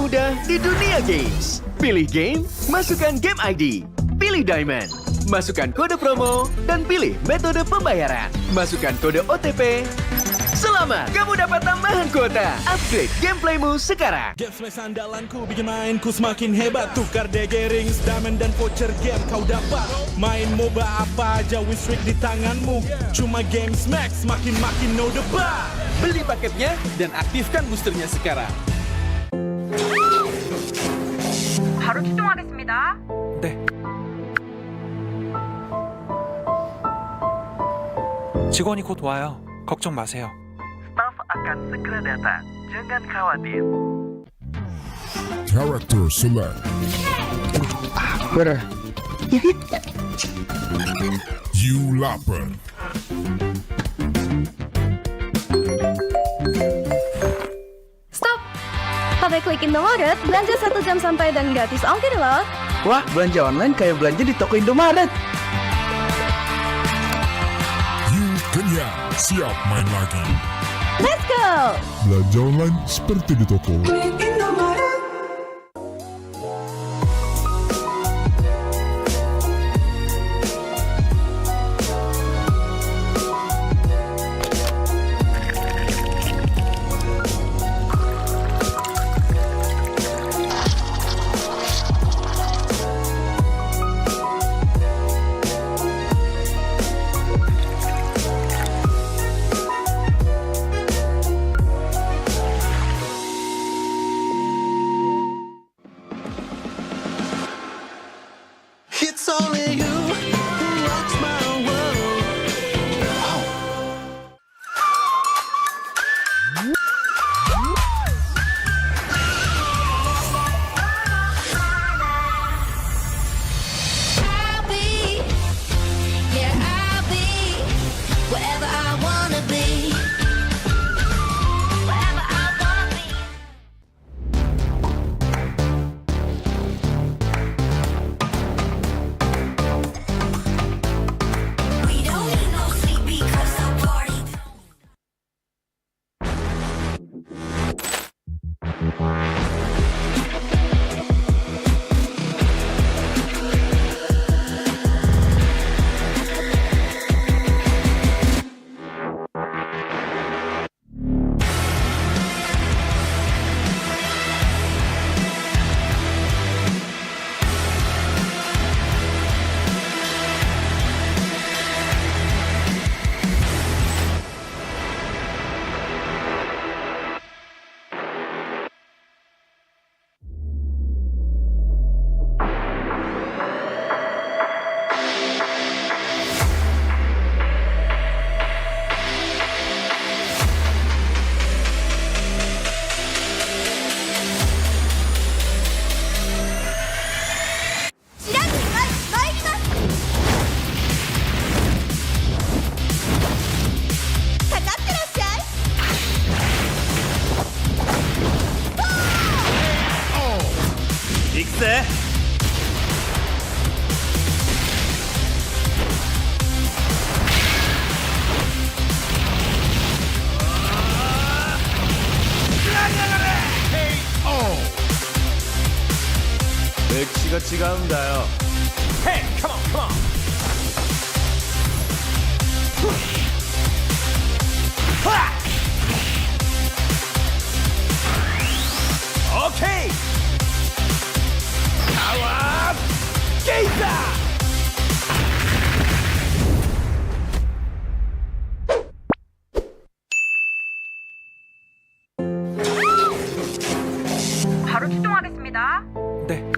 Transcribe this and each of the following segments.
termudah di dunia games. Pilih game, masukkan game ID. Pilih Diamond, masukkan kode promo, dan pilih metode pembayaran. Masukkan kode OTP. Selamat, kamu dapat tambahan kuota. Upgrade gameplaymu sekarang. Game smash andalanku bikin mainku semakin hebat. Tukar DG rings, diamond dan voucher game kau dapat. Main MOBA apa aja win streak di tanganmu. Cuma game smash makin no debat. Beli paketnya dan aktifkan boosternya sekarang. 바로 출동하겠습니다. 네. 직원이 곧 와요. 걱정 마세요. Staf akan segera datang. Jangan khawatir. Character select. Better. You lapper. Stop! Pakai klik Indomaret, belanja 1 jam sampai dan gratis ongkir loh. Wah, belanja online kayak belanja di toko Indomaret. You kenyang, siap main lagi. Let's go! Belanja online seperti di toko. It's only you who rocks my world. I'll be wherever I wanna be. Wherever I wanna be. We don't need no sleep because the party. 익세. 맥시가 지가운다요. Hey, come on. 오케이. 나와. 게이다. 바로 출동하겠습니다. 네.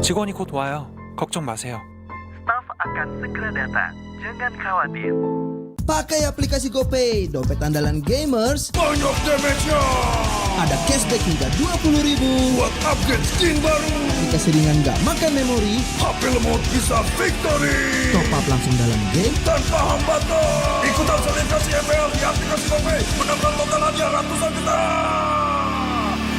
직원이 곧 와요. 걱정 마세요. Staf akan segera datang. Jangan khawatir. Pakai aplikasi GoPay, dompet andalan gamers. Banyak damage-nya. Ada cashback hingga 20.000 Buat upgrade skin baru. jika seringan nggak makan memori. HP lemot bisa victory. Top up langsung dalam game. Tanpa hambatan. Ikutan selebrasi MPL di aplikasi GoPay. Menambah total hadiah ratusan juta.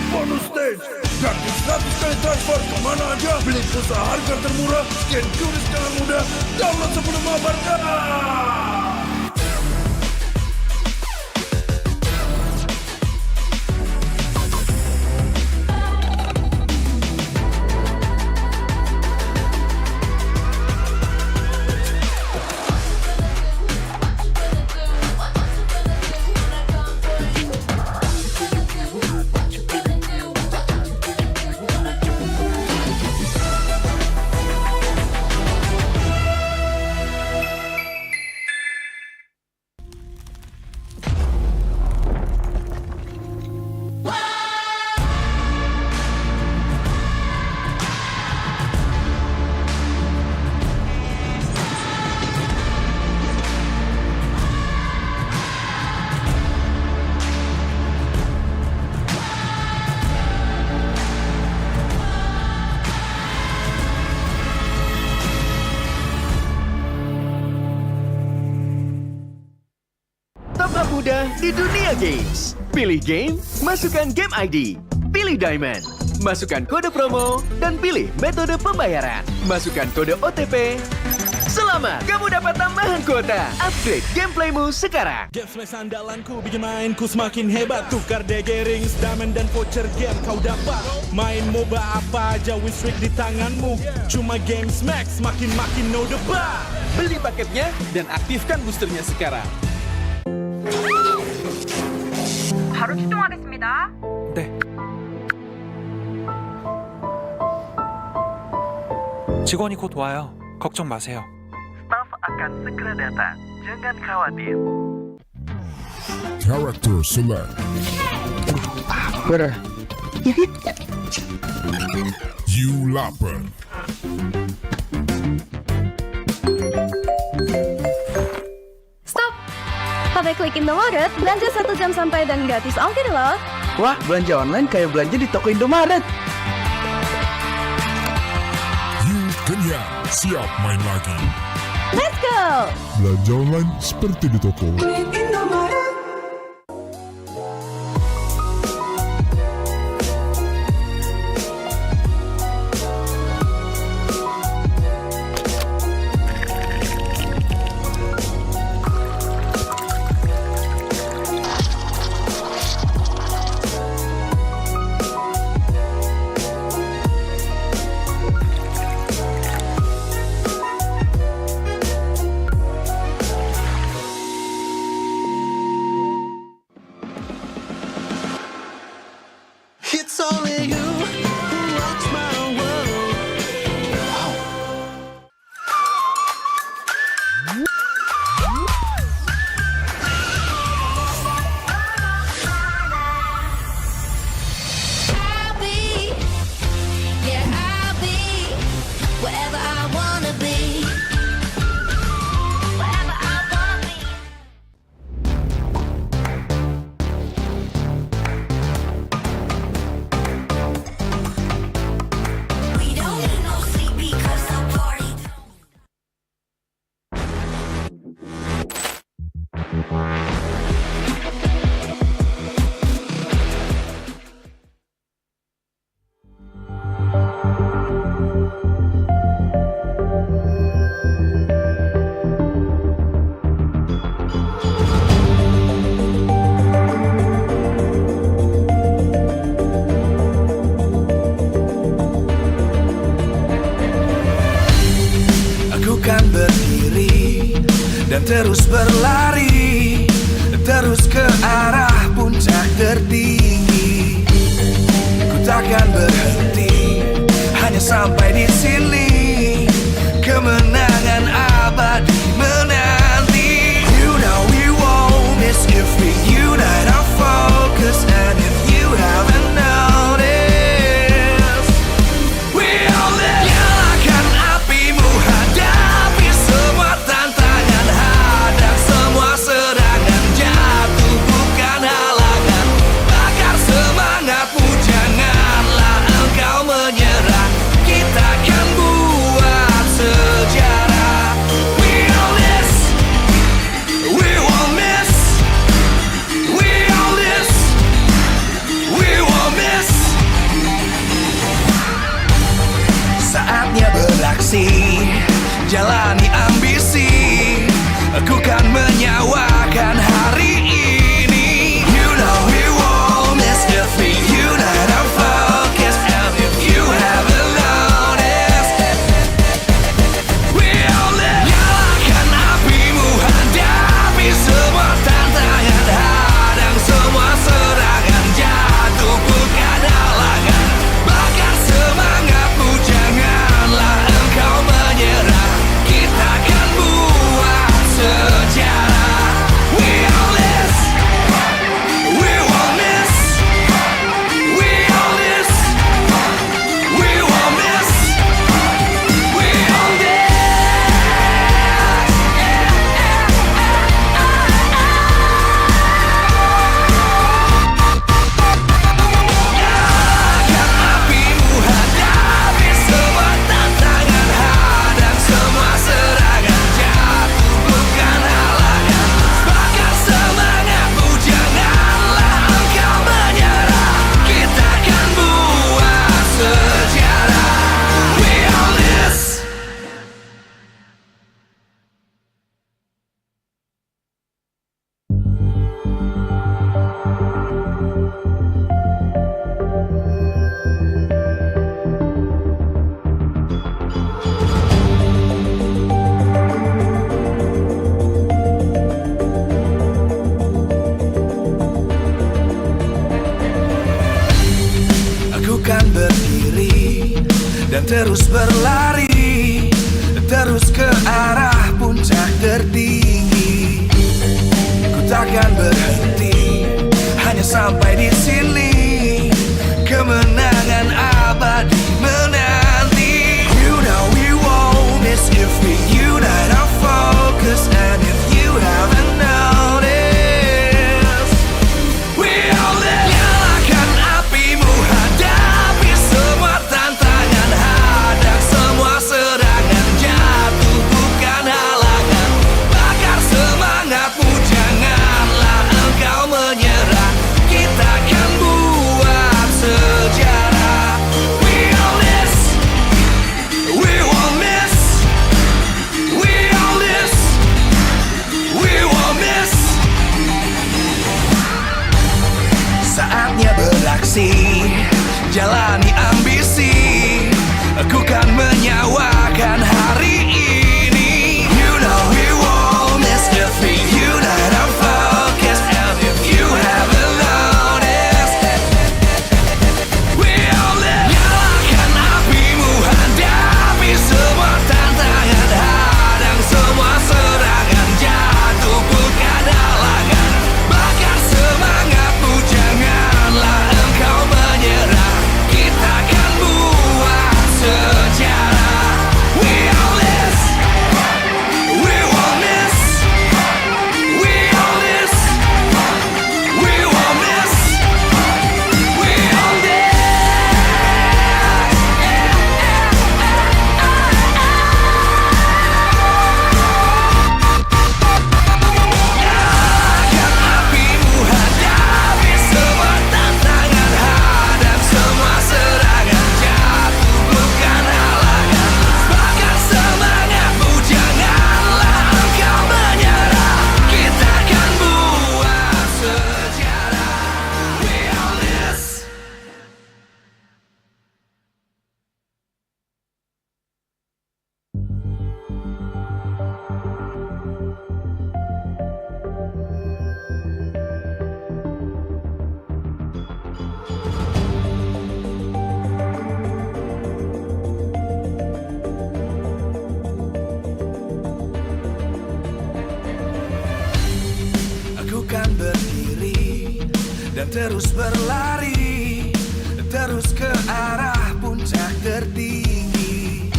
Bonus stage. Gratis 100 kali transfer kemana aja. Beli pulsa harga termurah. Scan QR dengan mudah. Download sebelum mabarkan. termudah di dunia games. Pilih game, masukkan game ID. Pilih Diamond, masukkan kode promo, dan pilih metode pembayaran. Masukkan kode OTP. Selamat, kamu dapat tambahan kuota. Upgrade gameplaymu sekarang. Game smash andalanku bikin mainku semakin hebat. Tukar DG rings, diamond dan voucher game kau dapat. Main MOBA apa aja win streak di tanganmu. Cuma game smash makin no debat. Beli paketnya dan aktifkan boosternya sekarang. 바로 출동하겠습니다. 네. 직원이 곧 와요. 걱정 마세요. Staff akan segera datang. Jangan khawatir. Character select. Bener. You lapar. Stop! Pakai klik Indomaret, belanja 1 jam sampai dan gratis ongkir loh. Wah, belanja online kayak belanja di toko Indomaret. You kenyang. Siap main lagi. Let's go! Belanja online seperti di toko. It's only you who rocks my world. I'll be, yeah, I'll be wherever I wanna be. Wherever I wanna be. We don't need no sleep because the party don't. Aku kan berdiri dan terus berlari, terus ke arah puncak tertinggi. Ku takkan berhenti, hanya sampai di sini. Kemenangan abadi menanti. You know we won't miss if we unite our focus. And if you haven't noticed, we all live. Nyalakan apimu, hadapi semua tantangan, hadang semua serangan, jatuh bukan halangan. Bakar semangatmu, janganlah engkau menyerah. Kita akan buat sejarah. We all this, we won't miss. We all this, we won't miss. Saatnya beraksi, jalani ambisi. Aku kan menyawakan hari ini. You know we won't miss if we unite our focus. And if you haven't noticed, we all live. Nyalakan apimu, hadapi semua tantangan, hadang semua serangan, jatuh bukan halangan. Bakar semangatmu, janganlah engkau menyerah. Kita dan terus berlari, terus ke arah puncak tertinggi. Ku takkan berhenti, hanya sampai di sini. Kemenangan abadi menanti. You know we won't miss if we unite our focus. And if you haven't noticed, we all live. Nyalakan apimu, hadapi semua tantangan, hadang semua serangan, jatuh bukan halangan. Bakar semangatmu, janganlah engkau menyerah. Kita akan buat sejarah. We all this, we won't miss. We all this, we won't miss. Saatnya beraksi, jalani ambisi. Aku kan menyawakan hari ini. You know we won't miss if we unite our focus. And if you haven't noticed, we all live. Nyalakan apimu, hadapi semua tantangan, hadang semua serangan, jatuh bukan halangan. Bakar semangatmu, janganlah engkau menyerah. Kita akan buat sejarah. We all this, we won't miss. We all this, we won't miss. We all this. Nyalakan apimu, hadapi semua tantangan, hadang semua serangan, jatuh bukan halangan. Bakar semangatmu, janganlah engkau menyerah. Kita akan buat sejarah. We all this. Aku kan berdiri dan terus berlari, terus ke arah puncak tertinggi.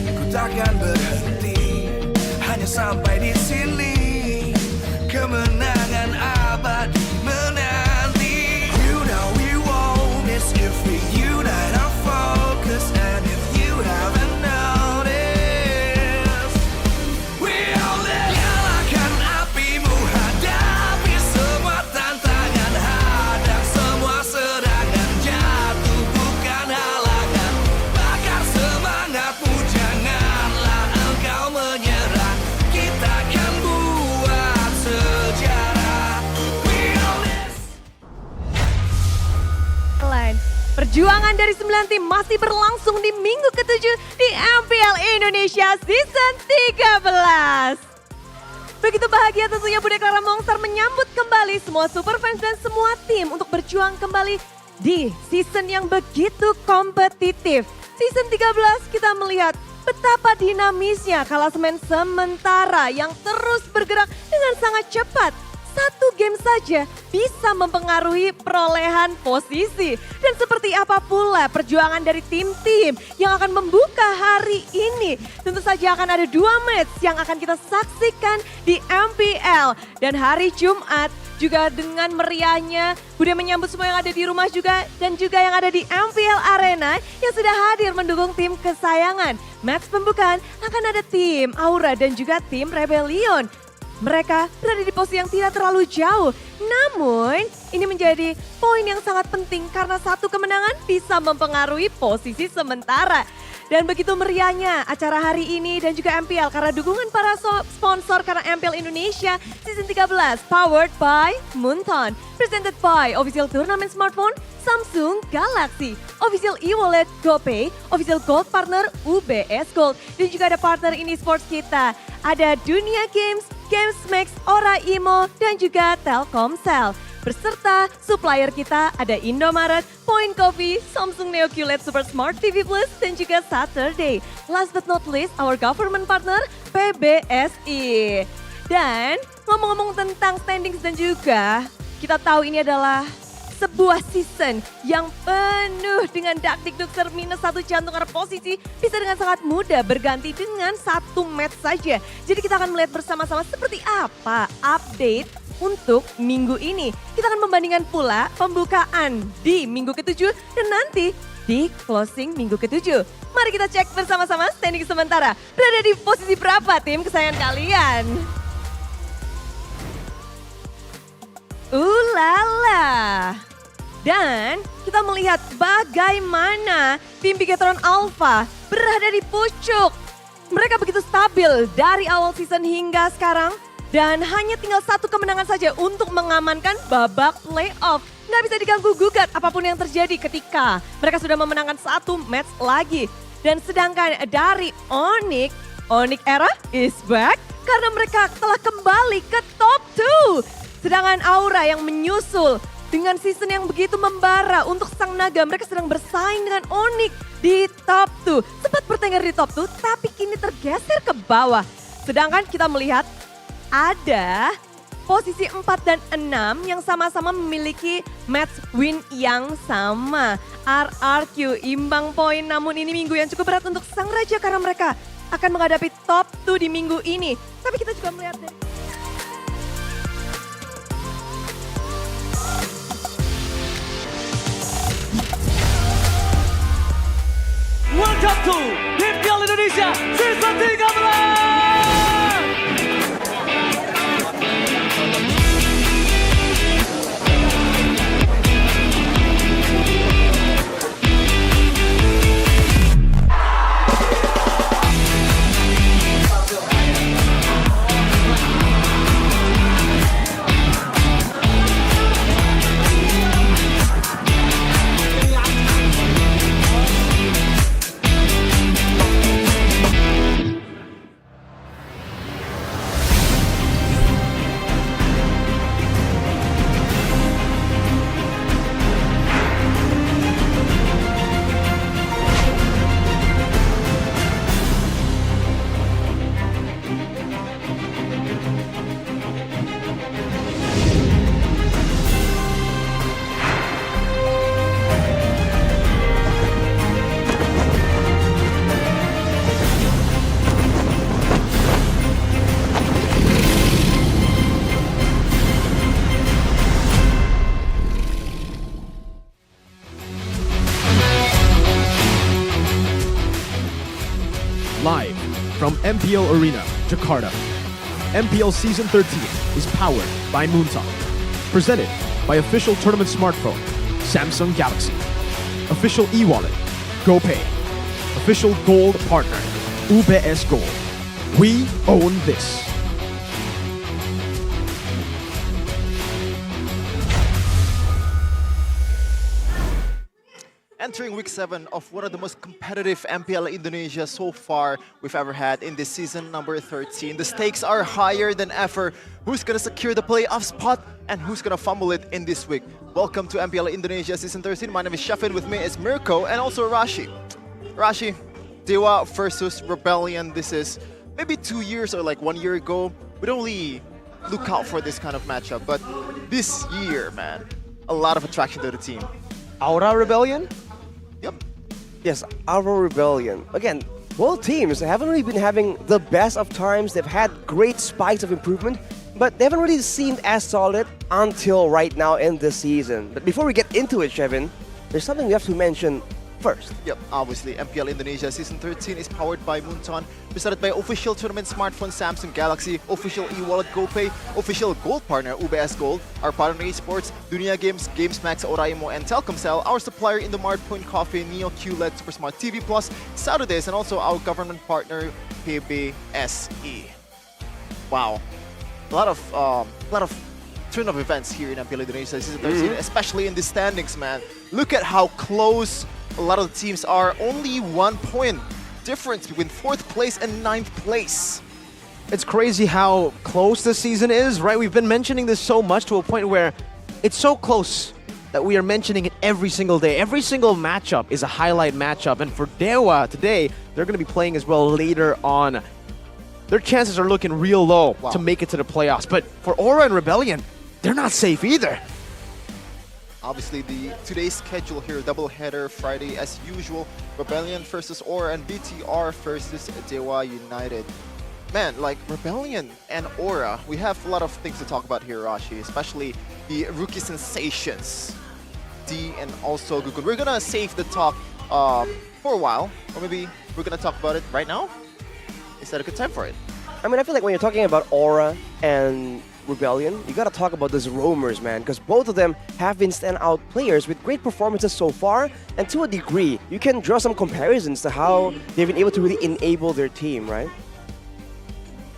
Ku takkan berhenti, hanya sampai di sini. Kemenangan abadi menanti. You know we won't miss if we unite our focus. And if you haven't noticed, we all live. Nyalakan apimu, hadapi semua tantangan, hadang semua serangan, jatuh bukan halangan. Bakar semangatmu, janganlah engkau menyerah. Kita akan buat sejarah. We all this. Perjuangan dari 9 tim masih berlangsung di minggu ke-7 di MPL Indonesia Season 13. Begitu bahagia tentunya Bigetron Monster menyambut kembali semua super fans dan semua tim untuk berjuang kembali di season yang begitu kompetitif. Season 13 kita melihat betapa dinamisnya klasemen sementara yang terus bergerak dengan sangat cepat. Satu game saja bisa mempengaruhi perolehan posisi. Dan seperti apa pula perjuangan dari tim-tim yang akan membuka hari ini. Tentu saja akan ada 2 match yang akan kita saksikan di MPL. Dan hari Jumat juga dengan meriahnya Bude menyambut semua yang ada di rumah juga. Dan juga yang ada di MPL Arena yang sudah hadir mendukung tim kesayangan. Match pembukaan akan ada tim Aura dan juga tim Rebellion. Mereka berada di posisi yang tidak terlalu jauh. Namun ini menjadi poin yang sangat penting karena satu kemenangan bisa mempengaruhi posisi sementara. Dan begitu meriahnya acara hari ini dan juga MPL karena dukungan para sponsor karena MPL Indonesia Season 13 powered by Moonton. Presented by Official Tournament Smartphone Samsung Galaxy. Official e-wallet GoPay, Official Gold Partner UBS Gold. Dan juga ada partner ini sports kita. Ada Dunia Games, Games Max, Ora Imo, dan juga Telkomsel. Beserta supplier kita ada Indomaret, Point Coffee, Samsung Neo QLED Super Smart TV Plus, dan juga Saturday. Last but not least, our government partner PBSI. Dan ngomong-ngomong tentang standings dan juga kita tahu ini adalah sebuah season yang penuh dengan dak-dikduk minus 1 jantung karena posisi bisa dengan sangat mudah berganti dengan 1 match saja. Jadi kita akan melihat bersama-sama seperti apa update untuk minggu ini. Kita akan membandingkan pula pembukaan di minggu ke-7 dan nanti di closing minggu ke-7. Mari kita cek bersama-sama standing sementara. Berada di posisi berapa tim kesayangan kalian? Ulala. Dan kita melihat bagaimana tim Bigetron Alpha berada di pucuk. Mereka begitu stabil dari awal season hingga sekarang. Dan hanya tinggal 1 kemenangan saja untuk mengamankan babak playoff. Nggak bisa diganggu gugat apapun yang terjadi ketika mereka sudah memenangkan 1 match lagi. Dan sedangkan dari Onyx era is back karena mereka telah kembali ke top 2. Sedangkan Aura yang menyusul dengan season yang begitu membara untuk sang naga. Mereka sedang bersaing dengan Onyx di top 2. Sempat bertengger di top 2 tapi kini tergeser ke bawah. Sedangkan kita melihat ada posisi 4 dan 6 yang sama-sama memiliki match win yang sama. RRQ imbang poin, namun ini minggu yang cukup berat untuk sang raja karena mereka akan menghadapi top 2 di minggu ini. Tapi kita juga melihat dari Welcome to MPL Indonesia Season 13. Live from MPL Arena, Jakarta. MPL Season 13 is powered by Moontalk. Presented by official tournament smartphone, Samsung Galaxy. Official e-wallet, GoPay. Official gold partner, UBS Gold. We own this. Entering week 7 of one of the most competitive MPL Indonesia so far we've ever had in this season number 13. The stakes are higher than ever. Who's gonna secure the playoff spot and who's gonna fumble it in this week? Welcome to MPL Indonesia Season 13. My name is Shafin, with me is Mirko and also Rashi. Rashi, Dewa versus Rebellion. This is maybe 2 years or like 1 year ago. We'd only look out for this kind of matchup, but this year, man, a lot of attraction to the team. Aura Rebellion? Yep. Yes, Aura Rebellion. Again, both teams haven't really been having the best of times. They've had great spikes of improvement, but they haven't really seemed as solid until right now in this season. But before we get into it, Shevin, there's something we have to mention first. Yep, obviously, MPL Indonesia Season 13 is powered by Moonton, presented by official tournament smartphone Samsung Galaxy, official e-wallet GoPay, official gold partner UBS Gold, our partner esports, Dunia Games, GamesMax, Oraimo, and Telkomsel, our supplier in the Point Coffee, Neo QLED Super Smart TV Plus, Saturdays, and also our government partner PBSE. Wow, a lot of turn of events here in MPL Indonesia Season 13, especially in the standings, man. Look at how close a lot of the teams are. Only 1 point difference between 4th place and 9th place. It's crazy how close this season is, right? We've been mentioning this so much to a point where it's so close that we are mentioning it every single day. Every single matchup is a highlight matchup. And for Dewa today, they're going to be playing as well later on. Their chances are looking real low to make it to the playoffs. But for Aura and Rebellion, they're not safe either. Obviously, today's schedule here, doubleheader Friday as usual. Rebellion versus Aura and BTR versus Dewa United. Man, like Rebellion and Aura, we have a lot of things to talk about here, Rashi, especially the rookie sensations, D and also Gugun. We're gonna save the talk for a while, or maybe we're gonna talk about it right now. Is that a good time for it? I mean, I feel like when you're talking about Aura and Rebellion, you gotta talk about those roamers, man, because both of them have been standout players with great performances so far, and to a degree, you can draw some comparisons to how they've been able to really enable their team, right?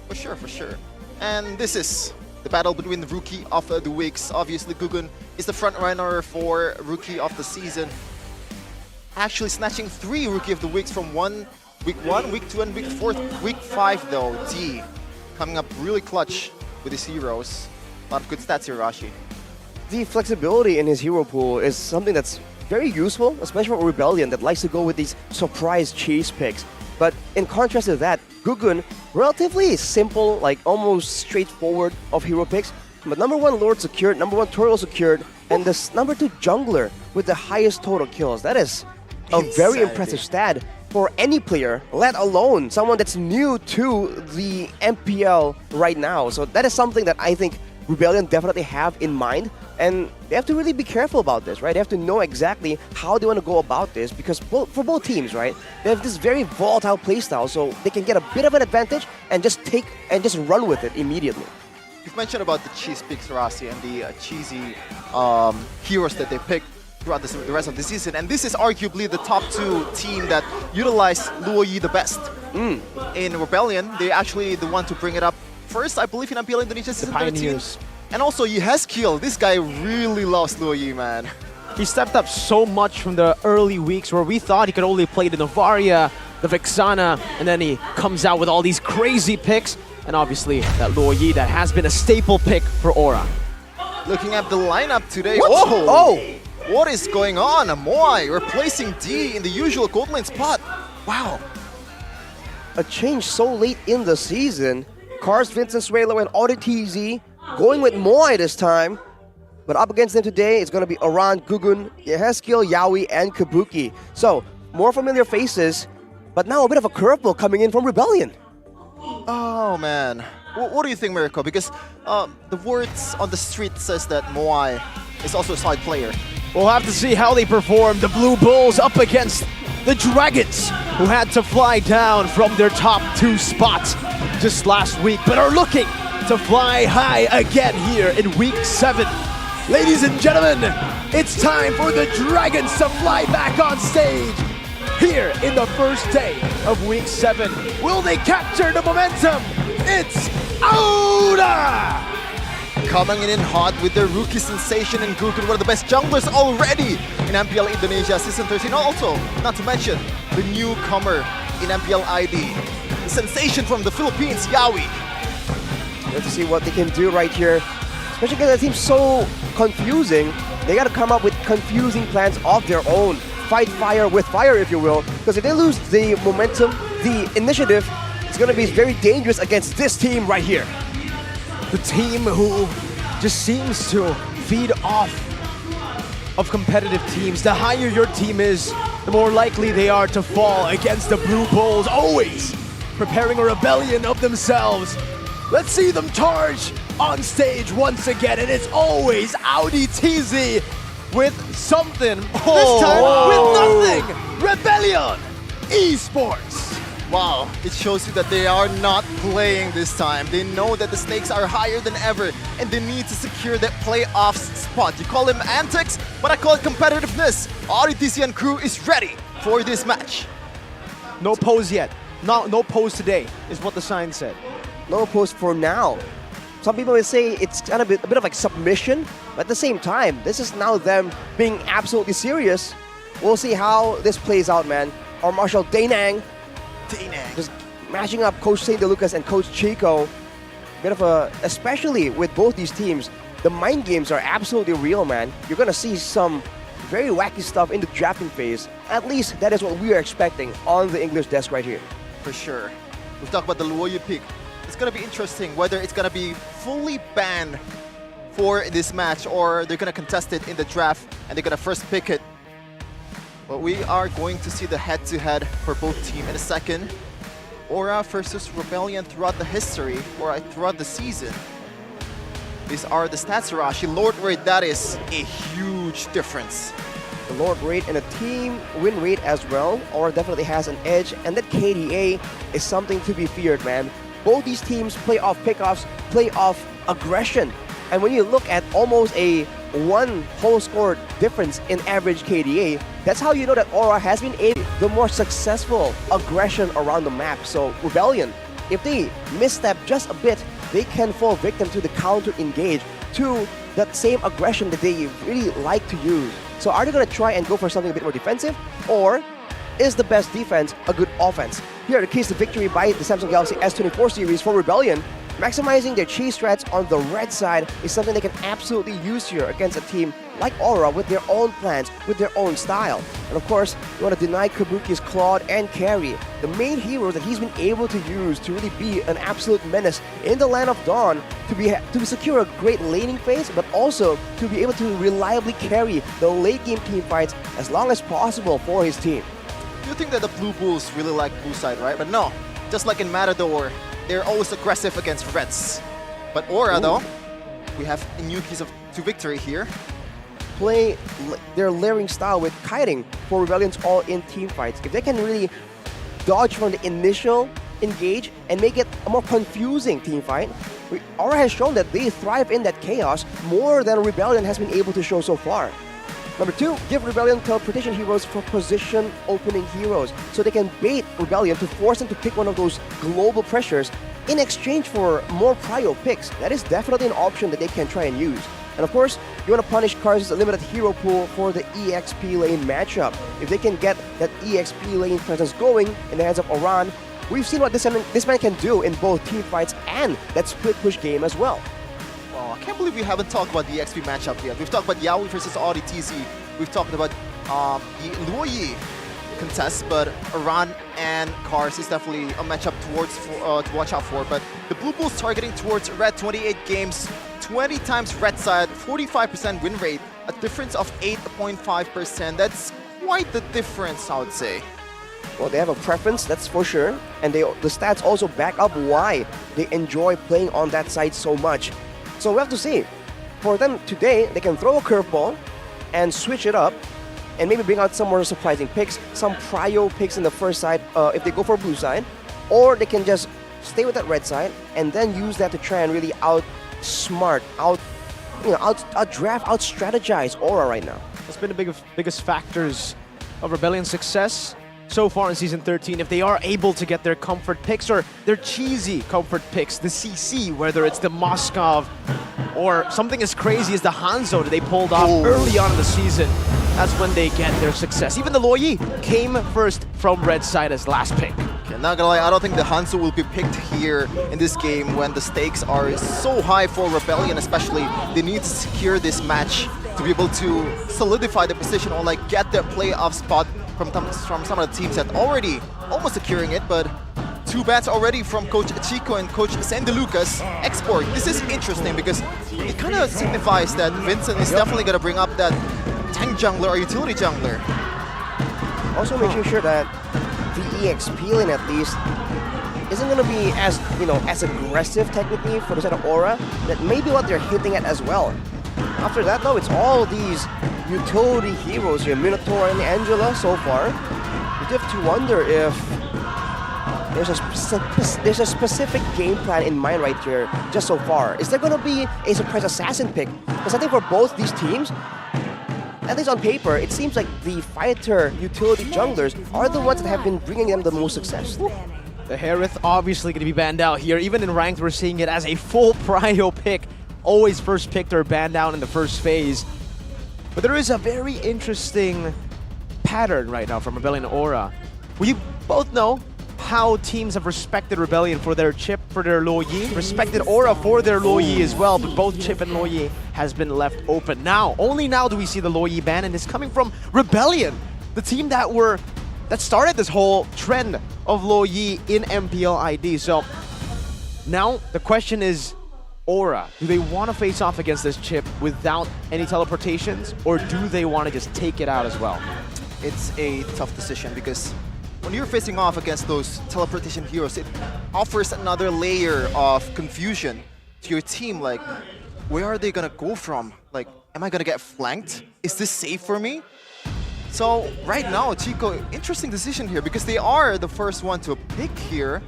For sure, for sure. And this is the battle between the Rookie of the Weeks. Obviously, Gugun is the front runner for Rookie of the Season. Actually snatching 3 Rookie of the Weeks from week 1, week 2, and week 4. Week 5 though, D coming up really clutch with his heroes. A lot of good stats here, Rashi. The flexibility in his hero pool is something that's very useful, especially for Rebellion that likes to go with these surprise chase picks. But in contrast to that, Gugun, relatively simple, like almost straightforward of hero picks. But number 1 Lord secured, number 1 Turtle secured, and this number 2 Jungler with the highest total kills. That is a very impressive stat for any player, let alone someone that's new to the MPL right now. So that is something that I think Rebellion definitely have in mind, and they have to really be careful about this, right? They have to know exactly how they want to go about this, because for both teams, right, they have this very volatile playstyle, so they can get a bit of an advantage and just run with it immediately. You've mentioned about the cheese picks, Rossi, and the cheesy heroes that they picked throughout the rest of the season, and this is arguably the top 2 team that utilized Luo Yi the best. In Rebellion, they're actually the one to bring it up first, I believe, in MPL Indonesia Season 13. And also Yeheskiel, this guy really loves Luo Yi, man. He stepped up so much from the early weeks where we thought he could only play the Novaria, the Vexana, and then he comes out with all these crazy picks. And obviously that Luo Yi that has been a staple pick for Aura. Looking at the lineup today, what is going on? Moai replacing D in the usual gold lane spot. Wow. A change so late in the season. Cars, Vincent Suelo, and Audit TZ going with Moai this time. But up against them today, it's going to be Aran, Gugun, Yeheskiel, Yaoi, and Kabuki. So, more familiar faces, but now a bit of a curveball coming in from Rebellion. Oh, man. What do you think, Mirko? Because the words on the street says that Moai is also a solid player. We'll have to see how they perform. The Blue Bulls up against the Dragons, who had to fly down from their top 2 spots just last week, but are looking to fly high again here in week 7. Ladies and gentlemen, it's time for the Dragons to fly back on stage here in the first day of week 7. Will they capture the momentum? It's Aura! Coming in hot with their rookie sensation and Gugun, one of the best junglers already in MPL Indonesia Season 13. Also, not to mention the newcomer in MPL ID, the sensation from the Philippines, Yaoi. Let's see what they can do right here. Especially because it seems so confusing. They got to come up with confusing plans of their own. Fight fire with fire, if you will. Because if they lose the momentum, the initiative, it's going to be very dangerous against this team right here. The team who just seems to feed off of competitive teams. The higher your team is, the more likely they are to fall against the Blue Bulls, always preparing a rebellion of themselves. Let's see them charge on stage once again, and it's always Audi TZ with something. This time with nothing. Rebellion Esports. Wow, it shows you that they are not playing this time. They know that the stakes are higher than ever, and they need to secure that playoffs spot. You call them antics, but I call it competitiveness. RTC and crew is ready for this match. No pose yet. No pose today, is what the sign said. No pose for now. Some people may say it's kind of a bit of like submission, but at the same time, this is now them being absolutely serious. We'll see how this plays out, man. Our Marshal Dainang just matching up Coach St. DeLucas and Coach Chico. Bit of a, especially with both these teams, the mind games are absolutely real, man. You're gonna see some very wacky stuff in the drafting phase. At least that is what we are expecting on the English desk right here. For sure. We've talked about the Luoyi pick. It's gonna be interesting whether it's gonna be fully banned for this match or they're gonna contest it in the draft and they're gonna first pick it. But we are going to see the head-to-head for both teams in a second. Aura versus Rebellion throughout the history, or throughout the season. These are the stats, Arashi. Lord rate, that is a huge difference. The Lord rate and the team win rate as well, Aura definitely has an edge, and that KDA is something to be feared, man. Both these teams play off pickoffs, play off aggression. And when you look at almost a 1 whole score difference in average KDA, that's how you know that Aura has been the more successful aggression around the map. So Rebellion, if they misstep just a bit, they can fall victim to the counter engage, to that same aggression that they really like to use. So are they going to try and go for something a bit more defensive, or is the best defense a good offense? Here, the keys to victory by the Samsung Galaxy S24 series for Rebellion. Maximizing their chase strats on the red side is something they can absolutely use here against a team like Aura with their own plans, with their own style. And of course, you want to deny Kabuki's Claude and Carry, the main heroes that he's been able to use to really be an absolute menace in the Land of Dawn, to secure a great laning phase, but also to be able to reliably carry the late game team fights as long as possible for his team. Do you think that the Blue Bulls really like blue side, right? But no, just like in Matador, they're always aggressive against Reds. But Aura, though, we have a new keys to victory here. Play their layering style with kiting for Rebellion's all-in team fights. If they can really dodge from the initial engage and make it a more confusing team fight, Aura has shown that they thrive in that chaos more than Rebellion has been able to show so far. Number 2, give Rebellion teleportation heroes for position opening heroes, so they can bait Rebellion to force them to pick one of those global pressures in exchange for more prio picks. That is definitely an option that they can try and use. And of course, you want to punish Cars' limited hero pool for the EXP lane matchup. If they can get that EXP lane presence going in the hands of Oran, we've seen what this man can do in both team fights and that split push game as well. Oh, I can't believe we haven't talked about the EXP matchup yet. We've talked about Yaoi versus Audi TC. We've talked about the Luoyi contest, but Iran and Cars is definitely a matchup to watch out for. But the Blue Bulls targeting towards Red 28 games, 20 times Red side, 45% win rate, a difference of 8.5%. That's quite the difference, I would say. Well, they have a preference, that's for sure. And the stats also back up why they enjoy playing on that side so much. So we have to see. For them today, they can throw a curveball and switch it up and maybe bring out some more surprising picks, some prio picks in the first side if they go for blue side, or they can just stay with that red side and then use that to try and really outsmart, out-draft, out-strategize Aura right now. That's been the biggest factors of Rebellion's success so far in Season 13. If they are able to get their comfort picks or their cheesy comfort picks, the CC, whether it's the Moskov or something as crazy as the Hanzo that they pulled off early on in the season, that's when they get their success. Even the Luoyi came first from red side as last pick. Okay, not gonna lie, I don't think the Hanzo will be picked here in this game when the stakes are so high for Rebellion, especially. They need to secure this match to be able to solidify their position or like get their playoff spot from some of the teams that already almost securing it, but 2 bats already from Coach Chico and Coach Sandy Lucas. Export, this is interesting because it kind of signifies that Vincent is definitely going to bring up that tank jungler or utility jungler. Also making sure that the EXP lane at least isn't going to be as, as aggressive technically for the side of Aura. That may be what they're hinting at as well. After that though, it's all these utility heroes here, Minotaur and Angela so far. You have to wonder if there's a specific game plan in mind right here just so far. Is there going to be a surprise assassin pick? Because I think for both these teams, at least on paper, it seems like the fighter utility junglers are the ones that have been bringing them the most success. The Harith obviously going to be banned out here. Even in ranked, we're seeing it as a full prio pick. Always first picked or banned out in the first phase. But there is a very interesting pattern right now from Rebellion Aura. We both know how teams have respected Rebellion for their chip, for their Luo Yi, respected Aura for their Luo Yi as well, but both chip and Luo Yi has been left open. Now, only now do we see the Luo Yi ban, and it's coming from Rebellion, the team that started this whole trend of Luo Yi in MPL ID. So now the question is, Aura, do they want to face off against this chip without any teleportations, or do they want to just take it out as well? It's a tough decision because when you're facing off against those teleportation heroes, it offers another layer of confusion to your team. Like, where are they gonna go from? Like, am I gonna get flanked? Is this safe for me? So right now, Chico, interesting decision here because they are the first one to pick here,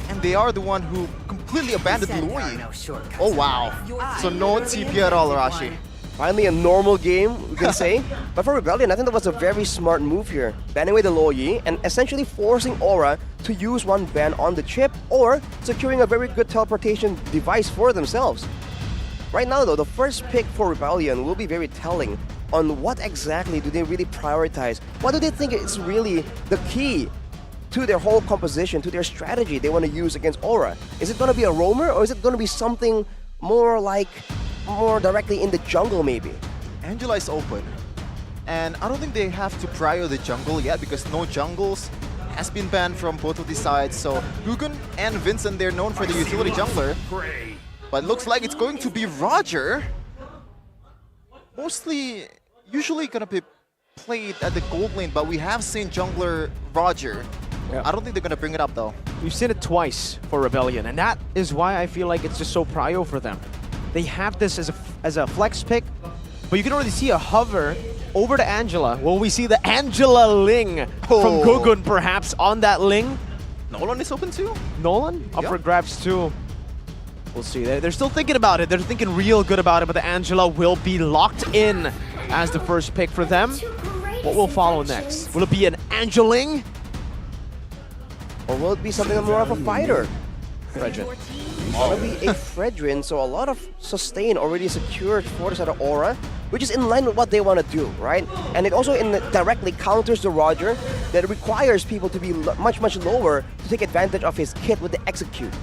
and they are the one who completely abandoned Luo. Oh wow! So no TP at all, Arashi. Finally a normal game, we can say. But for Rebellion, I think that was a very smart move here. Banning away the Luo Yi and essentially forcing Aura to use one ban on the chip or securing a very good teleportation device for themselves. Right now though, the first pick for Rebellion will be very telling on what exactly do they really prioritize. What do they think is really the key to their whole composition, to their strategy they want to use against Aura? Is it going to be a roamer or is it going to be something more directly in the jungle maybe? Angela is open, and I don't think they have to prior the jungle yet because no jungles has been banned from both of these sides. So Hugun and Vincent, they're known for the utility jungler, but looks like it's going to be Roger. Usually gonna be played at the gold lane, but we have seen jungler Roger. Yeah. I don't think they're gonna bring it up though. We've seen it twice for Rebellion, and that is why I feel like it's just so prio for them. They have this as a flex pick, but you can already see a hover over to Angela. Will we see the Angela Ling from Gugun perhaps on that Ling? Nolan is open too? Nolan? Up for grabs too. We'll see. They're still thinking about it. They're thinking real good about it, but the Angela will be locked in as the first pick for them. What will follow next? Will it be an Angeling? Or will it be something more of a fighter? Fredrin. It's gonna be a Fredrin, so a lot of sustain already secured for the side of Aura, which is in line with what they want to do, right? And it also directly counters the Roger that requires people to be much lower to take advantage of his kit with the execute.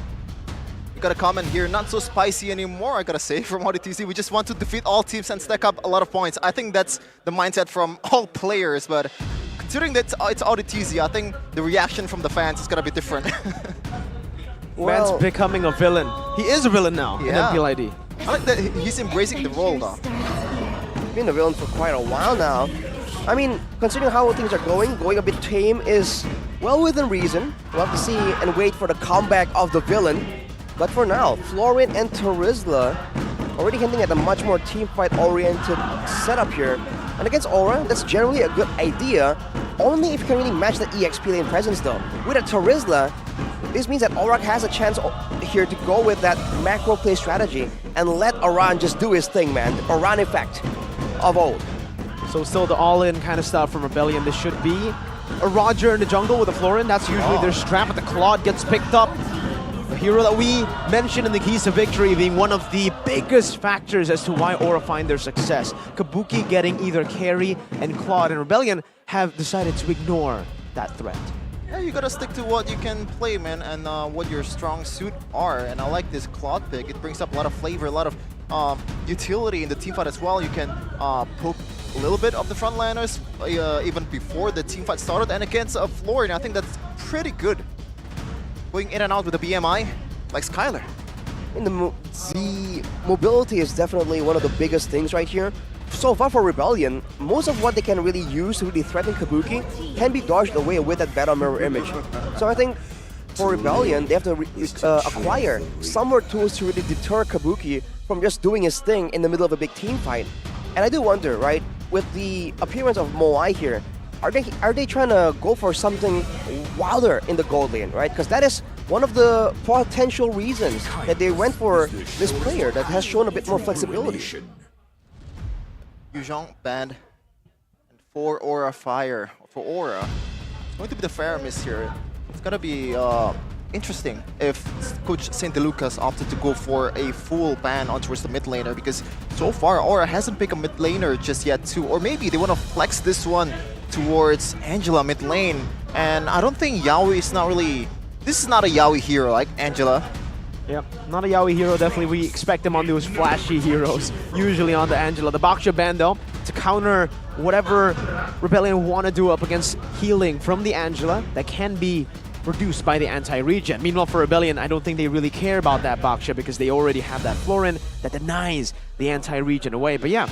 Got a comment here, not so spicy anymore, I gotta say, from ODTC. We just want to defeat all teams and stack up a lot of points. I think that's the mindset from all players, but considering that it's ODTC, I think the reaction from the fans is gonna be different. Man's becoming a villain. He is a villain now in MPL ID. I like that he's embracing the role though. He's been a villain for quite a while now. I mean, considering how things are going a bit tame is well within reason. We'll have to see and wait for the comeback of the villain. But for now, Florin and Terizla already hinting at a much more teamfight-oriented setup here. And against Aura, that's generally a good idea, only if you can really match the EXP lane presence though. With a Terizla, this means that Aura has a chance here to go with that macro play strategy and let Aran just do his thing, man. The Aran effect of old. So still the all-in kind of stuff from Rebellion. This should be a Roger in the jungle with a Florin. That's usually their strat, but the Claude gets picked up. A hero that we mentioned in the keys to victory being one of the biggest factors as to why Aura find their success. Kabuki getting either carry and Claude, and Rebellion have decided to ignore that threat. Yeah, you gotta stick to what you can play, man, and what your strong suit are. And I like this Claude pick. It brings up a lot of flavor, a lot of utility in the teamfight as well. You can poke a little bit of the frontliners even before the teamfight started. And against Florin, I think that's pretty good. Going in and out with the BMI, like Skylar. And the mobility is definitely one of the biggest things right here. So far for Rebellion, most of what they can really use to really threaten Kabuki can be dodged away with that battle mirror image. So I think for Rebellion, they have to acquire some more tools to really deter Kabuki from just doing his thing in the middle of a big team fight. And I do wonder, right, with the appearance of Moai here, are they trying to go for something wilder in the gold lane, right? Because that is one of the potential reasons that they went for this player that has shown a bit more flexibility. Yuzhong banned, and 4 Aura Fire for Aura. It's going to be the Faramis here. It's gonna be interesting if Coach St. DeLucas opted to go for a full ban on towards the mid laner, because so far Aura hasn't picked a mid laner just yet too, or maybe they want to flex this one towards Angela mid lane. And I don't think Yaoi is not really... This is not a Yaoi hero like Angela. Yep, not a Yaoi hero. Definitely we expect him on those flashy heroes, usually on the Angela. The Baksha ban though, to counter whatever Rebellion want to do up against healing from the Angela that can be produced by the anti-regen. Meanwhile for Rebellion, I don't think they really care about that Baksha because they already have that Florin that denies the anti-regen away. But yeah,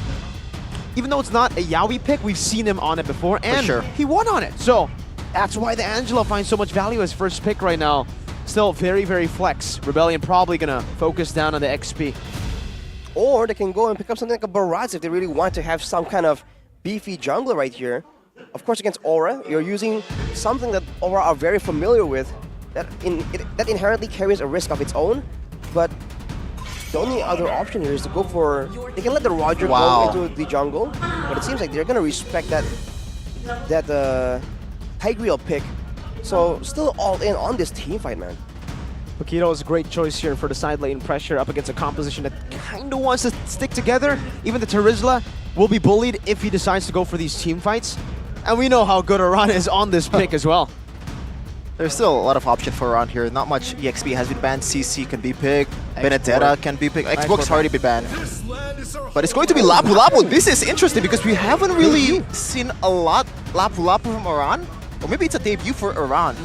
even though it's not a Yaoi pick, we've seen him on it before and he won on it. So that's why the Angela finds so much value as first pick right now. Still very, very flex. Rebellion probably gonna focus down on the XP. Or they can go and pick up something like a Baraz if they really want to have some kind of beefy jungler right here. Of course, against Aura, you're using something that Aura are very familiar with, that inherently carries a risk of its own. But the only other option here is to go for... They can let the Roger go into the jungle, but it seems like they're gonna respect that Tigreal pick. So still all in on this team fight, man. Paquito is a great choice here for the side lane pressure up against a composition that kind of wants to stick together. Even the Terizla will be bullied if he decides to go for these team fights. And we know how good Aran is on this pick as well. There's still a lot of option for Aran here. Not much EXP has been banned. CC can be picked. Benedetta can be picked. Xbox already been banned. But it's going to be Lapu Lapu. This is interesting because we haven't really seen a lot Lapu Lapu from Aran. Or maybe it's a debut for Aran.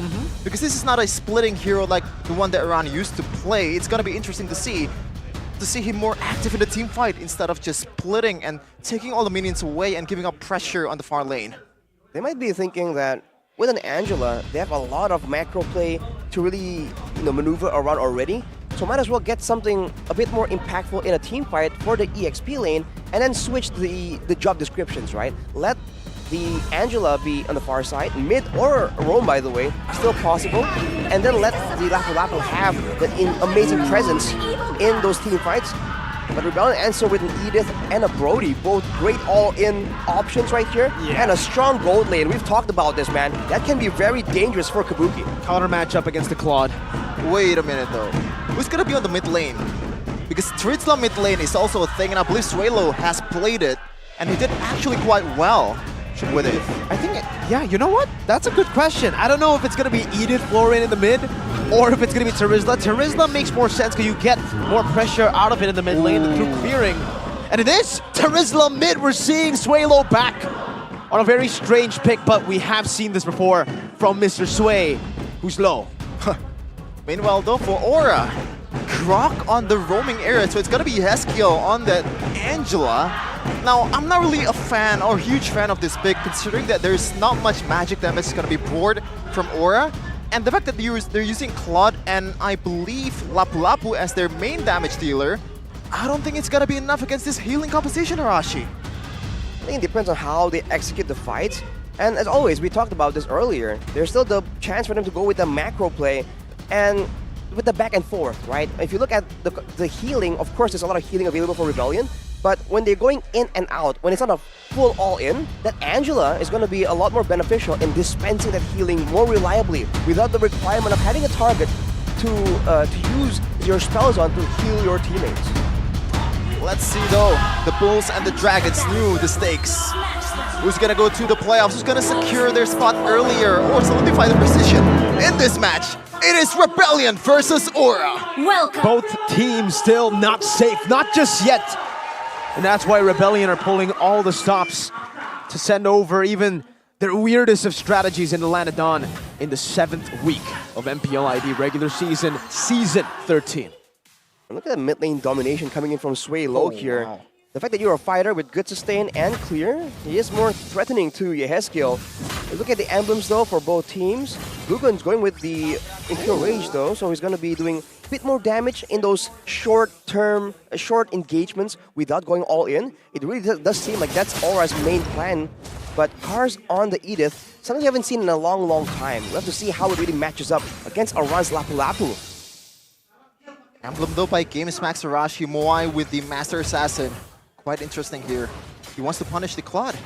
Because this is not a splitting hero like the one that Aran used to play. It's going to be interesting to see him more active in the team fight instead of just splitting and taking all the minions away and giving up pressure on the far lane. They might be thinking that with an Angela, they have a lot of macro play to really maneuver around already. So might as well get something a bit more impactful in a team fight for the EXP lane and then switch the job descriptions, right? Let the Angela be on the far side, mid or roam by the way, still possible, and then let the Lapu Lapu have that amazing presence in those team fights. But Rebellion answer with an Edith and a Brody, both great all-in options right here, and a strong gold lane. We've talked about this, man. That can be very dangerous for Kabuki. Counter matchup against the Claude. Wait a minute though. Who's gonna be on the mid lane? Because Terizla mid lane is also a thing, and I believe Suelo has played it, and he did actually quite well with it. I think, yeah, you know what? That's a good question. I don't know if it's going to be Edith Florin in the mid or if it's going to be Terizla. Terizla makes more sense because you get more pressure out of it in the mid lane through clearing. And it is Terizla mid. We're seeing Suelo back on a very strange pick, but we have seen this before from Mr. Sway, who's low. Meanwhile though, for Aura, Croc on the roaming area, so it's gonna be Heskiel on that Angela. Now, I'm not really a fan or huge fan of this pick, considering that there's not much magic damage gonna be poured from Aura. And the fact that they're using Claude and I believe Lapu Lapu as their main damage dealer, I don't think it's gonna be enough against this healing composition, Arashi. I think it depends on how they execute the fights. And as always, we talked about this earlier, there's still the chance for them to go with the macro play and with the back and forth, right? If you look at the healing, of course there's a lot of healing available for Rebellion, but when they're going in and out, when it's not a full all-in, that Angela is going to be a lot more beneficial in dispensing that healing more reliably without the requirement of having a target to use your spells on to heal your teammates. Let's see though, the Bulls and the Dragons knew the stakes. Who's gonna go to the playoffs? Who's gonna secure their spot earlier or solidify their position in this match? It is Rebellion versus Aura. Welcome. Both teams still not safe, not just yet. And that's why Rebellion are pulling all the stops to send over even their weirdest of strategies in the Land of Dawn in the 7th week of MPL ID regular season, Season 13. Look at the mid lane domination coming in from Sway Low here. Wow. The fact that you're a fighter with good sustain and clear, he is more threatening to Yeheskiel. Look at the emblems though for both teams. Gugun's going with the Impure Rage though, so he's going to be doing a bit more damage in those short engagements without going all in. It really does seem like that's Aura's main plan. But Cars on the Edith, something we haven't seen in a long time. We'll have to see how it really matches up against Aran's Lapu Lapu. Emblem though by GameSmax Arashi, Moai with the Master Assassin. Quite interesting here. He wants to punish the Claude.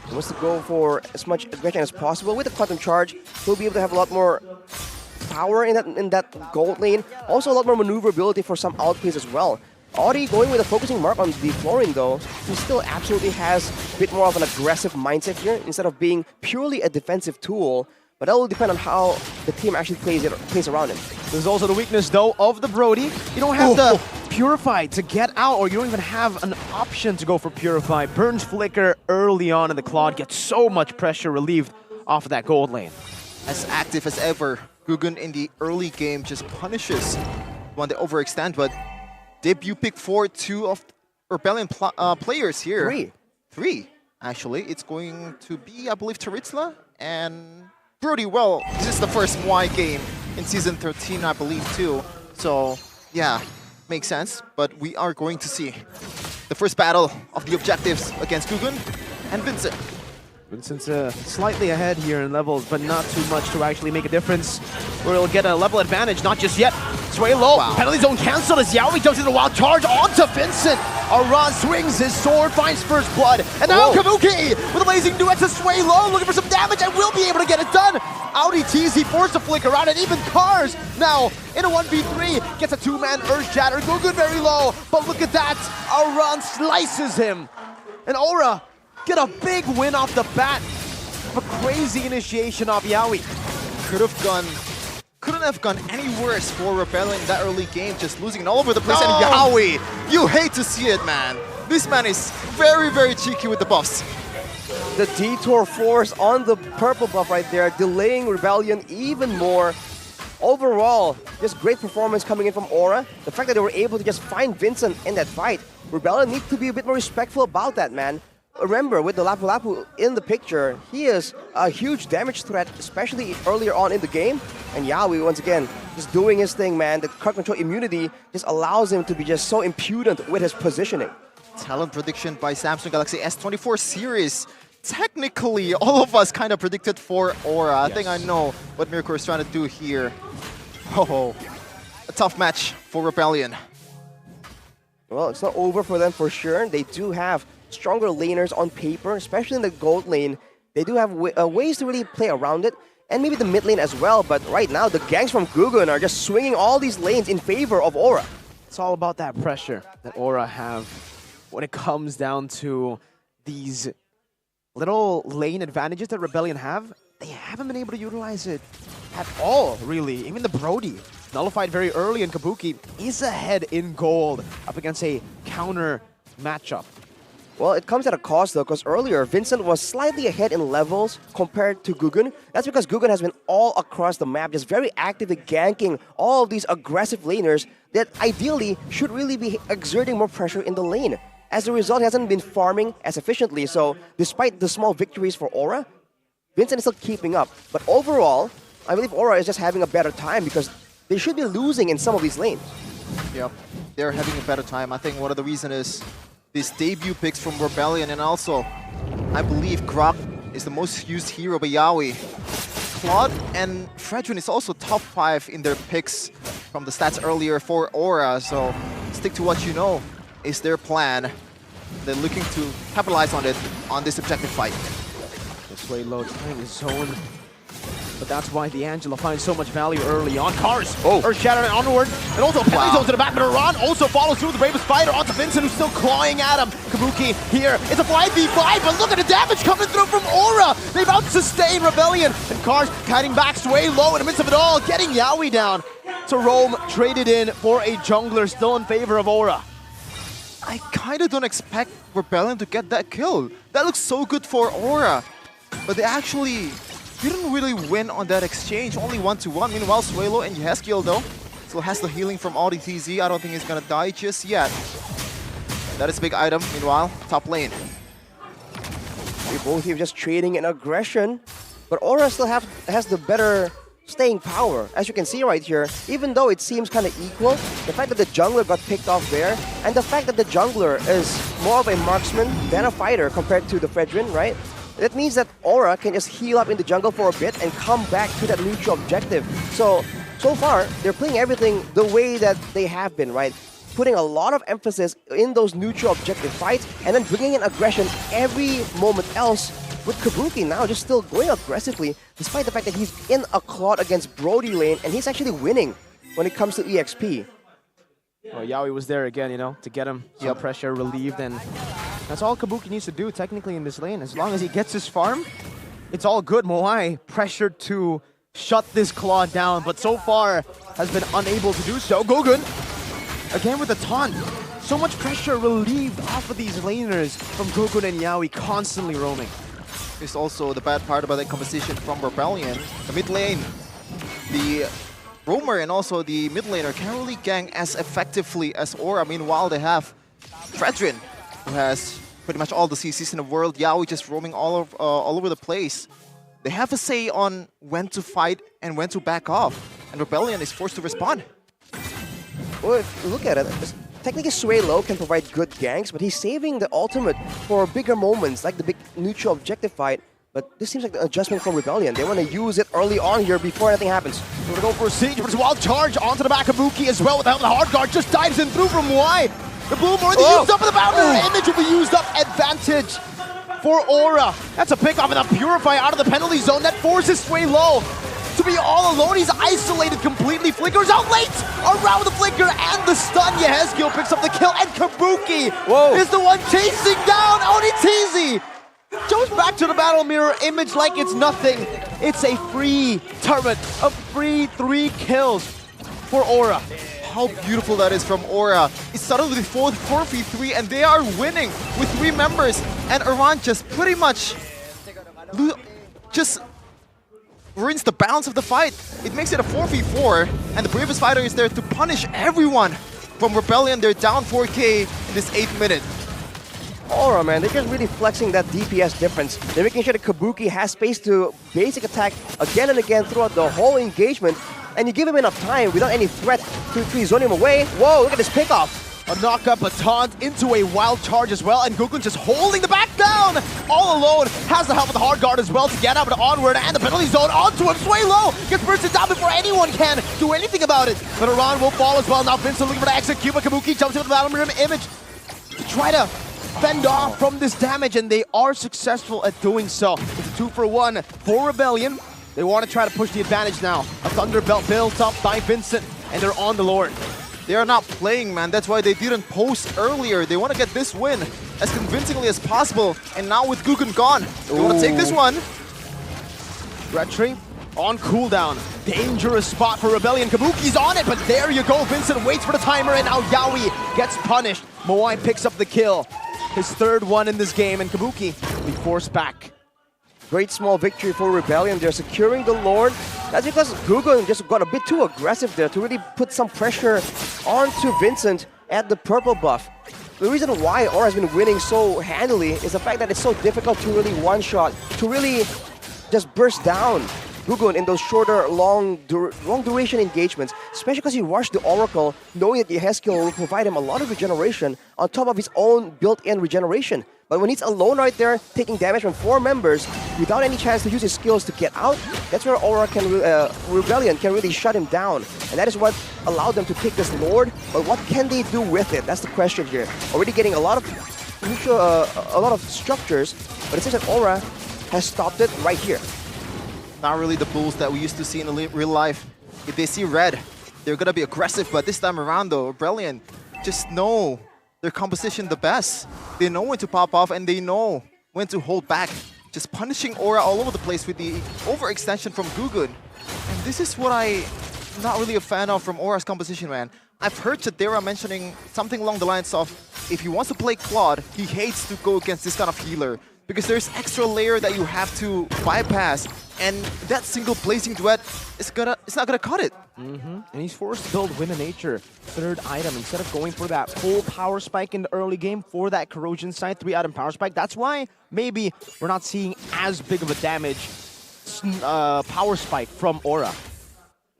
He wants to go for as much aggression as possible. With the Quantum Charge, he'll be able to have a lot more power in that gold lane. Also a lot more maneuverability for some outplays as well. Audi going with a focusing mark on the flooring though, he still absolutely has a bit more of an aggressive mindset here instead of being purely a defensive tool. But that will depend on how the team actually plays around him. There's also the weakness though of the Brody. You don't have the Purify to get out, or you don't even have an option to go for Purify. Burns Flicker early on in the Claude gets so much pressure relieved off of that gold lane. As active as ever, Guggen in the early game just punishes when they overextend, but debut pick for 2 of Rebellion players here. 3, actually. It's going to be, I believe, Taritzla and Brody. Well, this is the first Y game in Season 13, I believe, too. So, yeah, makes sense. But we are going to see the first battle of the objectives against Guggen and Vincent. Vincent's slightly ahead here in levels, but not too much to actually make a difference. Where he'll get a level advantage, not just yet. Sway low, penalty zone cancelled as Yaoi jumps in the wild charge onto Vincent. Aran swings his sword, finds first blood, and now Kabuki with a blazing duet to Sway low, looking for some damage and will be able to get it done. Audi TZ forced to flicker out, and even Cars now in a 1v3 gets a 2-man Earth Shatter. Guggen very low, but look at that, Aran slices him, and Aura get a big win off the bat. A crazy initiation of Yaoi. Couldn't have gone any worse for Rebellion in that early game, just losing it all over the place. And Yaoi, you hate to see it, man. This man is very, very cheeky with the buffs. The Detour Force on the purple buff right there, delaying Rebellion even more. Overall, just great performance coming in from Aura. The fact that they were able to just find Vincent in that fight. Rebellion need to be a bit more respectful about that, man. Remember, with the Lapu Lapu in the picture, he is a huge damage threat, especially earlier on in the game. And Yaoi, once again, just doing his thing, man. The crowd control immunity just allows him to be just so impudent with his positioning. Talent prediction by Samsung Galaxy S24 series. Technically, all of us kind of predicted for Aura. I think I know what Mirko is trying to do here. Oh, a tough match for Rebellion. Well, it's not over for them for sure. They do have stronger laners on paper, especially in the gold lane. They do have ways to really play around it, and maybe the mid lane as well, but right now the ganks from Guggen are just swinging all these lanes in favor of Aura. It's all about that pressure that Aura have when it comes down to these little lane advantages that Rebellion have. They haven't been able to utilize it at all, really. Even the Brody, nullified very early, and Kabuki is ahead in gold up against a counter matchup. Well, it comes at a cost though, because earlier Vincent was slightly ahead in levels compared to Guggen. That's because Guggen has been all across the map, just very actively ganking all of these aggressive laners that ideally should really be exerting more pressure in the lane. As a result, he hasn't been farming as efficiently, so despite the small victories for Aura, Vincent is still keeping up. But overall, I believe Aura is just having a better time because they should be losing in some of these lanes. Yep, they're having a better time. I think one of the reasons is these debut picks from Rebellion, and also, I believe Grok is the most used hero by Yaoi. Claude and Fredrin is also top 5 in their picks from the stats earlier for Aura, so stick to what you know is their plan. They're looking to capitalize on it on this objective fight. This way low trying his zone, but that's why D'Angelo finds so much value early on. Cars, Earth Shatter onward, and also penalty zone to the back, but Iran also follows through with the Bravest Spider onto Vincent, who's still clawing at him. Kabuki here, it's a 5v5, but look at the damage coming through from Aura. They've out-sustained Rebellion, and Cars kiting back, Sway low in the midst of it all, getting Yaoi down. So Rome traded in for a jungler, still in favor of Aura. I kind of don't expect Rebellion to get that kill. That looks so good for Aura, but they actually didn't really win on that exchange, only 1-1. Meanwhile, Suelo and Yeskiel though still has the healing from Audi TZ. I don't think he's gonna die just yet. That is a big item. Meanwhile, top lane. They both here just trading in aggression, but Aura still has the better staying power. As you can see right here, even though it seems kind of equal, the fact that the jungler got picked off there, and the fact that the jungler is more of a marksman than a fighter compared to the Fredrin, right? That means that Aura can just heal up in the jungle for a bit and come back to that neutral objective. So far, they're playing everything the way that they have been, right? Putting a lot of emphasis in those neutral objective fights and then bringing in aggression every moment else, with Kabuki now just still going aggressively despite the fact that he's in a Claude against Brody lane and he's actually winning when it comes to EXP. Well, Yaoi was there again, you know, to get him some pressure relieved, and that's all Kabuki needs to do technically in this lane. As long as he gets his farm, it's all good. Moai pressured to shut this claw down, but so far has been unable to do so. Gogun, again with the taunt. So much pressure relieved off of these laners from Gogun and Yaoi constantly roaming. It's also the bad part about the composition from Rebellion. The mid lane, the roamer and also the mid laner can't really gang as effectively as Aura. Meanwhile, they have Fredrin, who has pretty much all the CCs in the world. Yaoi just roaming all over the place. They have a say on when to fight and when to back off, and Rebellion is forced to respond. Well, if you look at it, technically Sway Low can provide good ganks, but he's saving the ultimate for bigger moments, like the big neutral objective fight. But this seems like the adjustment from Rebellion. They want to use it early on here before anything happens. We're going to go for a siege, but it's a wild charge onto the back of Buki as well with the help of the hard guard. Just dives in through from Y. The Bloom already used up in the boundary. Image will be used up. Advantage for Aura. That's a pick off and a Purify out of the penalty zone. That forces Sway Low to be all alone. He's isolated completely. Flickers out late around the flicker and the stun. Yehezkiel picks up the kill, and Kabuki is the one chasing down Onitizi. Jumps back to the battle mirror. Image like it's nothing. It's a free tournament, a free 3 kills for Aura. How beautiful that is from Aura. It started with 4v3 and they are winning with 3 members. And Iran just pretty much just ruins the balance of the fight. It makes it a 4v4 and the bravest fighter is there to punish everyone from Rebellion. They're down 4k in this 8th minute. Aura, man, they're just really flexing that DPS difference. They're making sure that Kabuki has space to basic attack again and again throughout the whole engagement. And you give him enough time without any threat to zone him away. Whoa, look at this pickoff. A knock-up, a taunt into a wild charge as well, and Gogun just holding the back down all alone. Has the help of the hard guard as well to get up and onward, and the penalty zone onto him. Sway Low gets bursted down before anyone can do anything about it. But Iran will fall as well. Now Vincent looking for the execute, but Kabuki jumps into the battle mirror. Image to try to fend off from this damage, and they are successful at doing so. It's a 2-for-1 for Rebellion. They want to try to push the advantage now. A Thunderbelt built up by Vincent, and they're on the Lord. They are not playing, man. That's why they didn't post earlier. They want to get this win as convincingly as possible. And now with Gugun gone, they want to take this one. Retry on cooldown. Dangerous spot for Rebellion. Kabuki's on it, but there you go. Vincent waits for the timer, and now Yaoi gets punished. Moai picks up the kill. His 3rd one in this game, and Kabuki will be forced back. Great small victory for Rebellion. They're securing the Lord. That's because Gugun just got a bit too aggressive there to really put some pressure onto Vincent at the purple buff. The reason why Aura has been winning so handily is the fact that it's so difficult to really one-shot, to really just burst down Gugun in those shorter, long duration engagements, especially because he rushed the Oracle, knowing that Yehezkiel will provide him a lot of regeneration on top of his own built-in regeneration. But when he's alone right there, taking damage from 4 members, without any chance to use his skills to get out, that's where Aura Rebellion can really shut him down. And that is what allowed them to take this Lord. But what can they do with it? That's the question here. Already getting a lot of structures, but it seems that Aura has stopped it right here. Not really the bulls that we used to see in real life. If they see red, they're going to be aggressive. But this time around, though, Rebellion just know their composition the best. They know when to pop off and they know when to hold back. Just punishing Aura all over the place with the overextension from Gugun. And this is what I'm not really a fan of from Aura's composition, man. I've heard Chadera mentioning something along the lines of, if he wants to play Claude, he hates to go against this kind of healer. Because there's extra layer that you have to bypass, and that single blazing duet it's not gonna cut it. And he's forced to build Wind of Nature, 3rd item, instead of going for that full power spike in the early game for that corrosion side, 3-item power spike. That's why maybe we're not seeing as big of a damage power spike from Aura.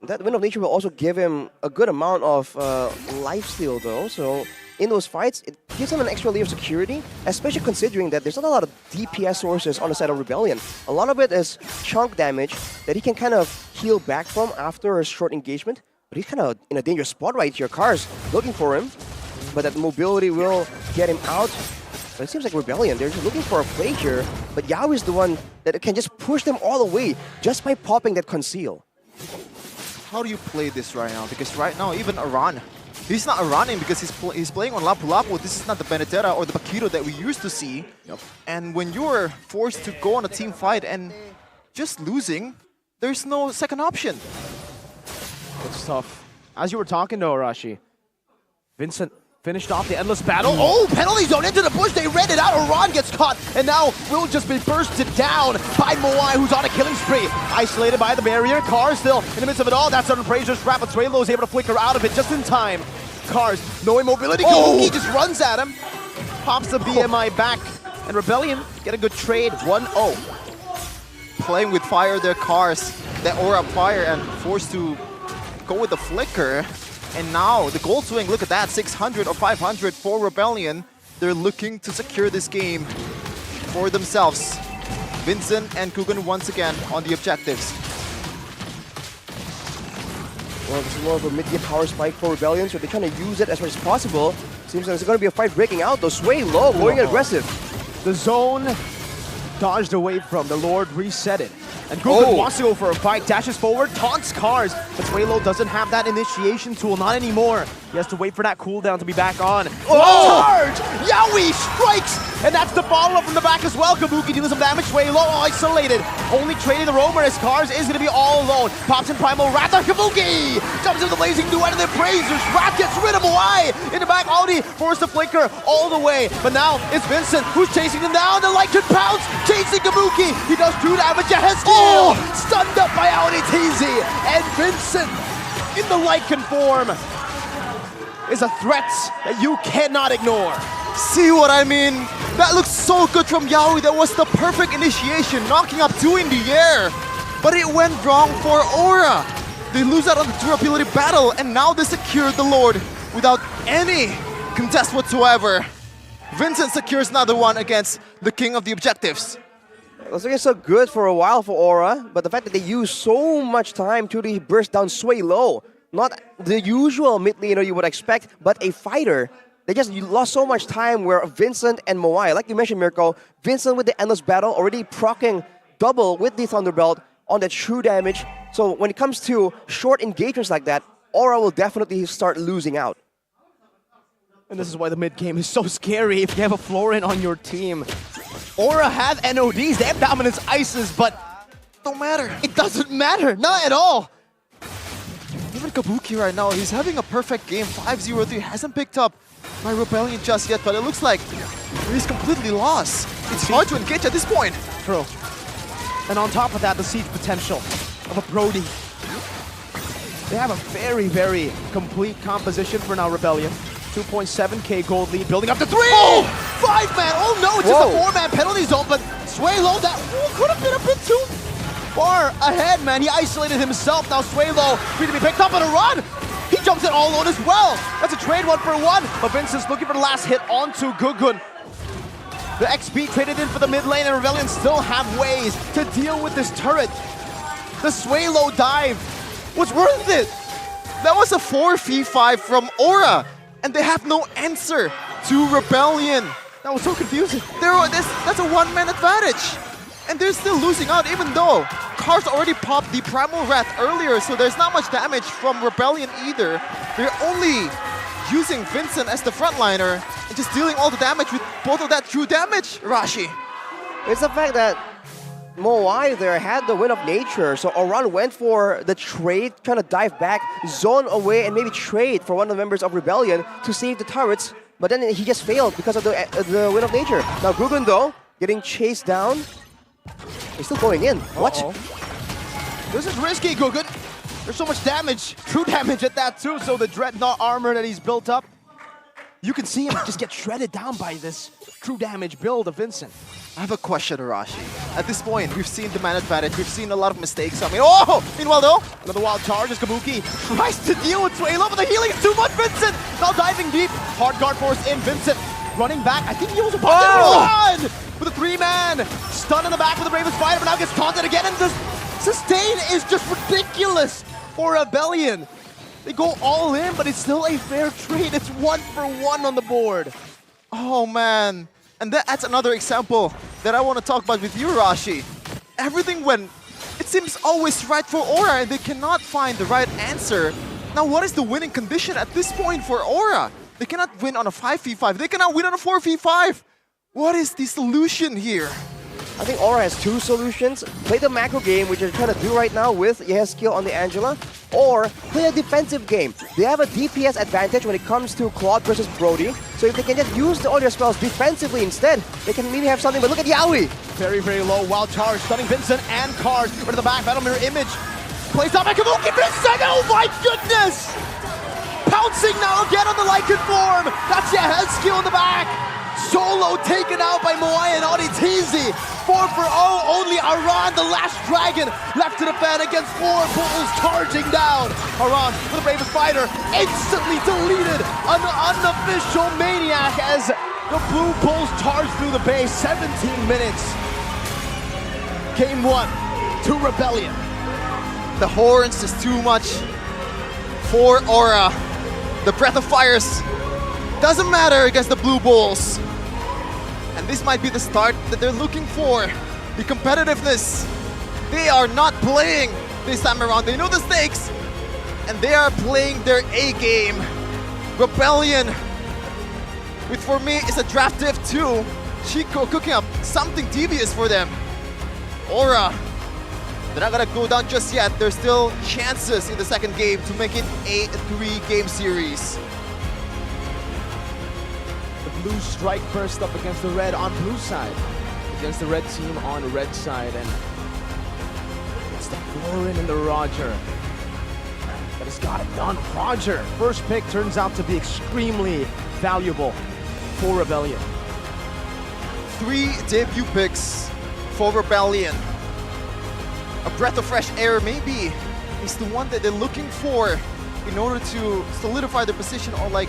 That Wind of Nature will also give him a good amount of lifesteal though, so in those fights, it gives him an extra layer of security, especially considering that there's not a lot of DPS sources on the side of Rebellion. A lot of it is chunk damage that he can kind of heal back from after a short engagement, but he's kind of in a dangerous spot right here. Cars looking for him, but that mobility will get him out. But it seems like Rebellion, they're just looking for a play here, but Yaoi is the one that can just push them all the way just by popping that conceal. How do you play this right now? Because right now, even Iran He's not running because he's playing on Lapu-Lapu. This is not the Benedetta or the Bakiro that we used to see. And when you're forced to go on a team fight and just losing, there's no second option. It's tough. As you were talking to Arashi, Vincent finished off the endless battle. Oh, penalty zone into the bush. They read it out. Oran gets caught and now will just be bursted down by Moai, who's on a killing spree. Isolated by the barrier. Cars still in the midst of it all. That's an Appraiser's trap, but Suelo is able to flicker out of it just in time. Cars, no immobility. Kabuki just runs at him. Pops the BMI back. And Rebellion get a good trade. 1-0. Playing with fire their Cars. That aura fire and forced to go with the flicker. And now the gold swing, look at that, 600 or 500 for Rebellion. They're looking to secure this game for themselves. Vincent and Kugan once again on the objectives. Well, this is more of a mid-game power spike for Rebellion, so they're trying to use it as much as possible. Seems like there's going to be a fight breaking out, though. Sway low, going aggressive. The zone dodged away from. The Lord reset it. And Kugan wants to go for a fight, dashes forward, taunts Cars, but Suelo doesn't have that initiation tool, not anymore. He has to wait for that cooldown to be back on. Charge! Yowie strikes! And that's the follow-up from the back as well. Kabuki dealing some damage, Suelo isolated. Only trading the roamer as Cars is going to be all alone. Pops in Primal Wrath on Kabuki! Jumps into the blazing duet of the Appraisers. Wrath gets rid of Moai! In the back, Audi forced to flicker all the way. But now it's Vincent who's chasing them down. The light can pounce, chasing Kabuki. He does 2 damage to Hesky. Stunned up by Audi TZ. And Vincent in the Lycan form is a threat that you cannot ignore. See what I mean? That looks so good from Yaoi. That was the perfect initiation, knocking up 2 in the air. But it went wrong for Aura. They lose out on the durability battle, and now they secure the Lord without any contest whatsoever. Vincent secures another one against the king of the objectives. It was looking so good for a while for Aura, but the fact that they used so much time to really burst down Sway low, not the usual mid laner you would expect, but a fighter. They just lost so much time where Vincent and Moai, like you mentioned, Mirko, Vincent with the endless battle already proccing double with the Thunderbelt on that true damage. So when it comes to short engagements like that, Aura will definitely start losing out. And this is why the mid game is so scary if you have a Florin on your team. Aura have NODs, they have Dominance Ices, but don't matter. It doesn't matter, not at all. Even Kabuki right now, he's having a perfect game. 5-0-3, hasn't picked up by Rebellion just yet, but it looks like he's completely lost. It's hard to engage at this point. True. And on top of that, the siege potential of a Brody. They have a very, very complete composition for now, Rebellion. 2.7k gold lead, building up to 3! Oh! 5-man! Oh no, it's just a 4-man penalty zone, but Suelo, that could have been a bit too far ahead, man. He isolated himself. Now Suelo free to be picked up on a run. He jumps it all alone as well. That's a trade 1-for-1, but Vincent's looking for the last hit onto Gugun. The XP traded in for the mid lane, and Rebellion still have ways to deal with this turret. The Suelo dive was worth it. That was a 4v5 from Aura, and they have no answer to Rebellion. That was so confusing. That's a 1-man advantage. And they're still losing out, even though Cars already popped the Primal Wrath earlier, so there's not much damage from Rebellion either. They're only using Vincent as the frontliner and just dealing all the damage with both of that true damage, Rashi. It's the fact that Moai there had the Wind of Nature, so Oran went for the trade, trying to dive back, zone away, and maybe trade for one of the members of Rebellion to save the turrets, but then he just failed because of the Wind of Nature. Now Gugun though, getting chased down. He's still going in. What? This is risky, Gugun. There's so much damage, true damage at that too, so the Dreadnought armor that he's built up, you can see him just get shredded down by this true damage build of Vincent. I have a question, Arashi. At this point, we've seen the man advantage, we've seen a lot of mistakes. I mean, oh! Meanwhile though, another wild charge as Kabuki tries to deal with Suelo, but the healing is too much, Vincent! Now diving deep, hard guard force in, Vincent running back. I think he was about to run! With a 3-man, stun in the back with the Bravest Fighter, but now gets taunted again, and this sustain is just ridiculous for Rebellion. They go all in, but it's still a fair trade. It's 1-for-1 on the board. Oh man, and that's another example that I want to talk about with you, Rashi. Everything went, it seems always right for Aura, and they cannot find the right answer Now, what is the winning condition at this point for Aura? They cannot win on a 5v5. They cannot win on a 4v5. What is the solution here? I think Aura has two solutions. Play the macro game, which they're trying to do right now with Yehezkiel on the Angela, or play a defensive game. They have a DPS advantage when it comes to Claude versus Brody, so if they can just use all their spells defensively instead, they can maybe have something. But look at Yaoi! Very, very low. Wild charge, stunning Vincent and Cars. Right to the back, battle mirror image. Plays out by Kabuki Vincent! Oh my goodness! Pouncing now again on the Lycan form! That's Yehezkiel in the back! Solo taken out by Moai and Auditizi. 4-0, only Aran, the last dragon, left to defend against 4 bulls charging down. Aran with a bravest fighter, instantly deleted. An unofficial maniac as the blue bulls charge through the base. 17 minutes. Game 1 to Rebellion. The horns is too much for Aura. The breath of fires doesn't matter against the blue bulls. And this might be the start that they're looking for. The competitiveness. They are not playing this time around. They know the stakes. And they are playing their A game. Rebellion, which for me is a draft div too. Chico cooking up something devious for them. Aura, they're not gonna go down just yet. There's still chances in the second game to make it a 3-game series. Blue strike first up against the red on blue side. Against the red team on red side. And it's the Florin and the Roger that has got it done. Roger, first pick, turns out to be extremely valuable for Rebellion. 3 debut picks for Rebellion. A breath of fresh air maybe is the one that they're looking for in order to solidify their position or like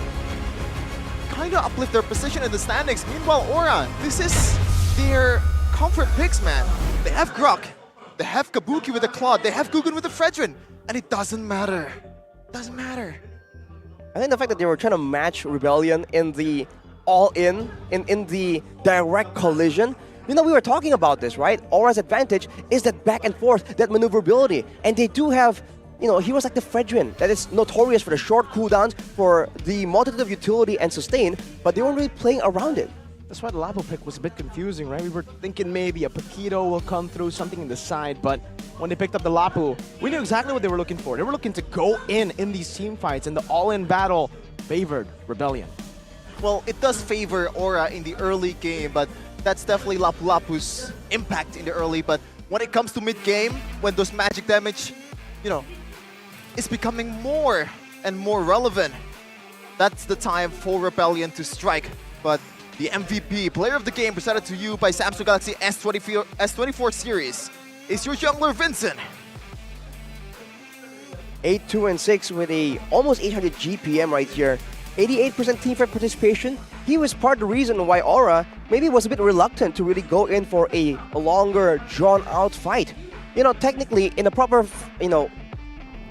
kind of uplift their position in the standings. Meanwhile, Aura, this is their comfort picks, man. They have Grok, they have Kabuki with the Claude, they have Gugun with the Fredrin, and it doesn't matter. Doesn't matter. I think the fact that they were trying to match Rebellion in the all-in, in the direct collision. You know, we were talking about this, right? Aura's advantage is that back and forth, that maneuverability. And they do have, you know, heroes like the Fredrin that is notorious for the short cooldowns, for the multitude of utility and sustain, but they weren't really playing around it. That's why the Lapo pick was a bit confusing, right? We were thinking maybe a Paquito will come through, something in the side, but when they picked up the Lapu, we knew exactly what they were looking for. They were looking to go in these team fights, and the all-in battle favored Rebellion. Well, it does favor Aura in the early game, but that's definitely Lapu Lapu's impact in the early. But when it comes to mid-game, when those magic damage, you know, is becoming more and more relevant, that's the time for Rebellion to strike. But the MVP, player of the game, presented to you by Samsung Galaxy S24 series, is your jungler Vincent. 8-2-6 with a almost 800 GPM right here. 88% teamfight participation. He was part of the reason why Aura maybe was a bit reluctant to really go in for a longer, drawn-out fight. You know, technically, in a proper, you know,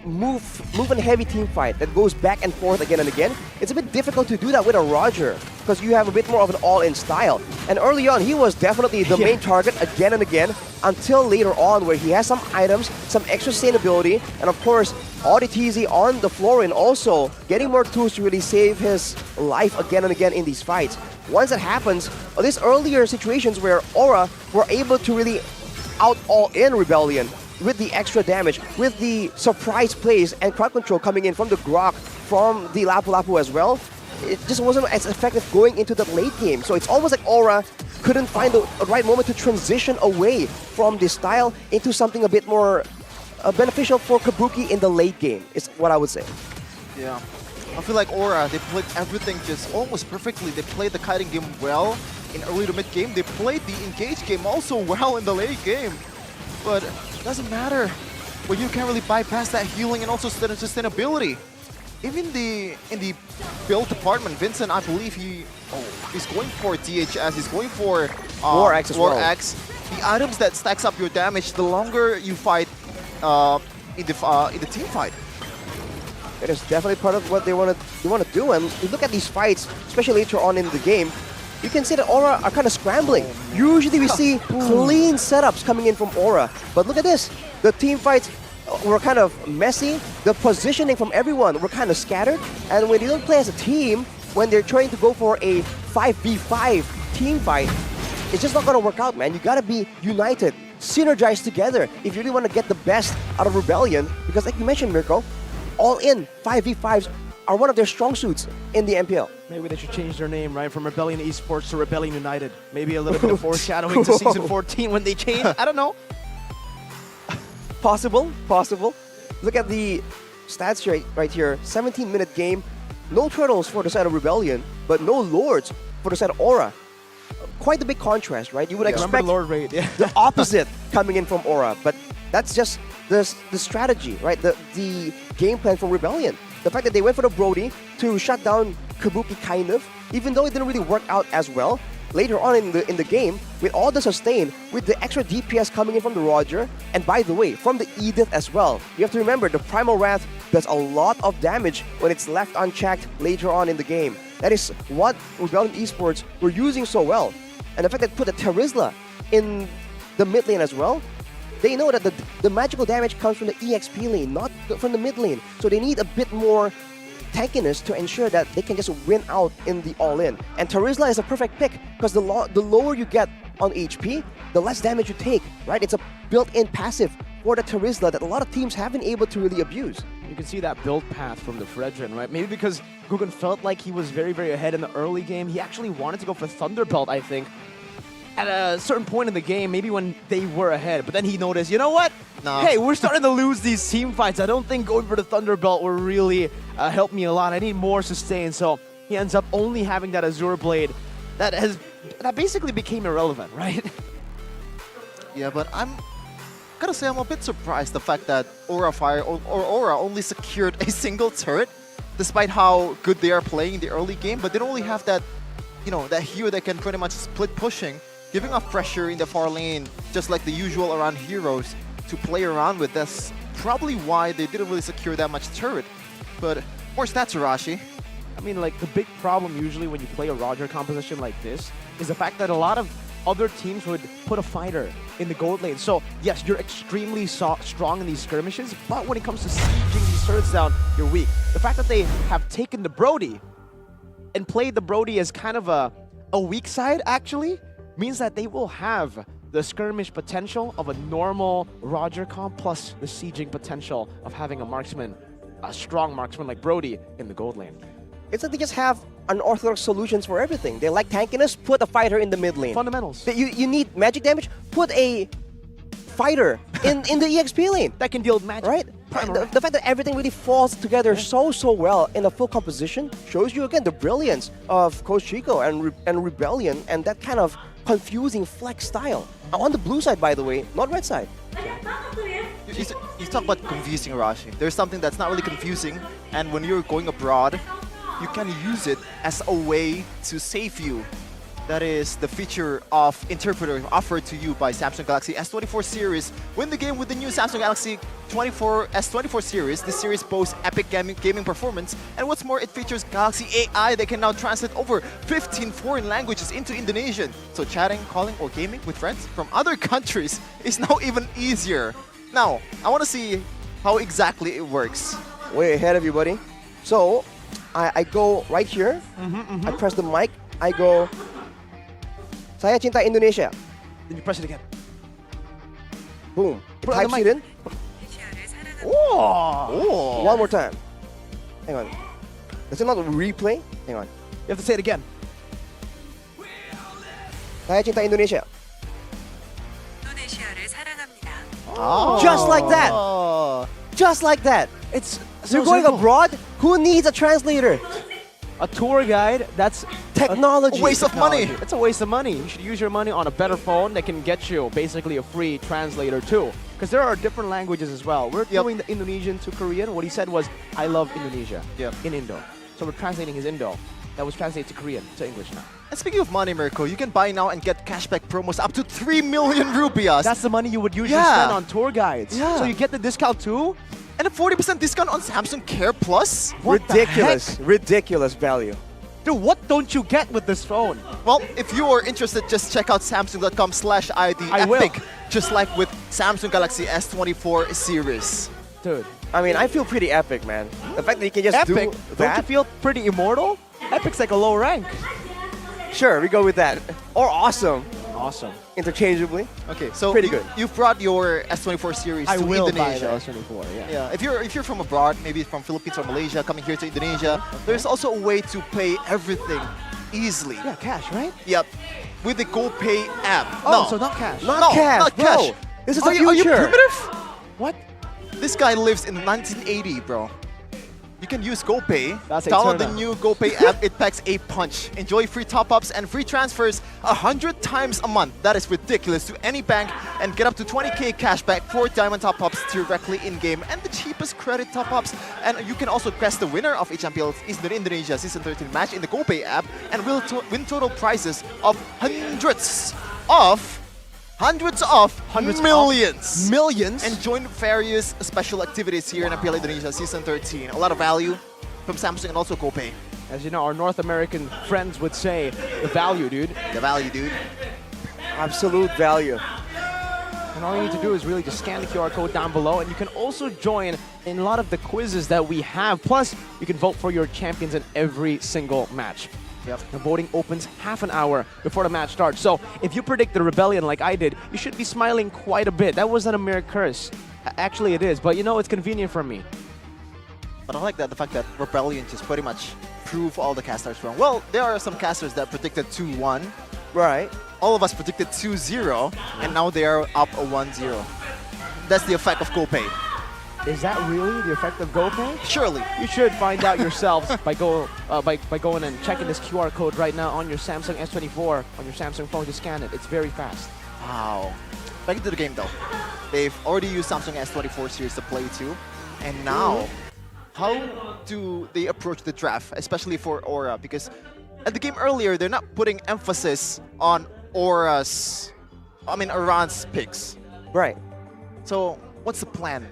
move and heavy team fight that goes back and forth again and again, it's a bit difficult to do that with a Roger because you have a bit more of an all-in style. And early on, he was definitely the main target again and again until later on where he has some items, some extra sustainability, and of course, Auditizi on the Florin also getting more tools to really save his life again and again in these fights. Once that happens, these earlier situations where Aura were able to really all-in Rebellion with the extra damage, with the surprise plays and crowd control coming in from the Grok, from the Lapu Lapu as well, it just wasn't as effective going into the late game. So it's almost like Aura couldn't find the right moment to transition away from this style into something a bit more beneficial for Kabuki in the late game, is what I would say. Yeah. I feel like Aura, they played everything just almost perfectly. They played the kiting game well in early to mid game. They played the engage game also well in the late game. But it doesn't matter when you can't really bypass that healing and also sustainability. Even in the build department, Vincent, I believe he's going for DHS, he's going for War X as well. The items that stacks up your damage the longer you fight in the team fight. It is definitely part of what they want to do. And you look at these fights, especially later on in the game, you can see that Aura are kind of scrambling. Usually we see clean setups coming in from Aura, but look at this. The team fights were kind of messy. The positioning from everyone were kind of scattered. And when you don't play as a team, when they're trying to go for a 5v5 team fight, it's just not going to work out, man. You got to be united, synergize together if you really want to get the best out of Rebellion. Because like you mentioned, Mirko, all-in 5v5s are one of their strong suits in the MPL. Maybe they should change their name, right? From Rebellion Esports to Rebellion United. Maybe a little bit of foreshadowing to Season 14 when they change. I don't know. Possible. Look at the stats right here. 17-minute game. No turtles for the side of Rebellion, but no lords for the side of Aura. Quite a big contrast, right? You would expect Lord Raid, the opposite coming in from Aura, but that's just the strategy, right? The game plan for Rebellion. The fact that they went for the Brody to shut down Kabuki, kind of, even though it didn't really work out as well. Later on in the game, with all the sustain, with the extra DPS coming in from the Roger, and by the way, from the Edith as well. You have to remember, the Primal Wrath does a lot of damage when it's left unchecked later on in the game. That is what Rebellion Esports were using so well. And the fact that put the Terizla in the mid lane as well, they know that the magical damage comes from the EXP lane, not from the mid lane. So they need a bit more tankiness to ensure that they can just win out in the all-in. And Terizla is a perfect pick because the lower you get on HP, the less damage you take, right? It's a built-in passive for the Terizla that a lot of teams haven't been able to really abuse. You can see that build path from the Fredrin, right? Maybe because Guggen felt like he was very, very ahead in the early game. He actually wanted to go for Thunderbelt, I think, at a certain point in the game, maybe when they were ahead. But then he noticed, you know what? No. Hey, we're starting to lose these team fights. I don't think going for the Thunderbelt will really help me a lot. I need more sustain. So he ends up only having that Azure Blade that basically became irrelevant, right? Yeah, but I'm gotta say I'm a bit surprised the fact that Aura only secured a single turret, despite how good they are playing in the early game. But they don't really have that, that hero that can pretty much split pushing, giving off pressure in the far lane, just like the usual around heroes to play around with. That's probably why they didn't really secure that much turret. But more stats, Arashi. I mean, like, the big problem usually when you play a Roger composition like this is the fact that a lot of other teams would put a fighter in the gold lane. So, yes, you're extremely strong in these skirmishes, but when it comes to sieging these turrets down, you're weak. The fact that they have taken the Brody and played the Brody as kind of a weak side, actually, means that they will have the skirmish potential of a normal Roger comp plus the sieging potential of having a marksman, a strong marksman like Brody in the gold lane. It's like they just have unorthodox solutions for everything. They like tankiness, put a fighter in the mid lane. Fundamentals. You need magic damage, put a fighter in the EXP lane. That can deal magic. Right? The fact that everything really falls together so well in a full composition shows you again the brilliance of Coach Chico and Rebellion and that kind of confusing flex style. On the blue side, by the way, not red side. You talk about confusing, Arashi. There's something that's not really confusing, and when you're going abroad, you can use it as a way to save you. That is the feature of Interpreter offered to you by Samsung Galaxy S24 series. Win the game with the new Samsung Galaxy S24 series. This series boasts epic gaming performance, and what's more, it features Galaxy AI that can now translate over 15 foreign languages into Indonesian. So chatting, calling, or gaming with friends from other countries is now even easier. Now, I want to see how exactly it works. Way ahead of you, buddy. So, I go right here. I press the mic. I go, Saya cinta Indonesia. Then you press it again. Boom. Put it on the Types it in. Oh. One more time. Hang on. Does it not replay? Hang on. You have to say it again. Saya cinta Indonesia. 사랑합니다. Just like that. Just like that. It's You're going abroad? Who needs a translator? A tour guide, that's technology. A waste of money. It's a waste of money. You should use your money on a better phone that can get you basically a free translator too. Because there are different languages as well. We're doing the Indonesian to Korean. What he said was, I love Indonesia in Indo. So we're translating his Indo. That was translated to Korean, to English now. And speaking of money, Mirko, you can buy now and get cashback promos up to 3 million rupiahs. That's the money you would usually spend on tour guides. Yeah. So you get the discount too? And a 40% discount on Samsung Care Plus? Ridiculous. Ridiculous value. Dude, what don't you get with this phone? Well, if you are interested, just check out Samsung.com/ID I will. Epic, just like with Samsung Galaxy S24 series. Dude. I mean, I feel pretty epic, man. The fact that you can just Epic? do Don't that. you feel pretty immortal? Epic's like a low rank. Sure, we go with that. Or awesome. Awesome. Interchangeably. Okay, so pretty good. You've brought your S24 series I to will Indonesia. buy the S24, yeah. Yeah, if you're from abroad, maybe from Philippines or Malaysia, coming here to Indonesia, there's also a way to pay everything easily. Yeah, cash, right? Yep, with the GoPay app. Oh, no, so not cash. Not cash, not bro. cash. This is are the you future. primitive? What? This guy lives in 1980, bro. You can use GoPay. That's Download the eternal. new GoPay app. It packs a punch. Enjoy free top-ups and free transfers 100 times a month. That is ridiculous to any bank, and get up to 20k cashback for diamond top-ups directly in-game and the cheapest credit top-ups. And you can also guess the winner of each MPL Indonesia Season 13 match in the GoPay app and will win total prizes of hundreds of millions. Millions? And join various special activities here in MPL Indonesia Season 13. A lot of value from Samsung and also GoPay. As you know, our North American friends would say, the value, dude. The value, dude. Absolute value. And all you need to do is really just scan the QR code down below, and you can also join in a lot of the quizzes that we have. Plus, you can vote for your champions in every single match. Yep. The voting opens half an hour before the match starts. So if you predict the Rebellion like I did, you should be smiling quite a bit. That wasn't a mere curse. Actually, it is. But you know, it's convenient for me. But I like that, the fact that Rebellion just pretty much prove all the casters wrong. Well, there are some casters that predicted 2-1. Right. All of us predicted 2-0, and now they are up a 1-0. That's the effect of GoPay. Is that really the effect of GoPay? Surely. You should find out yourselves by going and checking this QR code right now on your Samsung S24, on your Samsung phone to scan it. It's very fast. Wow. Back into the game though. They've already used Samsung S24 series to play too. And now, how do they approach the draft, especially for Aura? Because at the game earlier, they're not putting emphasis on Aura's picks. Right. So what's the plan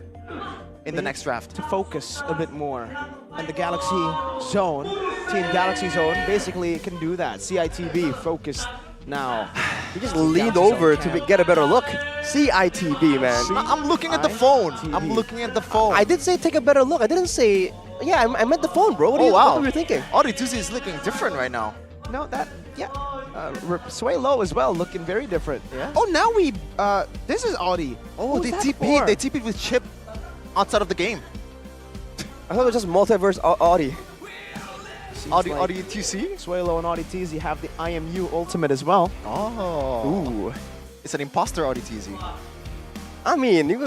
in the next draft? To focus a bit more. And the Galaxy Zone, Team Galaxy Zone, basically can do that. CITB focused now. You just leaned over to get a better look. CITB, man. I'm looking at the phone. I'm looking at the phone. I did say take a better look. I didn't say... Yeah, I meant the phone, bro. What were you thinking? Audi Tuzi is looking different right now. No, Sway Low as well, looking very different. Yeah. Oh, now we... this is Audi. Oh, they TP'd. They TP'd with Chip outside of the game. I thought it was just multiverse Audi. Audi TC? Sway Low and Audi TZ have the IMU Ultimate as well. Oh. Ooh. It's an imposter Audi TZ. I mean, you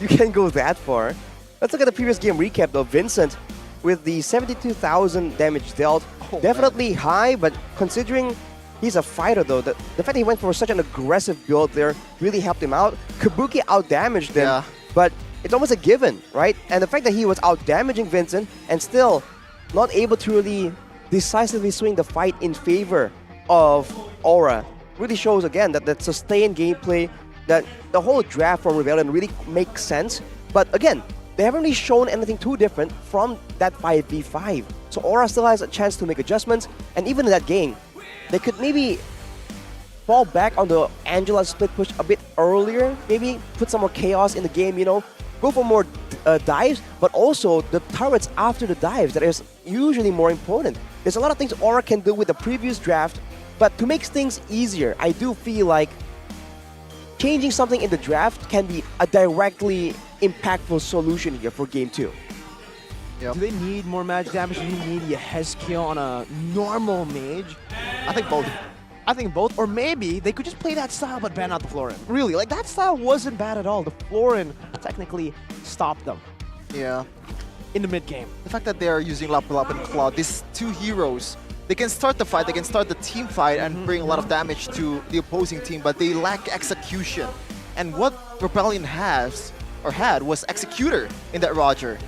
can go that far. Let's look at the previous game recap though. Vincent with the 72,000 damage dealt. Definitely high, but considering he's a fighter though, the fact that he went for such an aggressive build there really helped him out. Kabuki outdamaged him, but it's almost a given, right? And the fact that he was outdamaging Vincent and still not able to really decisively swing the fight in favor of Aura really shows again that that sustained gameplay, that the whole draft from Rebellion really makes sense. But again, they haven't really shown anything too different from that 5v5. So Aura still has a chance to make adjustments, and even in that game, they could maybe fall back on the Angela split push a bit earlier, maybe put some more chaos in the game, you know, go for more dives, but also the turrets after the dives that is usually more important. There's a lot of things Aura can do with the previous draft, but to make things easier, I do feel like changing something in the draft can be a directly impactful solution here for Game 2. Yep. Do they need more magic damage? Do they need a Hes kill on a normal mage? I think both. I think both, or maybe they could just play that style but ban out the Florin. Really, like that style wasn't bad at all. The Florin technically stopped them. Yeah. In the mid game. The fact that they are using Lapalap and Cloud, these two heroes, they can start the fight, they can start the team fight and bring a lot of damage to the opposing team, but they lack execution. And what Rebellion has, or had, was Executor in that Roger.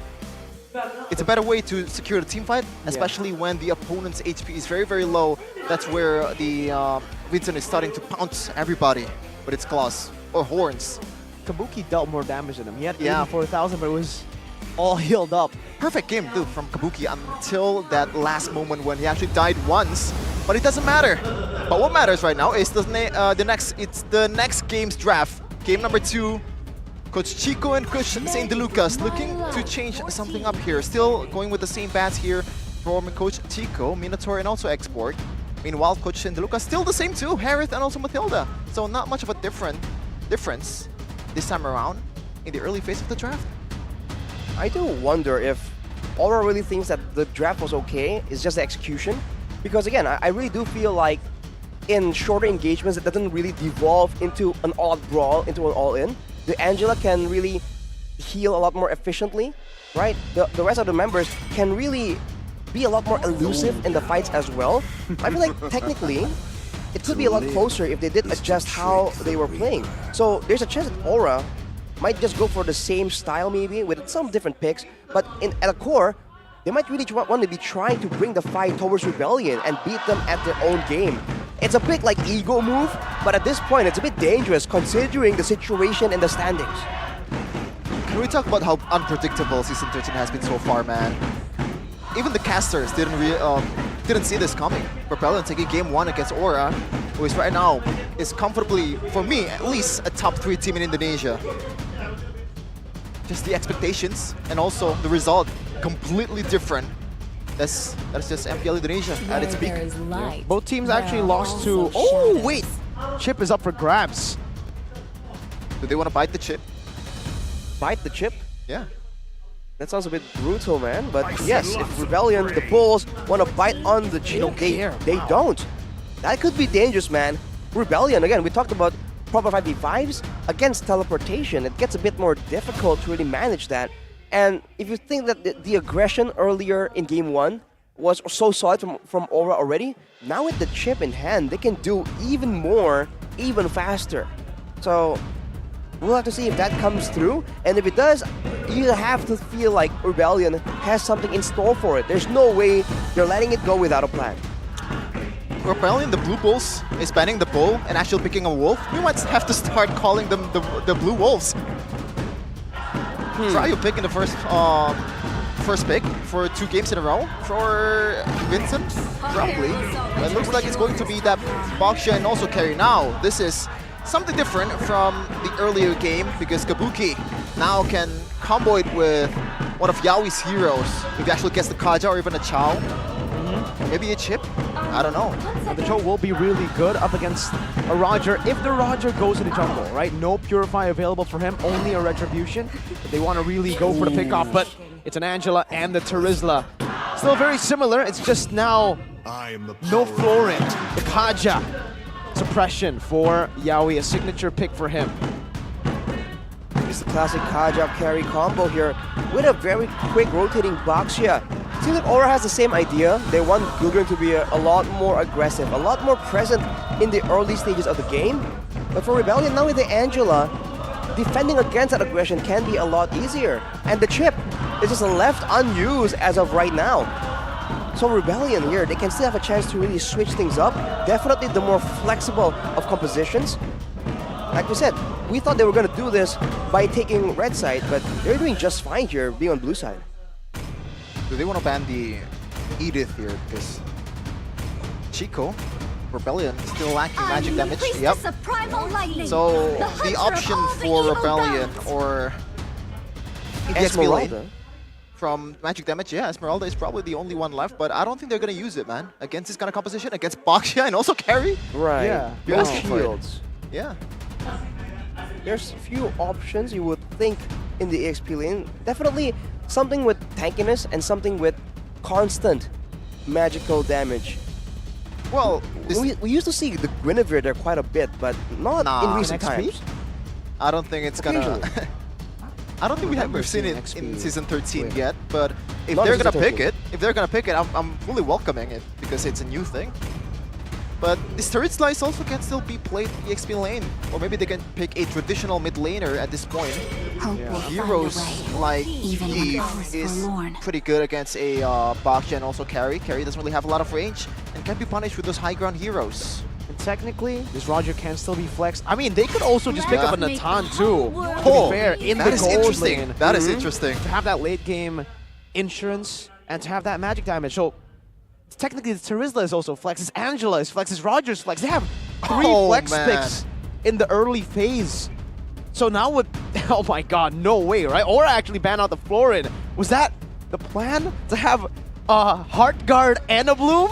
It's a better way to secure the team fight, especially when the opponent's HP is very, very low. That's where the Vincent is starting to pounce everybody with its claws or horns. Kabuki dealt more damage than him. He had 84,000, but it was all healed up. Perfect game, dude, from Kabuki until that last moment when he actually died once. But it doesn't matter. But what matters right now is the next game's draft. Game number 2. Coach Chico and Coach St. DeLucas looking to change something up here. Still going with the same bats here from Coach Chico, Minotaur, and also Export. Meanwhile, Coach St. DeLucas still the same too, Harith and also Matilda. So not much of a difference this time around in the early phase of the draft. I do wonder if Aura really thinks that the draft was okay, it's just the execution. Because again, I really do feel like in shorter engagements, it doesn't really devolve into an odd brawl, into an all-in. The Angela can really heal a lot more efficiently, right? The rest of the members can really be a lot more elusive in the fights as well. I feel like technically, it could be a lot closer if they did adjust how they were playing. So there's a chance that Aura might just go for the same style maybe with some different picks, but at a core, they might really want to be trying to bring the fight towards Rebellion and beat them at their own game. It's a big like ego move, but at this point it's a bit dangerous considering the situation and the standings. Can we talk about how unpredictable Season 13 has been so far, man? Even the casters didn't see this coming. Rebellion taking game 1 against Aura, who is right now is comfortably, for me at least, a top 3 team in Indonesia. Just the expectations and also the result completely different. That's just MPL Indonesia at its peak. Yeah. Both teams actually lost to... Oh, wait! Chip is up for grabs. Do they want to bite the chip? Bite the chip? Yeah. That sounds a bit brutal, man. But yes, if Rebellion, the Bulls, want to bite on the chip, they don't. That could be dangerous, man. Rebellion, again, we talked about proper 5v5s. Against teleportation, it gets a bit more difficult to really manage that. And if you think that the aggression earlier in game 1 was so solid from Aura already, now with the chip in hand, they can do even more, even faster. So we'll have to see if that comes through. And if it does, you have to feel like Rebellion has something in store for it. There's no way they're letting it go without a plan. Rebellion, the Blue Bulls, is banning the bull and actually picking a wolf. We might have to start calling them the Blue Wolves. Try you picking the first pick for 2 games in a row for Vincent, probably. But it looks like it's going to be that Baksha and also Carry. Now, this is something different from the earlier game because Kabuki now can combo it with one of Yaoi's heroes. If he actually gets the Kaja or even a Chao. Maybe a chip? I don't know. The Cho will be really good up against a Roger if the Roger goes to the jungle, right? No Purify available for him, only a Retribution. If they want to really go for the pickoff, but it's an Angela and the Terizla. Still very similar, it's just now no Florent, the Kaja. Suppression for Yaoi, a signature pick for him. It's the classic Kaja carry combo here with a very quick rotating Baxia. Seems like Aura has the same idea. They want Gugren to be a lot more aggressive, a lot more present in the early stages of the game. But for Rebellion, now with the Angela, defending against that aggression can be a lot easier. And the chip is just left unused as of right now. So Rebellion here, they can still have a chance to really switch things up. Definitely the more flexible of compositions. Like we said, we thought they were going to do this by taking red side, but they're doing just fine here, being on blue side. Do they want to ban the Edith here? Because Chico, Rebellion, is still lacking magic damage. Yep. So the option for Rebellion or Esmeralda from magic damage, yeah, Esmeralda is probably the only one left, but I don't think they're going to use it, man. Against this kind of composition, against Baksha and also Carry. Right. Yeah. You're asking shields. Yeah. There's a few options you would think in the EXP lane. Definitely something with tankiness and something with constant magical damage. Well, we used to see the Guinevere there quite a bit, but not in recent times. I don't think it's gonna... I don't think we've seen it in Season 13 yet, but if they're gonna pick it, I'm fully welcoming it because it's a new thing. But this turret slice also can still be played in the EXP lane. Or maybe they can pick a traditional mid laner at this point. Heroes like Eve is pretty good against a Baksha and also Carry. Carry doesn't really have a lot of range and can be punished with those high ground heroes. And technically, this Roger can still be flexed. I mean, they could also just pick up a Natan too, to be fair, in the gold lane. That is interesting. To have that late game insurance and to have that magic damage. So technically, the Terizla is also flex. It's Angela is flex. It's Roger's flex. They have 3 flex picks in the early phase. So now with, oh my god, no way, right? Aura actually banned out the Florid. Was that the plan? To have a Heart Guard and a Bloom?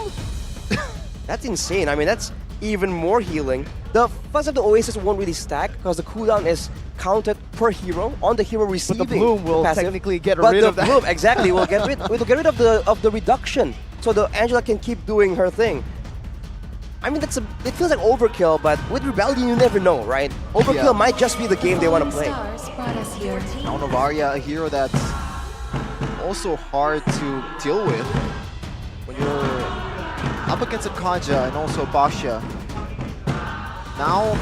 That's insane. I mean, that's even more healing. The first of the Oasis won't really stack because the cooldown is counted per hero on the hero receiving. But the Bloom will passive. technically get But rid the of that. Bloom, exactly, will get rid of the reduction. So the Angela can keep doing her thing. I mean, it feels like overkill, but with Rebellion, you never know, right? Overkill might just be the game they want to play. Now Novaria, a hero that's also hard to deal with when you're up against a Kaja and also Basha. Now,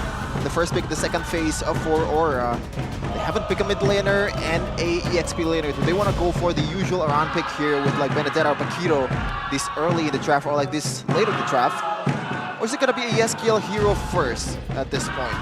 the first pick, the second phase for Aura. They haven't picked a mid laner and a EXP laner. Do they want to go for the usual Aran pick here with like Benedetta or Paquito this early in the draft or like this late in the draft? Or is it going to be a ESKL hero first at this point?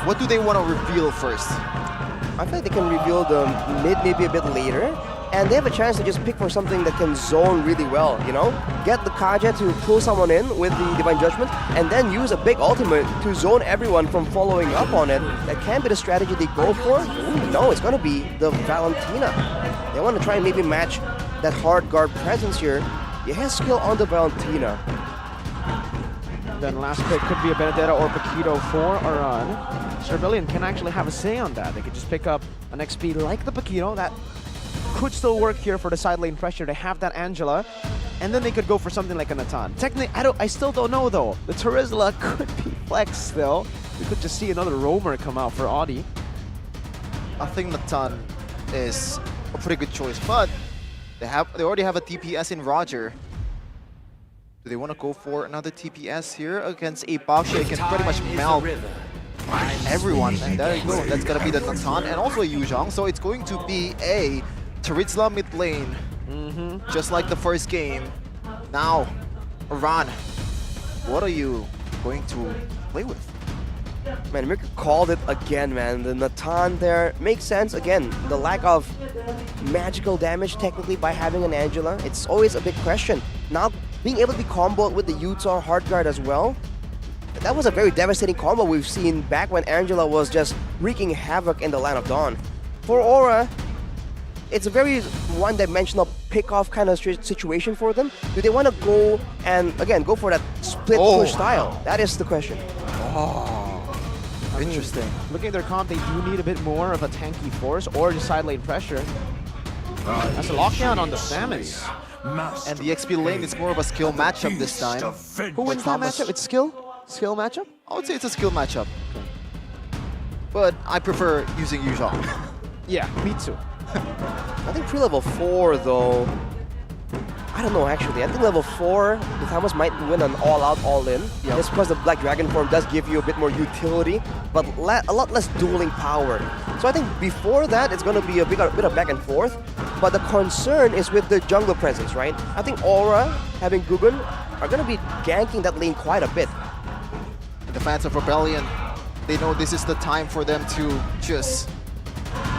What do they want to reveal first? I feel like they can reveal the mid maybe a bit later. And they have a chance to just pick for something that can zone really well, you know? Get the Kaja to pull someone in with the Divine Judgment, and then use a big ultimate to zone everyone from following up on it. That can be the strategy they go for. Ooh, no, it's gonna be the Valentina. They want to try and maybe match that hard guard presence here. He has skill on the Valentina. Then last pick could be a Benedetta or Paquito for Aran. So Rebellion can actually have a say on that. They could just pick up an XP like the Paquito that could still work here for the side lane pressure. They have that Angela, and then they could go for something like a Natan. Technically, I still don't know though. The Terizla could be flex still. We could just see another roamer come out for Audi. I think Natan is a pretty good choice, but they already have a TPS in Roger. Do they want to go for another TPS here against a Basha? It can pretty much melt everyone. And there you go. That's going to be the Natan and also Yuzhong. So it's going to be a Terizla mid lane, just like the first game. Now, Aran, what are you going to play with? Man, Mirka called it again, man. The Natan there makes sense. Again, the lack of magical damage technically by having an Angela. It's always a big question. Now, being able to be comboed with the Utah hard guard as well, that was a very devastating combo we've seen back when Angela was just wreaking havoc in the Land of Dawn. For Aura, it's a very one-dimensional pick-off kind of situation for them. Do they want to go and, again, go for that split push style? That is the question. Interesting. Looking at their comp, they do need a bit more of a tanky force or just side lane pressure. That's a lockdown on the Samus. And the XP lane is more of a skill matchup this time. Who wins that matchup? It's skill? Skill matchup? I would say it's a skill matchup. But I prefer using Yuzhong. Yeah, me too. I think pre-level 4 though, I don't know actually. I think level 4, the Thomas might win an all-out, all-in. Just because the Black Dragon form does give you a bit more utility, but a lot less dueling power. So I think before that, it's going to be a bit of back and forth. But the concern is with the jungle presence, right? I think Aura, having Gugun, are going to be ganking that lane quite a bit. The fans of Rebellion, they know this is the time for them to just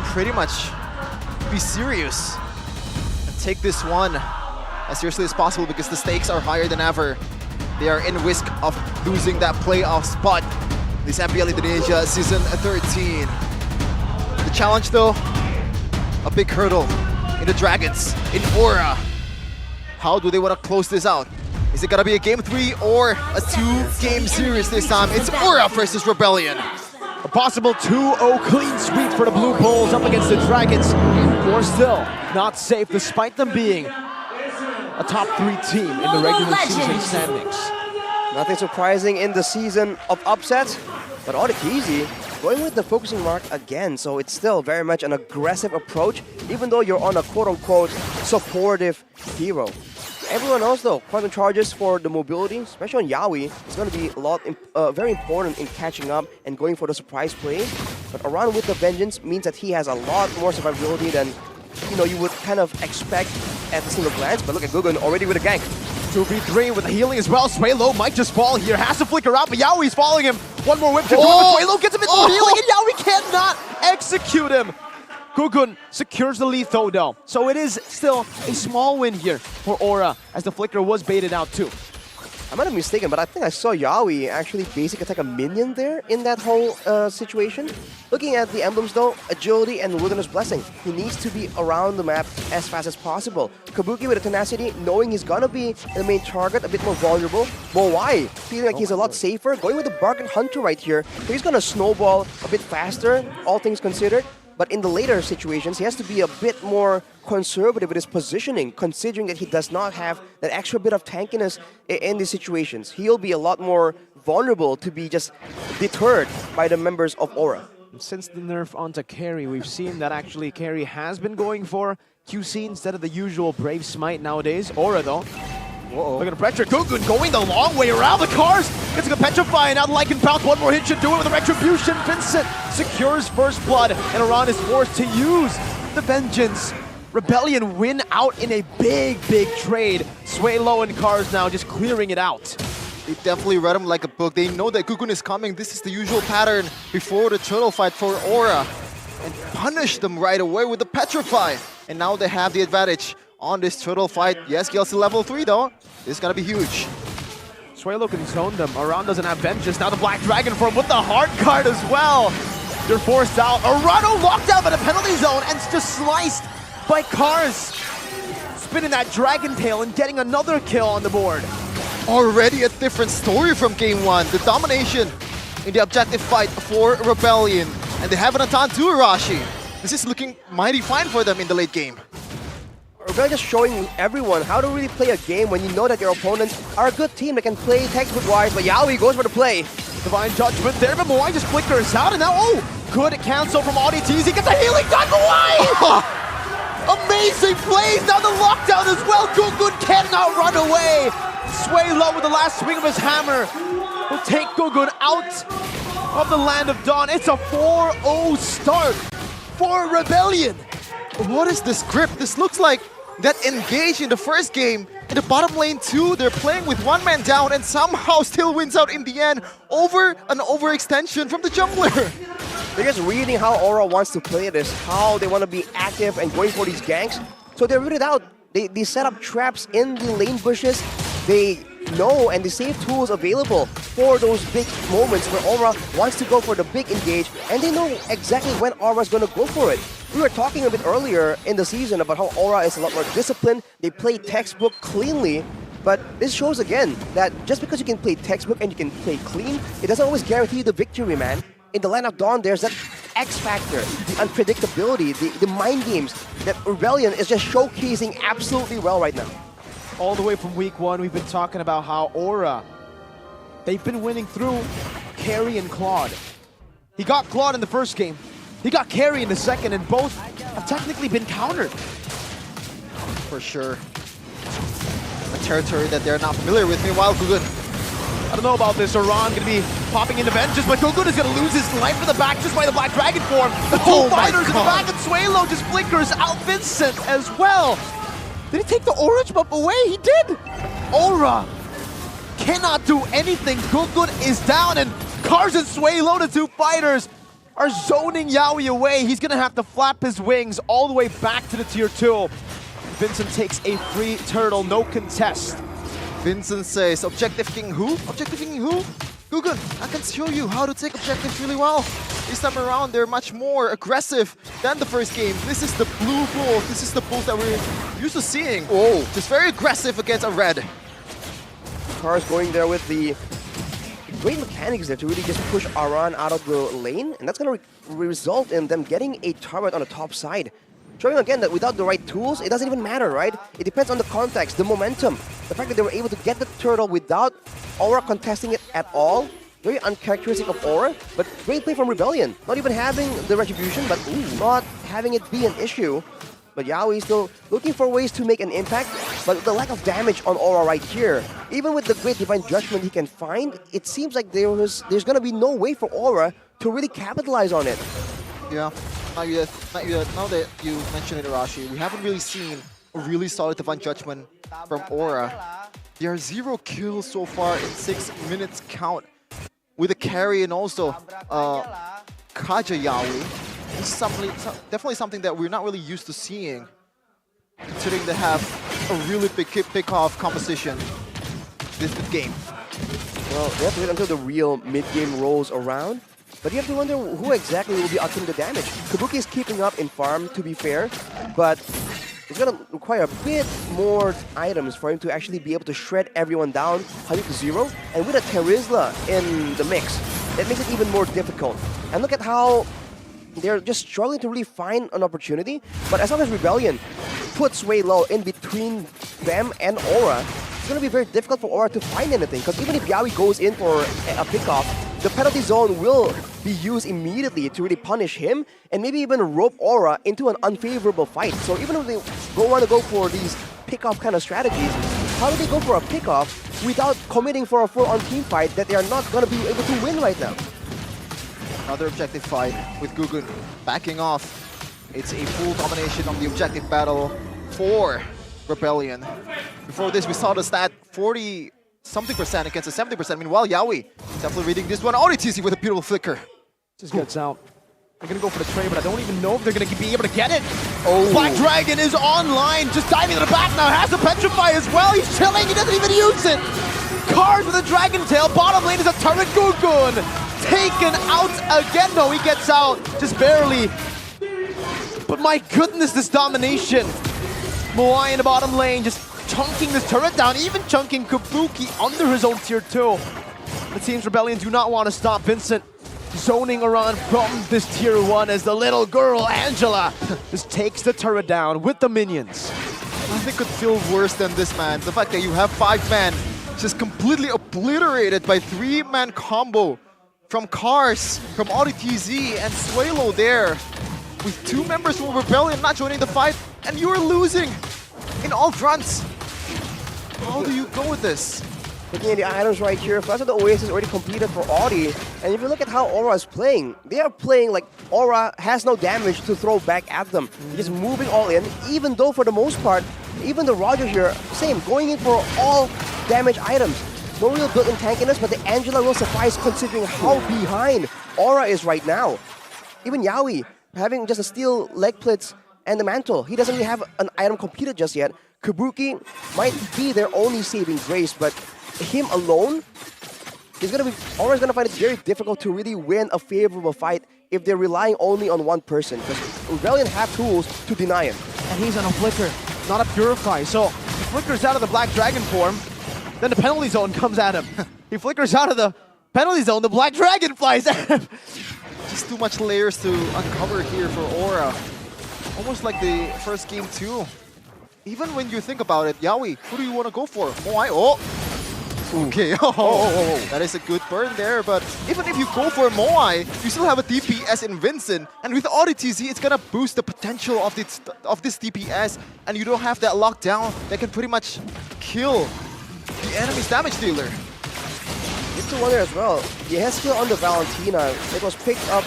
pretty much be serious and take this one as seriously as possible because the stakes are higher than ever. They are in risk of losing that playoff spot. This MPL Indonesia Season 13. The challenge though, a big hurdle in the Dragons, in Aura. How do they want to close this out? Is it going to be a game 3 or a 2-game series this time? It's Aura versus Rebellion. A possible 2-0 clean sweep for the Blue Bulls up against the Dragons, who are still not safe despite them being a top 3 team in the regular season standings. Nothing surprising in the season of upsets, but Audikizzy going with the focusing mark again, so it's still very much an aggressive approach, even though you're on a quote-unquote supportive hero. Everyone else though, quantum charges for the mobility, especially on Yaoi, it's going to be very important in catching up and going for the surprise play. But Aran with the Vengeance means that he has a lot more survivability than you would kind of expect at a single glance. But look at Gugun already with a gank. 2v3 with the healing as well. Swaylo might just fall here, has to flicker out, but Yaoi's following him. One more whip to Swaylo gets a bit more healing, and Yaoi cannot execute him. Gugun secures the lead though, so it is still a small win here for Aura, as the flicker was baited out too. I might have mistaken, but I think I saw Yawi actually basic attack a minion there in that whole situation. Looking at the emblems though, agility and wilderness blessing. He needs to be around the map as fast as possible. Kabuki with a tenacity, knowing he's gonna be the main target, a bit more vulnerable. Moai feeling like he's a lot safer, going with the bargain hunter right here. So he's gonna snowball a bit faster, all things considered. But in the later situations, he has to be a bit more conservative with his positioning, considering that he does not have that extra bit of tankiness in these situations. He'll be a lot more vulnerable to be just deterred by the members of Aura. Since the nerf onto Carry, we've seen that actually Carry has been going for QC instead of the usual Brave Smite nowadays. Aura though. Look at the pressure. Gugun going the long way around the cars. Gets a Petrify, and now the Lycan Pounce. One more hit should do it with a Retribution. Vincent secures first blood, and Iran is forced to use the Vengeance. Rebellion win out in a big trade. Sway Low and Cars now just clearing it out. They definitely read him like a book. They know that Gugun is coming. This is the usual pattern before the turtle fight for Aura. And punish them right away with the Petrify. And now they have the advantage on this turtle fight. Yes, Gale's level 3 though. This is gonna be huge. Swaylo can zone them. Aran doesn't have Vengeance. Now the Black Dragon for him with the hard card as well. They're forced out. Arano locked out by the penalty zone and just sliced by Cars. Spinning that Dragon Tail and getting another kill on the board. Already a different story from game 1. The domination in the objective fight for Rebellion. And they have an Atan too, Arashi. This is looking mighty fine for them in the late game. Rebellion just showing everyone how to really play a game when you know that your opponents are a good team that can play textbook-wise, but Yaoi goes for the play. Divine Judgment there, but Moai just flickers out, and now, good cancel from ODTs. He gets a healing done, Moai! Amazing plays, now the lockdown as well. Gugun cannot run away. Sway Low with the last swing of his hammer will take Gugun out of the Land of Dawn. It's a 4-0 start for Rebellion. What is this grip? This looks like that engage in the first game. In the bottom lane too, they're playing with one man down and somehow still wins out in the end over an overextension from the jungler. They're just reading how Aura wants to play this, how they want to be active and going for these ganks. So they read it out. They set up traps in the lane bushes. They know and they save tools available for those big moments where Aura wants to go for the big engage, and they know exactly when Aura's going to go for it. We were talking a bit earlier in the season about how Aura is a lot more disciplined. They play textbook cleanly, but this shows again that just because you can play textbook and you can play clean, it doesn't always guarantee you the victory, man. In the Land of Dawn, there's that X factor, the unpredictability, the mind games that Rebellion is just showcasing absolutely well right now. All the way from week 1, we've been talking about how Aura, they've been winning through Carry and Claude. He got Claude in the first game. He got Carry in the second, and both have technically been countered. For sure. A territory that they're not familiar with. Meanwhile, Gugun. I don't know about this. Iran gonna be popping into Vengeance, but Gugun is gonna lose his life to the back just by the Black Dragon form. The two fighters in the back, and Swaylo just flickers out Vincent as well. Did he take the orange buff away? He did! Aura cannot do anything. Gugun is down, and Cars and Swaylo, the two fighters, are zoning Yaoi away. He's gonna have to flap his wings all the way back to the tier 2. Vincent takes a free turtle, no contest. Vincent says, Objective King who? Objective King who? Gugun, I can show you how to take objectives really well. This time around, they're much more aggressive than the first game. This is the blue Bulls. This is the Bulls that we're used to seeing. Oh, just very aggressive against a red. Cars going there with the great mechanics there to really just push Aran out of the lane, and that's going to result in them getting a turret on the top side. Showing again that without the right tools, it doesn't even matter, right? It depends on the context, the momentum. The fact that they were able to get the turtle without Aura contesting it at all, very uncharacteristic of Aura, but great play from Rebellion. Not even having the retribution, but not having it be an issue. But Yaoi still looking for ways to make an impact, but the lack of damage on Aura right here, even with the great Divine Judgment he can find, it seems like there's gonna be no way for Aura to really capitalize on it. Yeah, not yet. Now that you mentioned it, Arashi, we haven't really seen a really solid Divine Judgment from Aura. There are 0 kills so far in 6 minutes count with a carry and also Kaja Yaoi. This is definitely something that we're not really used to seeing, considering they have a really big pick-off composition. this game. Well, they have to wait until the real mid-game rolls around. But you have to wonder who exactly will be upping the damage. Kabuki is keeping up in farm, to be fair, but it's going to require a bit more items for him to actually be able to shred everyone down 100-0. And with a Terizla in the mix, that makes it even more difficult. And look at how they're just struggling to really find an opportunity. But as long as Rebellion puts Wei Low in between them and Aura, it's going to be very difficult for Aura to find anything. Because even if Yawi goes in for a pickoff, the penalty zone will be used immediately to really punish him and maybe even rope Aura into an unfavorable fight. So even if they don't want to go for these pickoff kind of strategies, how do they go for a pickoff without committing for a full-on team fight that they are not going to be able to win right now? Another objective fight with Gugun backing off. It's a full domination of the objective battle for Rebellion. Before this, we saw the stat 40-something% against a 70%. Meanwhile, Yawi definitely reading this one. ODTC with a beautiful flicker. Just gets out. They're going to go for the trade, but I don't even know if they're going to be able to get it. Oh. Black Dragon is online, just diving to the back now. Has a Petrify as well. He's chilling. He doesn't even use it. Cars with a Dragon Tail. Bottom lane is a turret. Gugun taken out again. No, he gets out just barely. But my goodness, this domination. Moai in the bottom lane just chunking this turret down, even chunking Kabuki under his own tier 2. It seems Rebellion do not want to stop Vincent zoning around from this tier 1 as the little girl, Angela, just takes the turret down with the minions. Nothing could feel worse than this, man. The fact that you have 5 men just completely obliterated by 3-man combo from Cars, from ODTZ, and Suelo there. With 2 members from Rebellion not joining the fight, and you're losing in all fronts. How do you go with this? Looking at the items right here, Flash of the Oasis already completed for Audi. And if you look at how Aura is playing, they are playing like Aura has no damage to throw back at them. Just moving all in, even though for the most part, even the Roger here, same, going in for all damage items. No real built-in tankiness, but the Angela will suffice considering how behind Aura is right now. Even Yawi, having just a steel leg plates and the mantle, he doesn't really have an item completed just yet. Kabuki might be their only saving grace, but him alone is gonna be. Aura's gonna find it very difficult to really win a favorable fight if they're relying only on one person. Because Rebellion have tools to deny him. And he's on a flicker, not a purify. So he flickers out of the Black Dragon form, then the penalty zone comes at him. He flickers out of the penalty zone, the Black Dragon flies at him. Just too much layers to uncover here for Aura. Almost like the first game too. Even when you think about it, Yawi, who do you want to go for? Moai? Oh! Okay, that is a good burn there, but even if you go for Moai, you still have a DPS in Vincent, and with ODTZ, it's gonna boost the potential of this DPS, and you don't have that lockdown that can pretty much kill the enemy's damage dealer. You have to wonder as well, he has skill on the Valentina. It was picked up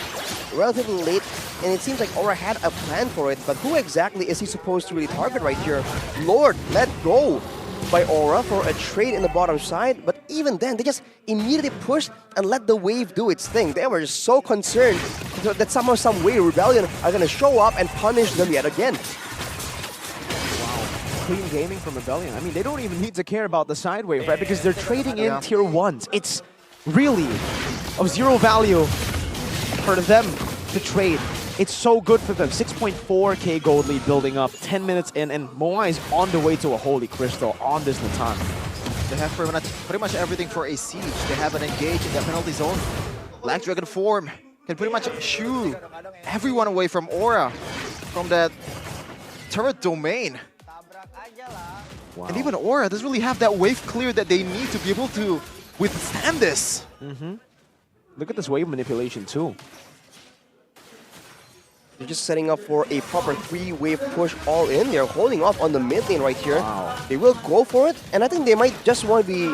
relatively late, and it seems like Aura had a plan for it, but who exactly is he supposed to really target right here? Lord, let go by Aura for a trade in the bottom side, but even then, they just immediately pushed and let the wave do its thing. They were just so concerned that somehow, some way, Rebellion are going to show up and punish them yet again. Wow, clean gaming from Rebellion. I mean, they don't even need to care about the side wave, right? Because they're trading in tier 1s. It's really of zero value for them to trade. It's so good for them. 6.4k gold lead building up, 10 minutes in, and Moai is on the way to a Holy Crystal on this Natan. They have pretty much everything for a siege. They have an engage in the penalty zone. Black Dragon form can pretty much shoo everyone away from Aura, from that turret domain. Wow. And even Aura doesn't really have that wave clear that they need to be able to withstand this. Look at this wave manipulation too. They're just setting up for a proper 3-wave push all in. They're holding off on the mid lane right here. Wow. They will go for it, and I think they might just want to be...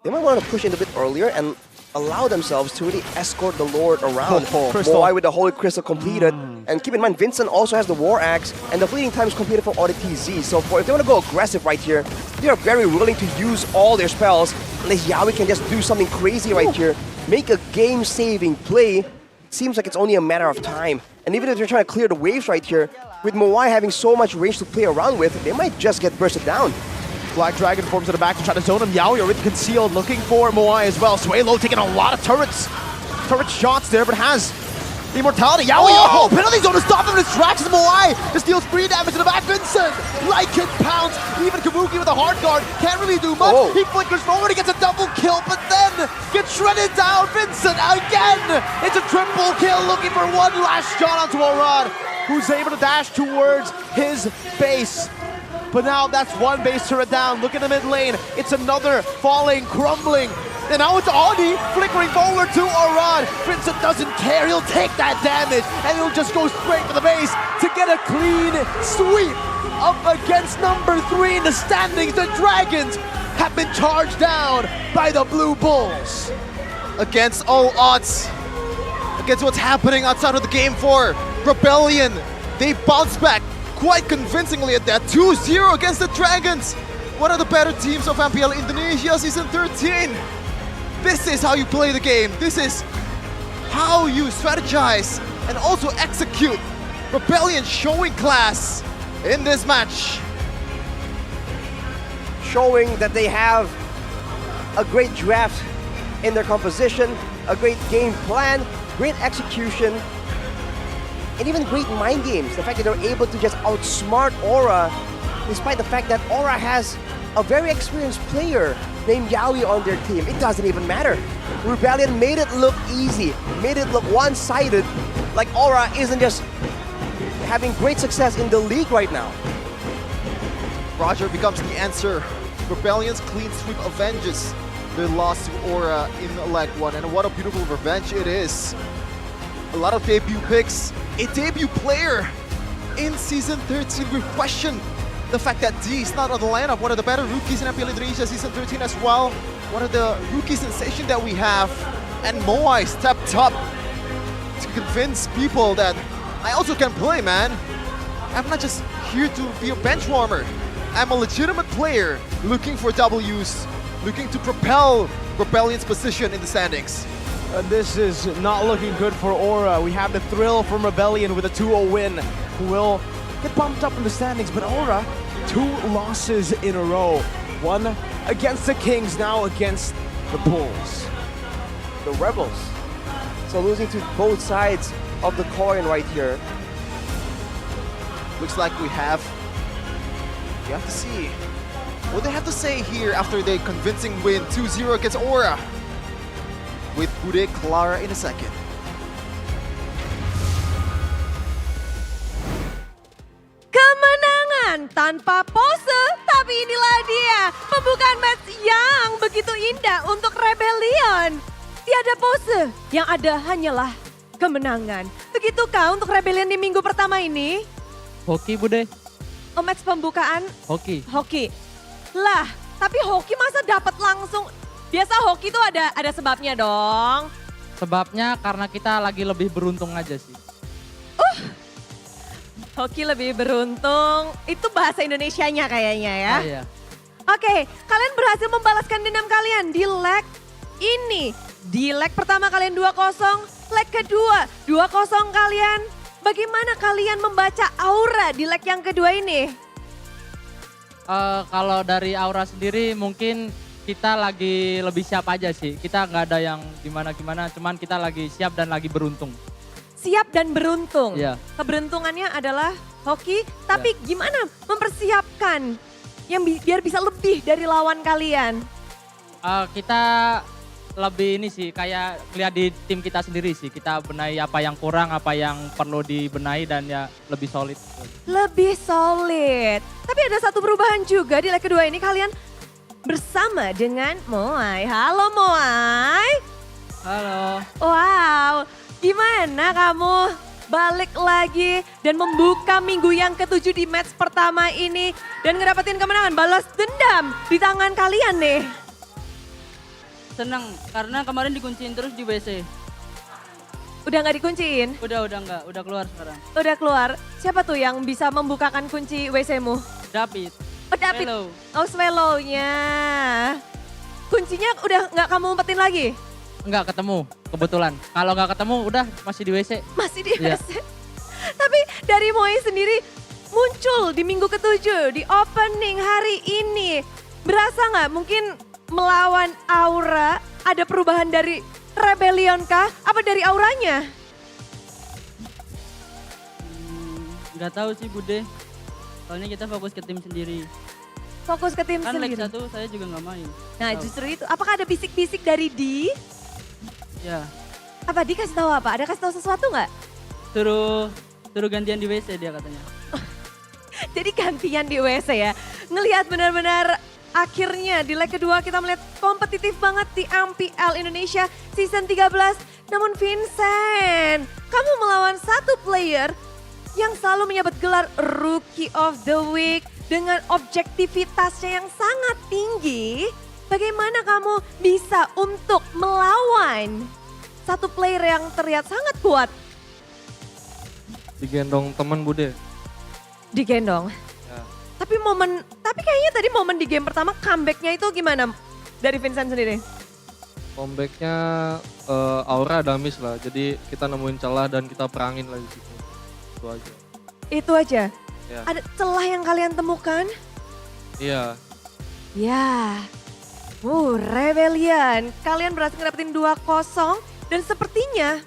They might want to push in a bit earlier and allow themselves to really escort the Lord around. Moai with the Holy Crystal completed. And keep in mind, Vincent also has the War Axe, and the fleeting time is completed for ODTZ. So if they want to go aggressive right here, they are very willing to use all their spells, unless Yawi can just do something crazy right here. Make a game-saving play. Seems like it's only a matter of time. And even if they're trying to clear the waves right here, with Moai having so much range to play around with, they might just get bursted down. Black Dragon forms at the back to try to zone him. Yaoi already concealed, looking for Moai as well. Suelo taking a lot of turret shots there, but has the immortality. Yaoi, oh, penalty zone to stop him in his tracks. Moai just deals 3 damage to the back. Vincent, like it pounds. Even Kabuki with a hard guard can't really do much. He flickers forward, he gets a double kill, but then gets shredded down. Vincent again. It's a triple kill, looking for one last shot onto Orad, who's able to dash towards his base. But now that's one base turret down. Look at the mid lane. It's another falling, crumbling. And now it's Audi flickering forward to Orad. Vincent doesn't care. He'll take that damage and he'll just go straight for the base to get a clean sweep up against number 3 in the standings. The Dragons have been charged down by the Blue Bulls. Against all odds, against what's happening outside of the game for Rebellion, they bounce back quite convincingly at that 2-0 against the Dragons. One of the better teams of MPL Indonesia Season 13. This is how you play the game. This is how you strategize and also execute. Rebellion showing class in this match. Showing that they have a great draft in their composition, a great game plan, great execution, and even great mind games. The fact that they're able to just outsmart Aura, despite the fact that Aura has a very experienced player named Yaoi on their team. It doesn't even matter. Rebellion made it look easy, made it look one-sided, like Aura isn't just having great success in the league right now. Roger becomes the answer. Rebellion's clean sweep avenges their loss to Aura in leg 1, and what a beautiful revenge it is. A lot of debut picks, a debut player in Season 13. We question the fact that D is not on the lineup. One of the better rookies in MPL Indonesia Season 13 as well. One of the rookie sensation that we have. And Moai stepped up to convince people that I also can play, man. I'm not just here to be a bench warmer. I'm a legitimate player looking for W's, looking to propel Rebellion's position in the standings. This is not looking good for Aura. We have the thrill from Rebellion with a 2-0 win, who will get bumped up in the standings. But Aura, 2 losses in a row. One against the Kings, now against the Bulls. The Rebels. So losing to both sides of the coin right here. Looks like we have to see what they have to say here after their convincing win 2-0 against Aura. With Bude Clara in a second. Kemenangan tanpa pose, tapi inilah dia pembukaan match yang begitu indah untuk Rebellion. Tiada pose, yang ada hanyalah kemenangan. Begitukah untuk Rebellion di minggu pertama ini? Hoki Bude. Oh, match pembukaan? Hoki. Hoki. Lah, tapi hoki masa dapat langsung? Biasa hoki tuh ada sebabnya dong. Sebabnya karena kita lagi lebih beruntung aja sih. Hoki lebih beruntung, itu bahasa Indonesianya kayaknya ya. Oh, iya. Oke, kalian berhasil membalaskan dendam kalian di leg ini. Di leg pertama kalian 2-0, leg kedua 2-0 kalian. Bagaimana kalian membaca Aura di leg yang kedua ini? Kalau dari Aura sendiri mungkin kita lagi lebih siap aja sih. Kita nggak ada yang gimana-gimana, cuman kita lagi siap dan lagi beruntung. Siap dan beruntung. Iya. Keberuntungannya adalah hoki, tapi gimana mempersiapkan yang biar bisa lebih dari lawan kalian? Kita lebih ini sih, kayak lihat di tim kita sendiri sih. Kita benahi apa yang kurang, apa yang perlu dibenahi dan ya lebih solid. Lebih solid. Tapi ada satu perubahan juga di leg kedua ini, kalian bersama dengan Moai. Halo Moai. Halo. Wow, gimana kamu balik lagi dan membuka minggu yang ke-7 di match pertama ini dan ngedapetin kemenangan, balas dendam di tangan kalian nih? Senang, karena kemarin dikunciin terus di WC. Udah nggak dikunciin? Udah nggak, udah keluar sekarang. Udah keluar. Siapa tuh yang bisa membukakan kunci WC-mu? David. Oh David. Swallow. Oh Swallow-nya. Kuncinya udah nggak kamu umpetin lagi? Nggak ketemu, kebetulan. Kalau nggak ketemu udah masih di WC. Masih di WC. Tapi dari Moai sendiri muncul di minggu ke-7 di opening hari ini. Berasa nggak mungkin melawan Aura ada perubahan dari Rebellion kah? Apa dari auranya? Nggak tahu sih Bude. Soalnya kita fokus ke tim sendiri. Fokus ke tim Kan leg sendiri? 1 saya juga nggak main. Nah Tahu. justru itu, apakah ada bisik-bisik dari Di? Ya, Apa Di kasih tahu apa? Ada kasih tahu sesuatu nggak? suruh gantian di WC dia katanya. Jadi gantian di WC ya. Ngelihat benar-benar akhirnya di leg kedua kita melihat kompetitif banget di MPL Indonesia season 13. Namun Vincent, kamu melawan satu player yang selalu menyabet gelar Rookie of the Week dengan objektivitasnya yang sangat tinggi. Bagaimana kamu bisa untuk melawan satu player yang terlihat sangat kuat? Digendong teman Bude. Digendong? Ya. Tapi kayaknya tadi momen di game pertama comebacknya itu gimana dari Vincent sendiri? Comebacknya Aura ada miss lah, jadi kita nemuin celah dan kita perangin lah di situ. Itu aja. Itu aja? Ya. Ada celah yang kalian temukan? Iya. Ya. Rebellion. Kalian berhasil ngedapetin 2-0 dan sepertinya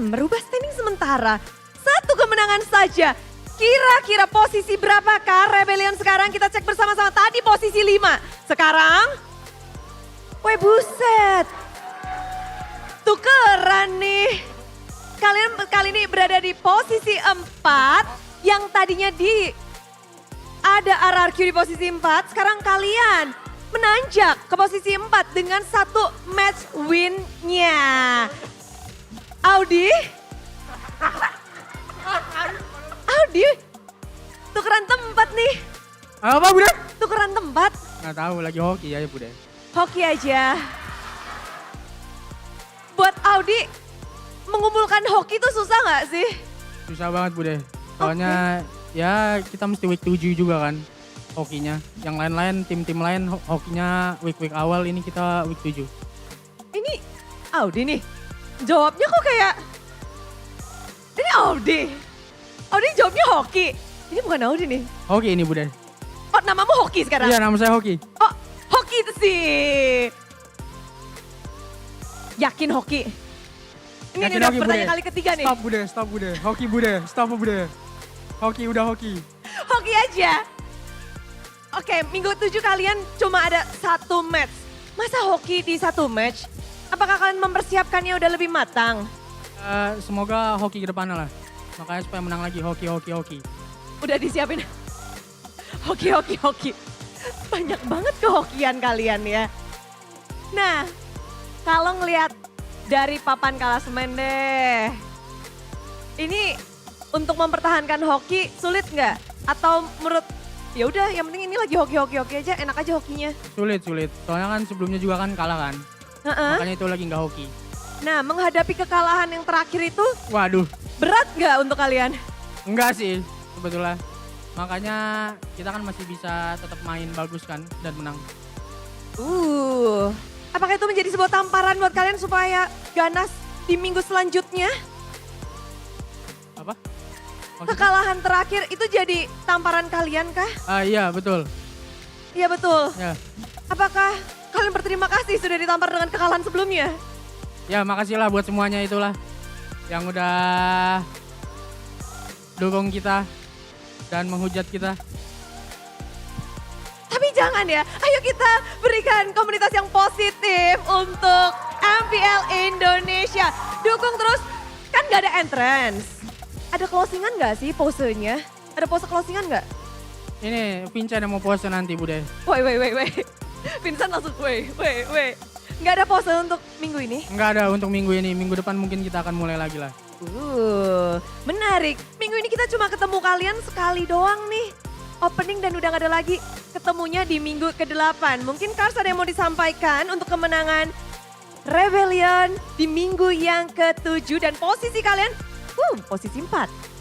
merubah standing sementara. Satu kemenangan saja. Kira-kira posisi berapakah Rebellion sekarang? Kita cek bersama-sama. Tadi posisi 5. Sekarang, weh buset. Tukeran nih. Kalian kali ini berada di posisi 4. Yang tadinya ada RRQ di posisi 4. Sekarang kalian menanjak ke posisi 4 dengan 1 match win-nya. Audi? Audi, tukeran tempat nih. Apa Bude? Tukeran tempat. Nggak tahu, lagi hoki ya Bude. Hoki aja. Buat Audi, mengumpulkan hoki itu susah nggak sih? Susah banget Bude. Soalnya ya kita mesti week 7 juga kan hokinya. Yang lain-lain, tim-tim lain hokinya week-week awal, ini kita week 7. Ini Audi nih, jawabnya kok kayak, ini Audi. Audi jawabnya hoki. Ini bukan Audi nih. Hoki ini Bude. Oh namamu hoki sekarang? Iya nama saya hoki. Oh hoki itu sih. Yakin hoki? Ini Yakin udah hoki, pertanyaan Bude. kali ketiga nih. Stop Bude, stop Bude. Hoki Bude, stop Bude. Hoki udah hoki. Hoki aja. Oke, minggu 7 kalian cuma ada 1 match. Masa hoki di 1 match? Apakah kalian mempersiapkannya udah lebih matang? Semoga hoki ke depannya lah. Makanya supaya menang lagi hoki. Udah disiapin. Hoki. Banyak banget kehokian kalian ya. Nah, kalau ngelihat dari papan klasemen deh. Ini untuk mempertahankan hoki sulit nggak? Atau menurut ya udah yang penting ini lagi hoki aja, enak aja hokinya. Sulit. Soalnya kan sebelumnya juga kan kalah kan. Makanya itu lagi nggak hoki. Nah, menghadapi kekalahan yang terakhir itu Waduh. berat nggak untuk kalian? Enggak sih sebetulnya. Makanya kita kan masih bisa tetap main bagus kan dan menang. Apakah itu menjadi sebuah tamparan buat kalian supaya ganas di minggu selanjutnya? Apa? Kekalahan terakhir itu jadi tamparan kalian kah? Iya betul. Iya betul. Ya. Apakah kalian berterima kasih sudah ditampar dengan kekalahan sebelumnya? Ya makasih lah buat semuanya itulah. Yang udah dukung kita dan menghujat kita. Tapi jangan ya, ayo kita berikan komunitas yang positif untuk MPL Indonesia. Dukung terus, kan gak ada entrance. Ada closingan gak sih posenya? Ada pose closingan gak? Ini Vincent yang mau pose nanti Bude. Wait. Vincent langsung wait. Gak ada pose untuk minggu ini? Enggak ada untuk minggu ini, minggu depan mungkin kita akan mulai lagi lah. Menarik. Minggu ini kita cuma ketemu kalian sekali doang nih. Opening dan udah gak ada lagi. Ketemunya di minggu ke-8. Mungkin Kars ada yang mau disampaikan untuk kemenangan Rebellion di minggu yang ke-7. Dan posisi kalian, posisi 4.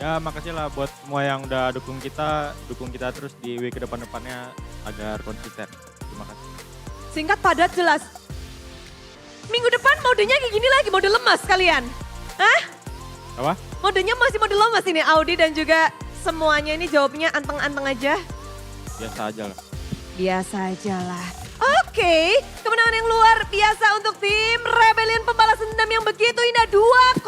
Ya makasih lah buat semua yang udah dukung kita terus di week ke depan-depannya agar konsisten. Terima kasih. Singkat, padat, jelas. Minggu depan modenya kayak gini lagi, mode lemas kalian. Hah? Apa? Modenya masih mode lemas ini, Audi dan juga semuanya ini jawabnya anteng-anteng aja? Biasa aja lah. Biasa aja lah. Oke, kemenangan yang luar biasa untuk tim Rebellion pembalas dendam yang begitu indah 2-0.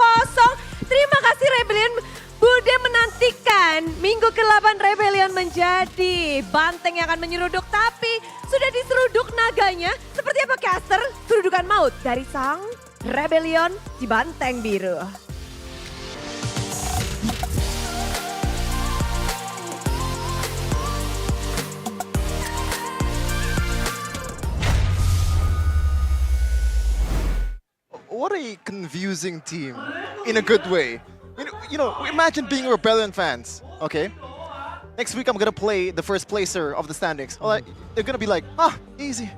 Terima kasih Rebellion. Bude menantikan minggu ke-8 Rebellion menjadi banteng yang akan menyeruduk. Tapi sudah diseruduk naganya. Seperti apa caster? Serudukan maut dari sang Rebellion di banteng biru. What a confusing team, in a good way. You know, imagine being Rebellion fans, okay? Next week I'm gonna play the first placer of the standings. They're gonna be like, easy.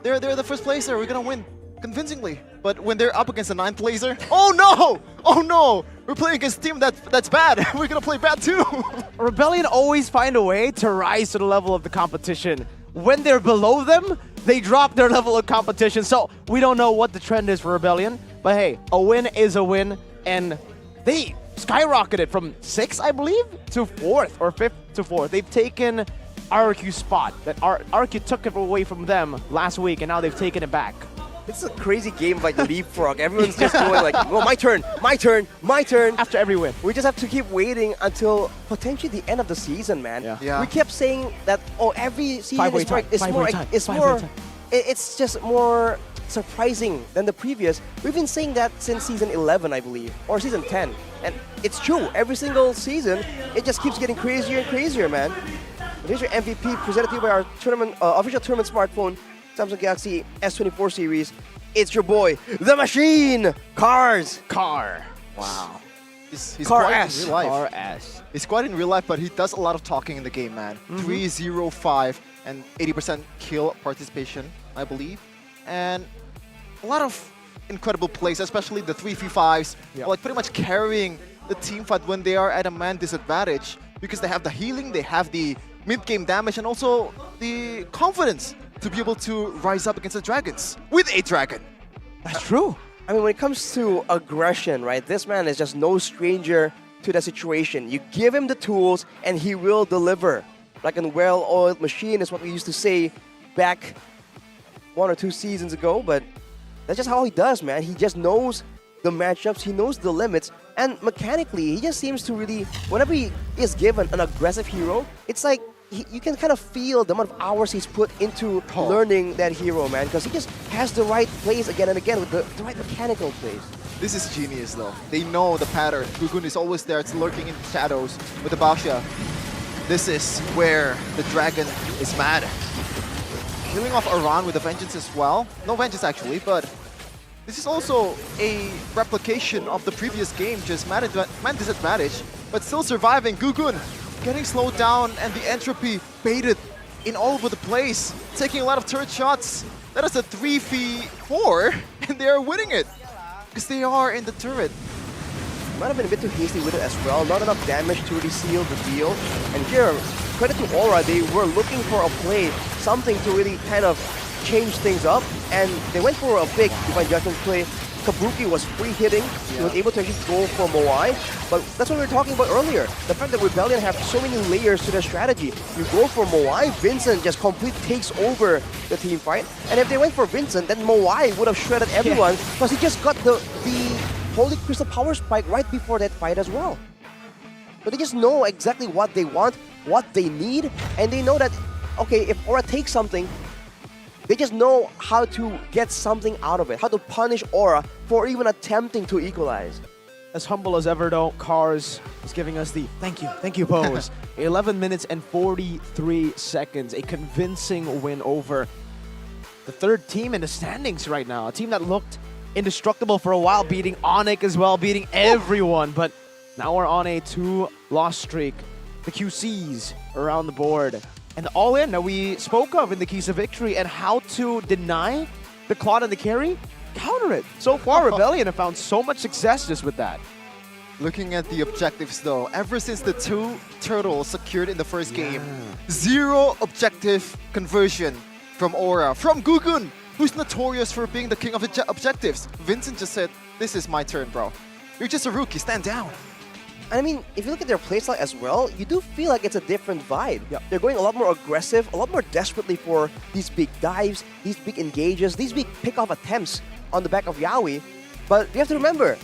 They're the first placer, we're gonna win convincingly. But when they're up against the 9th placer, oh no! We're playing against a team that's bad. We're gonna play bad too. Rebellion always find a way to rise to the level of the competition. When they're below them, they drop their level of competition. So we don't know what the trend is for Rebellion. But hey, a win is a win. And they skyrocketed from 6th, I believe, to 4th or 5th to 4th. They've taken RQ's spot. That RQ took it away from them last week, and now they've taken it back. It's a crazy game like leapfrog. Everyone's just going like, oh, my turn, my turn, my turn. After every win. We just have to keep waiting until potentially the end of the season, man. Yeah. We kept saying that, every season it's just more surprising than the previous. We've been saying that since season 11, I believe, or season 10. And it's true, every single season, it just keeps getting crazier and crazier, man. But here's your MVP presented to you by our tournament, official tournament smartphone, Samsung Galaxy S24 series. It's your boy, the machine, Cars. Wow. He's Car quite S. in real life. Car S. He's quite in real life, but he does a lot of talking in the game, man. 3-0-5 and 80% kill participation, I believe. And a lot of incredible plays, especially the 3v5s, like pretty much carrying the team fight when they are at a man disadvantage because they have the healing, they have the mid-game damage, and also the confidence to be able to rise up against the dragons with a dragon. That's true. I mean, when it comes to aggression, right, this man is just no stranger to the situation. You give him the tools and he will deliver. Like a well-oiled machine is what we used to say back 1 or 2 seasons ago, but that's just how he does, man. He just knows the matchups, he knows the limits, and mechanically, he just seems to really, whenever he is given an aggressive hero, it's like you can kind of feel the amount of hours he's put into learning that hero, man, because he just has the right plays again and again with the right mechanical plays. This is genius, though. They know the pattern. Gugun is always there. It's lurking in the shadows with the Bausha. This is where the dragon is mad. Killing off Aran with a vengeance as well. No vengeance, actually, but this is also a replication of the previous game, just man disadvantage, but still surviving. Gugun getting slowed down and the entropy baited in all over the place, taking a lot of turret shots. That is a 3v4, and they are winning it because they are in the turret. Might have been a bit too hasty with it as well. Not enough damage to really seal the deal. And here, credit to Aura, they were looking for a play, something to really kind of change things up, and they went for a big Divine Judgment play. Kabuki was free hitting, he was able to actually go for Moai, but that's what we were talking about earlier. The fact that Rebellion have so many layers to their strategy. You go for Moai, Vincent just completely takes over the team fight, and if they went for Vincent, then Moai would have shredded everyone, because he just got the Holy Crystal Power Spike right before that fight as well. But they just know exactly what they want, what they need, and they know that, okay, if Aura takes something, they just know how to get something out of it, how to punish Aura for even attempting to equalize. As humble as ever, though, Cars is giving us the thank you pose. 11 minutes and 43 seconds, a convincing win over the third team in the standings right now. A team that looked indestructible for a while, beating Onyx as well, beating everyone. But now we're on a 2-loss streak. The QCs around the board. And the all-in that we spoke of in the keys of victory and how to deny the Claude and the carry, counter it. So far, Rebellion have found so much success just with that. Looking at the objectives, though, ever since the 2 turtles secured in the first game, 0 objective conversion from Aura, from Gugun, who's notorious for being the king of objectives. Vincent just said, "This is my turn, bro. You're just a rookie, stand down." I mean, if you look at their playstyle as well, you do feel like it's a different vibe. They're going a lot more aggressive, a lot more desperately for these big dives, these big engages, these big pick-off attempts on the back of Yawi. But you have to remember,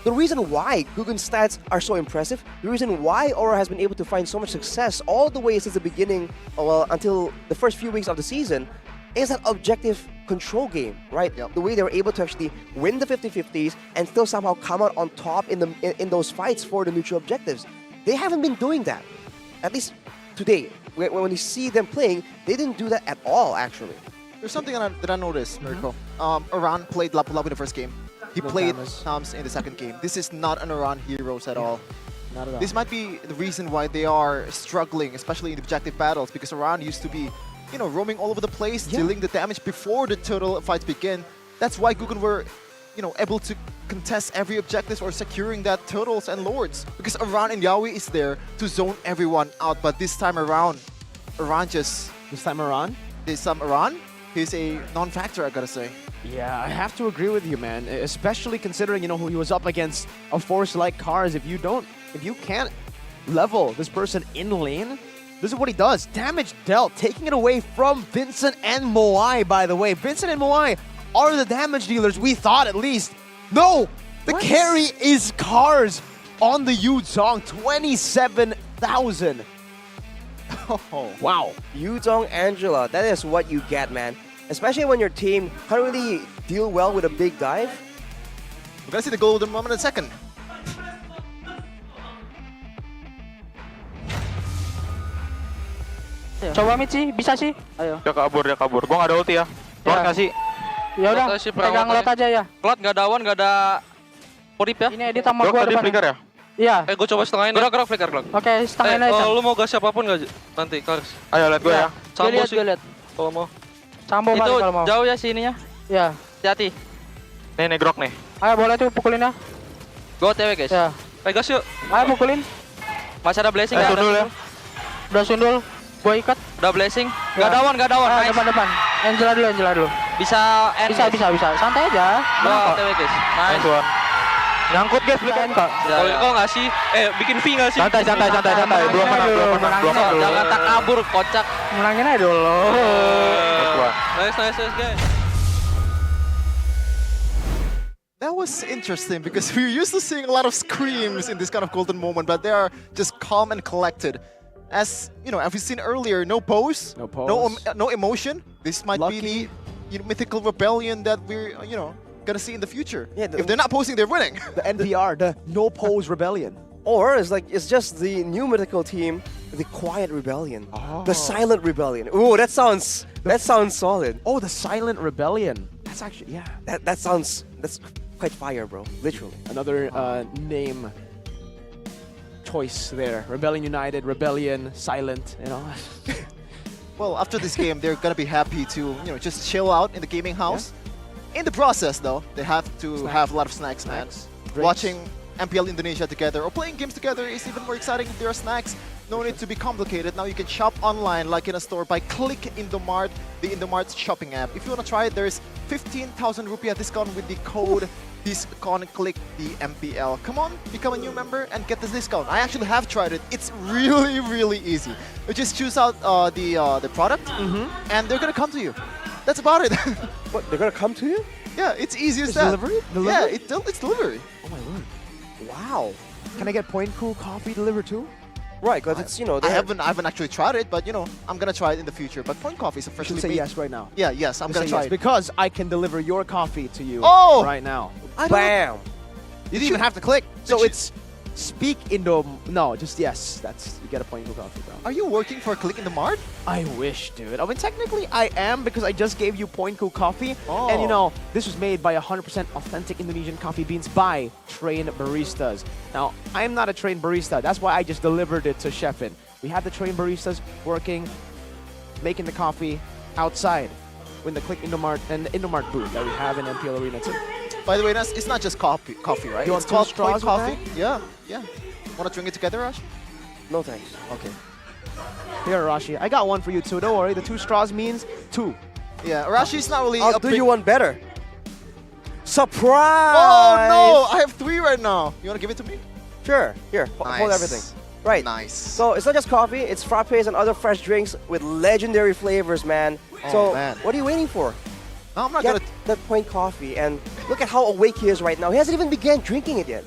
the reason why Guggen's stats are so impressive, the reason why Aura has been able to find so much success all the way since the beginning, well, until the first few weeks of the season, is that objective control game, right? The way they were able to actually win the 50-50s and still somehow come out on top in those fights for the neutral objectives. They haven't been doing that, at least today. When you see them playing, they didn't do that at all, actually. There's something that I noticed, Miracle. Aran played Lapu Lapu in the first game. He played Tams in the second game. This is not an Aran Heroes at all. Not at all. This might be the reason why they are struggling, especially in the objective battles, because Aran used to be, you know, roaming all over the place, dealing the damage before the total fights begin. That's why Guggen were, you know, able to contest every objective or securing that turtles and lords, because Aran and Yawi is there to zone everyone out. But this time around, Aran just... This time Aran? He's a non-factor, I gotta say. Yeah, I have to agree with you, man. Especially considering, you know, who he was up against a force like Cars. If you can't level this person in lane, this is what he does. Damage dealt, taking it away from Vincent and Moai, by the way. Vincent and Moai are the damage dealers, we thought at least. No! The carry is Cars on the Yuzong, 27,000. Oh, wow. Yuzong Angela, that is what you get, man. Especially when your team can't really deal well with a big dive. We're gonna see the golden moment in a second. Coba mid sih, bisa sih. Ayo. Dia kabur. Gua nggak ada ulti ya. Lot nggak sih? Ya udah, pegang lot aja ya. Lot nggak ada awan, nggak ada porip ya. Ini edit sama gua depan. Flicker ya? Iya. Gua coba setengahnya. Gerak flicker. Oke, setengahnya aja. Lu mau gas siapapun nggak nanti, Kars? Ayo lihat gua ya. Sambo sih. Kalau mau. Sambo itu kalau mau. jauh ya sininya. Ya. Hati-hati. Nih grok nih. Ayo boleh tuh pukulin ya. Gua TW guys. Ya. Gas yuk. Ayo pukulin. Masih ada blessing nggak? Sundul ya. Udah sundul. Gua ikat. Udah blessing. Nggak ada awan. Nice. Depan. Angela dulu. Bisa. Santai aja. Gua TW guys. Nice. Nyangkut guys, flicker kok. Kok nggak sih? Bikin V nggak sih? Santai. Belum menang. Jangan tak kabur, kocak. Menangin aja dulu. Nice guys. That was interesting because we're used to seeing a lot of screams in this kind of golden moment, but they are just calm and collected. As you know, as we've seen earlier, no pose, no emotion. This might be the mythical rebellion that we're gonna see in the future. Yeah, if they're not posing, they're winning. The NPR, the no pose rebellion. Or it's just the new mythical team, the quiet rebellion, the silent rebellion. Ooh, that sounds solid. Oh, the silent rebellion. That's actually that's quite fire, bro. Literally. Another name choice there. Rebellion United, Rebellion, Silent, you know. Well, after this game, they're gonna be happy to just chill out in the gaming house. In the process, though, they have to have a lot of snacks, man. Watching MPL Indonesia together or playing games together is even more exciting if there are snacks. No need to be complicated. Now you can shop online like in a store by Click Indomart, the Indomart's shopping app. If you want to try it, there's 15,000 rupiah discount with the code DISCOUNT the MPL. Come on, become a new member and get this discount. I actually have tried it. It's really, really easy. You just choose out the product and they're gonna come to you. That's about it. What, they're gonna come to you? Yeah, it's easy as that. Delivery? Yeah, it's delivery. Oh my word. Wow. Can I get Point Cool coffee delivered too? Right, because it's I haven't actually tried it, but I'm gonna try it in the future. But Point Coffee is officially say yes right now. Yeah, yes, I'm gonna try it because I can deliver your coffee to you right now. Bam! You didn't even have to click. So it's speak Indo. No, just yes. That's you get a Point Cool coffee, bro. Are you working for Click Indomart? I wish, dude. I mean, technically I am because I just gave you Point Cool coffee, Oh. and this was made by 100% authentic Indonesian coffee beans by trained baristas. Now, I'm not a trained barista. That's why I just delivered it to Chefin. We had the trained baristas working, making the coffee outside in the Click Indomart and the Indomart booth that we have in MPL Arena too. By the way, it's not just coffee, right? You want it's called two straws Point with Coffee. Yeah. Want to drink it together, Rash? No thanks. Okay. Here, Rashi. I got one for you too. Don't worry. The 2 straws means 2. Yeah, Rashi's not really. I'll do you one better. Surprise! Oh no! I have 3 right now. You want to give it to me? Sure, here, hold everything. Right. Nice. So it's not just coffee, it's frappes and other fresh drinks with legendary flavors, man. So what are you waiting for? No, I'm not Get gonna that point coffee and look at how awake he is right now. He hasn't even began drinking it yet.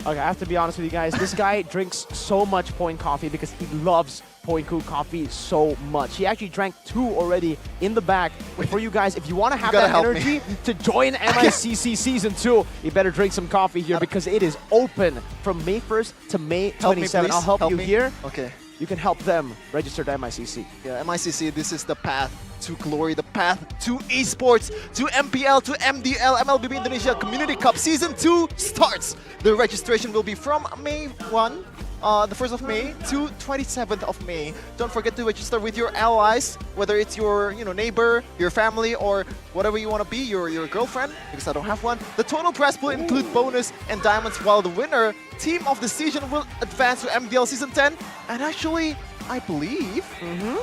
Okay, I have to be honest with you guys. This guy drinks so much point coffee because he loves point coffee so much. He actually drank 2 already in the back. For you guys, if you want to have that energy to join MICC Season 2, you better drink some coffee here because it is open from May 1st to May 27th. I'll help you here. Okay. You can help them register to MICC. Yeah, MICC, this is the path to glory, the path to esports, to MPL, to MDL, MLBB Indonesia Community Cup Season 2 starts. The registration will be from May 1, the 1st of May to 27th of May. Don't forget to register with your allies, whether it's your neighbor, your family, or whatever you want to be, your girlfriend, because I don't have one. The total prize will include bonus and diamonds, while the winner team of the season will advance to MDL Season 10. And actually, I believe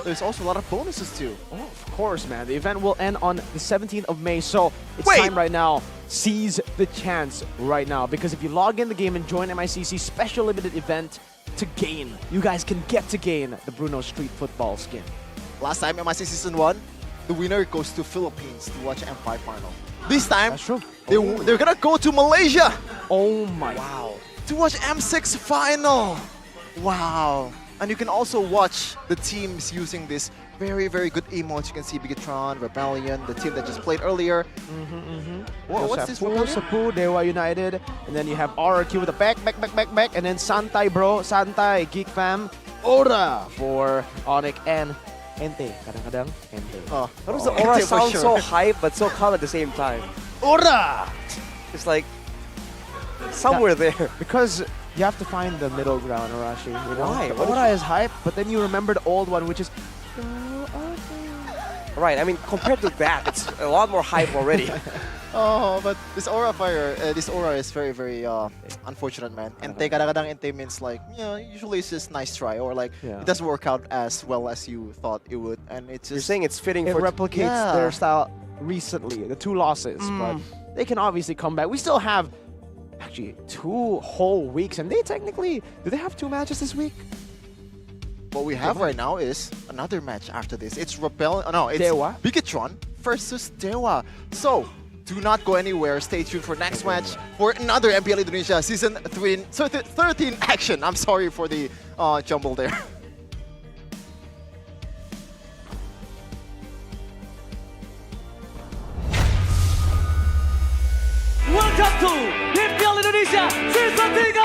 there's also a lot of bonuses too. Oh, of course, man. The event will end on the 17th of May, so it's time right now. Seize the chance right now, because if you log in the game and join MICC special limited event to gain, you guys can get to gain the Bruno Street Football skin. Last time MICC Season 1, the winner goes to Philippines to watch M5 final. This time, they're gonna go to Malaysia. Oh my. Wow. To watch M6 final. Wow. And you can also watch the teams using this very, very good emotes. You can see Bigetron, Rebellion, the team that just played earlier. What's this? Sapu, Dewa United, and then you have RRQ with a back, and then Santai, bro. Santai, Geek Fam, Ora for Onyx, and Ente. Kadang-kadang Ente. How does the Aura sound so hype but so calm at the same time? Ora! It's like somewhere there. Because you have to find the middle ground, Arashi. You know? Why? The Ora is hype, but then you remember the old one, which is... Right, I mean, compared to that, it's a lot more hype already. Oh, but this Aura Fire, this Aura is very, very unfortunate, man. Ente, kadang-kadang Ente means like, usually it's just nice try, or like, it doesn't work out as well as you thought it would. And it's just... You're saying it's fitting it for... replicates their style recently, the 2 losses, but they can obviously come back. We still have, actually, 2 whole weeks, and they technically, do they have 2 matches this week? What we have right now is another match after this. It's Dewa. Bigetron versus Dewa. So, do not go anywhere. Stay tuned for next match for another MPL Indonesia Season 13 action. I'm sorry for the jumble there. Welcome to MPL Indonesia Season 13.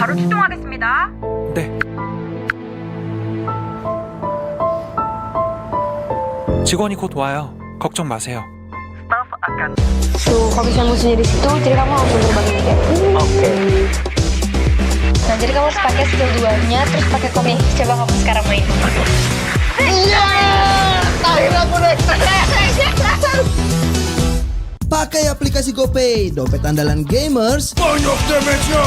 바로 출동하겠습니다. 네. 직원이 곧 와요. 걱정 마세요. Tuh, kalau bisa musuhnya di situ, jadi kamu langsung berbagi dia. Oke. Nah, jadi kamu harus pakai skill 2-nya, terus pakai komik. Coba kamu sekarang main. Iya! Akhirnya aku naik. Pakai aplikasi GoPay, dompet andalan gamers. Banyak damage-nya!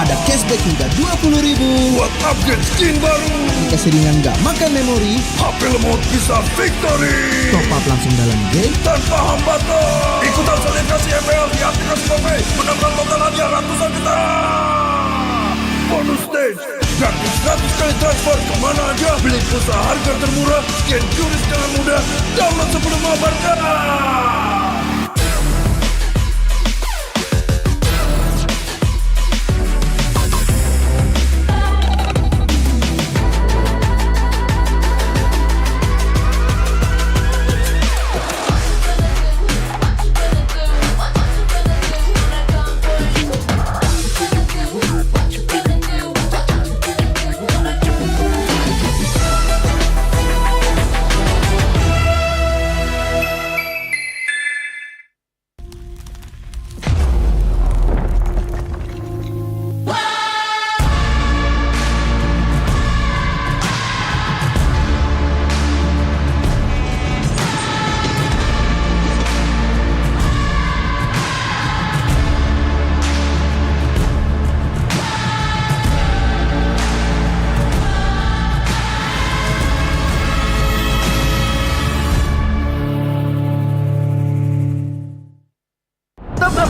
Ada Dapat cashback hingga 20.000 buat upgrade skin baru. jika seringan nggak makan memori. HP lemot bisa victory. Top up langsung dalam game tanpa hambatan. Ikutan selebrasi MPL di aplikasi GoPay. Menangkan total hadiah ratusan juta. Bonus stage. Gratis 100 kali transfer kemana aja. Beli pulsa harga termurah. Scan QRIS dengan mudah. Download sebelum mabarkan.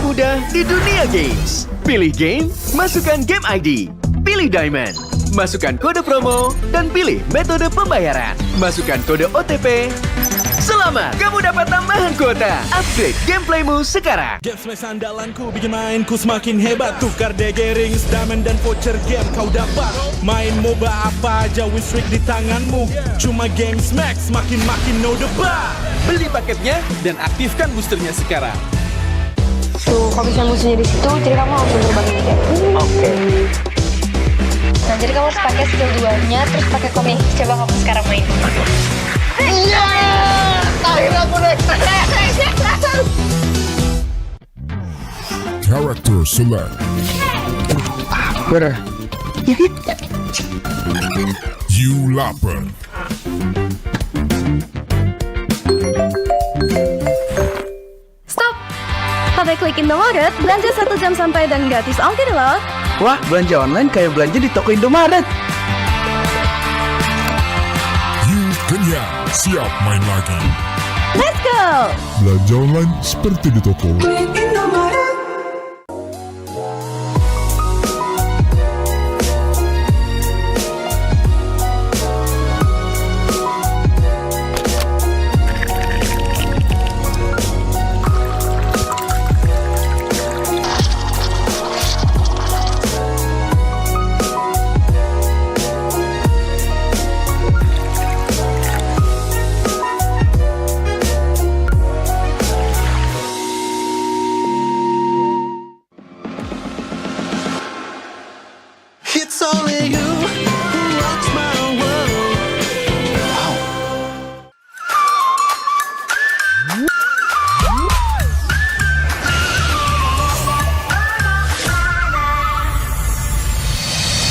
Mudah di dunia games. Pilih game, masukkan game ID. Pilih Diamond, masukkan kode promo, dan pilih metode pembayaran. Masukkan kode OTP. Selamat, kamu dapat tambahan kuota. Upgrade gameplaymu sekarang. Game smash andalanku bikin mainku semakin hebat. Tukar DG rings, diamond dan voucher game kau dapat. Main MOBA apa aja win streak di tanganmu. Cuma game smash makin no debat. Beli paketnya dan aktifkan boosternya sekarang. Tuh, kalau misalnya musuhnya di situ, jadi kamu langsung terbangin dia. Oke. Nah, jadi kamu harus pakai skill 2-nya, terus pakai komik. Coba kamu sekarang main. Iya! Akhirnya aku naik. Character select. Bener. You lapar. Sampai klik Indomaret, belanja 1 jam sampai dan gratis ongkir loh. Wah, belanja online kayak belanja di toko Indomaret. You kenyang, siap main lagi. Let's go! Belanja online seperti di toko. It's only you who rocks my world.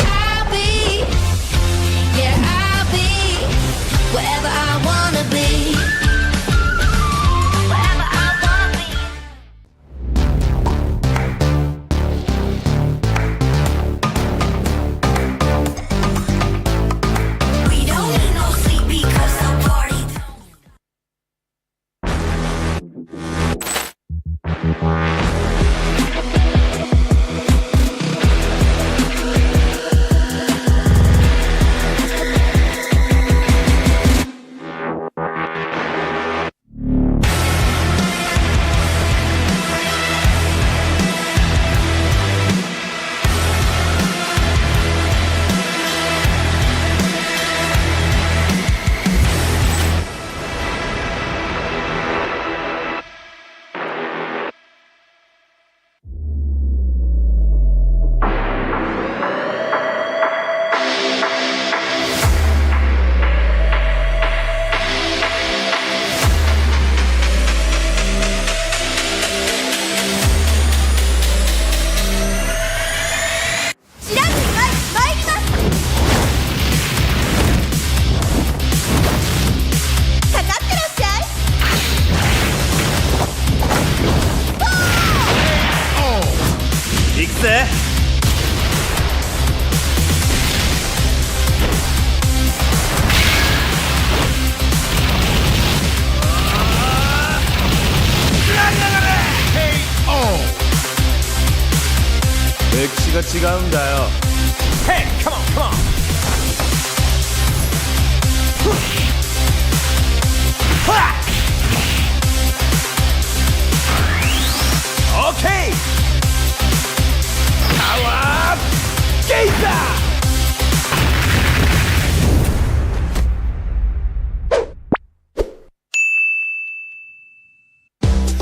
I'll be, yeah, I'll be wherever I wanna be. Wherever I wanna be. 가운데요. Hey, come on, come on. 오케이. 파워 게이다.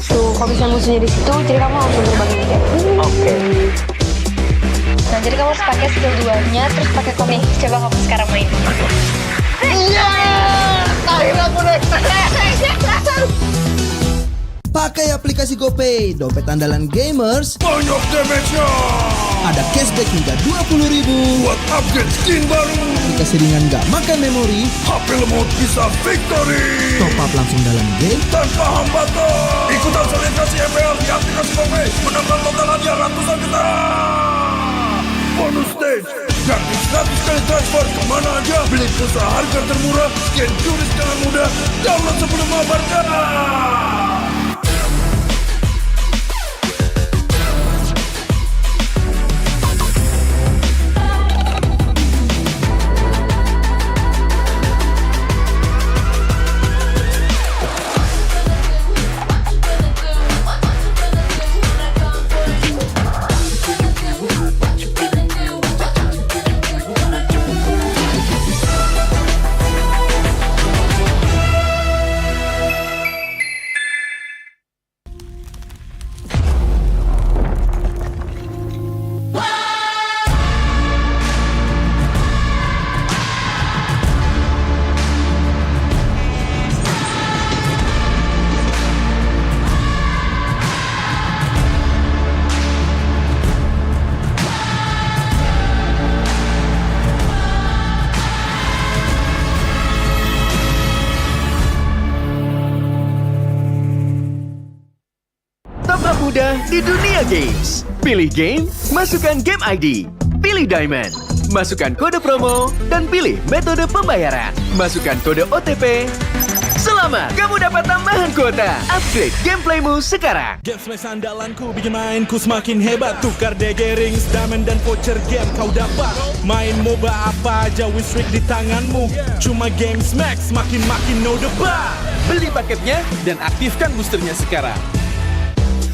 Tuh, kalau misalnya musuhnya di situ, jadi kamu langsung berbagi game. Oke. Nah, jadi kamu harus pakai skill 2-nya, terus pakai komik. Coba kamu sekarang main. Iya, akhirnya aku naik. Pakai aplikasi GoPay, dompet andalan gamers. Banyak damage-nya. Ada cashback hingga 20.000 buat upgrade skin baru. Aplikasi ringan gak makan memori. HP lemot bisa victory. Top up langsung dalam game tanpa hambatan. Ikutan selebrasi MPL di aplikasi GoPay. Menambah total hadiah ratusan juta. Bonus stage. Gratis 100 kali transfer kemana aja. Beli pulsa harga termurah. Scan QRIS dengan mudah. Download sebelum mabarkan. mudah di dunia games. Pilih game, masukkan game ID. Pilih Diamond, masukkan kode promo, dan pilih metode pembayaran. Masukkan kode OTP. Selamat, kamu dapat tambahan kuota. Upgrade gameplaymu sekarang. Game smash andalanku bikin mainku semakin hebat. Tukar DG rings, diamond dan voucher game kau dapat. Main MOBA apa aja, win streak di tanganmu. Cuma game smash, makin no debat. Beli paketnya dan aktifkan boosternya sekarang.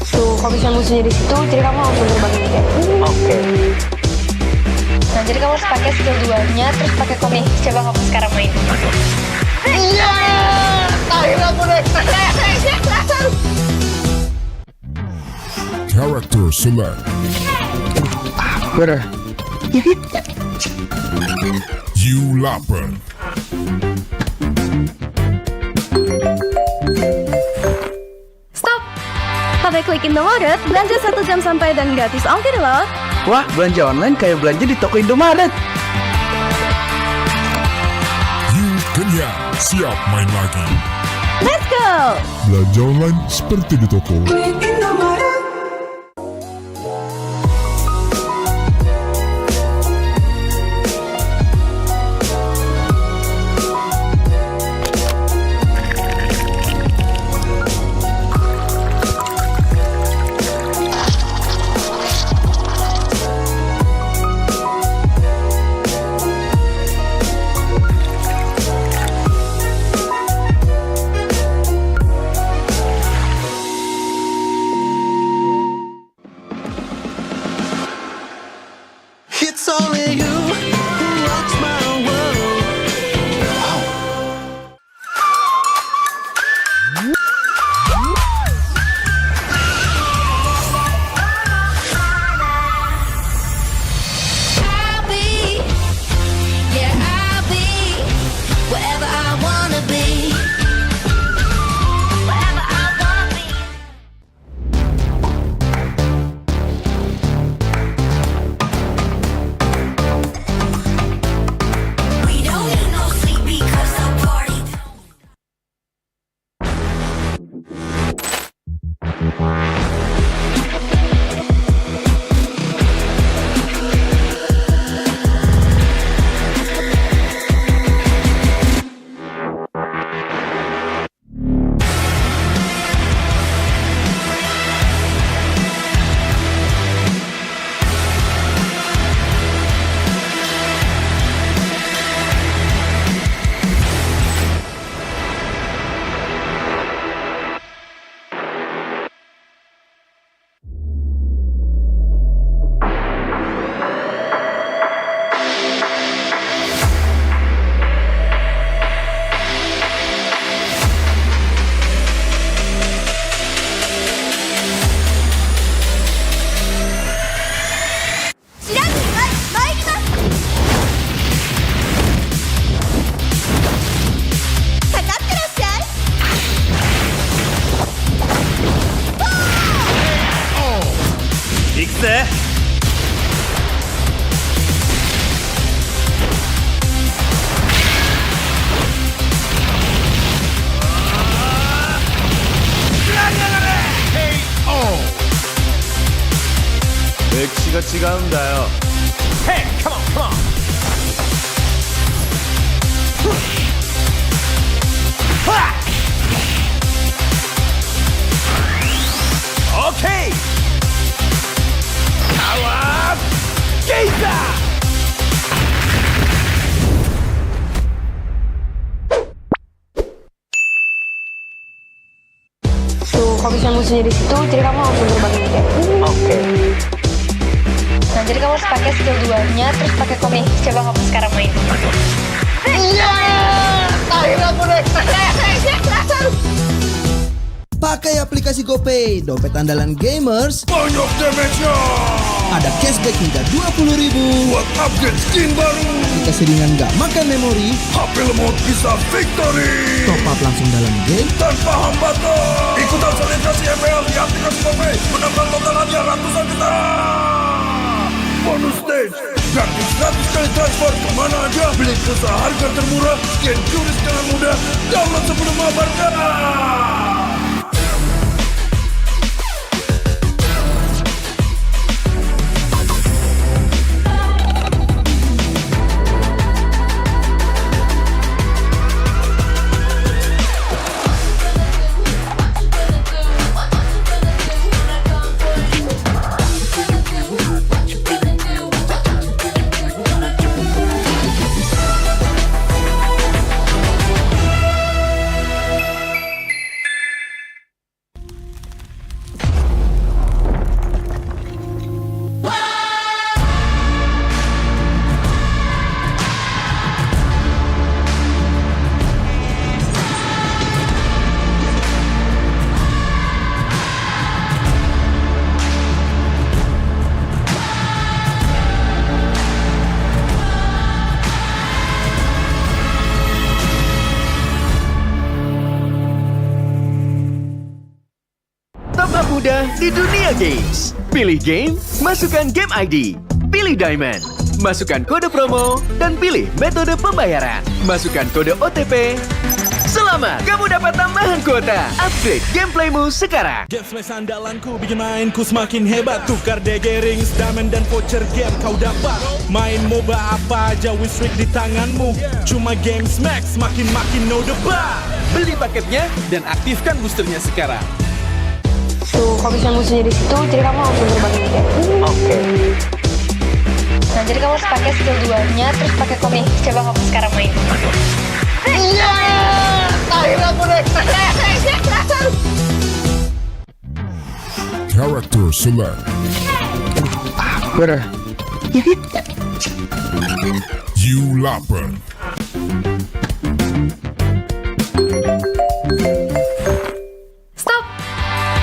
Tuh, kalau misalnya musuhnya di situ, jadi kamu langsung berbagi game. Oke. Nah, jadi kamu harus pakai skill 2-nya, terus pakai komik. Coba kamu sekarang main. Iya, akhirnya aku naik. Character select. Bener. You lapper. Stop! Sampai klik Indomaret, belanja 1 jam santai dan gratis ongkir loh. Wah, belanja online kayak belanja di toko Indomaret. You kenyang, siap main lagi. Let's go! Belanja online seperti di toko. It's only you who rocks my world. I'll be, yeah, I'll be wherever I wanna be. Wherever I wanna be. 같이 간다요. Hey, come on, come on. 오케이. 나와. 게이다. Tuh, kalau bisa musuhnya di situ, jadi kamu langsung terbangin kayak. Oke. Nah, jadi kamu harus pakai skill 2-nya, terus pakai komik. Coba kamu sekarang main. Iya! Akhirnya aku naik. Pakai aplikasi GoPay, dompet andalan gamers. Banyak damage-nya. Ada cashback hingga 20.000 buat upgrade skin baru. Aplikasi ringan gak makan memori. HP lemot bisa victory. Top up langsung dalam game tanpa hambatan. Ikutan selebrasi MPL di aplikasi GoPay. Menambah total hadiah ratusan juta. Bonus stage. Gratis 100 kali transfer kemana aja. Beli pulsa harga termurah. Scan juris dengan mudah. Download sebelum mabarkan. Mudah di dunia games. Pilih game, masukkan game ID. Pilih Diamond, masukkan kode promo, dan pilih metode pembayaran. Masukkan kode OTP. Selamat, kamu dapat tambahan kuota. Upgrade gameplaymu sekarang. Game Smash andalanku bikin mainku semakin hebat. Tukar DG rings, diamond dan voucher game kau dapat. Main MOBA apa aja win-streak di tanganmu. Cuma Game Smash makin no debat. Beli paketnya dan aktifkan boosternya sekarang. Tuh, kalau bisa musuhnya di situ, jadi kamu langsung terbangin kayak. Oke. Nah, jadi kamu harus pakai skill 2-nya, terus pakai komik. Coba kamu sekarang main. Iya! Akhirnya aku naik. Character select. Bener. You lapper.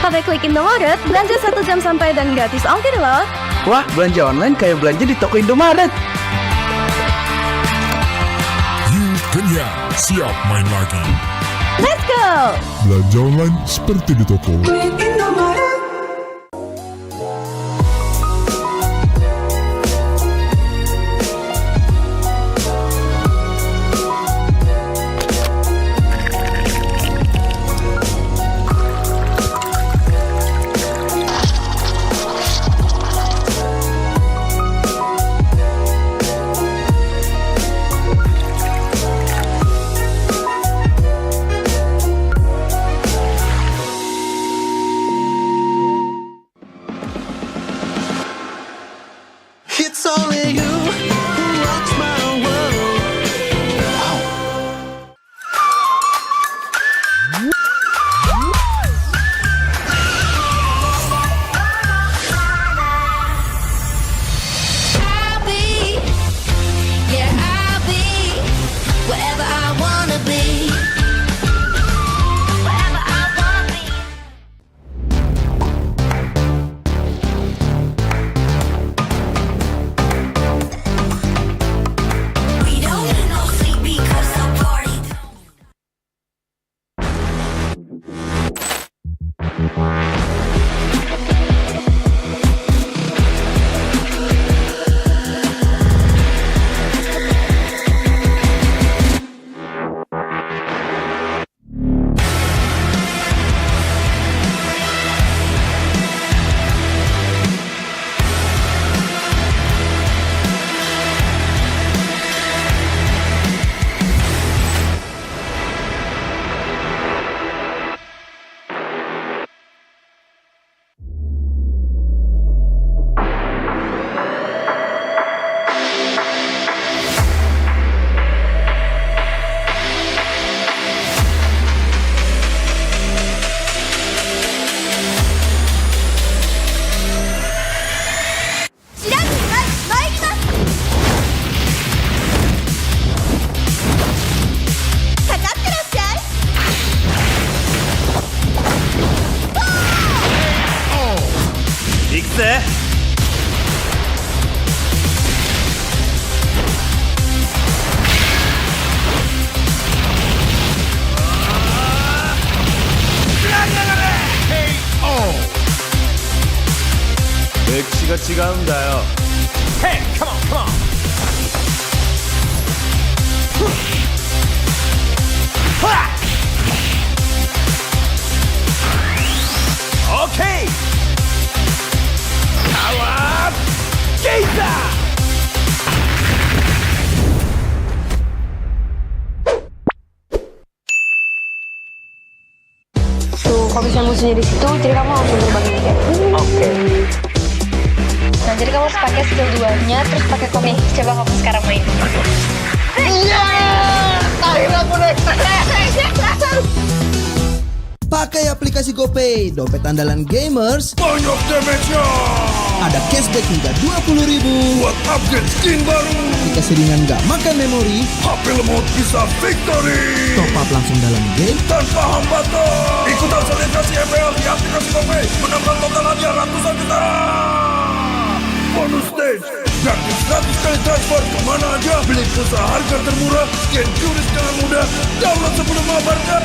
Pakai klik Indomaret, belanja 1 jam sampai dan gratis ongkir loh. Wah, belanja online kayak belanja di toko Indomaret. You kenyang, siap main lagi. Let's go! Belanja online seperti di toko. 배치가 온다요. Hey, come on, come on. Okay. Awat Keita. Tuh, kalau misalnya musuhnya di situ, jadi kamu langsung terbangin dia. Oke. Nah, jadi kamu harus pakai skill 2-nya, terus pakai komik. Coba kamu sekarang main. Iya, akhirnya aku naik. Pakai aplikasi GoPay, dompet andalan gamers. Banyak damage-nya. Ada cashback hingga 20.000 buat upgrade skin baru. Jika seringan nggak makan memori, HP lemot bisa victory. top up langsung dalam game tanpa hambatan. Ikutan selebrasi MPL di aplikasi GoPay, menambah total hadiah ratusan juta. Bonus stage, gratis 100 kali transfer kemana aja. Beli pulsa harga termurah, scan QRIS dengan mudah. Download sebelum mabarkan.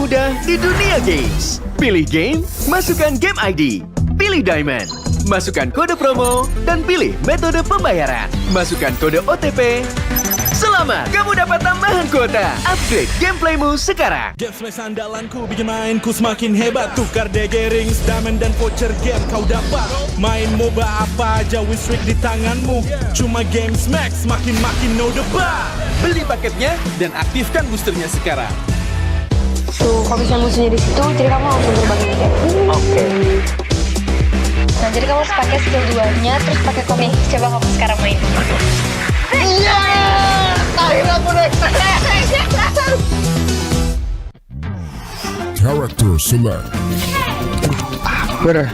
mudah di dunia games. Pilih game, masukkan game ID. Pilih Diamond, masukkan kode promo, dan pilih metode pembayaran. Masukkan kode OTP. Selamat, kamu dapat tambahan kuota. Upgrade gameplaymu sekarang. Game smash andalanku bikin mainku semakin hebat. Tukar DG rings, diamond dan voucher game kau dapat. Main MOBA apa aja win streak di tanganmu. Cuma game smash makin no debat. Beli paketnya dan aktifkan boosternya sekarang. Tuh, kalau misalnya musuhnya di situ, jadi kamu langsung terbangin dia. Oke. Nah, jadi kamu harus pakai skill 2-nya, terus pakai komik. Coba kamu sekarang main. Iya, akhirnya aku naik. Character select. Bener.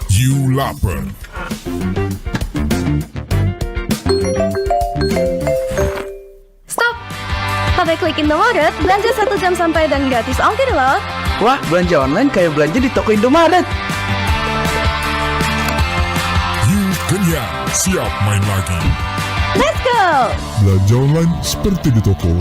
You lapper. Stop! Pakai klik Indomaret, belanja 1 jam sampai dan gratis ongkir loh. Wah, belanja online kayak belanja di toko Indomaret. You kenyang, siap main lagi. Let's go! Belanja online seperti di toko.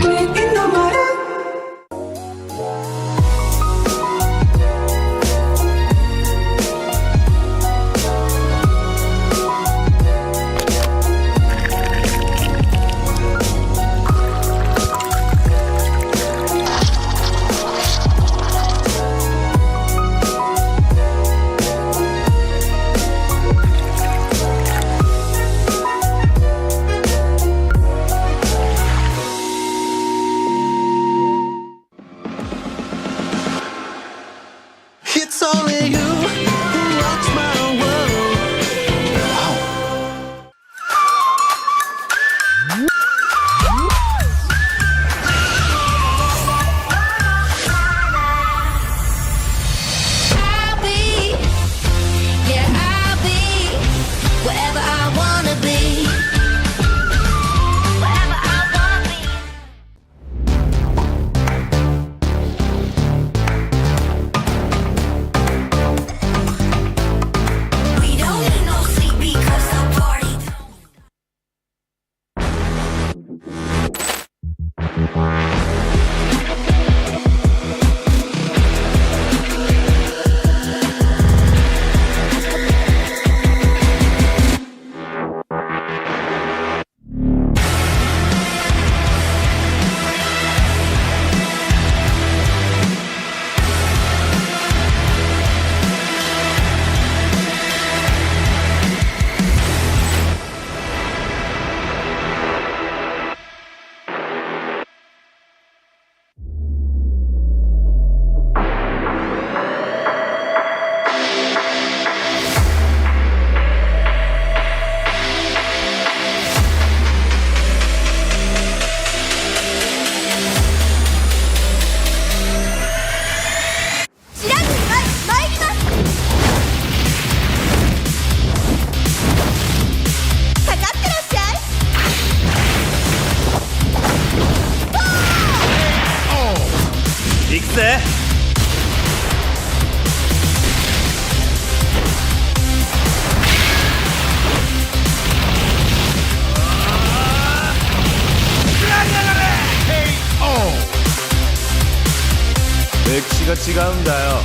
같이 가면 돼요.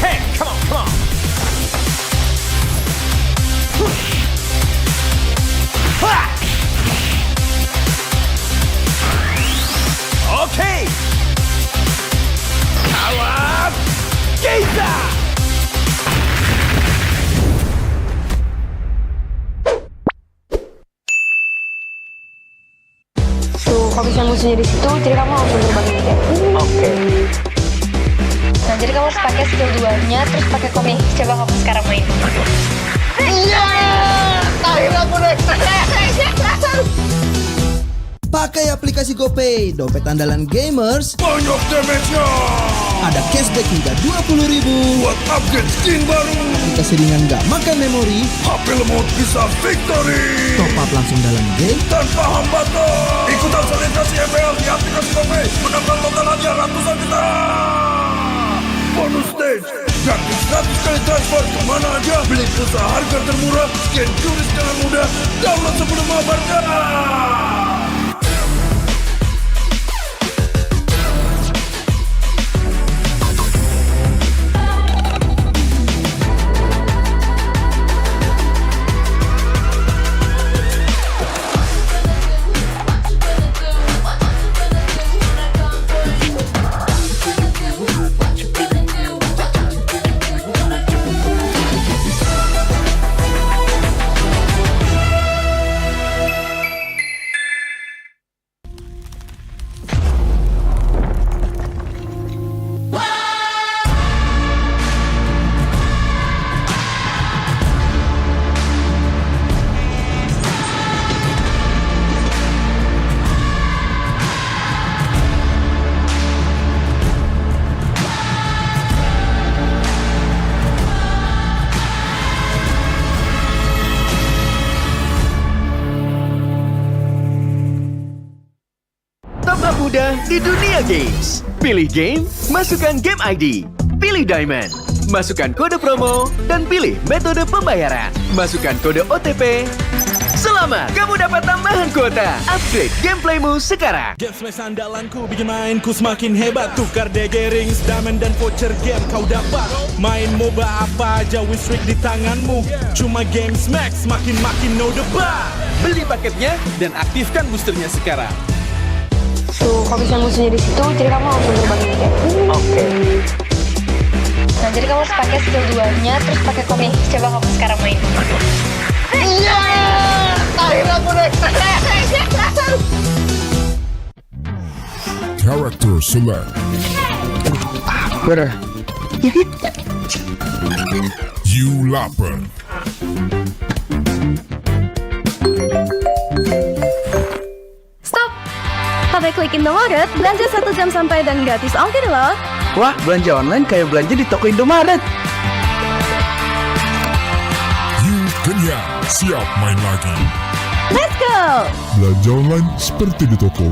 Hey, come on, come on. Okay. Power Gazer. Tuh, kalau bisa musuhnya di situ, jadi kamu langsung terbangin dia. Oke. Nah, jadi kamu harus pakai skill 2-nya, terus pakai komik. Coba kamu sekarang main. Iya! Akhirnya aku naik. Pakai aplikasi GoPay, dompet andalan gamers. Banyak damage-nya. Ada cashback hingga 20.000 buat upgrade skin baru. Aplikasi ringan gak makan memori. HP lemot bisa victory. Top up langsung dalam game tanpa hambatan. Ikutan selebrasi MPL di aplikasi GoPay. Menangkan total hadiah ratusan juta. Bonus stage. Gratis 100 kali transfer kemana aja. Beli pulsa harga termurah. Scan turis dengan mudah. Download sebelum mabarkan. Mudah di dunia games. Pilih game, masukkan game ID. Pilih Diamond, masukkan kode promo, dan pilih metode pembayaran. Masukkan kode OTP. Selamat, kamu dapat tambahan kuota. Upgrade gameplaymu sekarang. Game smash andalanku bikin mainku semakin hebat. Tukar DG rings, diamond dan voucher game kau dapat. Main MOBA apa aja win streak di tanganmu. Cuma game smash makin no debat. Beli paketnya dan aktifkan boosternya sekarang. Tuh, kalau bisa musuhnya di situ, jadi kamu langsung terbangin dia. Oke. Nah, jadi kamu harus pakai skill 2-nya, terus pakai komik. Coba kamu sekarang main. Iya! Akhirnya aku naik. Character select. Bener. You lapper. Pakai klik Indomaret, belanja 1 jam sampai dan gratis ongkir loh. Wah, belanja online kayak belanja di toko Indomaret. You kenyang, siap main lagi. Let's go! Belanja online seperti di toko.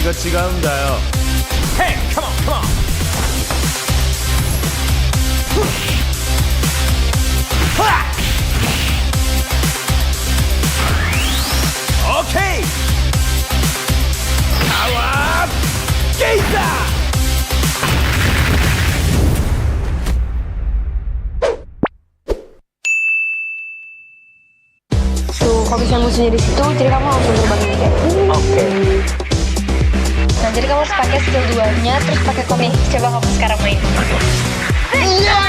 같지가 않은데요. Hey, come on, come on. 오케이. 나와. 게이다. Tuh, kalau bisa musuhnya di situ, jadi kamu langsung terbangin dia. Oke. Nah, jadi kamu harus pakai skill 2-nya, terus pakai komik. Coba kamu sekarang main. Iya!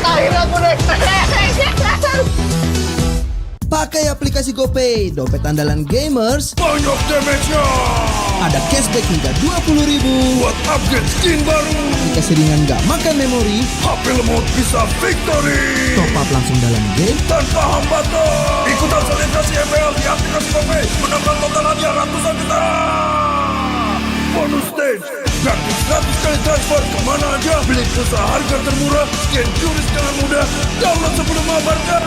Akhirnya aku naik. Pakai aplikasi GoPay, dompet andalan gamers. Banyak damage-nya. Ada cashback hingga 20.000 buat upgrade skin baru. Jika seringan gak makan memori, HP lemot bisa victory. top up langsung dalam game tanpa hambatan. Ikutan selebrasi MPL di aplikasi GoPay, menambah total hadiah ratusan juta. Bonus stage, gratis 100 kali transfer kemana aja. Beli pulsa harga termurah, scan juris dengan mudah. Download sebelum mabarkan.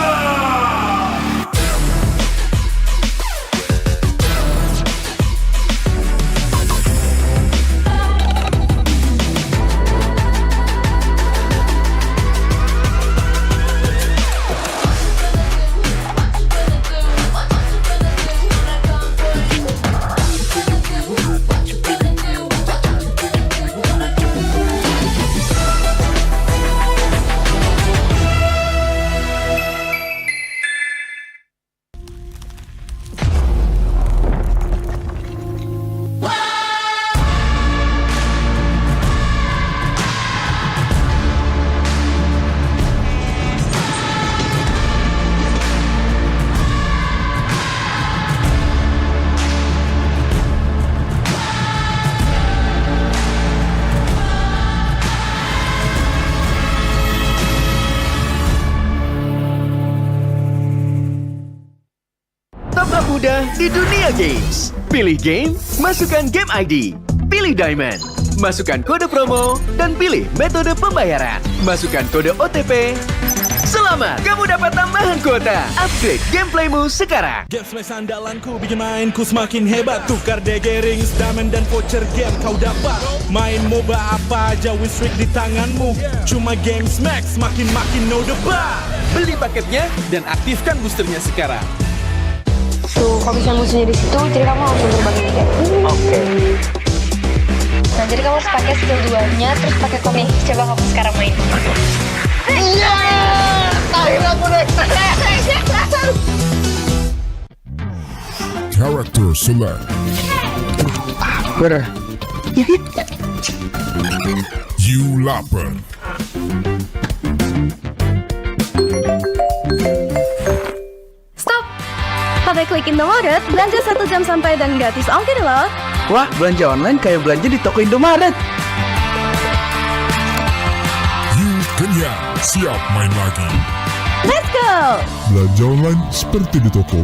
mudah di dunia games. Pilih game, masukkan game ID. Pilih Diamond, masukkan kode promo, dan pilih metode pembayaran. Masukkan kode OTP. Selamat, kamu dapat tambahan kuota. Upgrade gameplaymu sekarang. Game Smash andalanku bikin mainku semakin hebat. Tukar DG rings, diamond dan voucher game kau dapat. Main MOBA apa aja, win streak di tanganmu. Cuma Game Smash, makin no debat. Beli paketnya dan aktifkan boosternya sekarang. Tuh, kalau bisa musuhnya di situ, jadi kamu langsung terbangin dia. Oke. Nah, jadi kamu harus pakai skill 2-nya, terus pakai komik. Coba kamu sekarang main. Iya! Akhirnya aku naik. Character select. Bener. You lapar. Stop! Pakai klik Indomaret, belanja 1 jam sampai dan gratis ongkir loh. Wah, belanja online kayak belanja di toko Indomaret. You kenyang, siap main lagi. Let's go! Belanja online seperti di toko.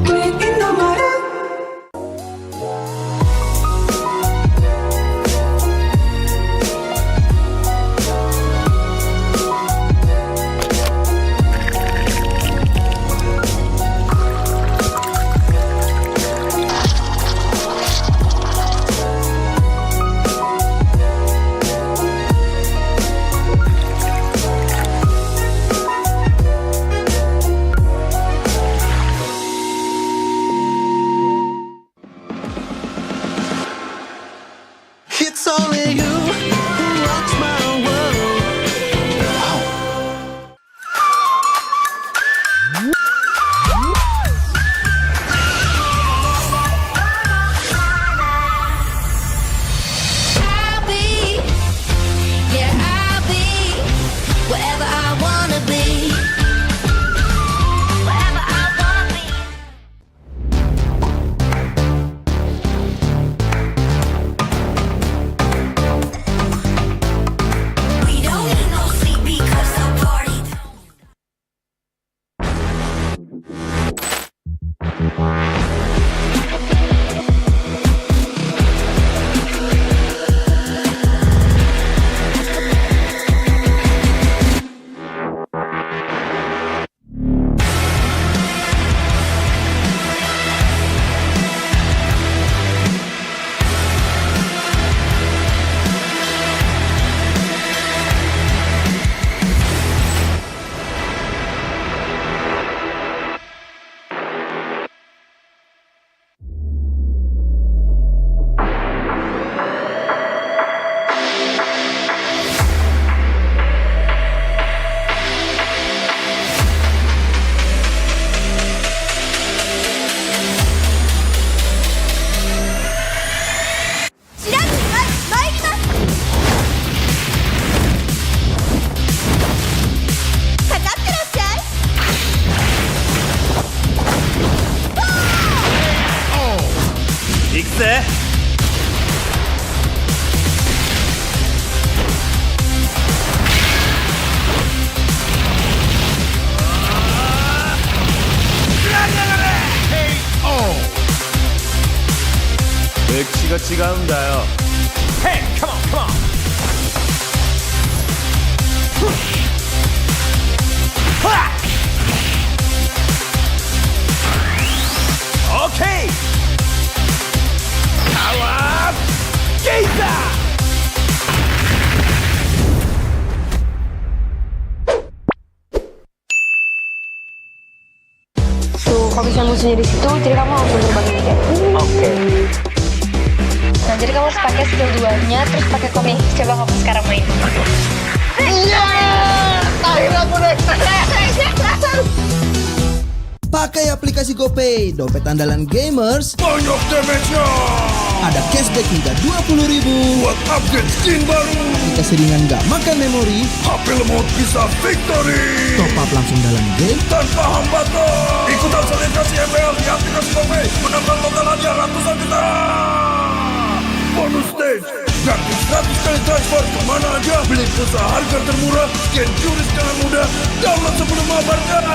이거 지갑인가요? Hey, come on, come on. 오케이. 나와. 게이다. Tuh, kalau bisa musuhnya di situ, jadi kamu langsung berbagi game. Oke. Nah, jadi kamu harus pakai skill 2-nya, terus pakai komik. Coba kamu sekarang main. Iya, akhirnya aku naik. Pakai aplikasi GoPay, dompet andalan gamers. Banyak damage-nya. Ada cashback hingga 20.000 buat upgrade skin baru. Aplikasi ringan gak makan memori. HP lemot bisa victory. Top up langsung dalam game tanpa hambatan. Ikutan selebrasi MPL di aplikasi GoPay. Menambah total hadiah ratusan juta. Bonus stage. Gratis 100 kali transfer kemana aja. Beli pulsa harga termurah. Scan juris dengan mudah. Download sebelum mabarkan.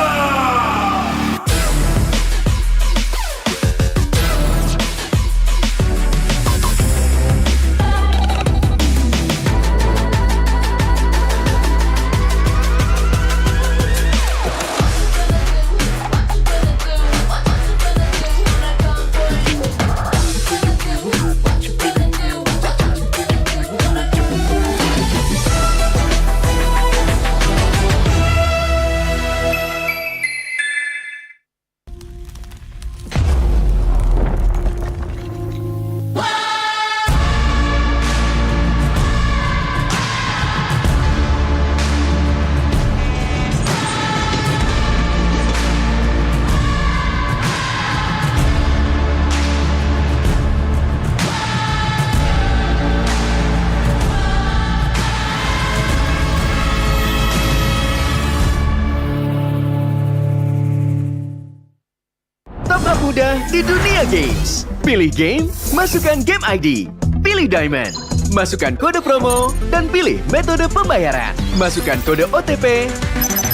Mudah di dunia games. Pilih game, masukkan game ID. Pilih Diamond, masukkan kode promo, dan pilih metode pembayaran. Masukkan kode OTP.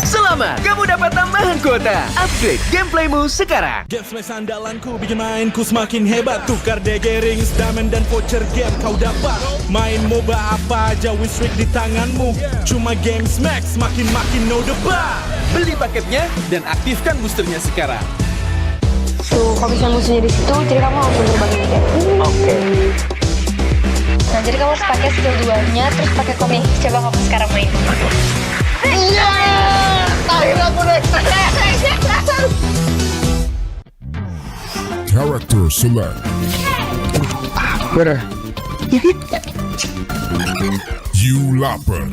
Selamat, kamu dapat tambahan kuota. Upgrade gameplaymu sekarang. Game smash andalanku bikin mainku semakin hebat. Tukar DG rings, diamond dan voucher game kau dapat. Main MOBA apa aja win streak di tanganmu. Cuma game smash makin no debat. Beli paketnya dan aktifkan boosternya sekarang. Tuh, kalau bisa musuhnya di situ, jadi kamu langsung berbagi game. Oke. Nah, jadi kamu harus pakai skill 2-nya, terus pakai komik. Coba kamu sekarang main. Iya, akhirnya aku naik. Character select. Bener. You lapar.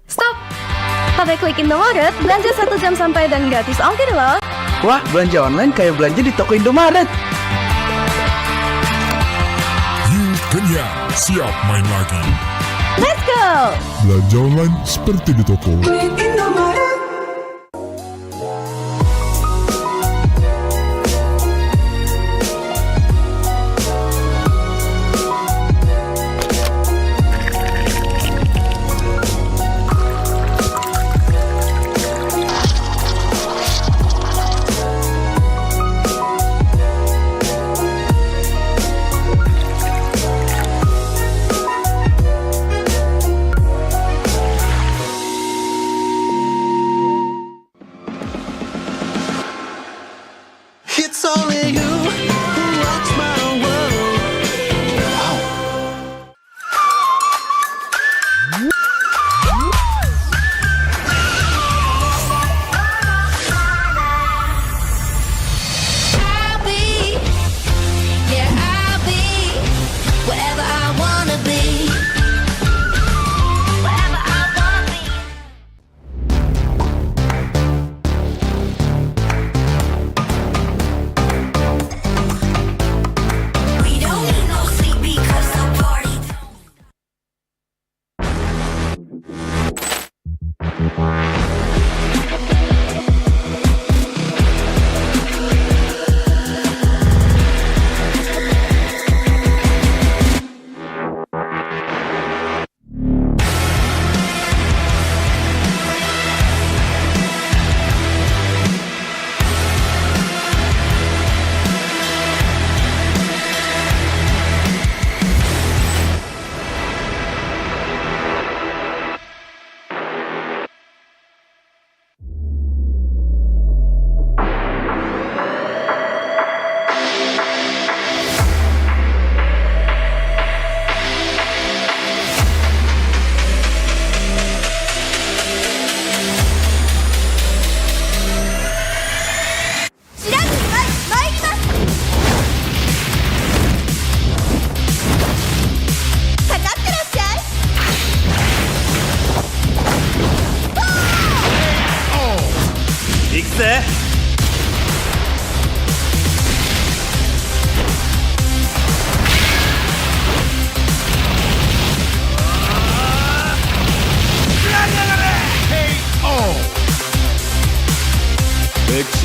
Stop! Pakai klik Indomaret, belanja 1 jam sampai dan gratis ongkir loh. Wah, belanja online kayak belanja di toko Indomaret. You kenyang, siap main lagi. Let's go! Belanja online seperti di toko.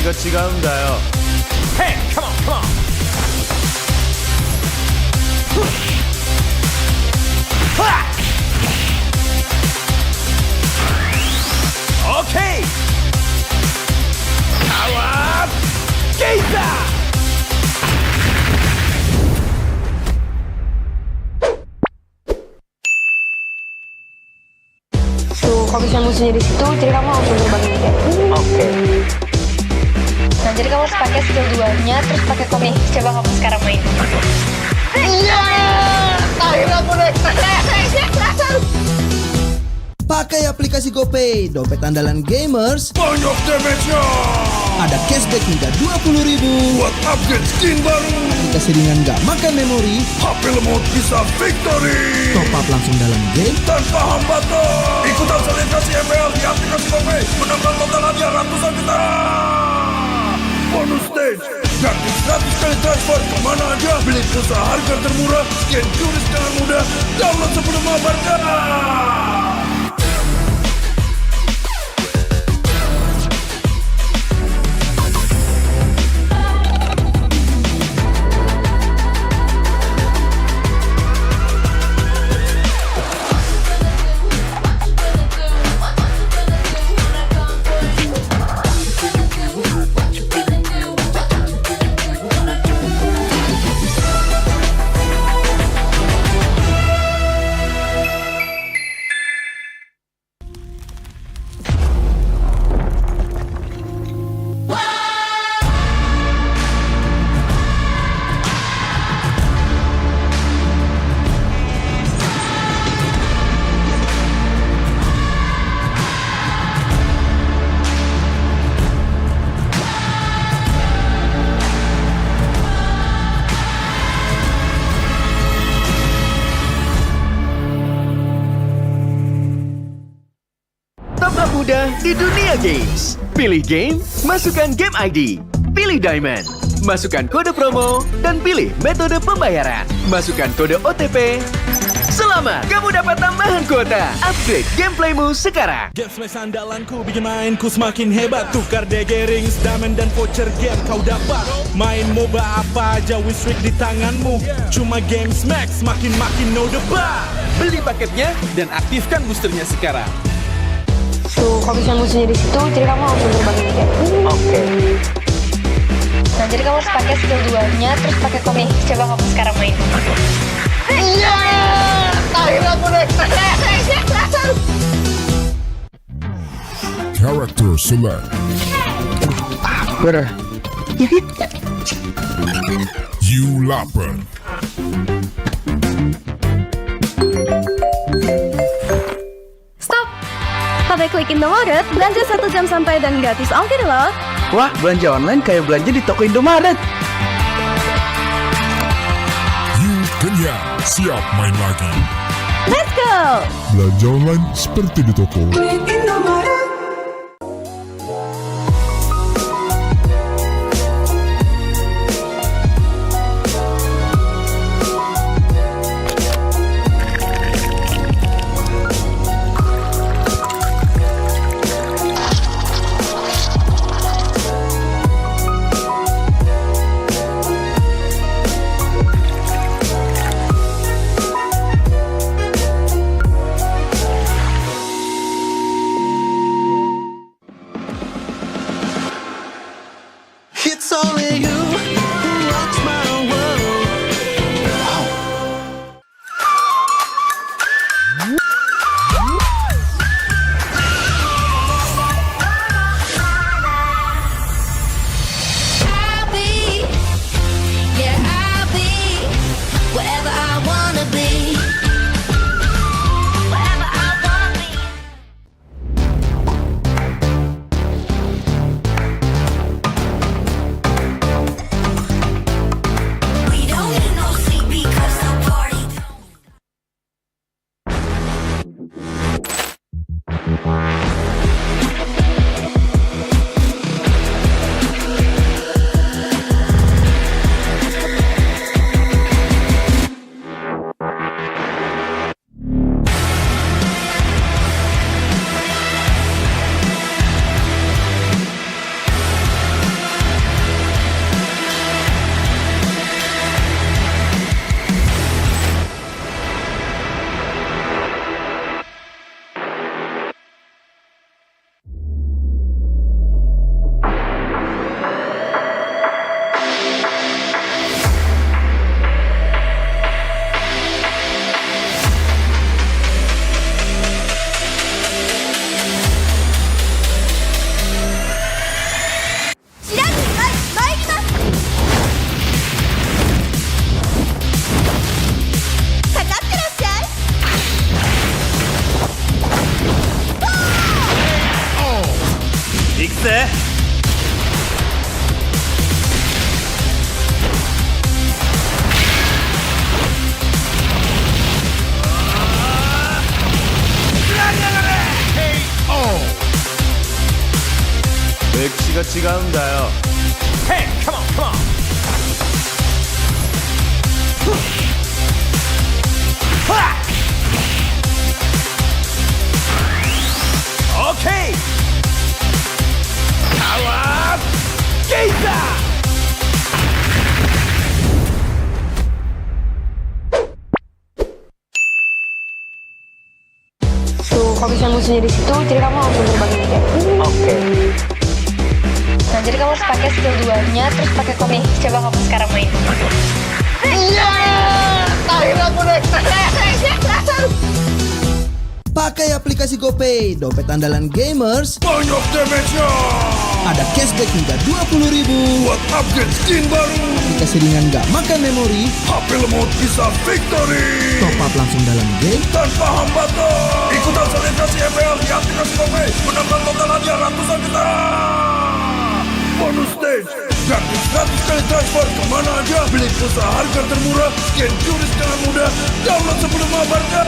같이 가운데요. Hey, come on, come on. 오케이. 나와 게이다. Tuh, kalau bisa musuhnya di situ, jadi kamu langsung terbangin dia. Oke. Nah, jadi kamu harus pakai skill 2-nya, terus pakai komik. Coba kamu sekarang main. Iya! Akhirnya aku naik. Pakai aplikasi GoPay, dompet andalan gamers. Banyak damage-nya. Ada cashback hingga 20.000 buat upgrade skin baru. Aplikasi ringan gak makan memori. HP lemot bisa victory. Top up langsung dalam game tanpa hambatan. Ikutan selebrasi MPL di aplikasi GoPay. Menambah total hadiah ratusan juta. Bonus stage. Gratis 100 kali transfer kemana aja. Beli pulsa harga termurah. Scan QRIS dengan mudah. Download sebelum mabarkan. Mudah di dunia games. Pilih game, masukkan game ID. Pilih Diamond, masukkan kode promo, dan pilih metode pembayaran. Masukkan kode OTP. Selamat, kamu dapat tambahan kuota. Upgrade gameplaymu sekarang. Game Smash andalanku bikin mainku semakin hebat. Tukar DG rings, diamond dan voucher game kau dapat. Main MOBA apa aja Wisrik di tanganmu. Cuma Game Smash makin no debat. Beli paketnya dan aktifkan boosternya sekarang. Tuh, kalau bisa musuhnya di situ, jadi kamu langsung terbangin dia. Oke. Nah, jadi kamu harus pakai skill 2-nya, terus pakai komik. Coba kamu sekarang main. Iya! Akhirnya aku naik. Character select. Bener. You lapper. Stop! Pakai klik Indomaret, belanja 1 jam sampai dan gratis ongkir loh. Wah, belanja online kayak belanja di toko Indomaret. You kenyang, siap main lagi. Let's go! Belanja online seperti di toko. 같지가 않은데요. Hey, come on, come on. 오케이. 파워 게이다. Tuh, kalau bisa musuhnya di situ, jadi kamu langsung berbagi kayak. Oke. Nah, jadi kamu harus pakai skill 2-nya, terus pakai komik. Coba kamu sekarang main. Iya, akhirnya aku naik. Pakai aplikasi GoPay, dompet andalan gamers. Banyak damage-nya. Ada cashback hingga 20.000 buat upgrade skin baru. Aplikasi ringan gak makan memori. HP lemot bisa victory. Top up langsung dalam game tanpa hambatan. Ikutan selebrasi MPL di aplikasi GoPay. Menambah total hadiah ratusan juta. Bonus stage, gratis 100 kali transfer kemana aja. Beli pulsa harga termurah, scan juris dengan mudah. Download sebelum mabarkan.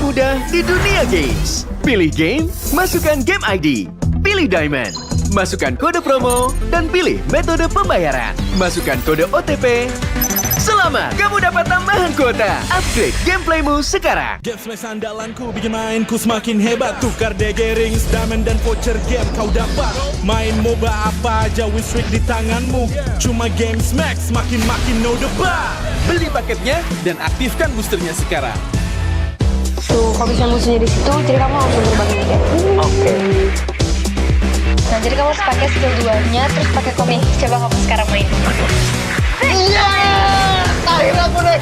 Mudah di dunia games. Pilih game, masukkan game ID. Pilih Diamond, masukkan kode promo, dan pilih metode pembayaran. Masukkan kode OTP. Selamat, kamu dapat tambahan kuota. Upgrade gameplaymu sekarang. Game smash andalanku bikin mainku semakin hebat. Tukar DG rings, diamond dan voucher game kau dapat. Main MOBA apa aja win streak di tanganmu. Cuma game smash makin no debat. Beli paketnya dan aktifkan boosternya sekarang. Tuh, kalau bisa musuhnya di situ, jadi kamu langsung berbagi kayak. Oke. Nah, jadi kamu harus pakai skill 2-nya, terus pakai komik. Coba kamu sekarang main. Iya, akhirnya aku naik.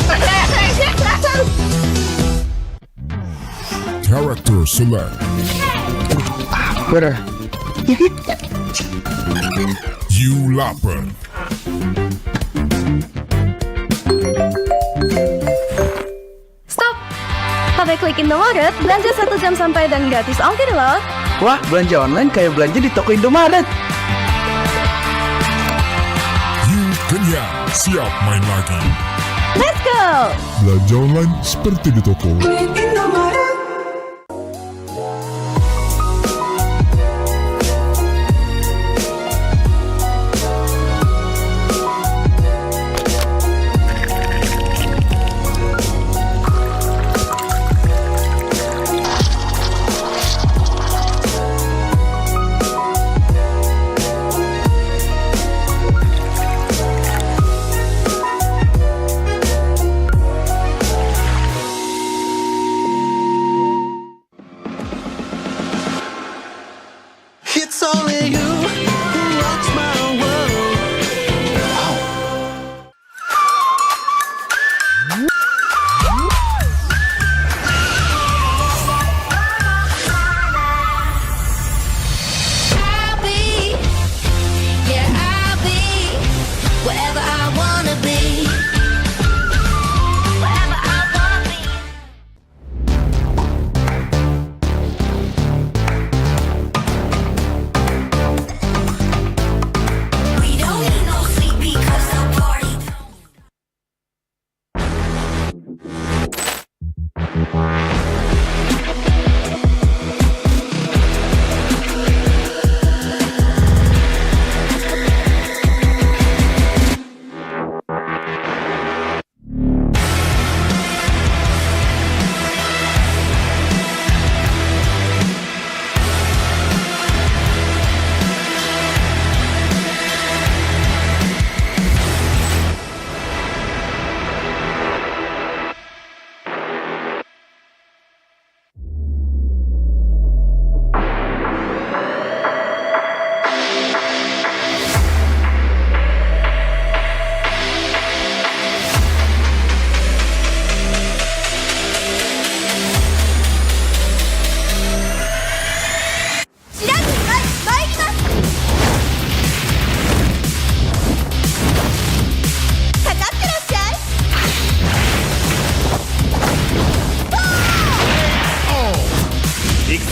Character select. Bener. You lapper. Stop! Pakai klik Indomaret, belanja 1 jam sampai dan gratis ongkir loh. Wah, belanja online kayak belanja di toko Indomaret. You kenyang, siap main lagi. Let's go! Belanja online seperti di toko.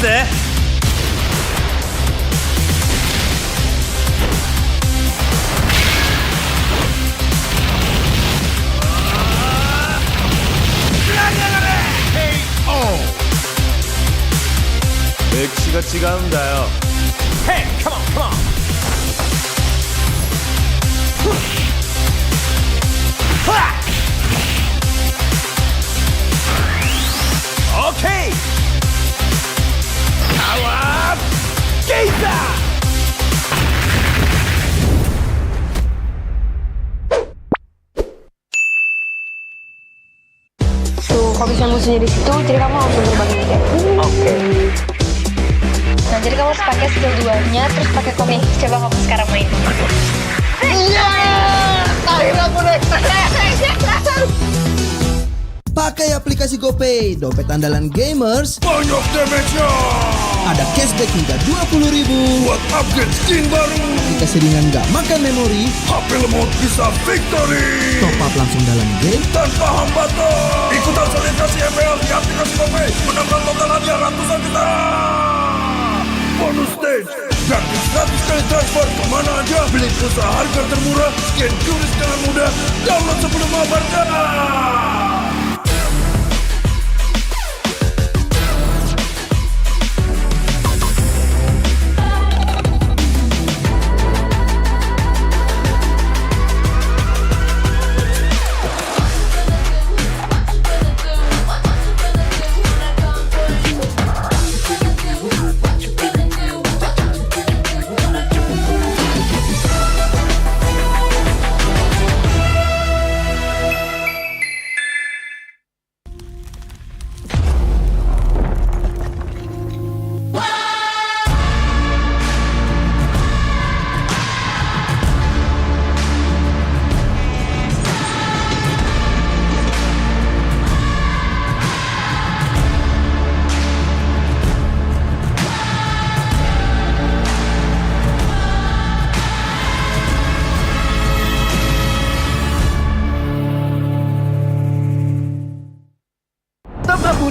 ぜ。歴史が違うんだよ。 Hey, come on, come on. Okay. Power Geisha. Tuh, kalau bisa musuhnya di situ, jadi kamu langsung terbangin kayak. Oke. Nah, jadi kamu harus pakai skill 2-nya, terus pakai komik. Coba kamu sekarang main. Iya! Akhirnya aku naik. Pakai aplikasi GoPay, dompet andalan gamers. Banyak damage-nya. Ada cashback hingga 20.000 buat upgrade skin baru. Aplikasi ringan gak makan memori. HP lemot bisa victory. Top up langsung dalam game tanpa hambatan. Ikutan selebrasi MPL di aplikasi GoPay. Menangkan total hadiah ratusan juta. Bonus stage. Gratis 100 kali transfer kemana aja. Beli pulsa harga termurah. Scan QRIS dengan mudah. Download sebelum mabarkan.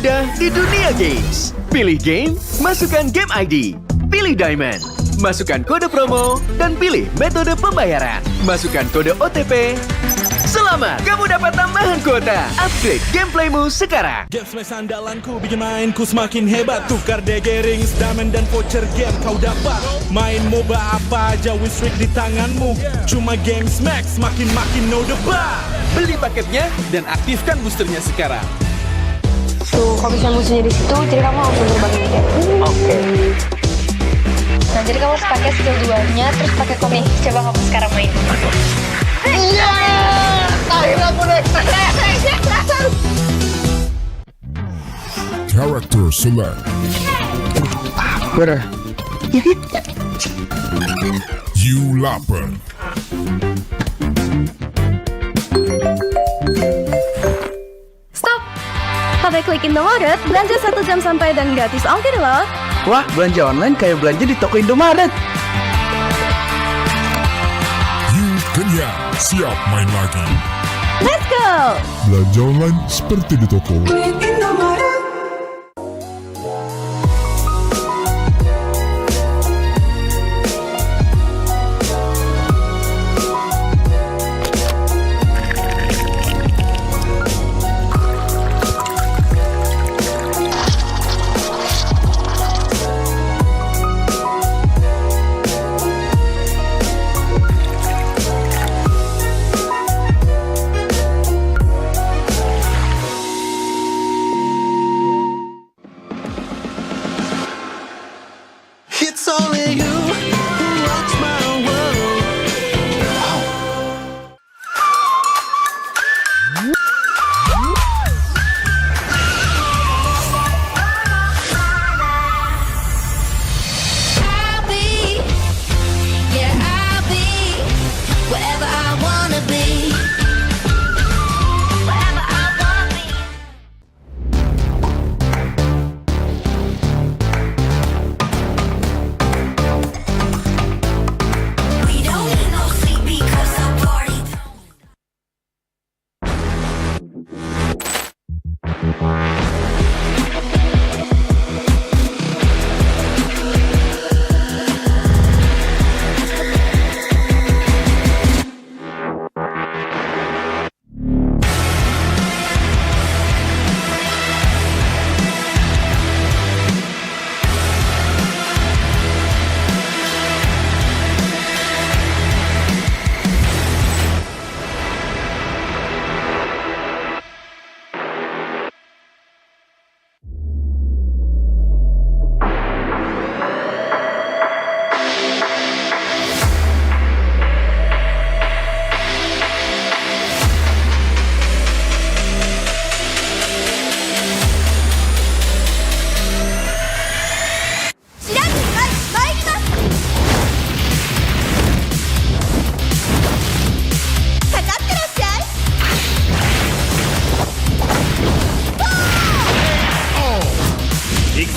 mudah di dunia games. Pilih game, masukkan game ID. Pilih Diamond, masukkan kode promo, dan pilih metode pembayaran. Masukkan kode OTP. Selamat, kamu dapat tambahan kuota. Upgrade gameplaymu sekarang. Game Smash andalanku bikin mainku semakin hebat. Tukar DG rings, diamond dan voucher game kau dapat. Main MOBA apa aja win streak di tanganmu. Cuma Game Smash makin no debat. Beli paketnya dan aktifkan boosternya sekarang. Tuh, kalau misalnya musuhnya di situ, jadi kamu langsung terbangin kayak. Oke. Nah, jadi kamu harus pakai skill 2-nya, terus pakai komik. Coba kamu sekarang main. Iya! Akhirnya aku naik. Character select. Bener. You lapper. Stop! Pakai klik Indomaret, belanja 1 jam sampai dan gratis ongkir loh. Wah, belanja online kayak belanja di toko Indomaret. You kenyang, siap main lagi. Let's go! Belanja online seperti di toko.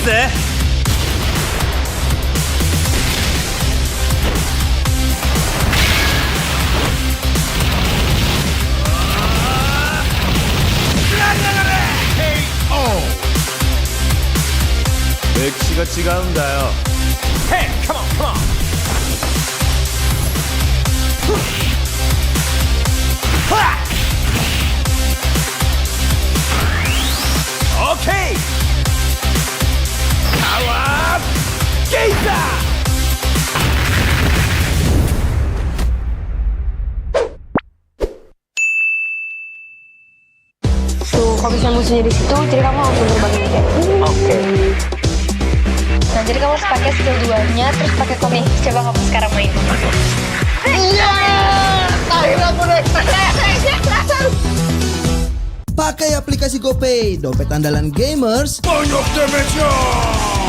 ぜ。歴史が違うんだよ。 Hey, come on, come on. Okay. Power Gazer. Tuh, kalau misalnya musuhnya di situ, jadi kamu langsung terbangin kayak. Oke. Nah, jadi kamu harus pakai skill 2-nya, terus pakai komik. Coba kamu sekarang main. Iya! Akhirnya aku naik. Pakai aplikasi GoPay, dompet andalan gamers. Banyak damage-nya.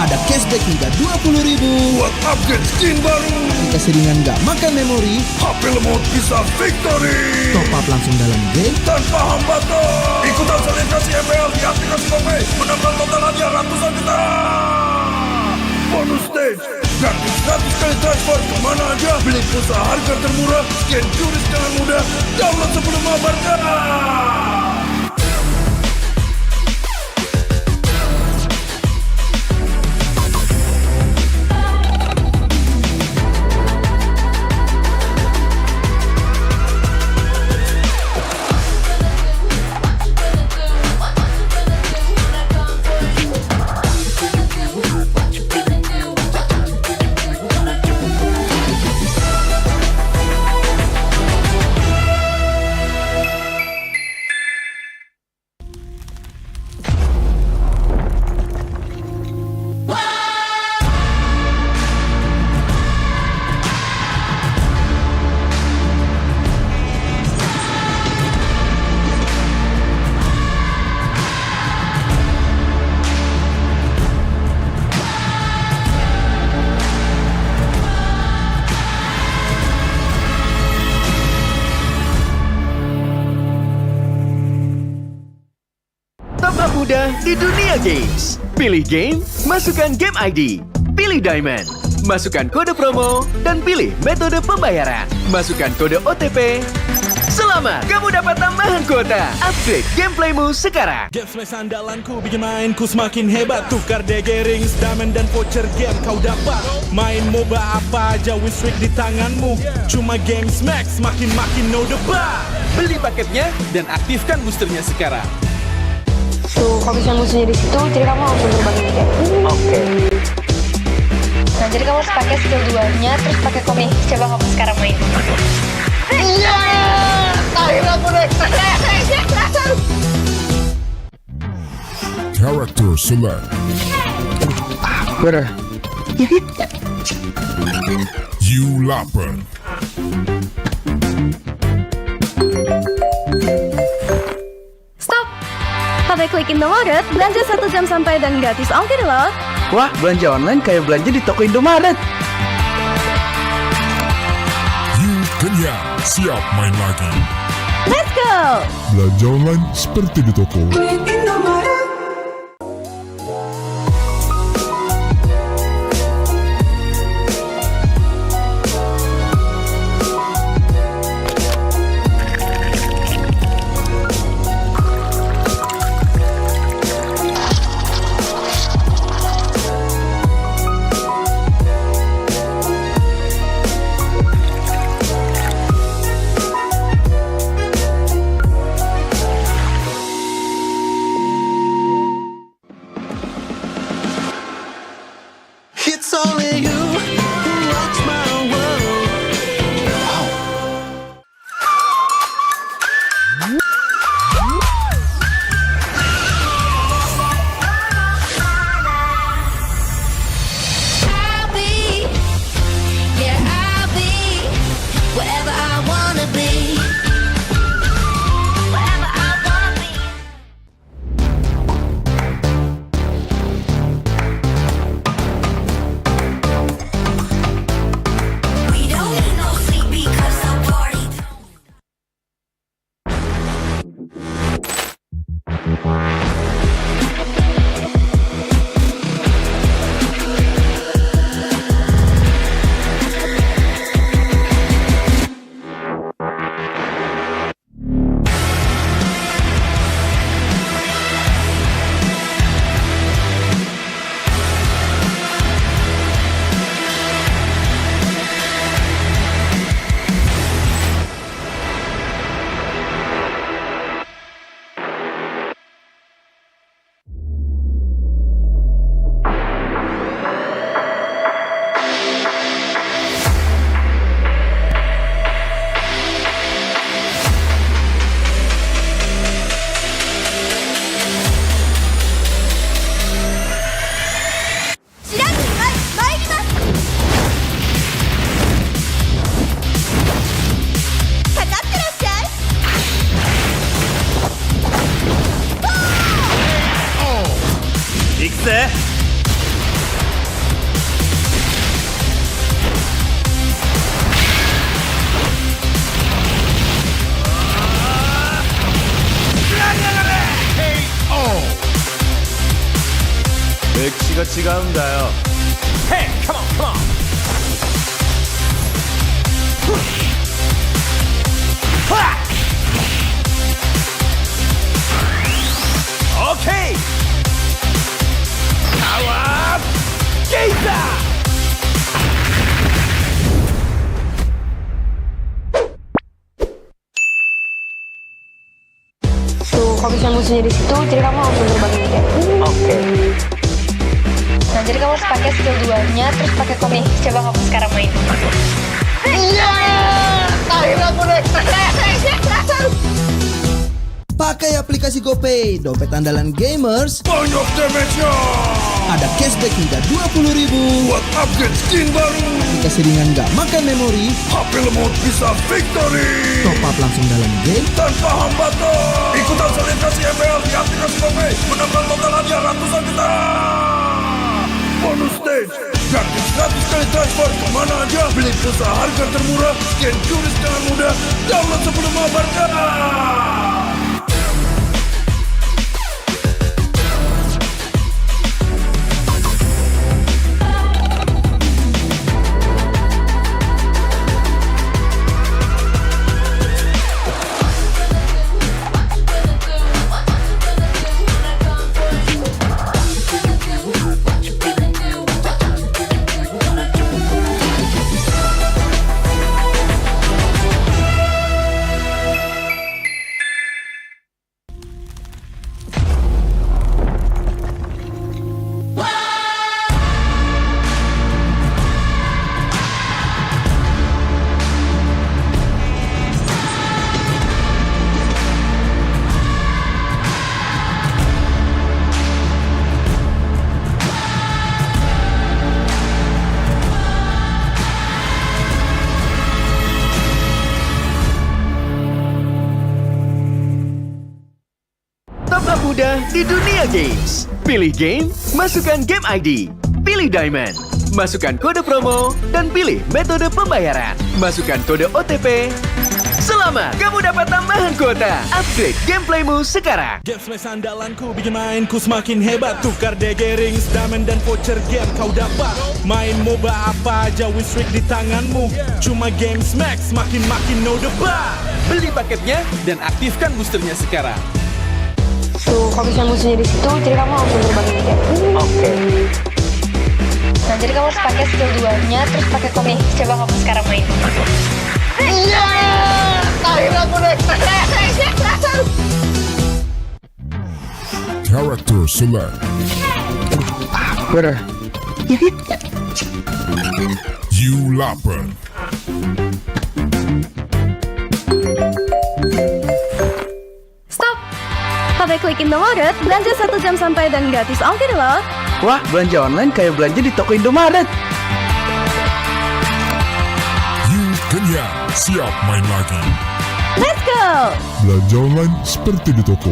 Ada cashback hingga 20.000 buat upgrade skin baru. Aplikasi ringan gak makan memori. HP lemot bisa victory. Top up langsung dalam game tanpa hambatan. Ikutan selebrasi MPL di aplikasi GoPay. Menambah total hadiah ratusan juta. Bonus stage. Gratis 100 kali transfer kemana aja. Beli pulsa harga termurah. Scan QRIS dengan mudah. Download sebelum mabarkan. mudah di dunia games. Pilih game, masukkan game ID. Pilih Diamond, masukkan kode promo, dan pilih metode pembayaran. Masukkan kode OTP. Selamat, kamu dapat tambahan kuota. Upgrade gameplaymu sekarang. Game smash andalanku bikin mainku semakin hebat. Tukar DG rings, diamond dan voucher game kau dapat. Main MOBA apa aja win streak di tanganmu. Cuma game smash makin no debat. Beli paketnya dan aktifkan boosternya sekarang. Tuh, kalau misalnya musuhnya di situ, jadi kamu langsung terbangin kayak. Oke. Nah, jadi kamu harus pakai skill 2-nya, terus pakai komik. Coba kamu sekarang main. Iya! Akhirnya aku naik. Character select. Bener. You lapper. Stop! Pakai klik Indomaret, belanja 1 jam sampai dan gratis ongkir loh. Wah, belanja online kayak belanja di toko Indomaret. You kenyang, siap main lagi. Let's go! Belanja online seperti di toko. が違うんだよ。 Hey, come on, come on. Okay. Power Gazer. Tuh, kalau misalnya musuhnya di situ, jadi kamu langsung terbangin kayak. Oke. Nah, jadi kamu harus pakai skill 2-nya, terus pakai komik. Coba kamu sekarang main. Iya, akhirnya aku naik. Pakai aplikasi GoPay, dompet andalan gamers. Banyak damage-nya. Ada cashback hingga 20.000 buat upgrade skin baru. Aplikasi ringan gak makan memori. HP lemot bisa victory. Top up langsung dalam game tanpa hambatan. Ikutan selebrasi MPL di aplikasi GoPay. Menambah total hadiah ratusan juta. Bonus stage. Gratis 100 kali transfer kemana aja. Beli pulsa harga termurah. Scan QRIS dengan mudah. Download sebelum mabarkan. mudah di dunia games. Pilih game, masukkan game ID. Pilih Diamond, masukkan kode promo, dan pilih metode pembayaran. Masukkan kode OTP. Selamat, kamu dapat tambahan kuota. Upgrade gameplaymu sekarang. Game smash andalanku bikin mainku semakin hebat. Tukar DG rings, diamond dan voucher game kau dapat. Main MOBA apa aja win streak di tanganmu. Cuma game smash makin no debat. Beli paketnya dan aktifkan boosternya sekarang. Tuh, kalau misalnya musuhnya di situ, jadi kamu langsung terbangin kayak. Oke. Nah, jadi kamu harus pakai skill 2-nya, terus pakai komik. Coba kamu sekarang main. Iya, akhirnya aku naik. Character select. Bener. You lapper. Stop! Pakai klik Indomaret, belanja 1 jam sampai dan gratis ongkir loh. Wah, belanja online kayak belanja di toko Indomaret. You kenyang, siap main lagi. Let's go! Belanja online seperti di toko.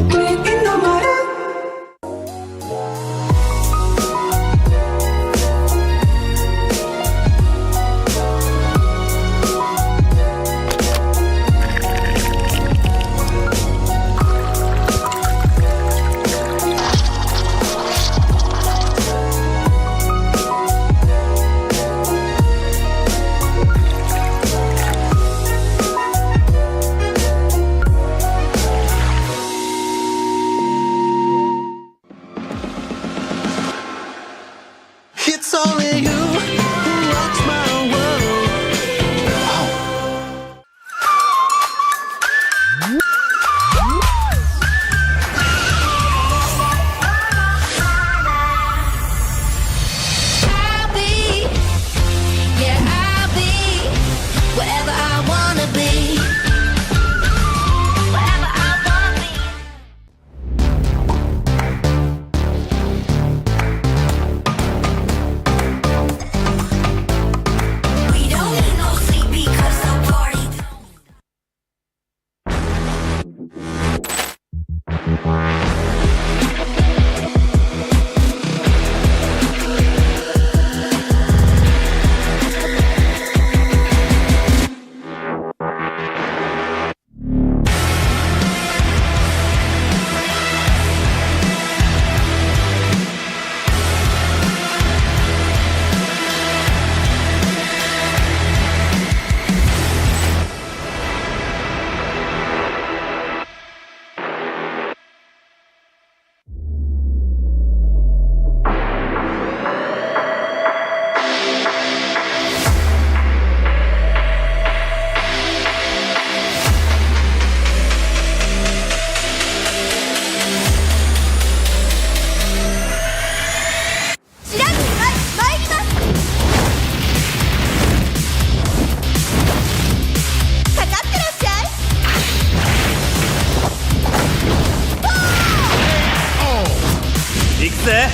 ぜ。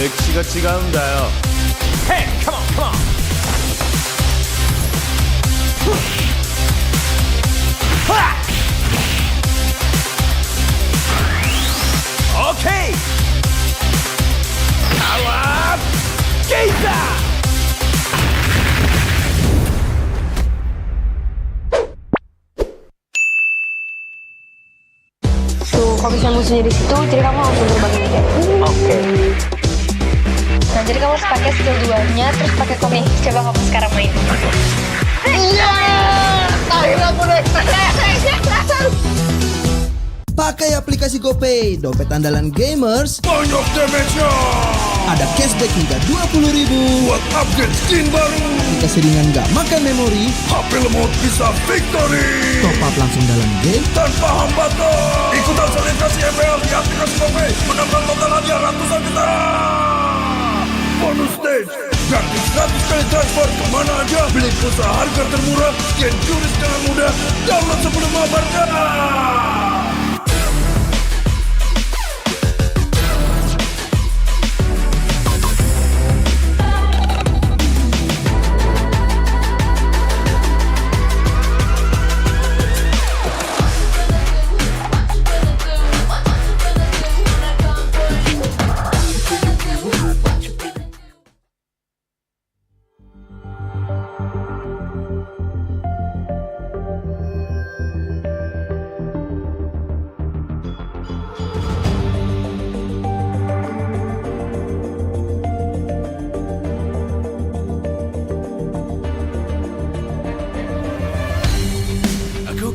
歴史が違うんだよ。 Hey, come on, come on. Okay. Alam kita. Tuh, kalau misalnya musuhnya di situ, jadi kamu langsung terbang kayak. Oke. Nah, jadi kamu harus pakai skill 2-nya, terus pakai komik. Coba kamu sekarang main. Iya! Akhirnya aku naik. Pakai aplikasi GoPay, dompet andalan gamers. Banyak damage-nya. Ada cashback hingga 20.000 buat upgrade skin baru. Aplikasi ringan gak makan memori. HP lemot bisa victory. Top up langsung dalam game tanpa hambatan. Ikutan selebrasi MPL di aplikasi GoPay. Menangkan total hadiah ratusan juta. Bonus stage, gratis 100 kali transfer kemana aja. Beli pulsa harga termurah, scan juris dengan mudah. Download sebelum mabarkan.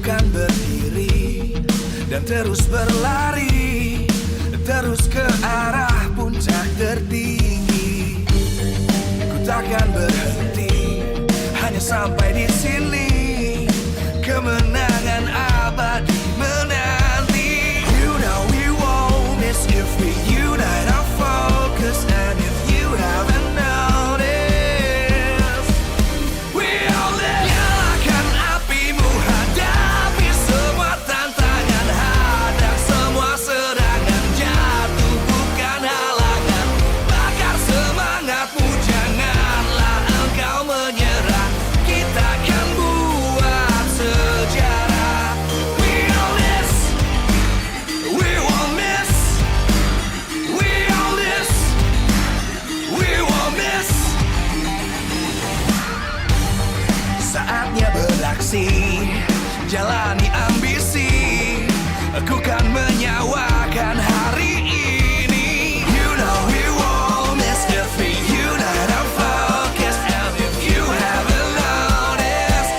Kan berdiri dan terus berlari, terus ke arah puncak tertinggi. Ku takkan berhenti, hanya sampai di sini. Kemenangan abadi menanti. You know we won't miss if we unite our focus. And if you haven't noticed, we all live. Nyalakan apimu, hadapi semua tantangan, hadang semua serangan, jatuh bukan halangan. Bakar semangatmu, janganlah engkau menyerah. Kita akan buat sejarah. We all this, we won't miss. We all this, we won't miss. Saatnya beraksi, jalani ambisi. Aku kan menyawakan hari ini. You know we won't miss if we unite our focus. And if you haven't noticed,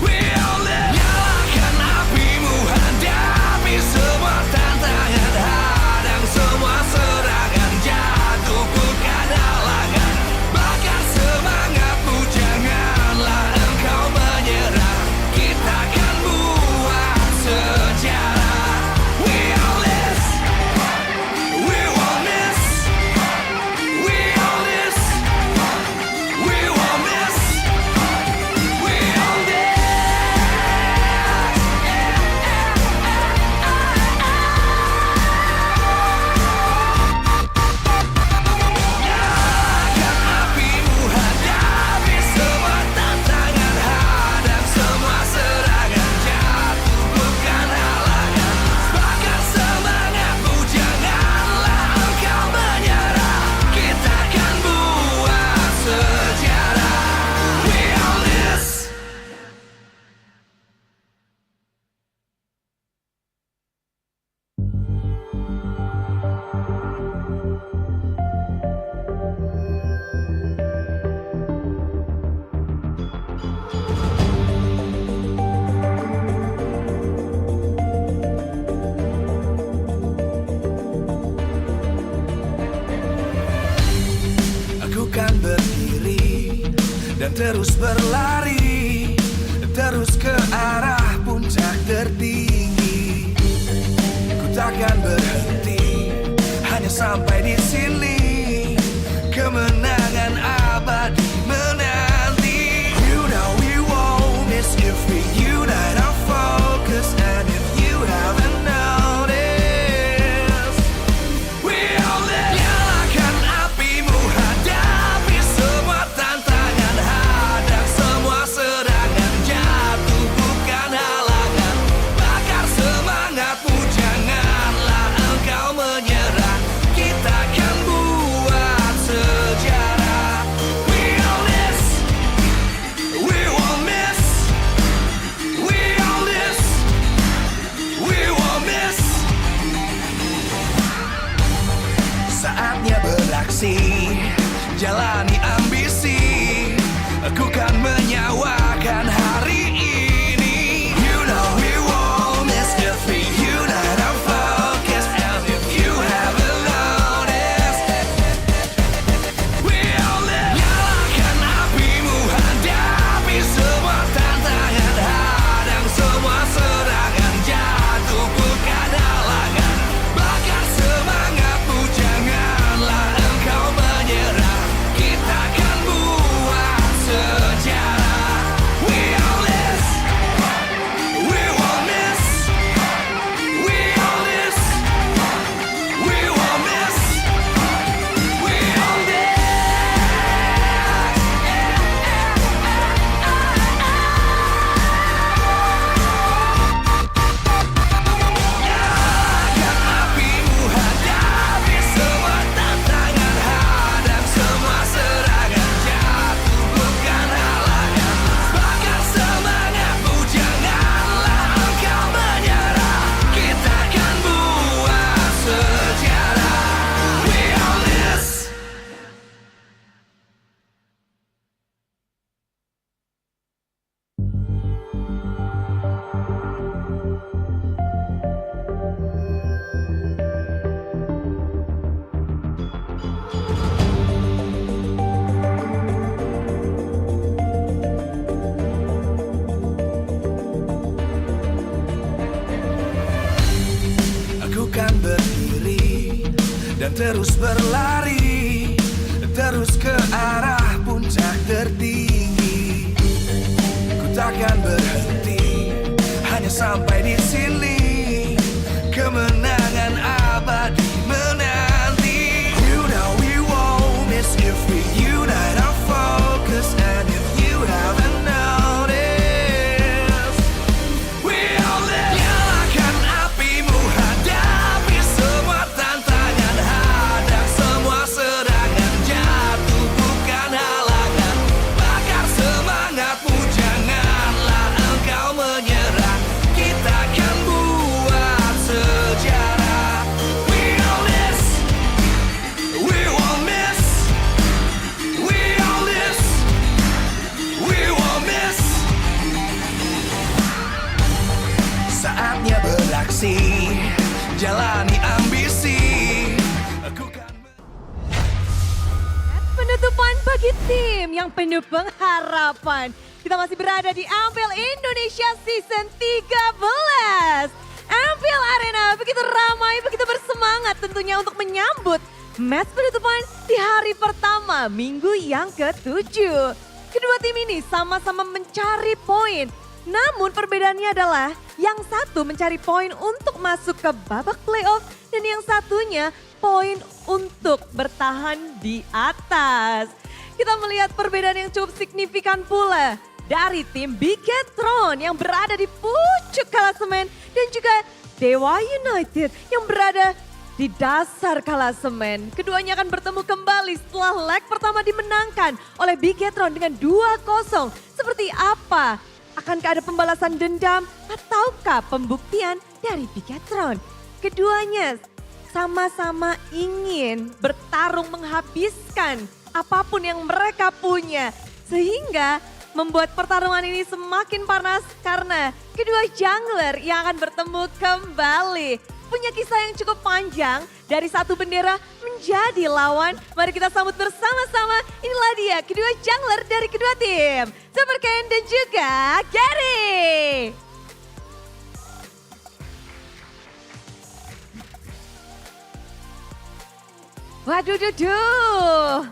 we all live. Nyalakan apimu, hadapi semua tantangan, hadang semua serangan, jatuh bukan halangan. Bakar semangatmu, janganlah engkau menyerah. Kita akan buat sejarah. We all this, we won't miss. We all this, we won't miss. We all this. Nyalakan apimu, hadapi semua tantangan, hadang semua serangan, jatuh bukan halangan. Bakar semangatmu, janganlah engkau menyerah. Kita akan buat sejarah. We all this. Aku kan berdiri dan terus berlari, terus ke arah puncak tertinggi. Ku takkan berhenti, hanya sampai di sini, kemenangan abadi menanti. You know we won't miss if we unite our focus, and if you haven't noticed, we all live. Nyalakan apimu, hadapi semua tantangan, hadang semua serangan, jatuh bukan halangan. Bakar semangatmu, janganlah engkau menyerah. Kita akan buat sejarah. We all this, we won't miss. We all this, we won't miss. Saatnya beraksi, jalani ambisi. Aku kan menyawakan hari ini. You know we won't miss if we unite our focus, and if you haven't noticed, we all live. Nyalakan apimu, hadapi semua tantangan, hadang semua serangan, jatuh bukan halangan. Bakar semangatmu, janganlah engkau menyerah. Kita akan buat sejarah. We all this, we won't miss. We all this, we won't miss. We all this. Nyalakan apimu, hadapi semua tantangan, hadang semua serangan, jatuh bukan halangan. Bakar semangatmu, janganlah engkau menyerah. Kita akan buat sejarah. We all this. Aku kan berdiri dan terus berlari, terus ke arah puncak tertinggi. Ku takkan berhenti, hanya sampai di sini, kemenangan abadi menanti. You know we won't miss if we unite our focus, and if you haven't noticed, we all live. Nyalakan apimu, hadapi semua tantangan, hadang semua serangan, jatuh bukan halangan. Bakar semangatmu, janganlah engkau menyerah. Kita akan buat sejarah. We all this, we won't miss. We all this, we won't miss. Saatnya beraksi, jalani ambisi. Aku kan Penutupan bagi tim yang penuh pengharapan. Kita masih berada di MPL Indonesia Season 13. MPL Arena begitu ramai, begitu bersemangat tentunya untuk menyambut match penutupan di hari pertama minggu yang ke-7. Kedua tim ini sama-sama mencari poin. Namun perbedaannya adalah yang satu mencari poin untuk masuk ke babak playoff dan yang satunya poin untuk bertahan di atas. Kita melihat perbedaan yang cukup signifikan pula dari tim Bigetron yang berada di pucuk klasemen dan juga Dewa United yang berada di dasar klasemen. Keduanya akan bertemu kembali setelah leg pertama dimenangkan oleh Bigetron dengan 2-0. Seperti apa? Akankah ada pembalasan dendam ataukah pembuktian dari Bigetron? Keduanya sama-sama ingin bertarung menghabiskan apapun yang mereka punya. Sehingga membuat pertarungan ini semakin panas karena kedua jungler yang akan bertemu kembali. Punya kisah yang cukup panjang dari satu bendera menjadi lawan. Mari kita sambut bersama-sama. Inilah dia kedua jungler dari kedua tim. Super Ken dan juga Gary. Waduh, duduh.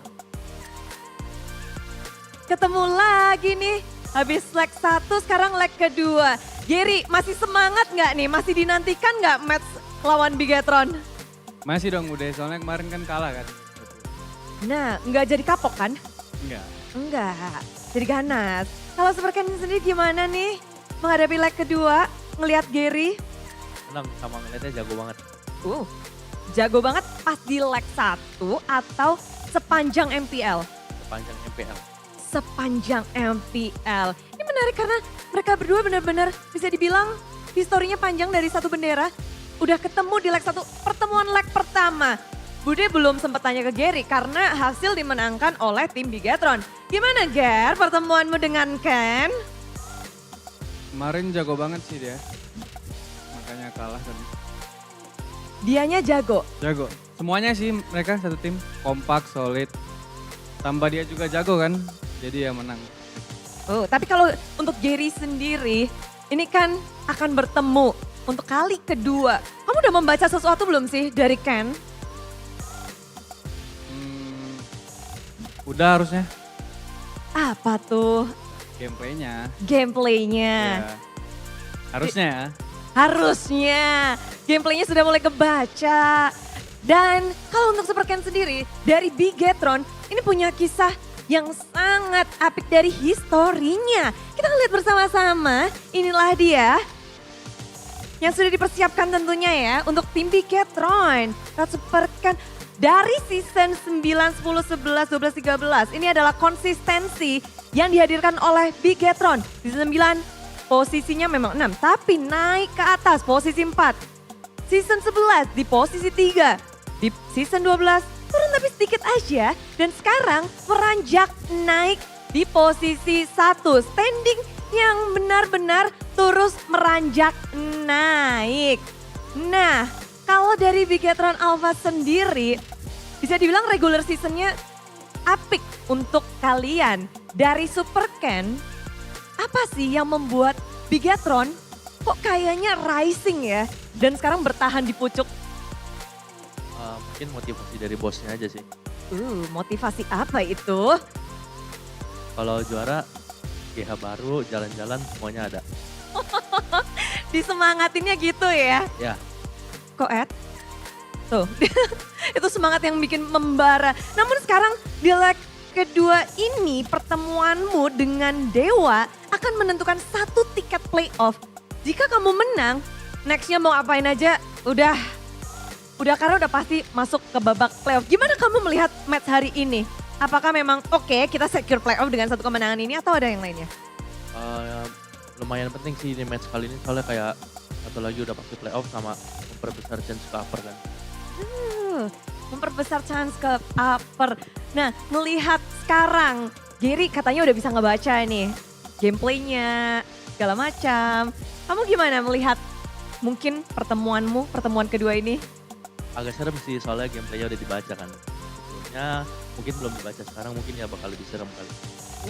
Ketemu lagi nih. Habis leg 1, sekarang leg kedua. Gary, masih semangat nggak nih? Masih dinantikan nggak match lawan Bigetron? Masih dong udah, soalnya kemarin kan kalah kan. Nah, nggak jadi kapok kan? Enggak. Enggak, jadi ganas. Kalau Superken sendiri gimana nih menghadapi leg kedua, ngelihat Gary? Senang sama ngeliatnya jago banget. Jago banget pas di leg 1 atau sepanjang MPL? Sepanjang MPL. Sepanjang MPL. Ini menarik karena mereka berdua benar-benar bisa dibilang historinya panjang dari satu bendera. Udah ketemu di leg 1, pertemuan leg pertama. Bude belum sempat tanya ke Gary karena hasil dimenangkan oleh tim Bigetron. Gimana Ger pertemuanmu dengan Ken? Kemarin jago banget sih dia. Makanya kalah kan. Dianya jago? Jago. Semuanya sih mereka satu tim. Kompak, solid. Tambah dia juga jago kan. Jadi ya menang. Tapi kalau untuk Gary sendiri, ini kan akan bertemu untuk kali kedua. Kamu udah membaca sesuatu belum sih dari Ken? Udah harusnya. Apa tuh? Gameplaynya. Gameplaynya. Ya. Harusnya ya. Harusnya. Gameplaynya sudah mulai kebaca. Dan kalau untuk Superken sendiri, dari Bigetron, ini punya kisah yang sangat apik dari historinya. Kita lihat bersama-sama, inilah dia. Yang sudah dipersiapkan tentunya ya, untuk tim Bigetron. Superken dari season 9, 10, 11, 12, 13. Ini adalah konsistensi yang dihadirkan oleh Bigetron. Season 9 posisinya memang 6, tapi naik ke atas posisi 4. Season 11 di posisi 3. Di season 12 turun tapi sedikit aja. Dan sekarang meranjak naik di posisi 1. Standing yang benar-benar terus meranjak naik. Nah, kalau dari Bigetron Alpha sendiri, bisa dibilang regular seasonnya apik untuk kalian. Dari Superken, apa sih yang membuat Bigetron kok kayaknya rising ya? Dan sekarang bertahan di pucuk. Mungkin motivasi dari bosnya aja sih. Motivasi apa itu? Kalau juara, GH baru, jalan-jalan semuanya ada. Disemangatinnya gitu ya? Ya. Kok Ed? Tuh, itu semangat yang bikin membara. Namun sekarang di leg kedua ini pertemuanmu dengan Dewa akan menentukan satu tiket playoff. Jika kamu menang, nextnya mau apain aja udah karena udah pasti masuk ke babak playoff. Gimana kamu melihat match hari ini? Apakah memang oke kita secure playoff dengan satu kemenangan ini atau ada yang lainnya? Lumayan penting sih di match kali ini soalnya kayak satu lagi udah pasti playoff sama memperbesar chance ke upper kan. Memperbesar chance ke upper. Nah, melihat sekarang Gary katanya udah bisa ngebaca nih gameplaynya segala macam. Kamu gimana melihat mungkin pertemuan kedua ini? Agak serem sih soalnya gameplaynya udah dibaca kan. Sebelumnya mungkin belum dibaca, sekarang mungkin ya bakal lebih serem kali.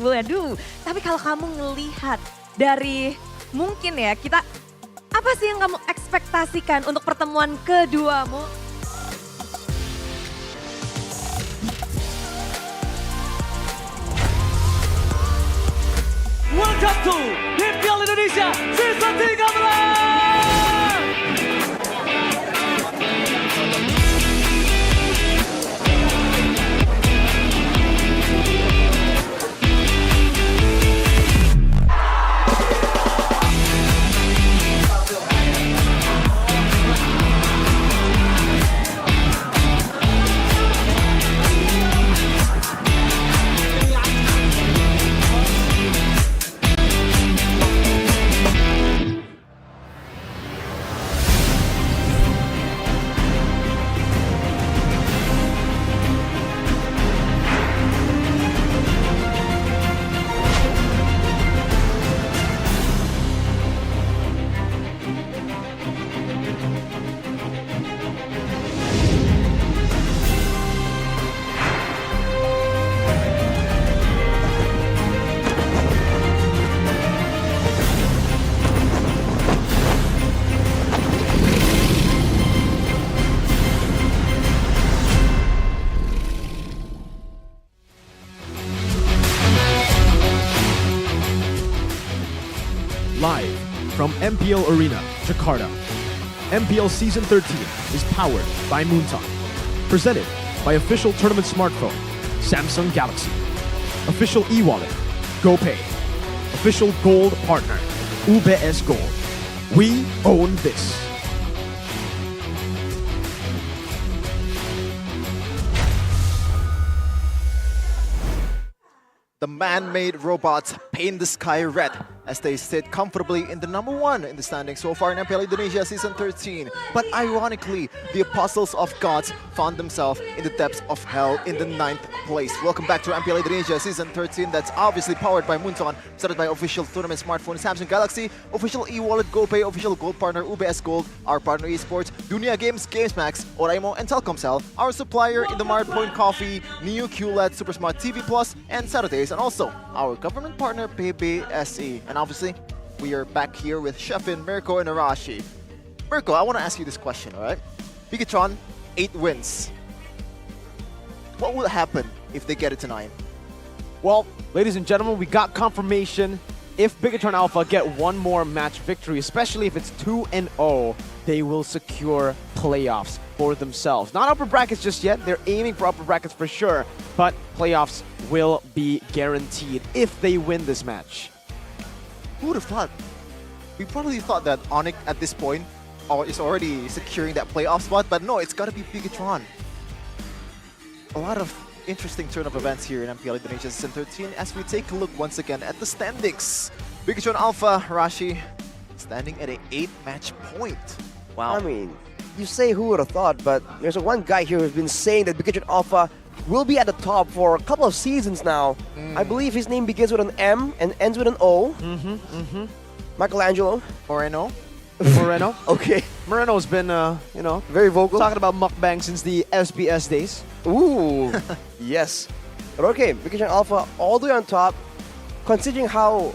Waduh, tapi kalau kamu ngelihat dari mungkin ya kita, apa sih yang kamu ekspektasikan untuk pertemuan keduamu? Welcome to MPL Indonesia Season 13! MPL Arena, Jakarta. MPL Season 13 is powered by Moonton. Presented by official tournament smartphone, Samsung Galaxy. Official e-wallet, GoPay. Official gold partner, UBS Gold. We own this. The man-made robots paint the sky red as they sit comfortably in the #1 in the standings so far in MPL Indonesia Season 13. But ironically, the Apostles of Gods found themselves in the depths of hell in the 9th place. Welcome back to MPL Indonesia Season 13. That's obviously powered by Moonton, started by official tournament smartphone Samsung Galaxy, official e-wallet GoPay, official gold partner UBS Gold, our partner esports, Dunia Games, GamesMax, Oraimo, and Telkomsel, our supplier in the Point Coffee, Neo QLED, Super Smart TV Plus, and Saturdays, and also our government partner PBSE. And obviously, we are back here with Shefin, Mirko, and Arashi. Mirko, I want to ask you this question, alright? Bigetron, 8 wins. What will happen if they get it to 9? Well, ladies and gentlemen, we got confirmation. If Bigetron Alpha get one more match victory, especially if it's 2-0, they will secure playoffs for themselves. Not upper brackets just yet. They're aiming for upper brackets for sure, but playoffs will be guaranteed if they win this match. Who would have thought? We probably thought that Onyx at this point is already securing that playoff spot, but no, it's got to be Bigetron. A lot of interesting turn of events here in MPL Indonesia Season 13 as we take a look once again at the standings. Bigetron Alpha, Rashi, standing at an 8-match point. Wow. I mean, you say who would have thought, but there's one guy here who's been saying that Bigetron Alpha will be at the top for a couple of seasons now. I believe his name begins with an M and ends with an O. Michelangelo. Moreno. Moreno. Okay. Moreno's been, very vocal. Talking about mukbang since the SBS days. Ooh, yes. But okay, Bigetron Alpha all the way on top, considering how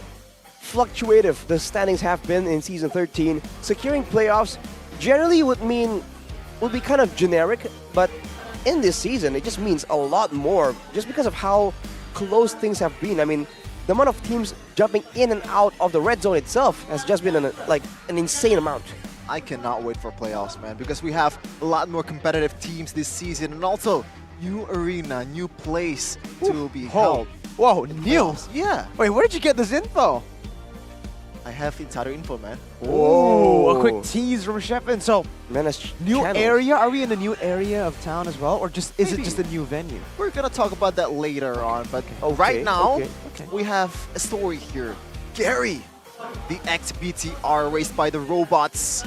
fluctuative the standings have been in Season 13, securing playoffs generally would be kind of generic, but in this season, it just means a lot more just because of how close things have been. I mean, the amount of teams jumping in and out of the red zone itself has just been an insane amount. I cannot wait for playoffs, man, because we have a lot more competitive teams this season, and also new arena, new place to be held. Whoa, new? Yeah. Wait, where did you get this info? I have insider info, man. Whoa, a quick tease from Shefin. So, new channels. area? Are we in a new area of town as well, or is it just a new venue? We're gonna talk about that later on, but right now, we have a story here. Gary, the ex-BTR raised by the robots,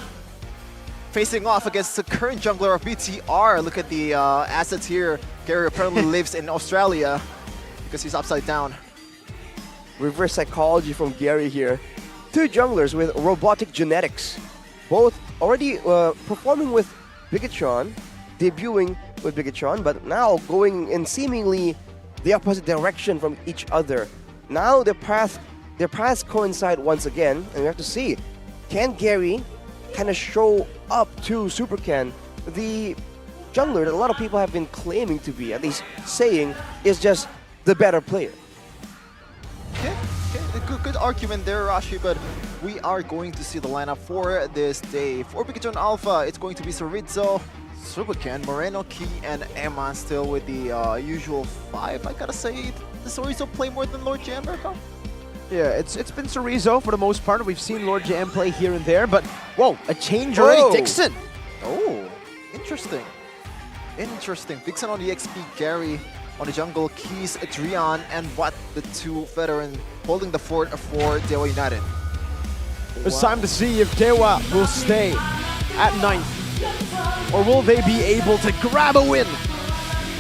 facing off against the current jungler of BTR. Look at the assets here. Gary apparently lives in Australia because he's upside down. Reverse psychology from Gary here. 2 junglers with robotic genetics, both already performing with Bigetron, debuting with Bigetron, but now going in seemingly the opposite direction from each other. Now their paths coincide once again, and we have to see, can Gary kind of show up to Supercan, the jungler that a lot of people have been claiming to be, at least saying, is just the better player. Good argument there, Rashi, but we are going to see the lineup for this day. For Bigetron Alpha, it's going to be Sorizo, Supercan, Moreno, Key, and Emma still with the usual 5. I gotta say, does Sorizo play more than Lord JM, Mirko? Yeah, it's been Sorizo for the most part. We've seen Lord JM play here and there, but whoa, a change already. Dixon! Oh, interesting. Interesting. Dixon on the XP, Gary on the jungle, Keys, Adrian, and what, the 2 veteran holding the fort for Dewa United. It's time to see if Dewa will stay at 9th, or will they be able to grab a win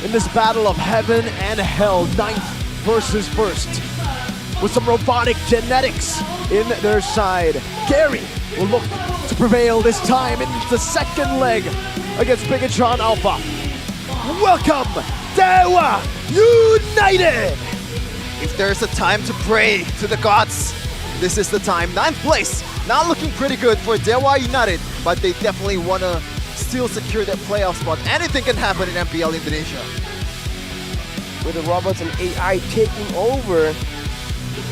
in this battle of heaven and hell, 9th versus 1st, with some robotic genetics in their side. Gary will look to prevail this time in the 2nd leg against Bigetron Alpha. Welcome, Dewa United! If there's a time to pray to the gods, this is the time. 9th place, not looking pretty good for Dewa United, but they definitely want to still secure that playoff spot. Anything can happen in MPL Indonesia. With the robots and AI taking over,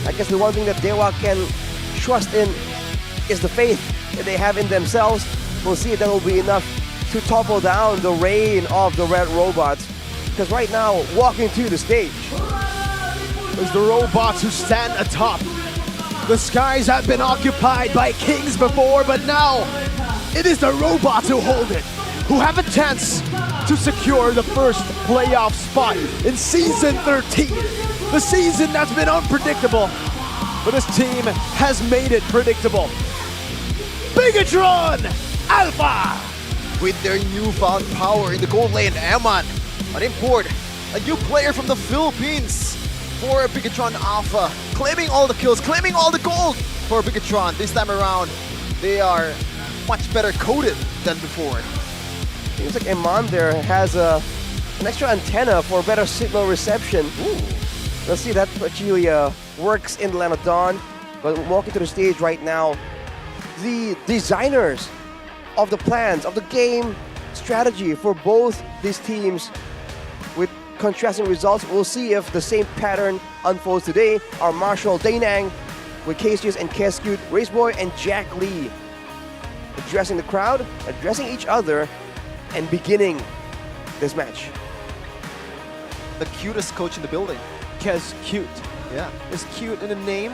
I guess the one thing that Dewa can trust in is the faith that they have in themselves, we'll see if that will be enough to topple down the reign of the Red Robots. Because right now, walking to the stage is the robots who stand atop. The skies have been occupied by kings before, but now it is the robots who hold it, who have a chance to secure the first playoff spot in Season 13. The season that's been unpredictable, but this team has made it predictable. Bigetron Alpha! With their newfound power in the gold lane, Eman, an import, a new player from the Philippines for Bigetron Alpha, claiming all the kills, claiming all the gold for Bigetron. This time around, they are much better coded than before. Seems like Eman there has an extra antenna for better signal reception. Ooh. Let's see that actually works in the Land of Dawn. But walking to the stage right now, the designers of the plans, of the game strategy for both these teams with contrasting results. We'll see if the same pattern unfolds today. Our Marshall Dainang with KCS and Keskute, Raceboy and Jack Lee addressing the crowd, addressing each other, and beginning this match. The cutest coach in the building. Keskute. Yeah. Is cute in the name,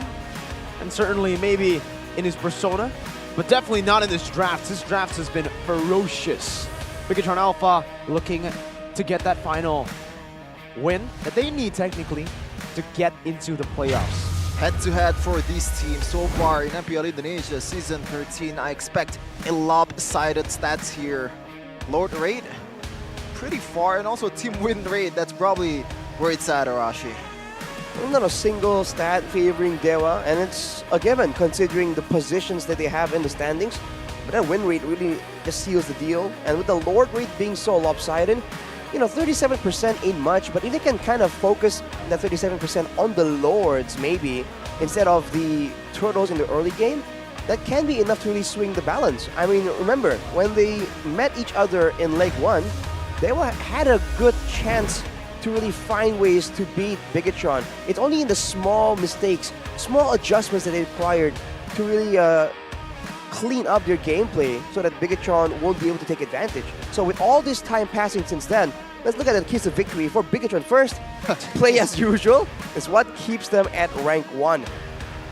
and certainly maybe in his persona, but definitely not in this draft. This draft has been ferocious. Bigetron Alpha looking to get that final win that they need technically to get into the playoffs. Head-to-head for these teams so far in MPL Indonesia Season 13. I expect a lopsided stats here. Lord rate, pretty far, and also team win rate, that's probably where it's at, Arashi. Not a single stat favoring Dewa, and it's a given considering the positions that they have in the standings. But that win rate really just seals the deal. And with the Lord rate being so lopsided, you know, 37% ain't much, but if they can kind of focus that 37% on the Lords maybe, instead of the Turtles in the early game, that can be enough to really swing the balance. I mean, remember, when they met each other in Leg 1, Dewa had a good chance to really find ways to beat Bigetron. It's only in the small mistakes, small adjustments that they required to really clean up their gameplay so that Bigetron won't be able to take advantage. So with all this time passing since then, let's look at the keys of victory for Bigetron first. Play as usual is what keeps them at rank 1.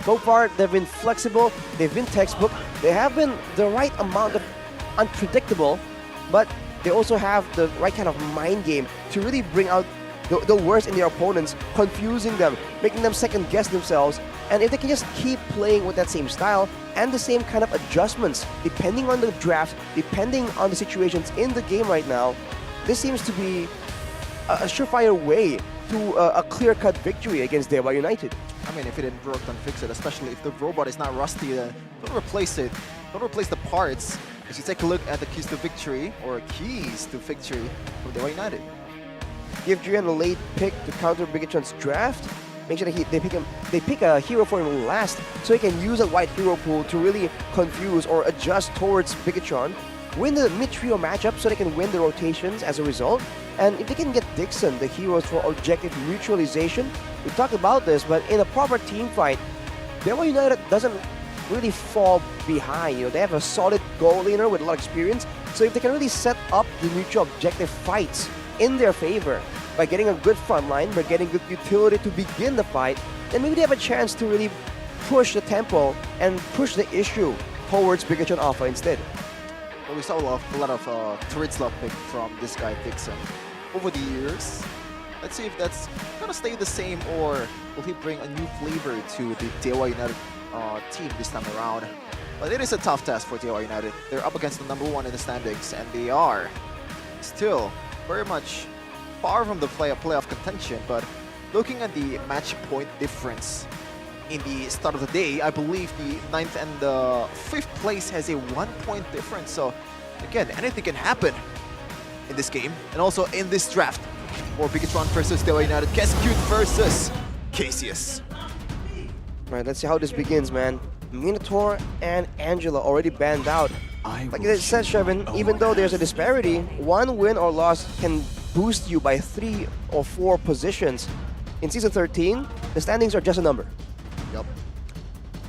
So far, they've been flexible, they've been textbook, they have been the right amount of unpredictable, but they also have the right kind of mind game to really bring out the worst in their opponents, confusing them, making them second guess themselves. And if they can just keep playing with that same style and the same kind of adjustments, depending on the draft, depending on the situations in the game right now, this seems to be a surefire way to a clear-cut victory against Dewa United. I mean, if it didn't work, then fix it, especially if the robot is not rusty, then don't replace it. Don't replace the parts. If you take a look at the keys to victory, or keys to victory from Dewa United. Give Julian a late pick to counter Bigetron's draft. Make sure that they pick a hero for him last, so he can use a white hero pool to really confuse or adjust towards Bigetron. Win the mid-trio matchup so they can win the rotations as a result. And if they can get Dixon, the heroes for objective neutralization, we talked about this, but in a proper team fight, Dewa United doesn't really fall behind. You know, they have a solid goal laner with a lot of experience. So if they can really set up the neutral objective fights in their favor by getting a good front line, by getting good utility to begin the fight, then maybe they have a chance to really push the tempo and push the issue towards Bigetron Alpha instead. Well, we saw a lot of turret slot pick from this guy Dixon over the years. Let's see if that's gonna stay the same, or will he bring a new flavor to the Dewa United team this time around. But it is a tough task for Dewa United. They're up against the #1 in the standings, and they are still very much far from the playoff contention. But looking at the match point difference in the start of the day, I believe the 9th and the 5th place has a 1-point difference. So again, anything can happen in this game, and also in this draft for Bigetron versus Dewa United, Keskute versus KCS. Alright, let's see how this begins, man. Minotaur and Angela already banned out. Like I said, Shevin, even though there's a disparity, one win or loss can boost you by 3 or 4 positions. In Season 13, the standings are just a number. Yep.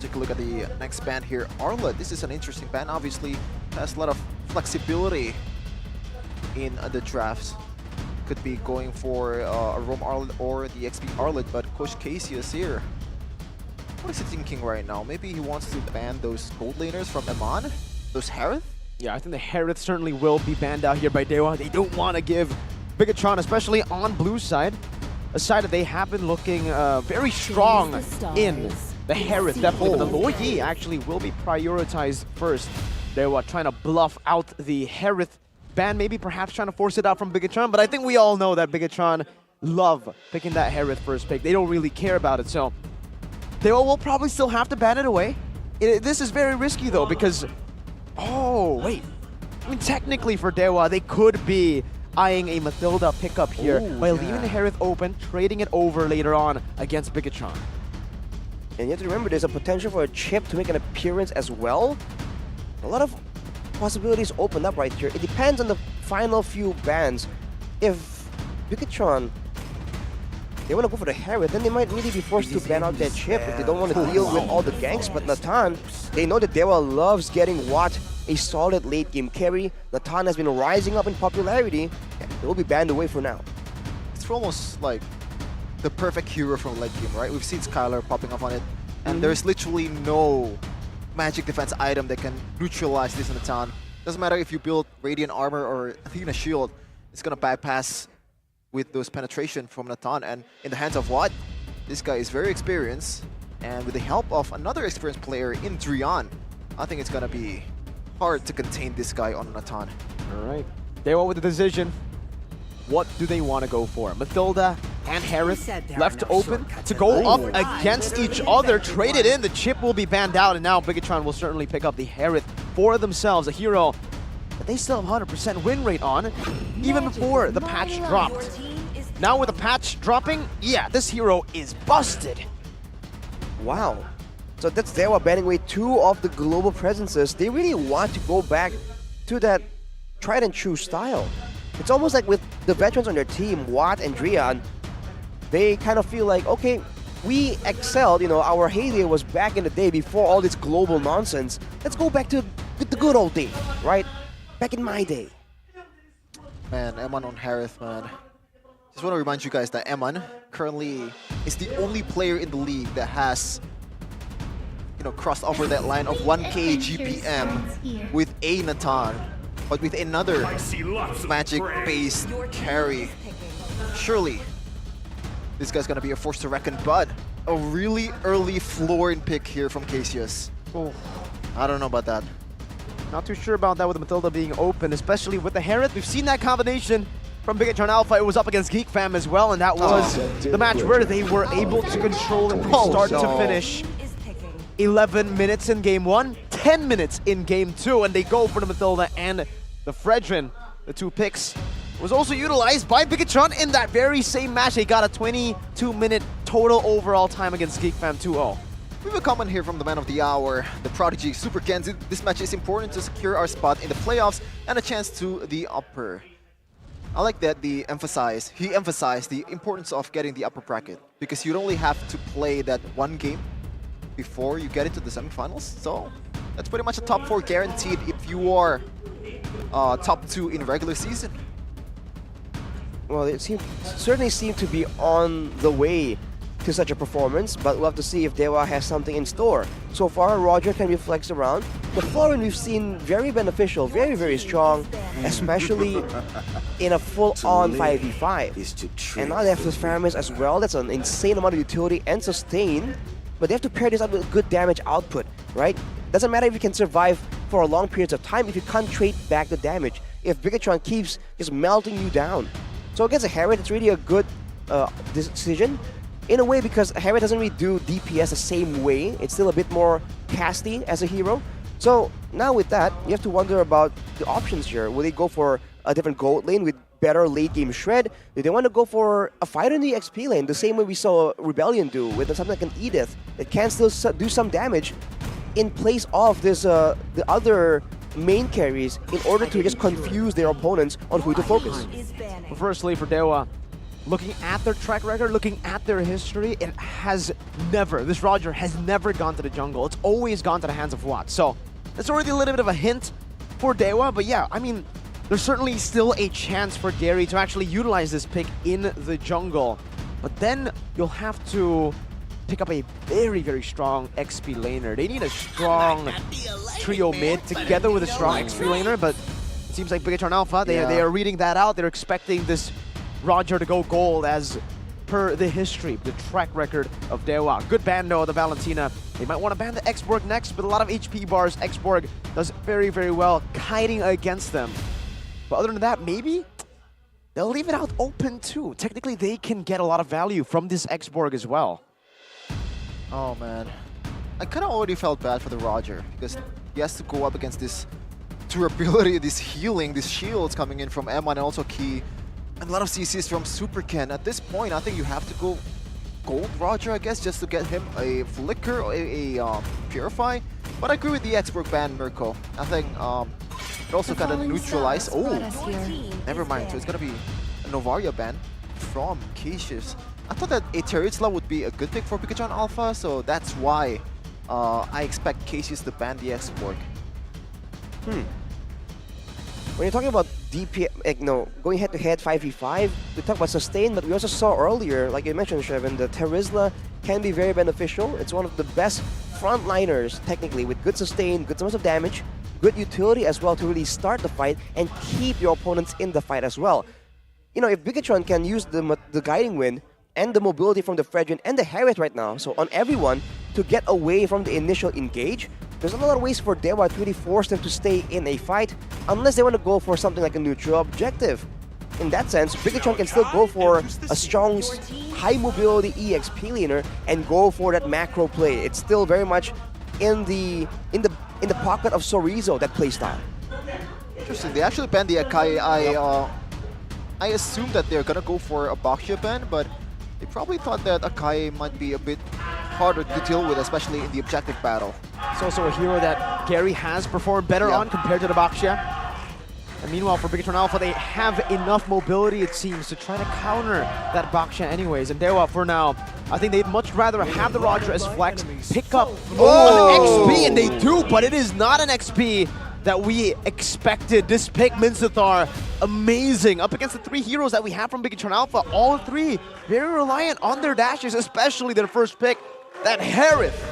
take a look at the next ban here. Arla, this is an interesting ban. Obviously, has a lot of flexibility in the drafts. Could be going for a Roam Arlet or the XP Arlet, but Coach Cassius here. What is he thinking right now? Maybe he wants to ban those gold laners from Eman? Those Harith? Yeah, I think the Harith certainly will be banned out here by Dewa. They don't want to give Bigetron, especially on blue side, a side that they have been looking very strong in. The Harith, definitely, but the Lo Yi actually will be prioritized first. Dewa trying to bluff out the Harith ban, maybe perhaps trying to force it out from Bigetron, but I think we all know that Bigetron love picking that Harith first pick. They don't really care about it, so Dewa will probably still have to ban it away. This is very risky though, because, oh wait, I mean technically for Dewa, they could be eyeing a Mathilda pickup here by leaving the Harith open, trading it over later on against Bigetron. And you have to remember, there's a potential for a chip to make an appearance as well. A lot of possibilities open up right here. It depends on the final few bans. If Bigetron, they want to go for the Harith, then they might really be forced to ban out that chip if they don't want to deal with all the ganks. But Natan, they know that Dewa loves getting Watt a solid late game carry. Natan has been rising up in popularity. It will be banned away for now. It's almost like the perfect hero from late game, right? We've seen Skylar popping up on it, and there's literally no magic defense item that can neutralize this Natan. Doesn't matter if you build Radiant Armor or Athena Shield, it's gonna bypass with those penetration from Natan. And in the hands of Watt, this guy is very experienced, and with the help of another experienced player in Drian, I think it's gonna be hard to contain this guy on Natan. All right, Dewa with the decision. What do they want to go for? Mathilda and Harith left open to go up against each other. Traded in, the chip will be banned out, and now Bigetron will certainly pick up the Harith for themselves, a hero that they still have 100% win rate on, even before the patch dropped. Now with the patch dropping, yeah, this hero is busted. Wow. So that's Dewa banning away 2 of the global presences. They really want to go back to that tried and true style. It's almost like with the veterans on their team, Watt and Drian, they kind of feel like, okay, we excelled, you know, our heyday was back in the day before all this global nonsense. Let's go back to the good old day, right? Back in my day. Man, Eman on Harith, man. Just want to remind you guys that Eman currently is the only player in the league that has, you know, crossed over that line of 1k GPM with a Natan, but with another magic-based carry. Surely, this guy's gonna be a force to reckon, but a really early flooring pick here from Cassius. Oh, I don't know about that. Not too sure about that with Mathilda being open, especially with the Harith. We've seen that combination from Bigetron Alpha. It was up against Geek Fam as well, and that was the match where they were able to control it from start to finish. 11 minutes in game 1, 10 minutes in game 2, and they go for the Mathilda and the Fredrin. The 2 picks was also utilized by Bigetron in that very same match. They got a 22-minute total overall time against Geek Fam 2-0. We have a comment here from the man of the hour, the prodigy Super Kenzie. This match is important to secure our spot in the playoffs and a chance to the upper. I like that he emphasized the importance of getting the upper bracket, because you'd only have to play that one game before you get into the semifinals. So that's pretty much a top 4 guaranteed if you are top 2 in regular season. Well, it certainly seemed to be on the way to such a performance, but we'll have to see if Dewa has something in store. So far, Roger can be flexed around. The Florin we've seen very beneficial, very, very strong, especially in a full-on 5v5. And now they have the Faramis as well. That's an insane amount of utility and sustain, but they have to pair this up with good damage output, right? Doesn't matter if you can survive for a long period of time if you can't trade back the damage, if Bigetron keeps just melting you down. So against a Harith, it's really a good decision. In a way, because Harith doesn't really do DPS the same way. It's still a bit more casty as a hero. So now with that, you have to wonder about the options here. Will they go for a different gold lane with better late game shred? Do they want to go for a fighter in the XP lane, the same way we saw Rebellion do with something like an Edith that can still do some damage in place of this the other main carries in order to just confuse their opponents on who to focus? Well, firstly, for Dewa, looking at their track record, looking at their history, this Roger has never gone to the jungle. It's always gone to the hands of Watt. So that's already a little bit of a hint for Dewa, but yeah, I mean, there's certainly still a chance for Gary to actually utilize this pick in the jungle. But then you'll have to pick up a very, very strong XP laner. They need a strong trio mid together with a strong XP laner, but it seems like Bigetron Alpha, they are reading that out. They're expecting this Roger to go gold as per the history, the track record of Dewa. Good ban though, the Valentina. They might want to ban the X-Borg next, but a lot of HP bars. X-Borg does very, very well kiting against them. But other than that, maybe they'll leave it out open too. Technically, they can get a lot of value from this X-Borg as well. Oh man, I kind of already felt bad for the Roger because he has to go up against this durability, this healing, these shields coming in from M1 and also Key, and a lot of CCs from Super Ken. At this point, I think you have to go gold Roger, I guess, just to get him a Flicker or a Purify. But I agree with the X-Borg ban, Mirko. I think it also kind of neutralize. Oh, never mind. So it's gonna be a Novaria ban from Cassius. I thought that a Terizla would be a good pick for Bigetron Alpha, so that's why I expect Cassius to ban the X-Borg. When you're talking about DP, going head-to-head 5v5, we talk about sustain, but we also saw earlier, like you mentioned, Shevin, the Terizla can be very beneficial. It's one of the best frontliners, technically, with good sustain, good amounts of damage, good utility as well to really start the fight and keep your opponents in the fight as well. You know, if Bigetron can use the Guiding Wind and the mobility from the Fredrin and the Harriet right now, so on everyone, to get away from the initial engage, there's a lot of ways for Dewa to really force them to stay in a fight, unless they want to go for something like a neutral objective. In that sense, Bigetron can still go for a strong, high mobility EXP laner and go for that macro play. It's still very much in the pocket of Sorizo, that playstyle. Interesting. They actually banned the Akai. I assume that they're gonna go for a Baxia ban, but they probably thought that Akai might be a bit harder to deal with, especially in the objective battle. It's also a hero that Gary has performed better on compared to the Baxia. And meanwhile, for Bigetron Alpha, they have enough mobility, it seems, to try to counter that Baxia anyways. And Dewa, for now, I think they'd much rather have the Roger as flex, pick up an XP, and they do, but it is not an XP that we expected. This pick, Minsathar, amazing. Up against the three heroes that we have from Bigetron Alpha, all three very reliant on their dashes, especially their first pick, that Harith.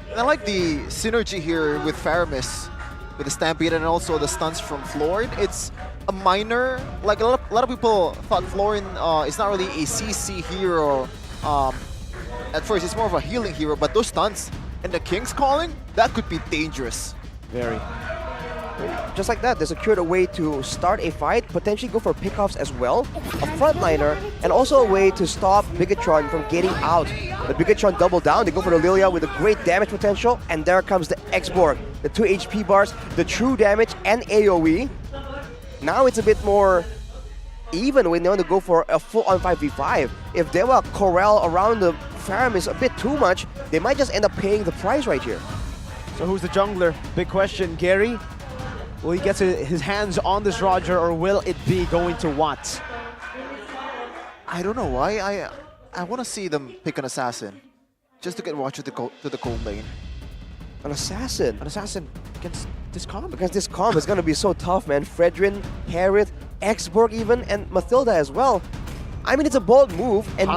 And I like the synergy here with Faramis, with the Stampede and also the stunts from Florin. It's a minor, like a lot of people thought Florin is not really a CC hero. At first, it's more of a healing hero, but those stunts and the King's Calling, that could be dangerous. Very. Just like that, they secured a way to start a fight, potentially go for pickoffs as well, a frontliner, and also a way to stop Bigetron from getting out. But Bigetron double down, they go for the Lilia with a great damage potential, and there comes the X-Borg, the 2 HP bars, the true damage, and AoE. Now it's a bit more even when they want to go for a full-on 5v5. If they were corral around the Faramis a bit too much, they might just end up paying the price right here. So who's the jungler? Big question, Gary. Will he get his hands on this Roger, or will it be going to Watt? I don't know why. I want to see them pick an assassin, just to get Roger to the gold lane. An assassin? An assassin against this comp? Against this comp, it's going to be so tough, man. Fredrin, Harith, X-Borg even, and Mathilda as well. I mean, it's a bold move, and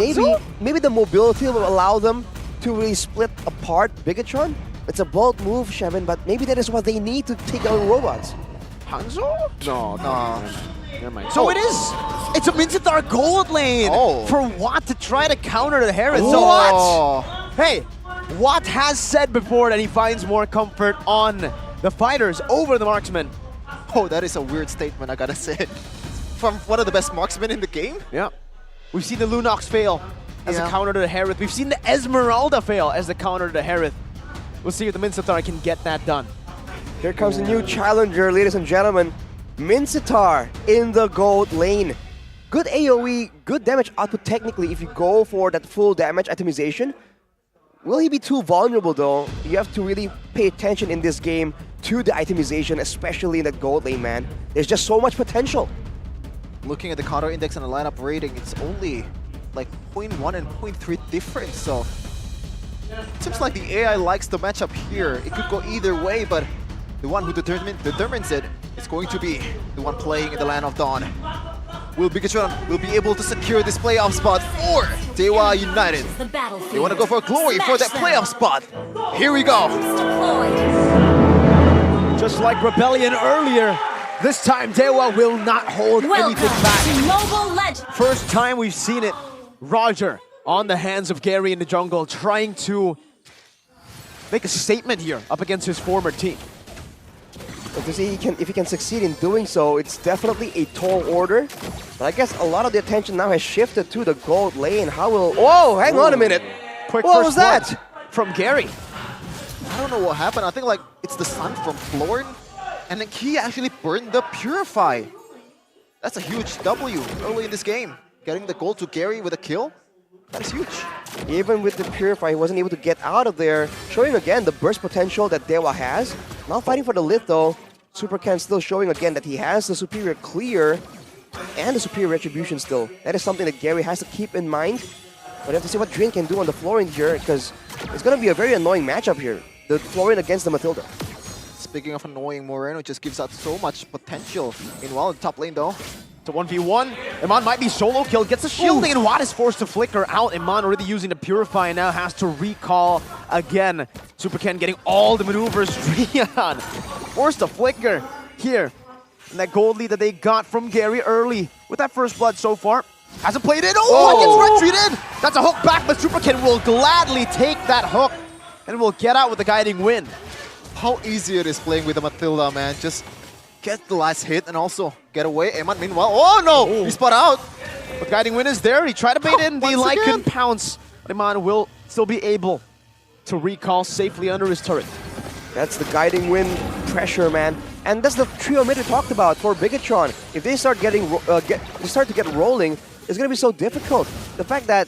maybe the mobility will allow them to really split apart Bigetron. It's a bold move, Shevin, but maybe that is what they need to take out robots. Hanzo? No. Never mind. So it's a Minsathar gold lane for Watt to try to counter the Harris. So Watt, hey, Watt has said before that he finds more comfort on the fighters over the marksmen. Oh, that is a weird statement, I gotta say. From one of the best marksmen in the game? Yeah. We've seen the Lunox fail as a counter to the Harith. We've seen the Esmeralda fail as the counter to the Harith. We'll see if the Minsathar can get that done. Here comes a new challenger, ladies and gentlemen. Minsathar in the gold lane. Good AoE, good damage output technically if you go for that full damage itemization. Will he be too vulnerable though? You have to really pay attention in this game to the itemization, especially in the gold lane, man. There's just so much potential. looking at the counter index and the lineup rating, it's only like 0.1 and 0.3 difference. So it seems like the AI likes the matchup here. It could go either way, but the one who determines it is going to be the one playing in the Land of Dawn. Will Bigetron will be able to secure this playoff spot for Dewa United? They want to go for glory for that playoff spot. Here we go. Just like Rebellion earlier, this time Dewa will not hold anything back. First time we've seen it. Roger on the hands of Gary in the jungle, trying to make a statement here up against his former team. But to see if he can succeed in doing so, it's definitely a tall order. But I guess a lot of the attention now has shifted to the gold lane. How will... Whoa, hang on a minute. Quick what was that? From Gary. I don't know what happened. I think like it's the sun from Florn. And then he actually burned the Purify. That's a huge W early in this game. Getting the gold to Gary with a kill. That is huge. Even with the Purify, he wasn't able to get out of there, showing again the burst potential that Dewa has. Now fighting for the lift though, Supercan still showing again that he has the superior clear and the superior retribution still. That is something that Gary has to keep in mind. But you have to see what Drain can do on the Florian here, because it's going to be a very annoying matchup here. The Florian against the Matilda. Speaking of annoying, Moreno just gives out so much potential. Meanwhile, in the top lane though, to 1v1. Iman might be solo kill, gets the shielding, and Watt is forced to flicker out. Iman already using the Purify and now has to recall again. Supercan getting all the maneuvers. Drian forced to flicker here. And that gold lead that they got from Gary early with that first blood so far. Hasn't played it. Oh, gets retreated. That's a hook back, but Supercan will gladly take that hook and will get out with the guiding win. How easy it is playing with the Matilda, man. Just get the last hit and also get away. Eman, meanwhile, oh no! He spot out! But guiding win is there. He tried to bait in the Lycan pounce. Eman will still be able to recall safely under his turret. That's the guiding win pressure, man. And that's the trio mid we talked about for Bigetron. If they start getting to get rolling, it's going to be so difficult. The fact that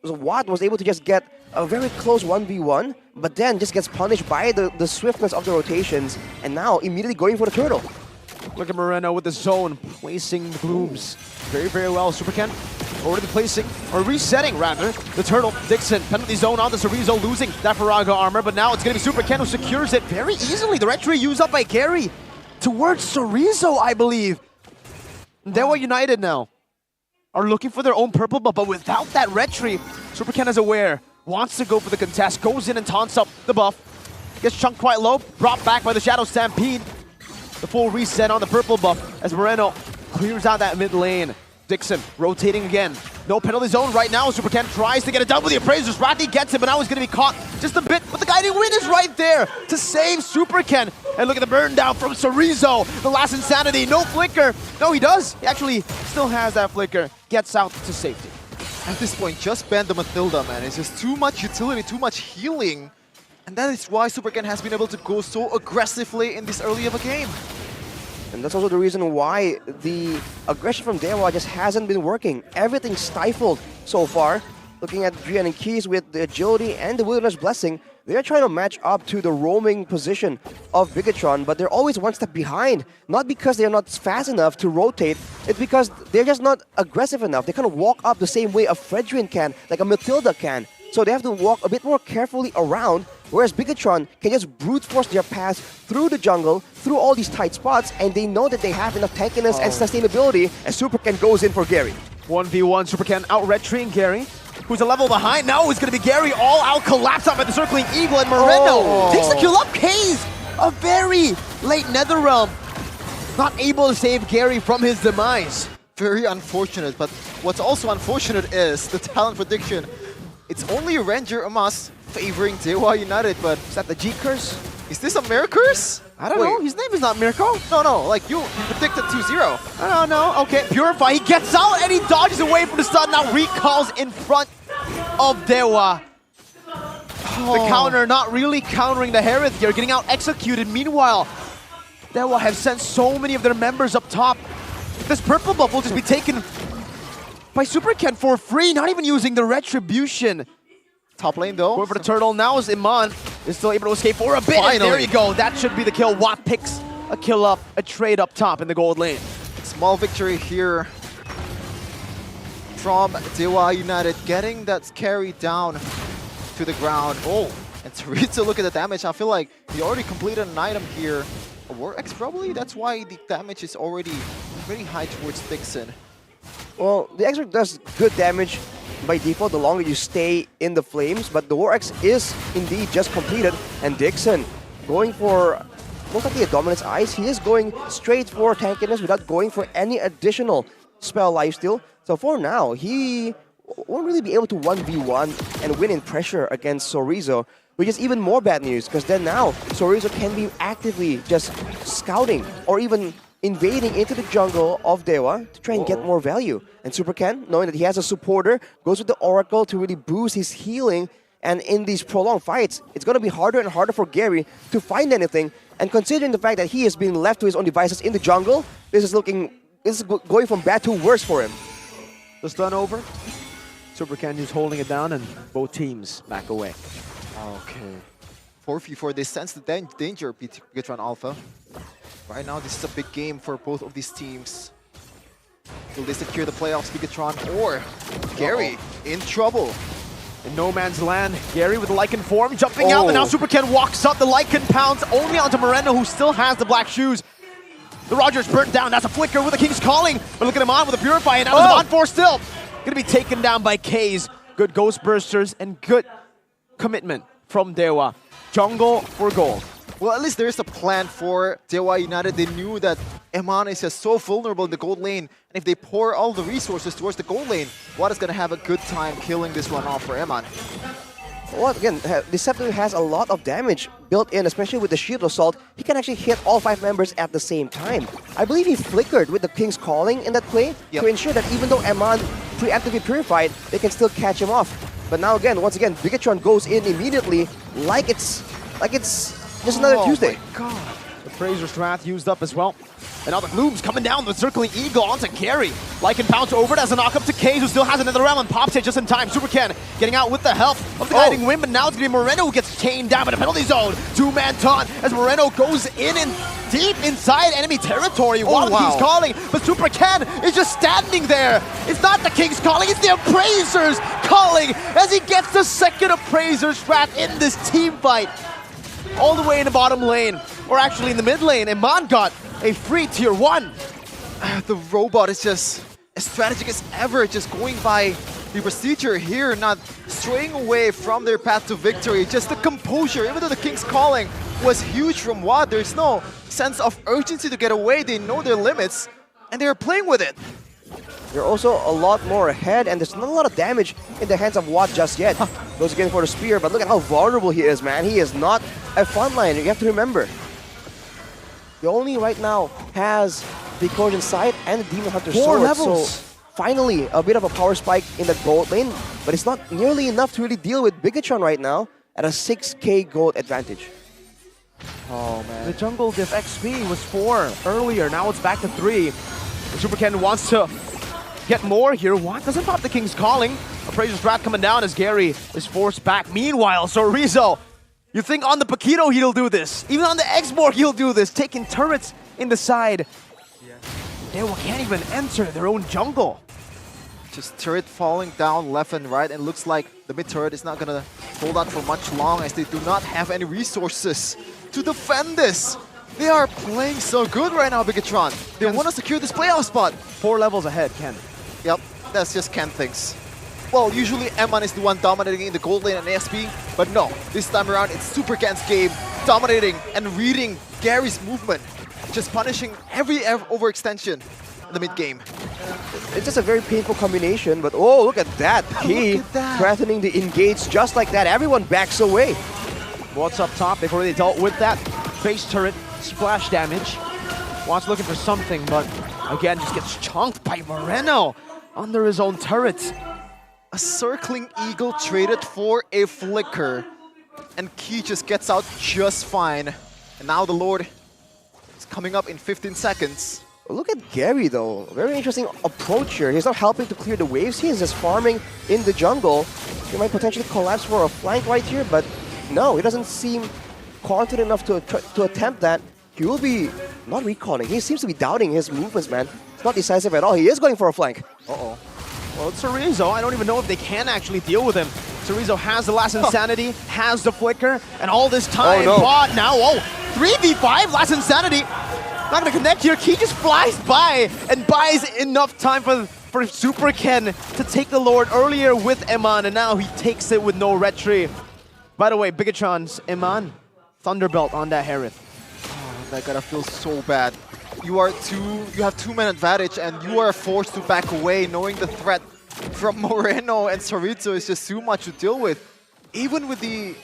Watt was able to just get a very close 1v1, but then just gets punished by the swiftness of the rotations, and now immediately going for the turtle. Look at Moreno with the zone, placing the blooms very, very well. Supercan already placing, or resetting rather, the turtle. Dixon, penalty zone on the Cerezo, losing that Faraga armor, but now it's going to be Supercan who secures it very easily. The retry used up by Gary towards Cerezo, I believe. Dewa United now are looking for their own purple buff, but without that retry, Supercan is aware. Wants to go for the contest, goes in and taunts up the buff. Gets chunked quite low, brought back by the Shadow Stampede. The full reset on the purple buff as Moreno clears out that mid lane. Dixon rotating again. No penalty zone right now. Supercan tries to get it done with the appraisers. Ratty gets it, but now he's going to be caught just a bit. But the guiding win is right there to save Supercan. And look at the burn down from Cerezo. The last insanity, no flicker. No, he does. He actually still has that flicker. Gets out to safety. At this point, just ban the Matilda, man. It's just too much utility, too much healing. And that is why Supercan has been able to go so aggressively in this early of a game. And that's also the reason why the aggression from Dewa just hasn't been working. Everything's stifled so far. Looking at Drian and Keys with the agility and the Wilderness Blessing, they're trying to match up to the roaming position of Bigetron, but they're always one step behind. Not because they're not fast enough to rotate, it's because they're just not aggressive enough. They kind of walk up the same way a Fredrin can, like a Matilda can. So they have to walk a bit more carefully around, whereas Bigetron can just brute force their path through the jungle, through all these tight spots, and they know that they have enough tankiness and sustainability as Supercan goes in for Gary. 1v1, Supercan out-retreeing Gary, who's a level behind. Now it's going to be Gary all out, collapse up at the Circling Eagle, and Moreno takes the kill up. Kaze, a very late Netherrealm, not able to save Gary from his demise. Very unfortunate, but what's also unfortunate is the talent prediction. It's only Ranger Amas favoring Dewa United, but is that the G curse? Is this a mirror curse? I don't know. His name is not Miracle. No, like you predicted 2-0. No. Okay, Purify. He gets out and he dodges away from the stun. Now recalls in front of Dewa. The counter not really countering the Hereth here, getting out executed. Meanwhile, Dewa have sent so many of their members up top. This purple buff will just be taken by Supercan for free, not even using the retribution. Top lane though. Going for the turtle. Now is Iman is still able to escape for a bit. And there you go. That should be the kill. Watt picks a kill up, a trade up top in the gold lane. It's Small victory here from Dewa United, getting that carry down to the ground. Oh, and to look at the damage, I feel like he already completed an item here. A War X probably? That's why the damage is already pretty high towards Dixon. Well, the X does good damage by default the longer you stay in the flames, but the War X is indeed just completed, and Dixon going for most likely a Dominance Ice. He is going straight for tankiness without going for any additional spell lifesteal. So for now, he won't really be able to 1v1 and win in pressure against Sorizo, which is even more bad news, because then now Sorizo can be actively just scouting or even invading into the jungle of Dewa to try and get more value. And Super Ken, knowing that he has a supporter, goes with the Oracle to really boost his healing. And in these prolonged fights, it's going to be harder and harder for Gary to find anything. And considering the fact that he has been left to his own devices in the jungle, this is going from bad to worse for him. The stun over. Super Ken is holding it down, and both teams back away. Okay. 4v4, they sense the danger, Bigetron Alpha. Right now, this is a big game for both of these teams. Will they secure the playoffs, Bigetron, or Gary in trouble? In no man's land, Gary with the Lycan form jumping out, and now Super Ken walks up. The Lycan pounds only onto Moreno, who still has the black shoes. The Rogers burnt down. That's a flicker with the King's Calling. But look at him on with a Purify, and now there's on 4 still. Gonna be taken down by K's. Good Ghost Bursters and good commitment from Dewa. Jungle for gold. Well, at least there is a plan for Dewa United. They knew that Eman is just so vulnerable in the gold lane. And if they pour all the resources towards the gold lane, Watt is going to have a good time killing this one off for Eman. Well, again, Deceptive has a lot of damage built in, especially with the Shield Assault. He can actually hit all 5 members at the same time. I believe he flickered with the King's Calling in that play to ensure that even though Eman preemptively purified, they can still catch him off. But now again, once again, Bigetron goes in immediately like it's just another Tuesday. My God. The Fraser's Wrath used up as well. And now the Gloom's coming down, the Circling Eagle onto Gary. Lycan bounce over it as a knock up to Kane, who still has another realm and pops it just in time. Super Ken getting out with the help of the Guiding Wind, but now it's going to be Moreno who gets chained down by the penalty zone. 2-man taunt as Moreno goes in and deep inside enemy territory while the King's Calling, but Super Ken is just standing there. It's not the King's Calling, it's the Appraiser's Calling as he gets the second Appraiser's Wrath in this team fight. All the way in the bottom lane, or actually in the mid lane, and Eman got a free tier 1. The robot is just as strategic as ever, just going by the procedure here, not straying away from their path to victory. Just the composure, even though the King's Calling was huge from Watt, there's no sense of urgency to get away. They know their limits, and they're playing with it. They're also a lot more ahead, and there's not a lot of damage in the hands of Watt just yet. Goes again for the spear, but look at how vulnerable he is, man. He is not a frontliner, you have to remember. He only right now has the Corrosion Sight and the Demon Hunter 4 Sword. levels. So finally, a bit of a power spike in that gold lane, but it's not nearly enough to really deal with Bigetron right now at a 6k gold advantage. Oh man. The jungle diff XP was 4 earlier, now it's back to 3. Super Ken wants to get more here. Watt doesn't pop the King's Calling. Appraiser's Wrath coming down as Gary is forced back. Meanwhile, Sorizo, you think on the Paquito he'll do this. Even on the Exborg he'll do this. Taking turrets in the side. They can't even enter their own jungle. Just turret falling down left and right, and looks like the mid turret is not gonna hold out for much long as they do not have any resources to defend this. They are playing so good right now, Bigetron. They want to secure this playoff spot. 4 levels ahead, Ken. Yep, that's just Ken things. Well, usually Eman is the one dominating in the gold lane and ASP, but no, this time around it's Super Ken's game, dominating and reading Gary's movement, just punishing every overextension in the mid game. It's just a very painful combination, but oh, look at that. Key threatening the engage just like that. Everyone backs away. What's up top? They've already dealt with that base turret splash damage. Watt's looking for something, but again, just gets chunked by Moreno under his own turret. A Circling Eagle traded for a Flicker, and Key just gets out just fine. And now the Lord is coming up in 15 seconds. Look at Gary though, very interesting approach here. He's not helping to clear the waves, he is just farming in the jungle. He might potentially collapse for a flank right here, but no, he doesn't seem confident enough to attempt that. He will be not recalling, he seems to be doubting his movements, man. It's not decisive at all. He is going for a flank. Uh-oh. Well, it's Chorizo. I don't even know if they can actually deal with him. Chorizo has the last insanity, has the flicker, and all this time, bot now, 3v5, last insanity. Not gonna connect here. Key just flies by and buys enough time for Super Ken to take the Lord earlier with Eman, and now he takes it with no retry. By the way, Bigetron's Eman, Thunderbelt on that Harith. Oh, that gotta feel so bad. You have 2-man advantage and you are forced to back away knowing the threat from Moreno and Chorizo is just too much to deal with. Even with the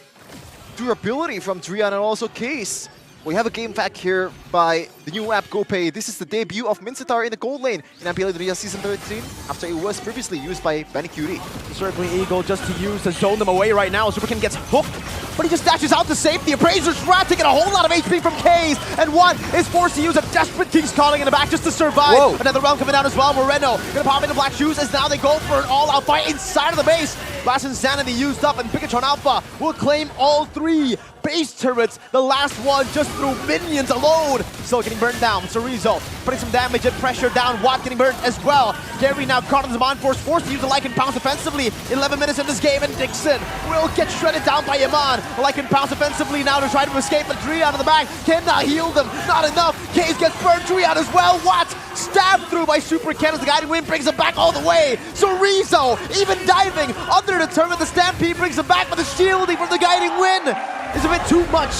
durability from Drian and also Case. We have a game fact here by the new app GoPay. This is the debut of Mincetar in the gold lane in MPL Indonesia Season 13 after it was previously used by Banikuri. Circling Eagle just to use to zone them away right now. Superkin gets hooked, but he just dashes out to safety. Appraiser's Rat taking a whole lot of HP from Kaze, and one is forced to use a desperate King's Calling in the back just to survive. Whoa. Another round coming down as well. Moreno gonna pop into Black Shoes as now they go for an all-out fight inside of the base. Last Insanity used up, and Bigetron Alpha will claim all 3 base turrets. The last one just through minions alone. Still getting burned down. Chorizo putting some damage and pressure down. Watt getting burned as well. Gary now caught on the Mind Force, forced to use the Lycan Pounce offensively. 11 minutes in this game, and Dixon will get shredded down by Yaman. Lycan Pounce offensively now to try to escape, but Drian in the back cannot heal them. Not enough. Case gets burned. Drian as well. Watt stabbed through by Super Ken as the Guiding Wind brings him back all the way. Chorizo even diving under the turret. The Stampede brings him back, but the shielding from the Guiding Wind is a bit too much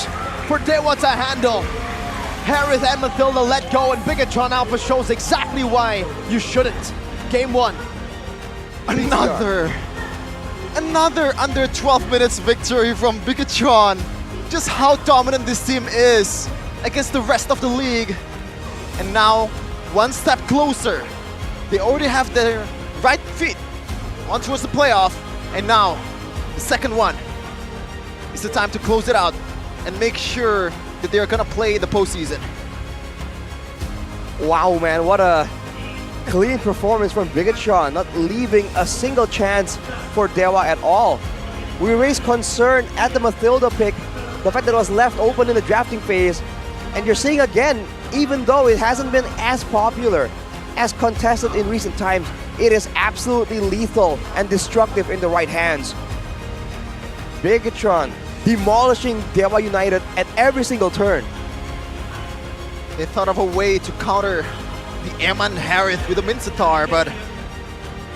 for Dewa to handle. Harith and Mathilda let go, and Bigetron Alpha shows exactly why you shouldn't. Game 1. Another under 12 minutes victory from Bigetron. Just how dominant this team is against the rest of the league. And now, one step closer. They already have their right feet on towards the playoff. And now, the second one. It's the time to close it out and make sure that they're gonna play the postseason. Wow, man, what a clean performance from Bigetron, not leaving a single chance for Dewa at all. We raised concern at the Mathilda pick, the fact that it was left open in the drafting phase, and you're seeing again, even though it hasn't been as popular, as contested in recent times, it is absolutely lethal and destructive in the right hands. Bigetron demolishing Dewa United at every single turn. They thought of a way to counter the Eman Harith with a Mincetar, but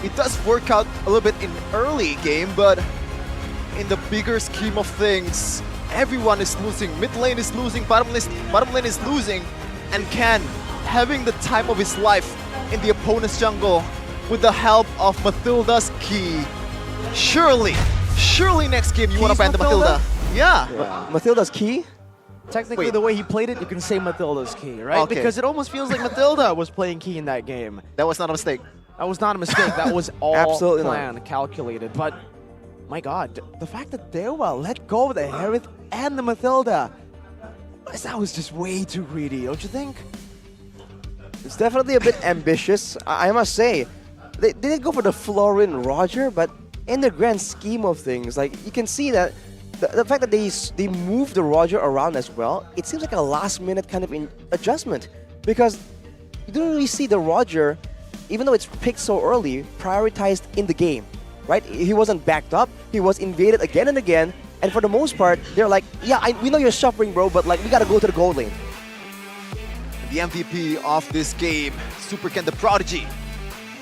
it does work out a little bit in early game, but in the bigger scheme of things, everyone is losing. Mid lane is losing, bottom lane is losing, and Ken having the time of his life in the opponent's jungle with the help of Mathilda's key. Surely next game you want to ban the Mathilda. Yeah. Mathilda's key? Technically, the way he played it, you can say Mathilda's key, right? Okay. Because it almost feels like Mathilda was playing key in that game. That was not a mistake. That was not a mistake. That was all Absolutely planned, calculated. But, my God, the fact that Dewa let go of the Harith and the Mathilda, that was just way too greedy, don't you think? It's definitely a bit ambitious, I must say. They did go for the Florin Roger, but in the grand scheme of things, like, you can see that the fact that they moved the Roger around as well, it seems like a last-minute kind of adjustment, because you don't really see the Roger, even though it's picked so early, prioritized in the game, right? He wasn't backed up, he was invaded again and again, and for the most part, they're like, yeah, we know you're suffering, bro, but like, we gotta go to the gold lane. The MVP of this game, Super Ken the Prodigy.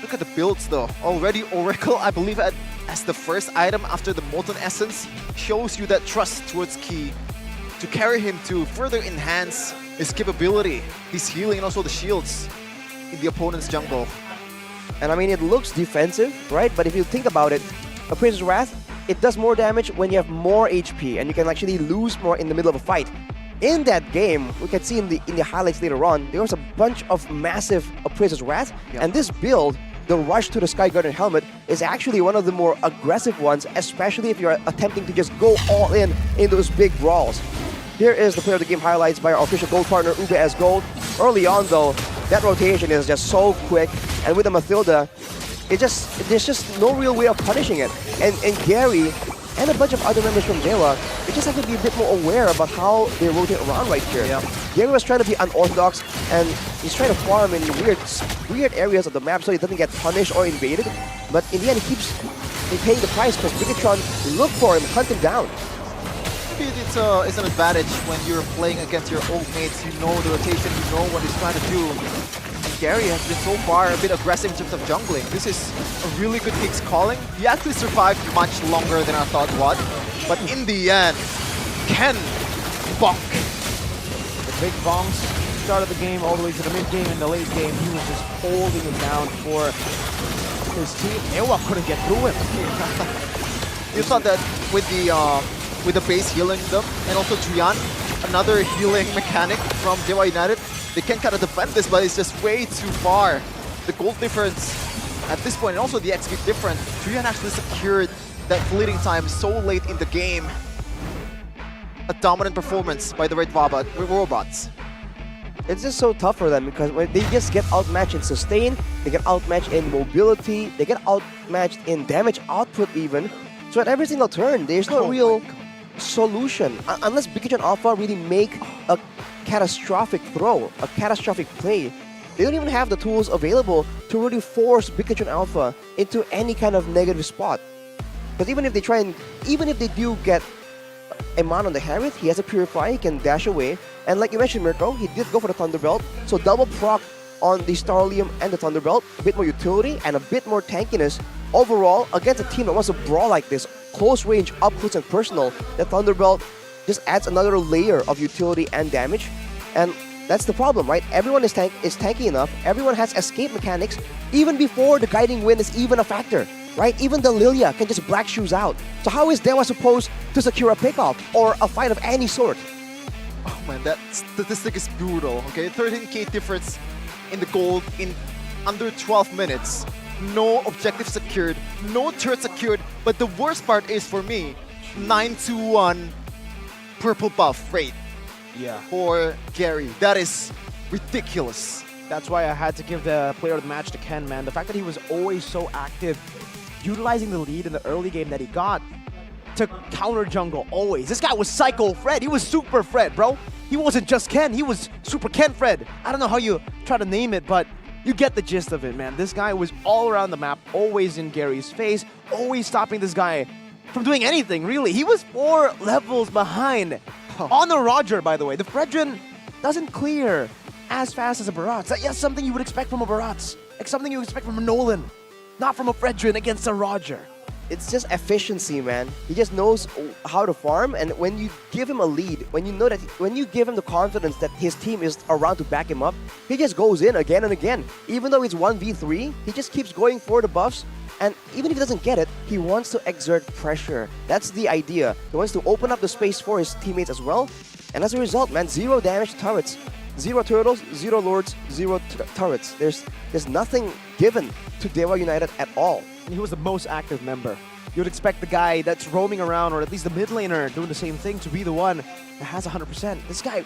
Look at the builds though. Already Oracle, I believe, as the first item after the Molten Essence, shows you that trust towards Key to carry him to further enhance his capability, his healing, and also the shields in the opponent's jungle. And I mean, it looks defensive, right? But if you think about it, Appraiser's Wrath, it does more damage when you have more HP, and you can actually lose more in the middle of a fight. In that game, we can see in the highlights later on, there was a bunch of massive Appraiser's Wrath, and this build, the Rush to the Sky Garden Helmet, is actually one of the more aggressive ones, especially if you're attempting to just go all in those big brawls. Here is the player of the game highlights by our official gold partner, UBS Gold. Early on though, that rotation is just so quick, and with the Mathilda, there's just no real way of punishing it. And Gary and a bunch of other members from Dewa, they just have to be a bit more aware about how they rotate around right here. Gary was trying to be unorthodox, and He's trying to farm in weird areas of the map so he doesn't get punished or invaded. But in the end, he keeps paying the price because Bigetron look for him, hunt him down. Maybe it's an advantage when you're playing against your old mates. You know the rotation, you know what he's trying to do. And Gary has been so far a bit aggressive in terms of jungling. This is a really good Kicks calling. He actually survived much longer than I thought would. But in the end, Ken bonk. The big bonks started the game all the way to the mid game. In the late game, he was just holding it down for his team. Dewa couldn't get through him. You thought that with the base healing them, and also Juyan, another healing mechanic from Dewa United, they can kind of defend this, but it's just way too far. The gold difference at this point, and also the XP difference, Juyan actually secured that fleeting time so late in the game. A dominant performance by the Red Robots. It's just so tough for them because when they just get outmatched in sustain, they get outmatched in mobility, they get outmatched in damage output even. So at every single turn, there's no real solution. Unless Bigetron Alpha really make a catastrophic throw, a catastrophic play, they don't even have the tools available to really force Bigetron Alpha into any kind of negative spot. Because even if they do get a man on the Harith, he has a Purify, he can dash away. And like you mentioned, Mirko, he did go for the Thunderbelt. So double proc on the Starlium and the Thunderbelt, a bit more utility and a bit more tankiness. Overall, against a team that wants to brawl like this, close range, up close and personal, the Thunderbelt just adds another layer of utility and damage. And that's the problem, right? Everyone is tanky enough, everyone has escape mechanics, even before the Guiding Wind is even a factor, right? Even the Lilia can just black shoes out. So how is Dewa supposed to secure a pickoff or a fight of any sort? Oh man, that statistic is brutal, okay? 13k difference in the gold in under 12 minutes. No objective secured, no turret secured, but the worst part is for me, 9-1 purple buff rate. Yeah. For Gary. That is ridiculous. That's why I had to give the player of the match to Ken, man. The fact that he was always so active, utilizing the lead in the early game that he got to counter jungle always. This guy was Psycho Fred. He was Super Fred, bro. He wasn't just Ken. He was Super Ken Fred. I don't know how you try to name it, but you get the gist of it, man. This guy was all around the map, always in Gary's face, always stopping this guy from doing anything, really. He was 4 levels behind. On the Roger, by the way. The Fredrin doesn't clear as fast as a Barats. That's something you would expect from a Barats. Like something you would expect from a Nolan. Not from a Fredrin against a Roger. It's just efficiency, man. He just knows how to farm, and when you give him a lead, when you give him the confidence that his team is around to back him up, he just goes in again and again. Even though it's 1v3, he just keeps going for the buffs, and even if he doesn't get it, he wants to exert pressure. That's the idea. He wants to open up the space for his teammates as well, and as a result, man, 0 damage to turrets. 0 turtles, 0 lords, 0 turrets. There's nothing given to Dewa United at all. He was the most active member. You would expect the guy that's roaming around, or at least the mid laner doing the same thing, to be the one that has 100%. This guy,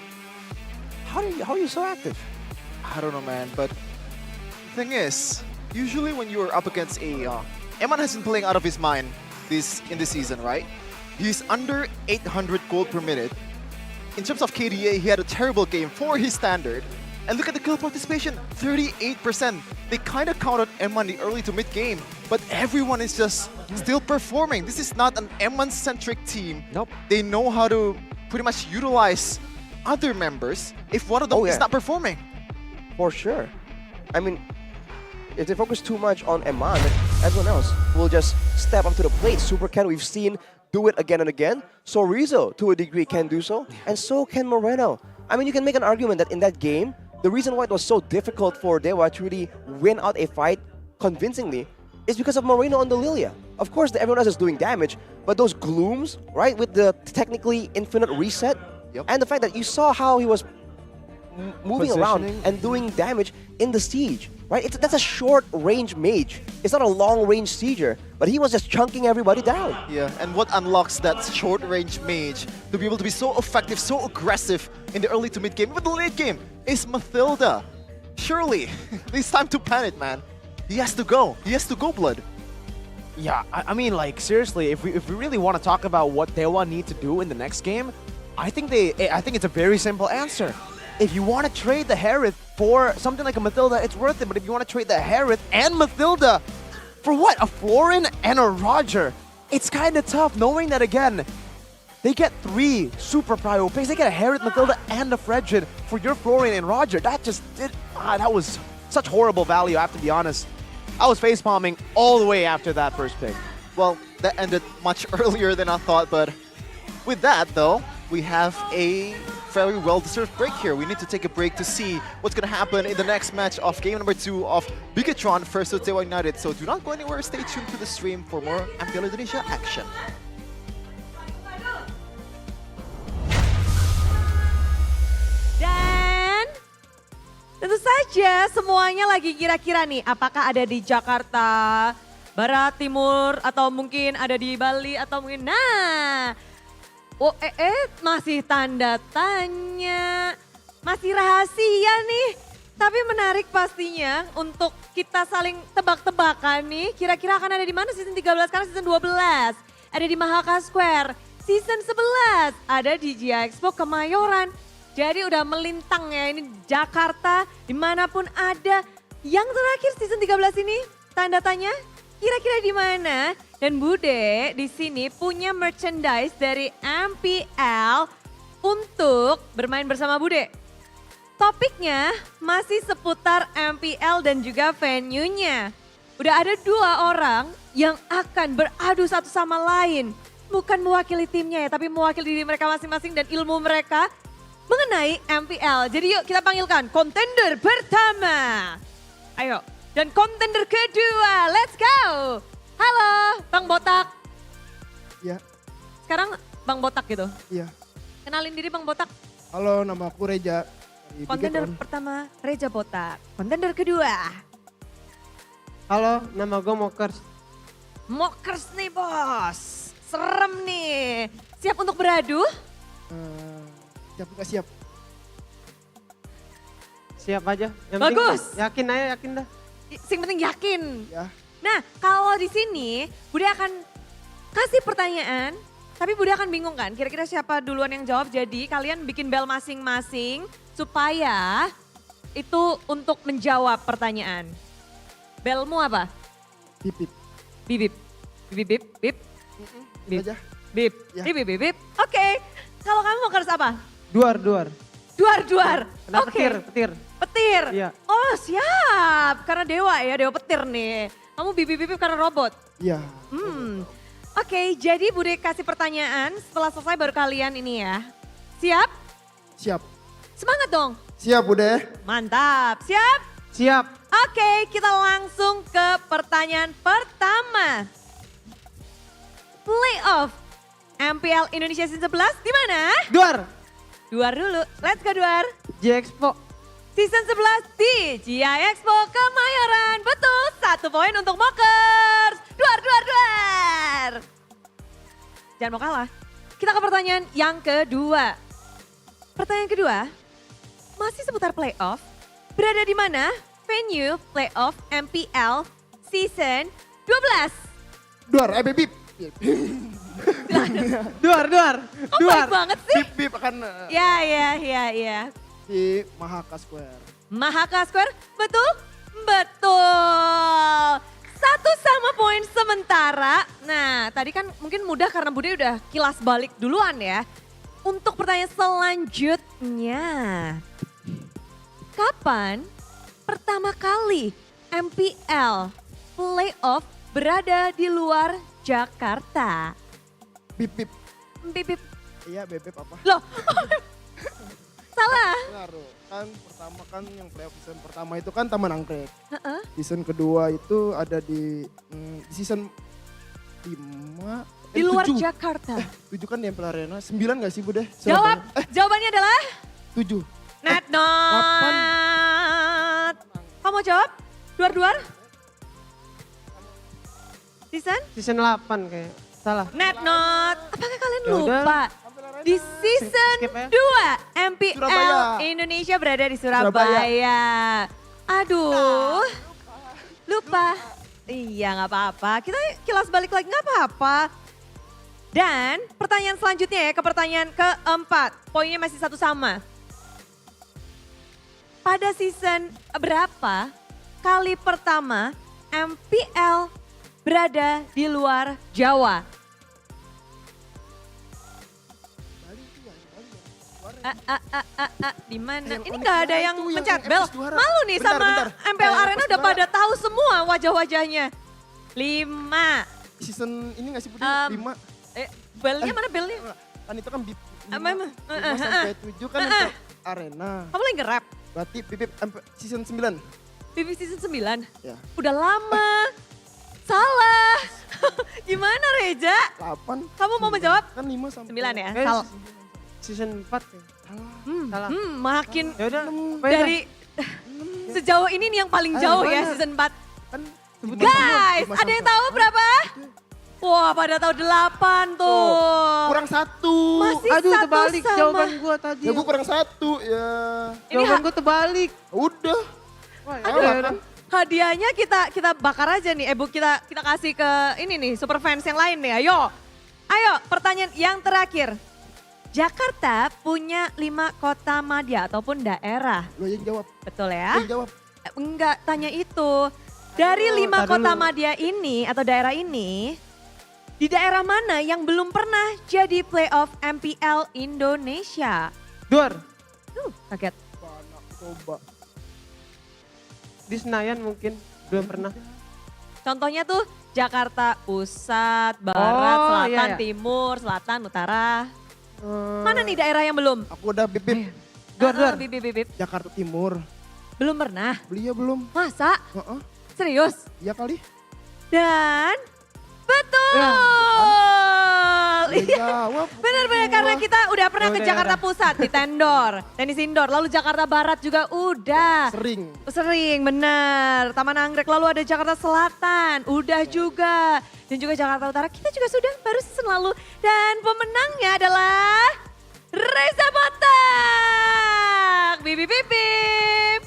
how are you so active? I don't know, man, but the thing is, usually when you're up against a... Eman has been playing out of his mind in this season, right? He's under 800 gold per minute. In terms of KDA, he had a terrible game for his standard. And look at the kill participation, 38%. They kind of counted Eman the early to mid game, but everyone is just still performing. This is not an Eman-centric team. Nope. They know how to pretty much utilize other members if one of them is not performing. For sure. I mean, if they focus too much on Eman, everyone else will just step up to the plate. Super Ken, we've seen do it again and again. So Rizzo, to a degree, can do so, and so can Moreno. I mean, you can make an argument that in that game, the reason why it was so difficult for Dewa to really win out a fight convincingly is because of Moreno on the Lilia. Of course, everyone else is doing damage, but those glooms, right, with the technically infinite reset, and the fact that you saw how he was moving around and doing damage in the siege, right? That's a short-range mage. It's not a long-range sieger, but he was just chunking everybody down. Yeah, and what unlocks that short-range mage to be able to be so effective, so aggressive in the early to mid-game, even the late game, is Mathilda. Surely, it's time to pan it, man. He has to go. He has to go, Blood. Yeah, I mean, like, seriously, if we really want to talk about what Dewa need to do in the next game, I think it's a very simple answer. If you want to trade the Harith for something like a Mathilda, it's worth it. But if you want to trade the Herod and Mathilda for what? A Florin and a Roger? It's kind of tough knowing that, again, they get 3 super prio picks. They get a Herod, Mathilda, and a Fredrin for your Florin and Roger. That just did, that was such horrible value, I have to be honest. I was facepalming all the way after that first pick. Well, that ended much earlier than I thought, but with that, though, we have a very well-deserved break here. We need to take a break to see what's going to happen in the next match of game number 2 of Bigetron versus Dewa United. So do not go anywhere. Stay tuned to the stream for more MPL Indonesia action. Dan tentu saja semuanya lagi kira-kira nih, apakah ada di Jakarta, Barat, Timur, atau mungkin ada di Bali, atau mungkin, nah, masih tanda tanya, masih rahasia nih. Tapi menarik pastinya untuk kita saling tebak-tebakan nih, kira-kira akan ada di mana season 13, karena season 12 ada di Mahaka Square, season 11 ada di Gia Expo Kemayoran. Jadi udah melintang ya ini Jakarta, dimanapun ada. Yang terakhir season 13 ini, tanda tanya, kira-kira di mana? Dan Bude di sini punya merchandise dari MPL untuk bermain bersama Bude. Topiknya masih seputar MPL dan juga venue-nya. Udah ada 2 orang yang akan beradu satu sama lain. Bukan mewakili timnya ya, tapi mewakili diri mereka masing-masing dan ilmu mereka mengenai MPL. Jadi yuk kita panggilkan kontender pertama. Ayo. Dan kontender kedua, let's go. Halo, Bang Botak. Iya. Sekarang Bang Botak gitu. Iya. Kenalin diri Bang Botak. Halo, nama aku Reja. Kontender pertama, Reja Botak. Kontender kedua. Halo, nama gue Mokers. Mokers nih bos. Serem nih. Siap untuk beradu? Siap gak siap? Siap aja. Yang bagus. Yakin aja, yakin dah. Sing penting yakin. Ya. Nah, kalau di sini Bude akan kasih pertanyaan, tapi Bude akan bingung kan, kira-kira siapa duluan yang jawab. Jadi kalian bikin bel masing-masing supaya itu untuk menjawab pertanyaan. Belmu apa? Bip bip. Bip bip. Bip bip bip. Bip. Aja. Bip. Ya. Bip bip bip. Oke. Kalau kamu mau harus apa? Duar. Duar. Kena Oke. petir. Petir? Iya. Oh siap, karena dewa ya, dewa petir nih. Kamu bip-bip karena robot? Iya. Oke, jadi Bude kasih pertanyaan, setelah selesai baru kalian ini ya. Siap? Siap. Semangat dong. Siap Bude. Mantap, siap? Siap. Oke, kita langsung ke pertanyaan pertama. Playoff MPL Indonesia Season 11 di mana? Duar dulu, let's go Duar. Gia Expo. Season 11 di Gia Expo Kemayoran. Betul, 1 poin untuk Mokers. Duar. Jangan mau kalah. Kita ke pertanyaan yang kedua. Pertanyaan kedua, masih seputar playoff. Berada di mana venue playoff MPL Season 12? Duar, bip. Duar. Oh baik banget sih. Bip akan Ya. di Mahaka Square. Mahaka Square, betul? Betul. 1 poin sementara. Nah tadi kan mungkin mudah karena Bude udah kilas balik duluan ya. Untuk pertanyaan selanjutnya. Kapan pertama kali MPL playoff berada di luar Jakarta? Bip bip. Bip. Iya bebek apa? Loh, salah. Ngaruh. Kan pertama kan yang playoff season pertama itu kan Taman Anggrek. Heeh. Season kedua itu ada di season 5. Di luar 7. Jakarta. 7 kan di MPL Arena. 9 gak sih Bude? Jawab, jawabannya adalah? 7. Net not. Kamu mau jawab? Duar. Season 8 kayak. Salah. Net not. Apakah kalian Yaudah. lupa? Di season Skip ya. 2 MPL Surabaya. Indonesia berada di Surabaya. Aduh. Lupa. Iya gak apa-apa. Kita kilas balik lagi gak apa-apa. Dan pertanyaan selanjutnya ya ke pertanyaan keempat. Poinnya masih 1 sama. pada season berapa kali pertama MPL berada di luar Jawa? Di mana? Ini nggak ada yang mencet bel. Malu nih sama MPL Arena udah pada tahu semua wajah-wajahnya. 5. Season ini nggak sih Budi? 5. Belnya mana belnya? Kan itu kan 5 5 sampai 7 kan untuk Arena. Kamu lagi nge-rap? Berarti Pipip season 9. Pipip season 9? Ya. Udah lama. Salah. Gimana Reja? 8. Kamu mau menjawab? Kan 5 sampai 9 ya? Salah. Season 4 ya? Salah. Makin Yaudah, dari sejauh ini nih yang paling jauh ya season 4. Kan Guys, ada yang tahu berapa? Wah, pada tahu 8 tuh. Kurang 1. Masih Aduh, 1 terbalik sama. jawaban gua tadi. Ya gua kurang 1 ya. Jawaban gua terbalik. Udah. Aduh, hadiahnya kita bakar aja nih. Bu, kita kasih ke ini nih, super fans yang lain nih. Ayo, pertanyaan yang terakhir. Jakarta punya 5 kota madya ataupun daerah. Lo yang jawab. Betul ya? Lo yang jawab. Enggak, tanya itu. Dari 5 kota madya ini atau daerah ini, di daerah mana yang belum pernah jadi playoff MPL Indonesia? Duar. Kaget. Coba. Di Senayan mungkin belum pernah. Contohnya tuh Jakarta Pusat, Barat, Selatan, iya. Timur, Selatan, Utara. Mana nih daerah yang belum? Aku udah bibip. Duar. Bibip. Jakarta Timur. Belum pernah? Beliau belum. Masa? Serius? Iya kali. Dan betul. Benar-benar karena kita udah pernah ke Jakarta Pusat di Tendor, tenis indoor. Lalu Jakarta Barat juga udah. Sering, bener. Taman Anggrek, lalu ada Jakarta Selatan, udah juga. Dan juga Jakarta Utara, kita juga sudah baru season lalu. Dan pemenangnya adalah Reza Botak. Bip.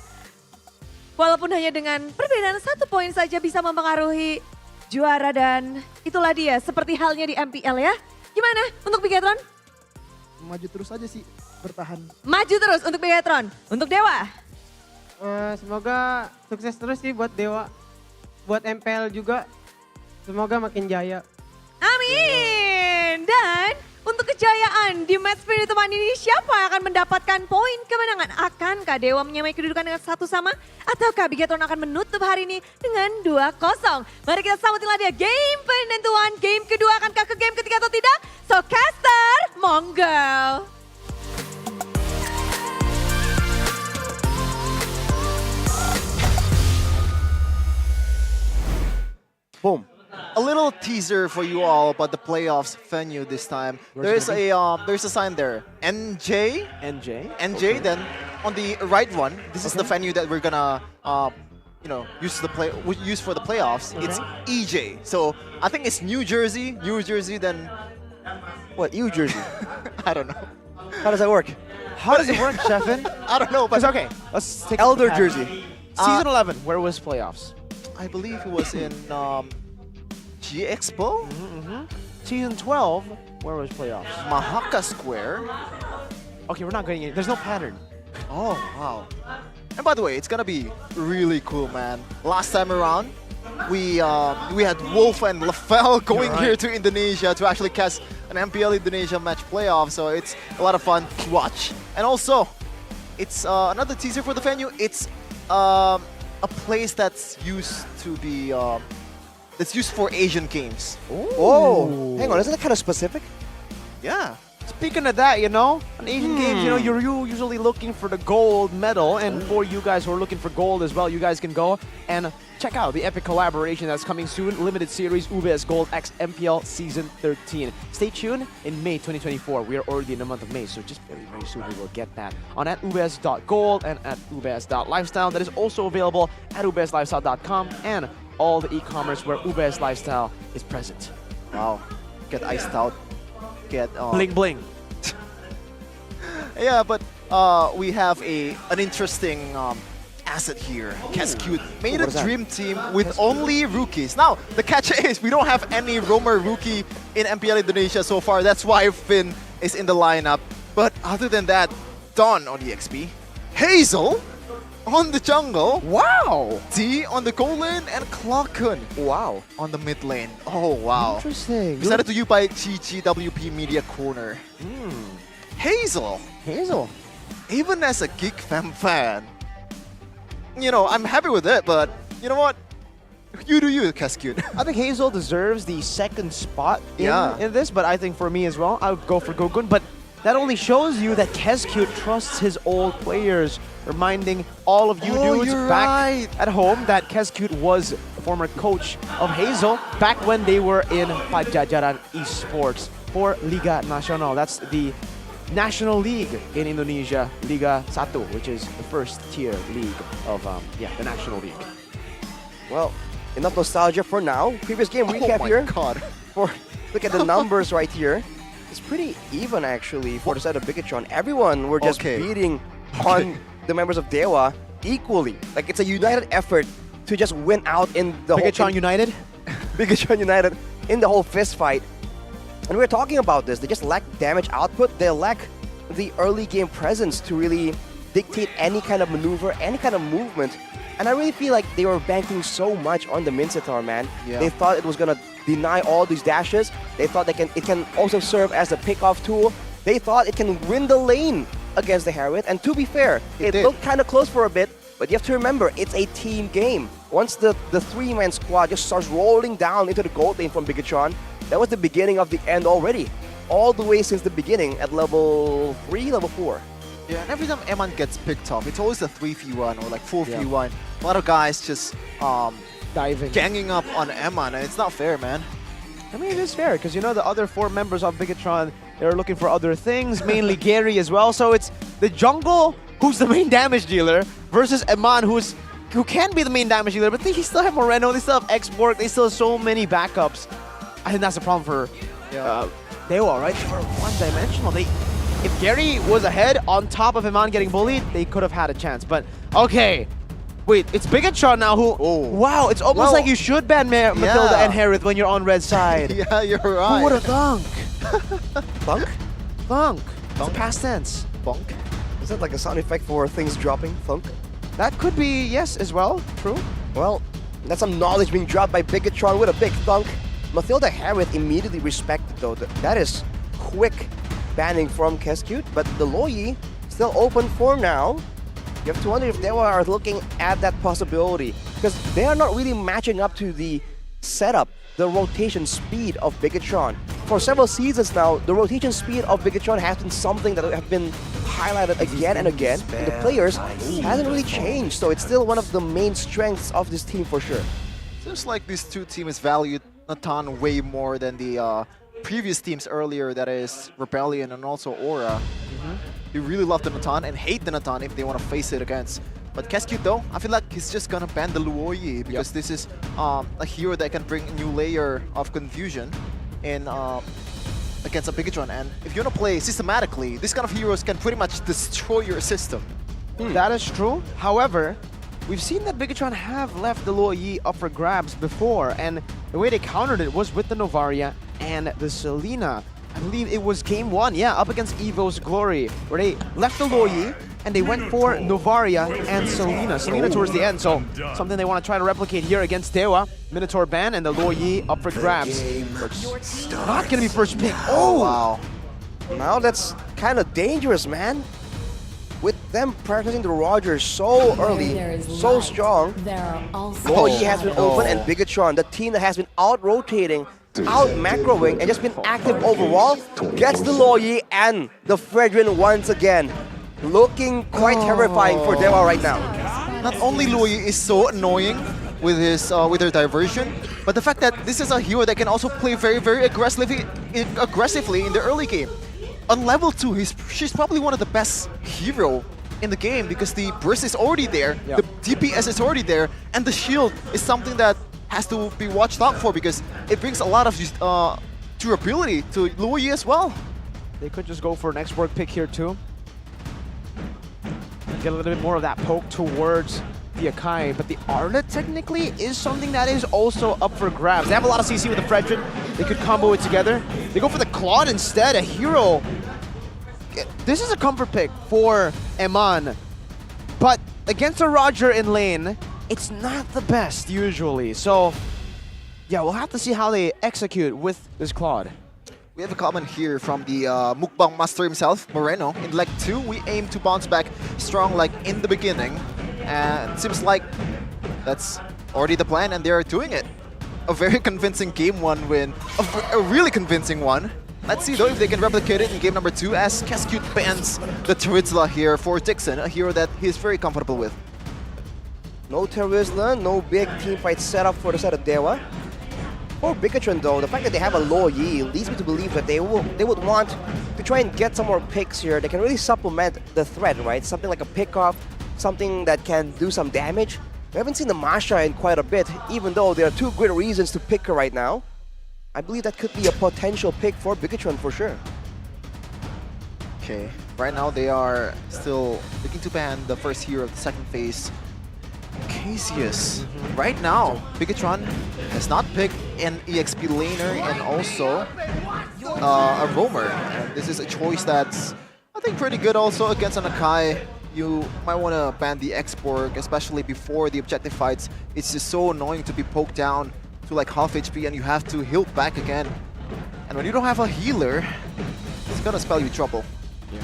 Walaupun hanya dengan perbedaan 1 poin saja bisa mempengaruhi juara dan itulah dia seperti halnya di MPL ya. Gimana untuk Bigetron? Maju terus aja sih, bertahan. Maju terus untuk Bigetron. Untuk Dewa? Semoga sukses terus sih buat Dewa. Buat MPL juga, semoga makin jaya. Amin. Dan untuk kejayaan di match play teman ini, siapa yang akan mendapatkan poin kemenangan? Akankah Dewa menyamai kedudukan dengan 1 sama? Ataukah Bigetron akan menutup hari ini dengan 2-0? Mari kita sambutilah dia game penentuan. Game kedua akankah ke game ketiga atau tidak? So caster, monggo. Boom. A little teaser for you all about the playoffs venue this time. There's a sign there. NJ. Okay. Then on the right one, this is the venue that we're gonna use for the playoffs. Okay. It's EJ. So I think it's New Jersey. Then What, New Jersey? I don't know. How does that work? How does it work, Stefan? I don't know, but it's okay. Let's take Elder a look at Jersey. Season 11, where was playoffs? I believe it was in G Expo. Season 12, where was playoffs? Mahaka Square. Okay, we're not getting it. There's no pattern. Oh, wow. And by the way, it's gonna be really cool, man. Last time around, we had Wolf and Lafel going here to Indonesia to actually catch an MPL Indonesia match playoff, so it's a lot of fun to watch. And also, it's another teaser for the venue. It's a place that's used to be that's used for Asian games. Oh, hang on, isn't that kind of specific? Yeah. Speaking of that, on Asian Games, you're usually looking for the gold medal, and for you guys who are looking for gold as well, you guys can go and check out the epic collaboration that's coming soon, limited series UBS Gold X MPL Season 13. Stay tuned in May 2024. We are already in the month of May, so just very, very soon we will get that on at ubs.gold and at ubs.lifestyle. That is also available at ubslifestyle.com and all the e-commerce where UBS Lifestyle is present. Wow. Get iced out. Get bling bling. Yeah, but we have an interesting asset here. Cascute made a dream team with only rookies. Now, the catch is we don't have any roamer rookie in MPL Indonesia so far. That's why Finn is in the lineup. But other than that, Dawn on EXP, Hazel, on the jungle. Wow! D on the goal lane and Klokken. Wow. On the mid lane. Oh, wow. Interesting. Presented to you by GGWP Media Corner. Hazel. Hazel. Even as a Geek Fam fan, you know, I'm happy with it, but you know what? You do you, Cascute. I think Hazel deserves the second spot in this, but I think for me as well, I would go for Gogun. But that only shows you that Cascute trusts his old players, reminding all of you dudes back at home that Cascute was a former coach of Hazel back when they were in Bigetron Esports for Liga Nasional. That's the national league in Indonesia, Liga 1, which is the first tier league of the national league. Well, enough nostalgia for now. Previous game recap here. God. Look at the numbers right here. It's pretty even actually for the side of Bigetron. Everyone were just beating on the members of Dewa equally. Like it's a united effort to just win out in the Bigetron United? Bigetron United in the whole fist fight. And we're talking about this. They just lack damage output. They lack the early game presence to really dictate any kind of maneuver, any kind of movement. And I really feel like they were banking so much on the Mincetar, man. Yeah. They thought it was gonna deny all these dashes. They thought it can also serve as a pick-off tool. They thought it can win the lane against the Harriet. And to be fair, it looked kind of close for a bit, but you have to remember, it's a team game. Once the three-man squad just starts rolling down into the gold lane from Bigetron, that was the beginning of the end already. All the way since the beginning at level 3, level 4. Yeah, and every time Eman gets picked off, it's always a 3v1 or like 4v1. A lot of guys just ganging up on Eman, and it's not fair, man. I mean, it is fair, because you know the other 4 members of Bigetron, they're looking for other things, mainly Gary as well. So it's the jungle, who's the main damage dealer, versus Eman, who can be the main damage dealer, but they still have Moreno, they still have X-Borg, they still have so many backups. I think that's a problem for Dewa, right? They were one-dimensional. If Gary was ahead on top of Eman getting bullied, they could have had a chance. But, okay. Wait, it's Bigetron now who... Wow, it's almost like you should ban Matilda and Harith when you're on red side. Yeah, you're right. Who would have thunk? Thunk? Thunk. It's a past tense. Thunk? Is that like a sound effect for things dropping? Thunk? That could be, yes, as well. True. Well, that's some knowledge being dropped by Bigetron with a big thunk. Matilda Harith immediately respected though. That is quick banning from Cascute, but the Loyi still open for now. You have to wonder if they are looking at that possibility, because they are not really matching up to the setup, the rotation speed of Bigetron. For several seasons now, the rotation speed of Bigetron has been something that have been highlighted again and again, and the players hasn't really changed, so it's still one of the main strengths of this team for sure. Seems like these two teams valued Natan way more than the previous teams earlier, that is Rebellion and also Aura. They really love the Natan and hate the Natan if they want to face it against. But Cascute though, I feel like he's just gonna ban the Luoyi because this is a hero that can bring a new layer of confusion in against a Bigetron. And if you want to play systematically, this kind of heroes can pretty much destroy your system. That is true. However, we've seen that Bigetron have left the Luoyi up for grabs before, and the way they countered it was with the Novaria and the Selena. I believe it was game 1, up against Evo's Glory, where they left the Luoyi and they went for Novaria and Selena. Selena towards the end, so something they want to try to replicate here against Dewa. Minotaur ban and the Luoyi up for grabs. Not going to be first pick. Oh, wow. Now that's kind of dangerous, man. With them practicing the Roger so early, so strong, Luoyi has been open, and Bigetron, the team that has been out-rotating, out-macroing, and just been active overall, gets the Luoyi and the Fredrin once again. Looking quite terrifying for Dewa right now. Not only Luoyi is so annoying with his with her diversion, but the fact that this is a hero that can also play very, very aggressively in the early game. On level 2, she's probably one of the best hero in the game because the burst is already there, the DPS is already there, and the shield is something that has to be watched out for because it brings a lot of durability to Luoyi as well. They could just go for an X-Borg pick here too. Get a little bit more of that poke towards the Akai, but the Arlet technically is something that is also up for grabs. They have a lot of CC with the Fredrin. They could combo it together. They go for the Claude instead, a hero. This is a comfort pick for Eman, but against a Roger in lane, it's not the best usually. So, yeah, we'll have to see how they execute with this Claude. We have a comment here from the mukbang master himself, Moreno. In leg 2, we aim to bounce back strong like in the beginning. And it seems like that's already the plan, and they are doing it. A very convincing game 1 win, a really convincing one. Let's see though if they can replicate it in game number 2 as Cascute bans the Terizla here for Dixon, a hero that he's very comfortable with. No Terizla, no big team fight setup for the side of Dewa. For Bigetron though, the fact that they have a low Yi leads me to believe that they would want to try and get some more picks here that can really supplement the threat, right? Something like a pick-off, something that can do some damage. We haven't seen the Masha in quite a bit, even though there are 2 great reasons to pick her right now. I believe that could be a potential pick for Bigetron for sure. Okay, right now they are still looking to ban the first hero of the second phase, Cassius. Right now, Bigetron has not picked an EXP laner and also a roamer. And this is a choice that's, I think, pretty good also against an Akai. You might want to ban the X-Borg, especially before the objective fights. It's just so annoying to be poked down to like half HP and you have to heal back again. And when you don't have a healer, it's gonna spell you trouble. Yeah.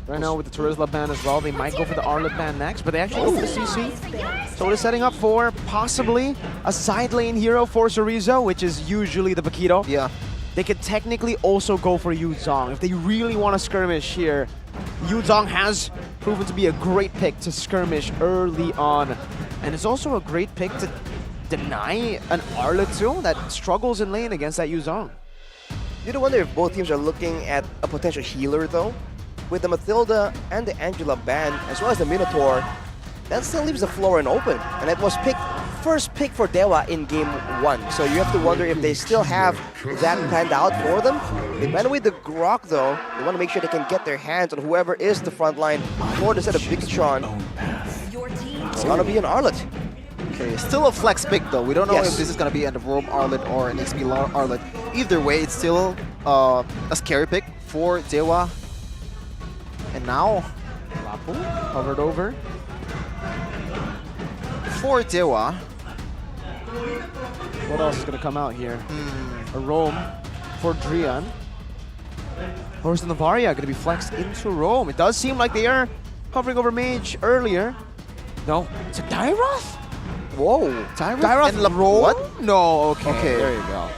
Right now with the Terizla ban as well, they might go for the Arlet ban next, but they actually go for the CC. So they're setting up for possibly a side lane hero for Chorizo, which is usually the Paquito. Yeah. They could technically also go for Yu Zhong. If they really want to skirmish here, Yu Zhong has proven to be a great pick to skirmish early on. And it's also a great pick to deny an Arlet too that struggles in lane against that Yu Zhong. You do wonder if both teams are looking at a potential healer though? With the Mathilda and the Angela ban, as well as the Minotaur, that still leaves the Florin open. And it was first pick for Dewa in game 1. So you have to wonder if they still have that planned out for them. They ban away the Grok though. They want to make sure they can get their hands on whoever is the front line for the set of Bigetron. It's gonna be an Arlet. Okay, still a flex pick though. We don't know if this is gonna be an Roam Arlet or an XP Arlet. Either way, it's still a scary pick for Dewa. And now, Lapu covered over. For Dewa. What else is going to come out here? A roam for Drian. Or is the Navaria going to be flexed into roam? It does seem like they are hovering over Mage earlier. No, it's a Dyroth? Whoa, Dyroth and roam? What? No, okay, Okay. there you go.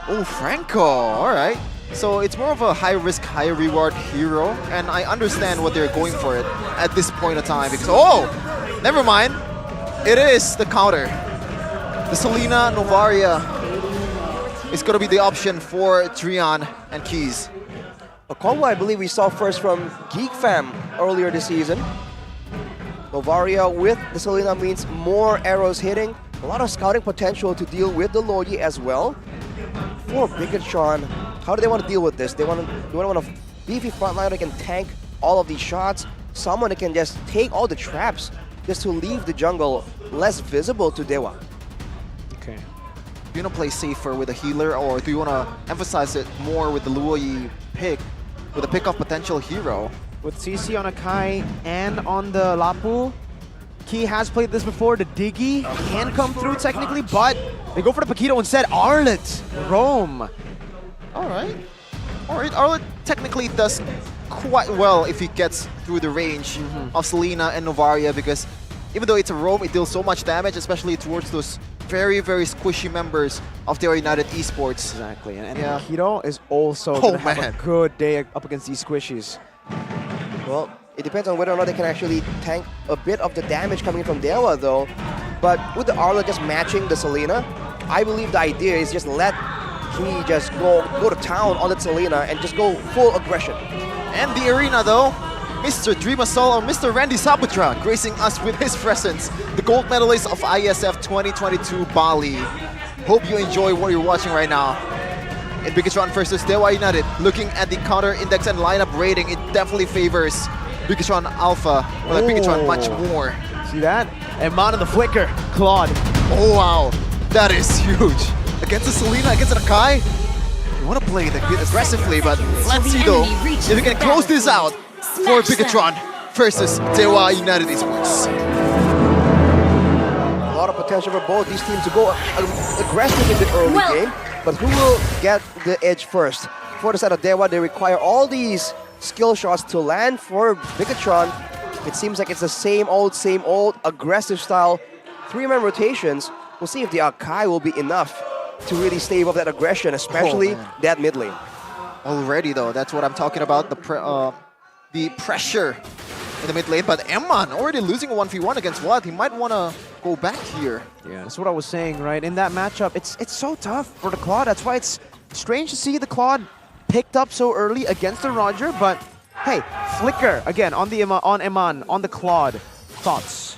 Oh, Franco, all right. So it's more of a high-risk, high-reward hero, and I understand what they're going for it at this point in time. Because, oh, never mind. It is the counter. The Selena Novaria is going to be the option for Drian and Keys. A combo I believe we saw first from Geek Fam earlier this season. Novaria with the Selena means more arrows hitting, a lot of scouting potential to deal with the Logi as well. For Bigetron, how do they want to deal with this? They want a beefy frontliner that can tank all of these shots, someone that can just take all the traps just to leave the jungle less visible to Dewa. Okay. Do you want to play safer with a healer, or do you want to emphasize it more with the Luoyi pick, with a pick-off potential hero? With CC on Akai and on the Lapu, Key has played this before. The Diggy can come through technically, but they go for the Paquito instead. Arlet, roam. All right. Arlet technically does quite well if he gets through the range of Selena and Novaria, because even though it's a roam, it deals so much damage, especially towards those very, very squishy members of Dewa United Esports. Exactly, and Paquito is also going to have a good day up against these squishies. Well, it depends on whether or not they can actually tank a bit of the damage coming from Dewa though. But with the Arla just matching the Selena, I believe the idea is just let he just go to town on that Selena and just go full aggression. And the arena though, Mr. Dreamasol or Mr. Randy Saputra gracing us with his presence, the gold medalist of ISF 2022 Bali. Hope you enjoy what you're watching right now. In Bigetron versus Dewa United, looking at the counter index and lineup rating, it definitely favors Bigetron Alpha, or like Bigetron much more. See that? And man in the flicker, Claude. Oh wow, that is huge. Against the Selena, against an Akai, you want to play the bit aggressively, but let's see though if we can close this out for Bigetron versus Dewa United Esports. lot of potential for both these teams to go aggressive in the early game. But who will get the edge first? For the side of Dewa, they require all these skill shots to land. For Bigetron, it seems like it's the same old aggressive style. 3-man rotations. We'll see if the Akai will be enough to really stave off that aggression, especially that mid lane. Already though, that's what I'm talking about, the pressure in the mid lane. But Emman already losing a 1v1 against Vlad. He might want to go back here. Yeah, that's what I was saying, right? In that matchup, it's so tough for the Claude. That's why it's strange to see the Claude picked up so early against the Roger. But hey, Flicker again on Emman, on the Claude. Thoughts?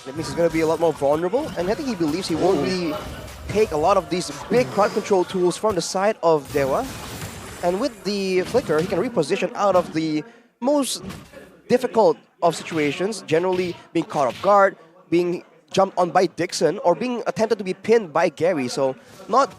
That means he's going to be a lot more vulnerable, and I think he believes he won't really take a lot of these big crowd control tools from the side of Dewa. And with the Flicker, he can reposition out of the most difficult of situations, generally being caught off guard, being jumped on by Dixon, or being attempted to be pinned by Gary. So not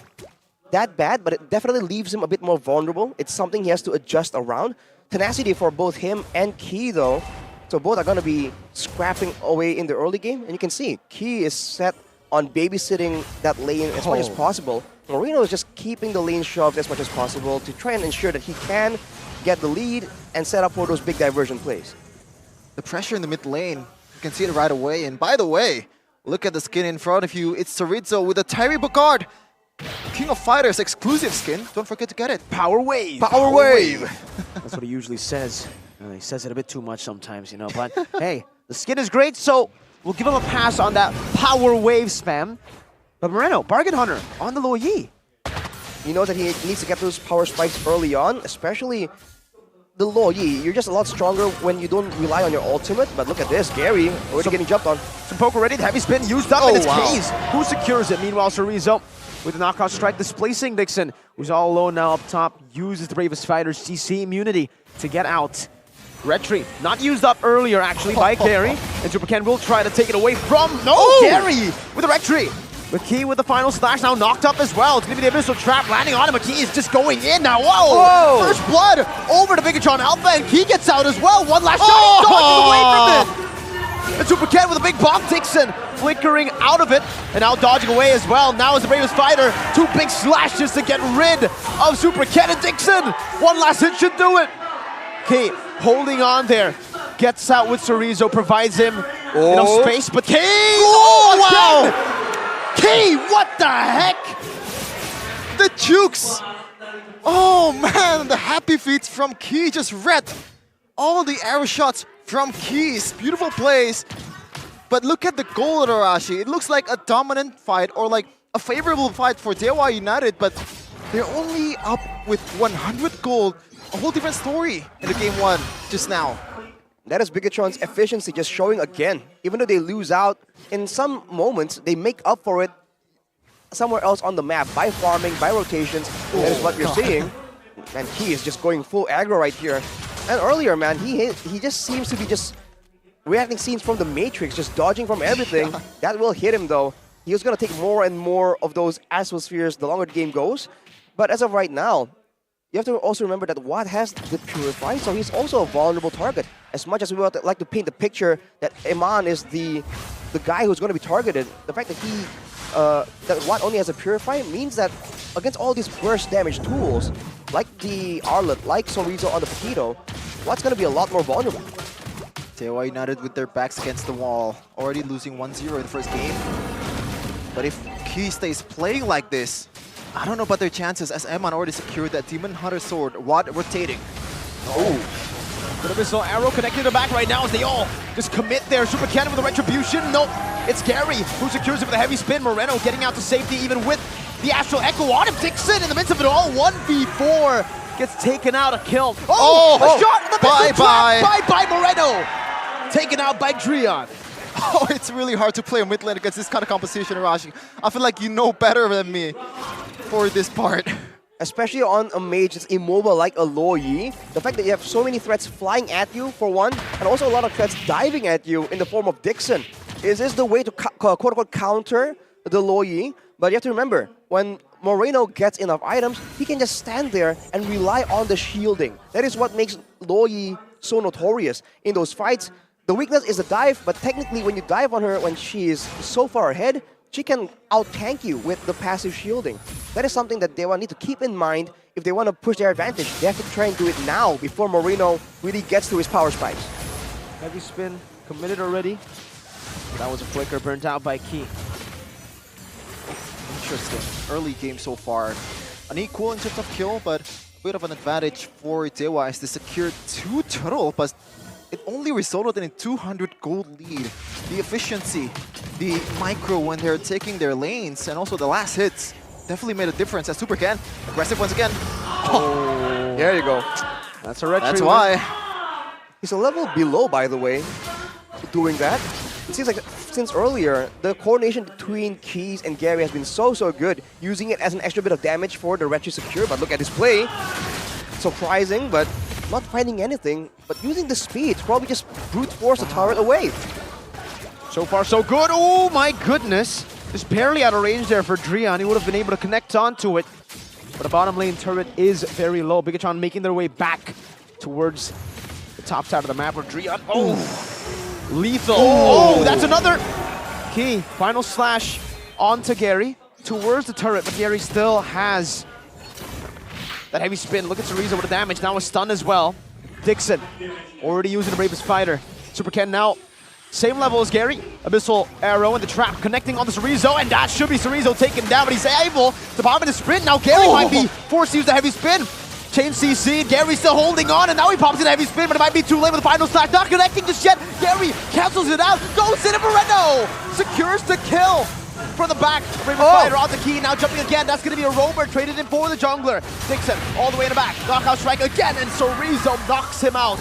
that bad, but it definitely leaves him a bit more vulnerable. It's something he has to adjust around. Tenacity for both him and Key, though. So both are going to be scrapping away in the early game. And you can see, Key is set on babysitting that lane as much as possible. Moreno is just keeping the lane shoved as much as possible to try and ensure that he can get the lead and set up for those big diversion plays. The pressure in the mid lane, you can see it right away. And by the way, look at the skin in front of you. It's Chorizo with a Tyree Bogard. King of Fighters exclusive skin. Don't forget to get it. Power Wave. Power Wave. That's what he usually says. He says it a bit too much sometimes, you know. But hey, the skin is great, so we'll give him a pass on that Power Wave spam. But Moreno, Bargain Hunter on the Lo Yi. He knows that he needs to get those power spikes early on, especially the Lo Yi. You're just a lot stronger when you don't rely on your ultimate. But look at this, Gary already getting jumped on. Some poker ready, the heavy spin used up, and it's Keys who secures it. Meanwhile, Chorizo with the knockout strike displacing Dixon, who's all alone now up top, uses the Bravest Fighter's CC immunity to get out. Retry, not used up earlier actually by Gary, and Superken will try to take it away from Gary with the Retry. With Key with the final slash now knocked up as well. It's going to be the Abyssal Trap landing on him, but Key is just going in now. Whoa! First blood over to Bigetron Alpha, and Key gets out as well. One last shot, dodging away from it. And Superken with a big bomb, Dixon flickering out of it, and now dodging away as well. Now is the Bravest Fighter. 2 big slashes to get rid of Superken and Dixon. One last hit should do it. Key holding on there. Gets out with Chorizo, provides him enough space, but Key! Wow! Key, what the heck? The jukes! Oh man, the happy feet from Key just read all the arrow shots from Keys. Beautiful plays. But look at the goal, Arashi. It looks like a dominant fight or like a favorable fight for Dewa United, but they're only up with 100 gold. A whole different story in the game 1 just now. That is Bigetron's efficiency just showing again. Even though they lose out, in some moments, they make up for it somewhere else on the map by farming, by rotations. That is what you're seeing. And Key is just going full aggro right here. And earlier, man, he just seems to be just reacting scenes from the Matrix, just dodging from everything. That will hit him, though. He was going to take more and more of those Asphospheres the longer the game goes. But as of right now, you have to also remember that Watt has the Purify, so he's also a vulnerable target. As much as we would like to paint the picture that Eman is the guy who's going to be targeted, the fact that that Watt only has a Purify means that against all these burst damage tools, like the Arlet, like Chorizo on the Potato, Watt's going to be a lot more vulnerable. Dewa United with their backs against the wall, already losing 1-0 in the first game. But if Key stays playing like this, I don't know about their chances, as Eman already secured that Demon Hunter sword. Watt rotating. Good Abyssal arrow connected to the back right now as they all just commit there. Super Cannon with the retribution. Nope, it's Gary who secures it with a heavy spin. Moreno getting out to safety even with the Astral Echo on him. Dixon in the midst of it all. 1v4 gets taken out, a kill. A shot in the Abyssal trap by Moreno. Taken out by Drion. Oh, it's really hard to play a mid lane against this kind of composition, Arashi. I feel like you know better than me for this part. Especially on a mage that's immobile like a Lo Yi. The fact that you have so many threats flying at you, for one, and also a lot of threats diving at you in the form of Dixon. Is this the way to quote-unquote counter the Lo Yi? But you have to remember, when Moreno gets enough items, he can just stand there and rely on the shielding. That is what makes Lo Yi so notorious in those fights. The weakness is the dive, but technically when you dive on her when she is so far ahead, she can out-tank you with the passive shielding. That is something that Dewa need to keep in mind if they want to push their advantage. They have to try and do it now before Moreno really gets to his power spikes. Heavy spin committed already. That was a flicker burnt out by Key. Interesting. Early game so far. An equal in terms of kill, but a bit of an advantage for Dewa as they secured 2 turtle, but it only resulted in a 200 gold lead. The efficiency, the micro when they're taking their lanes, and also the last hits definitely made a difference as Supercan. Aggressive once again. Oh, there you go. That's a red. That's why. He's a level below, by the way, doing that. It seems like since earlier, the coordination between Keys and Gary has been so good, using it as an extra bit of damage for the Retri secure. But look at his play. Surprising, but not finding anything, but using the speed to probably just brute force the turret away. So far, so good. Oh my goodness. Just barely out of range there for Drian. He would have been able to connect onto it. But the bottom lane turret is very low. Bigetron making their way back towards the top side of the map where Drian. Oh, lethal. Oh, that's another. Key, final slash onto Gary towards the turret, but Gary still has that heavy spin. Look at Cerezo with the damage. Now a stun as well. Dixon already using the Bravest Fighter. Superken now same level as Gary. Abyssal Arrow in the trap connecting on the Cerezo, and that should be Cerezo taken down, but he's able to pop in the sprint. Now Gary might be forced to use the heavy spin. Chain CC, Gary still holding on, and now he pops in a heavy spin, but it might be too late with the final slash. Not connecting just yet. Gary cancels it out. Goes in, and Moreno secures the kill. From the back, Bravest Fighter on the Key, now jumping again. That's going to be a roamer traded in for the jungler. Dixon all the way in the back. Knockout strike again, and Cerezo knocks him out.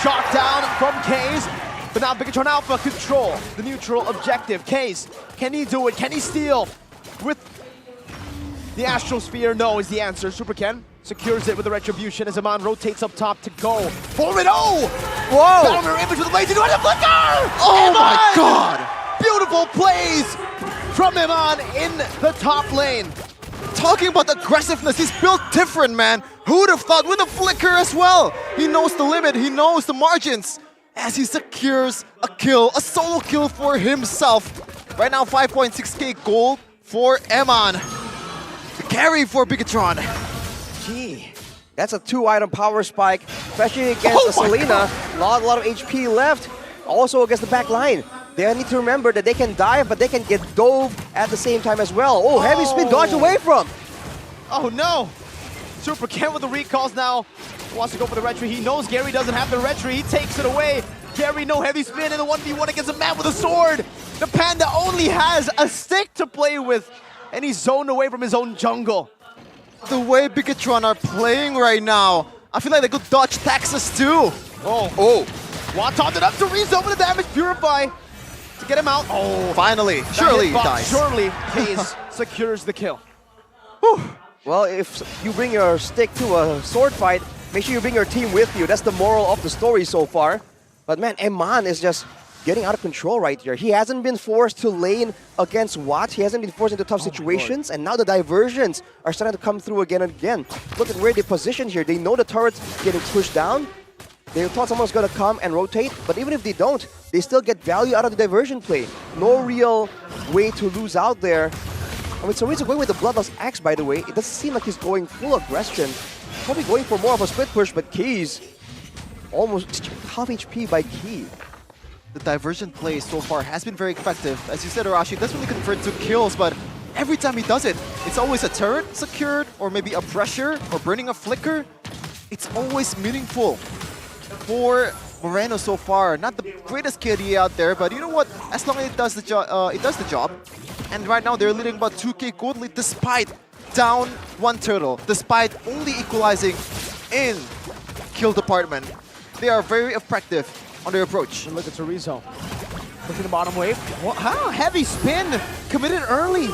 Shot down from Kaze. But now Bigetron Alpha control the neutral objective. Kaze, can he do it? Can he steal with the Astral Sphere? No is the answer. Superken secures it with the Retribution as Aman rotates up top to go for it. Whoa! Battle image with the laser and a flicker! Oh my god! Beautiful plays from Iman in the top lane. Talking about aggressiveness, he's built different, man. Who would have thought with a flicker as well? He knows the limit, he knows the margins as he secures a kill, a solo kill for himself. Right now, 5.6k gold for Eman. The carry for Bigetron. Gee, that's a 2-item power spike, especially against Selena. A lot of HP left. Also against the back line. They need to remember that they can dive, but they can get dove at the same time as well. Oh, heavy spin dodged away from. Oh no! Superken with the recalls now. Wants to go for the retry. He knows Gary doesn't have the retry. He takes it away. Gary, no heavy spin in the 1v1 against a man with a sword. The Panda only has a stick to play with, and he's zoned away from his own jungle. The way Bigetron are playing right now, I feel like they could dodge taxes too. Waton it up to rezone with the damage. Purify to get him out. Oh, finally. Surely he dies. Surely Kaze secures the kill. Well, if you bring your stick to a sword fight, make sure you bring your team with you. That's the moral of the story so far. But man, Eman is just getting out of control right here. He hasn't been forced to lane against Watt. He hasn't been forced into tough situations. And now the diversions are starting to come through again and again. Look at where they position here. They know the turret's getting pushed down. They thought someone's going to come and rotate. But even if they don't, they still get value out of the diversion play. No real way to lose out there. I mean, Cerezo going with the Bloodlust Axe, by the way. It doesn't seem like he's going full aggression. Probably going for more of a split push, but Keys almost half HP by Key. The diversion play so far has been very effective. As you said, Arashi, it doesn't really convert to kills, but every time he does it, it's always a turret secured, or maybe a pressure, or burning a flicker. It's always meaningful for Moreno so far. Not the greatest KD out there, but you know what? As long as it does the job. And right now they're leading about 2k gold lead despite down 1 turtle, despite only equalizing in kill department. They are very effective on their approach. And look at Cerezo. Look at the bottom wave. How heavy spin committed early.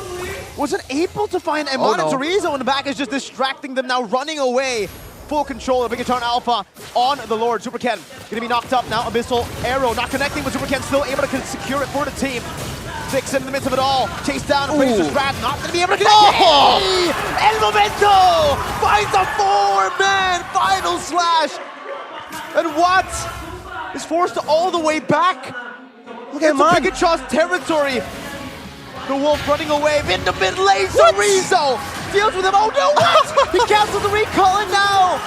Wasn't able to find Eman and Cerezo in the back is just distracting them now, running away. Full control of Bigetron Alpha on the Lord. Superken gonna be knocked up now. Abyssal Arrow not connecting, but Superken still able to secure it for the team. Dixon in the midst of it all. Chase down Fraser's Rat, not gonna be able to connect. El Momento finds a 4-man final slash. And what is forced all the way back. Look at into Bigetron's territory. The Wolf running away in the mid lane. Rizzo deals with him. Oh no, what? He cancels the recall and now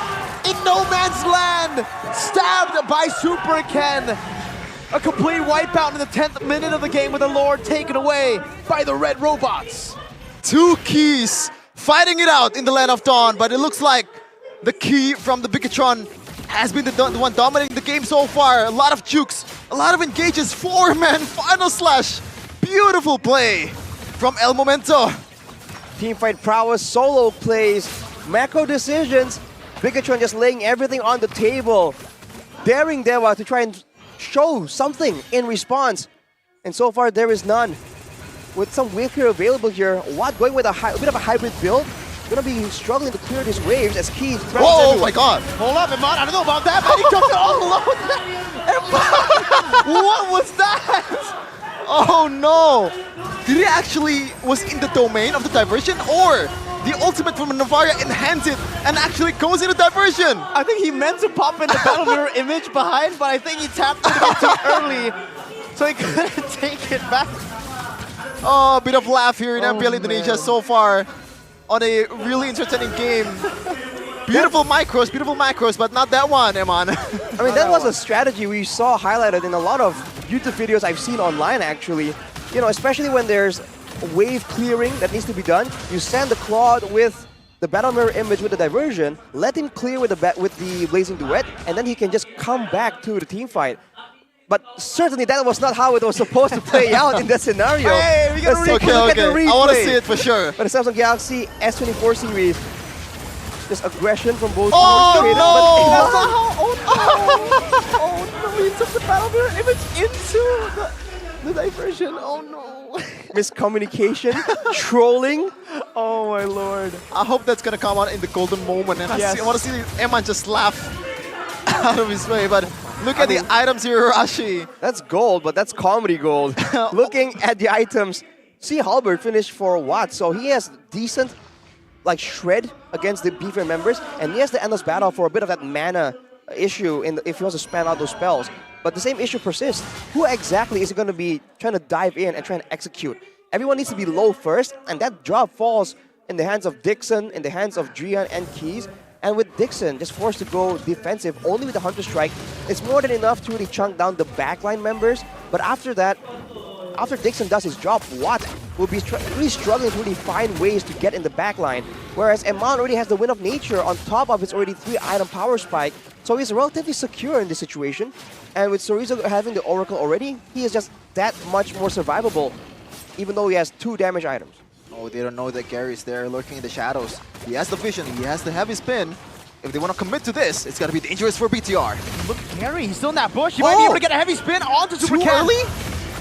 in no man's land, stabbed by Super Ken. A complete wipeout in the 10th minute of the game with the Lord taken away by the Red Robots. Two keys fighting it out in the Land of Dawn, but it looks like the key from the Bigetron has been the one dominating the game so far. A lot of jukes, a lot of engages, 4-man final slash. Beautiful play from El Momento. Teamfight prowess, solo plays, macro decisions. Bigetron just laying everything on the table, daring Dewa to try and show something in response. And so far there is none. With some wave clear available here, Watt going with a bit of a hybrid build. Gonna be struggling to clear these waves as Keys. Oh my god! Hold up, Iman, I don't know about that, but he jumped it all alone. What was that? Oh no! Did he actually was in the domain of the diversion, or the ultimate from Navaria enhanced it and actually goes into diversion? I think he meant to pop in the battle mirror image behind, but I think he tapped it a bit too early, so he couldn't take it back. Oh, a bit of laugh here in MPL Indonesia so far on a really entertaining game. Beautiful macros, but not that one, Eman. I mean, that was a strategy we saw highlighted in a lot of YouTube videos I've seen online, actually. You know, especially when there's wave clearing that needs to be done, you send the Claude with the battle mirror image with the diversion, let him clear with the Blazing Duet, and then he can just come back to the team fight. But certainly that was not how it was supposed to play out in that scenario. Hey, we gotta okay. I want to see it for sure. But the Samsung Galaxy S24 series, just aggression from both teams. But that's not how. Oh no! He took the battle mirror image into the diversion. Oh no! Miscommunication, trolling. Oh my lord! I hope that's gonna come out in the golden moment, and I want to see Eman just laugh out of his way. But look at the items here, Rashi. That's gold, but that's comedy gold. Looking at the items, see Halberd finished for Watt, so he has decent like shred against the B-Fair members, and he has the endless battle for a bit of that mana issue if he wants to spam out those spells. But the same issue persists. Who exactly is going to be trying to dive in and trying to execute? Everyone needs to be low first, and that job falls in the hands of Dixon, in the hands of Drian and Keys. And with Dixon just forced to go defensive only with the Hunter Strike, it's more than enough to really chunk down the backline members. But after that, after Dixon does his job, Watt will be really struggling to really find ways to get in the backline. Whereas Eman already has the Wind of Nature on top of his already 3-item power spike, so he's relatively secure in this situation. And with Sorizo having the Oracle already, he is just that much more survivable, even though he has 2 damage items. Oh, they don't know that Gary's there lurking in the shadows. He has the vision, he has the heavy spin. If they want to commit to this, it's going to be dangerous for BTR. Look at Gary, he's still in that bush. He might be able to get a heavy spin onto Super Ken. Early?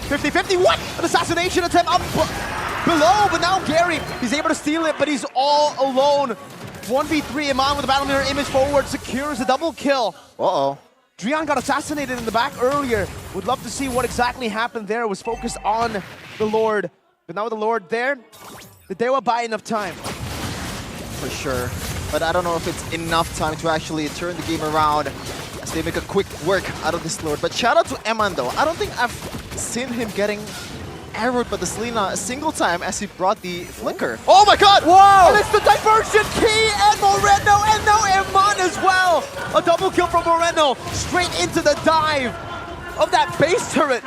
50-50, what? An assassination attempt up below, but now Gary, he's able to steal it, but he's all alone. 1v3, Iman with the battle mirror image forward, secures the double kill. Uh-oh. Drian got assassinated in the back earlier. Would love to see what exactly happened there. It was focused on the Lord. But now with the Lord there, the Dewa buy enough time. For sure. But I don't know if it's enough time to actually turn the game around as they make a quick work out of this Lord. But shout out to Eman though. I don't think I've seen him getting arrowed by the Selena a single time as he brought the flicker. Oh my god! Whoa! And it's the diversion key and Moreno, and now Eman as well! A double kill from Moreno, straight into the dive of that base turret.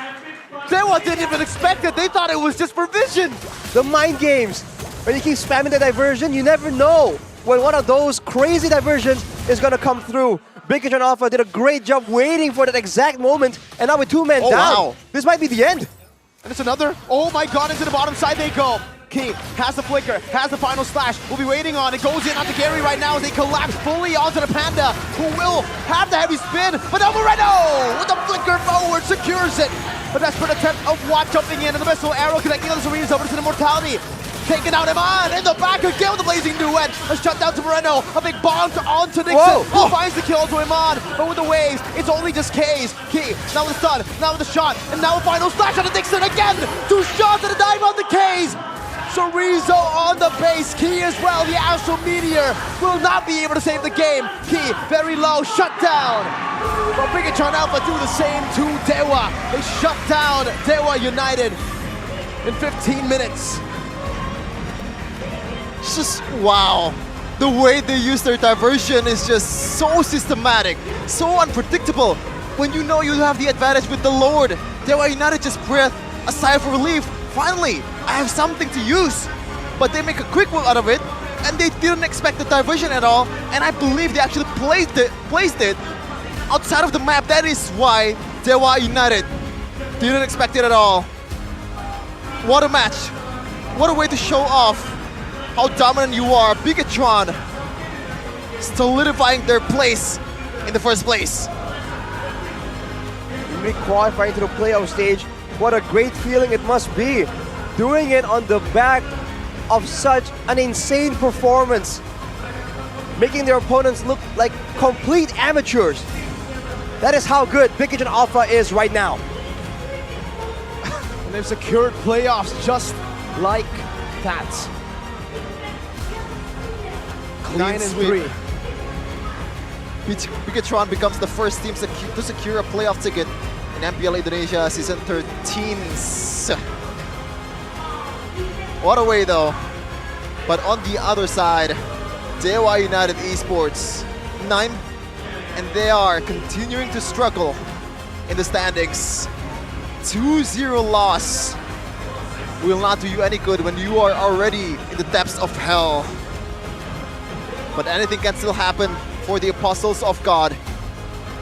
Dewa didn't even expect it, they thought it was just for vision! The mind games! When you keep spamming the diversion, you never know when one of those crazy diversions is gonna come through. Bigetron Alpha did a great job waiting for that exact moment, and now with 2 men down, wow. This might be the end. And it's another, oh my god, into the bottom side they go. Key has the flicker, has the final slash, we'll be waiting on it, goes in onto Gary right now as they collapse fully onto the Panda, who will have the heavy spin, but now Moreno with the flicker forward secures it. A desperate attempt of Watt jumping in, and the missile arrow connecting on the Serena's over to the Immortality. Taking out Eman in the back again with the Blazing Duet. A shutdown to Moreno, a big bomb onto Nixon, who finds the kill to Eman, but with the waves, it's only just K's. Key, now with the stun, now with the shot, and now a final slash on the Nixon again! 2 shots and a dive on the K's! Chorizo on the base, Key as well, the Astral Meteor will not be able to save the game. Key, very low, shut down. But Bigetron Alpha do the same to Dewa. They shut down Dewa United in 15 minutes. It's just, wow. The way they use their diversion is just so systematic, so unpredictable. When you know you have the advantage with the Lord, Dewa United just breathed a sigh of relief. Finally, I have something to use. But they make a quick work out of it, and they didn't expect the diversion at all, and I believe they actually placed it outside of the map. That is why Dewa United didn't expect it at all. What a match. What a way to show off how dominant you are. Bigetron solidifying their place in the first place. Qualifying to the playoff stage, what a great feeling it must be. Doing it on the back of such an insane performance. Making their opponents look like complete amateurs. That is how good Bigetron Alpha is right now. And they've secured playoffs just like that. Clean 9-3. Bigetron becomes the first team to secure a playoff ticket in MPL Indonesia Season 13. What a way though. But on the other side, Dewa United Esports 9, and they are continuing to struggle in the standings. 2-0 loss will not do you any good when you are already in the depths of hell. But anything can still happen for the Apostles of God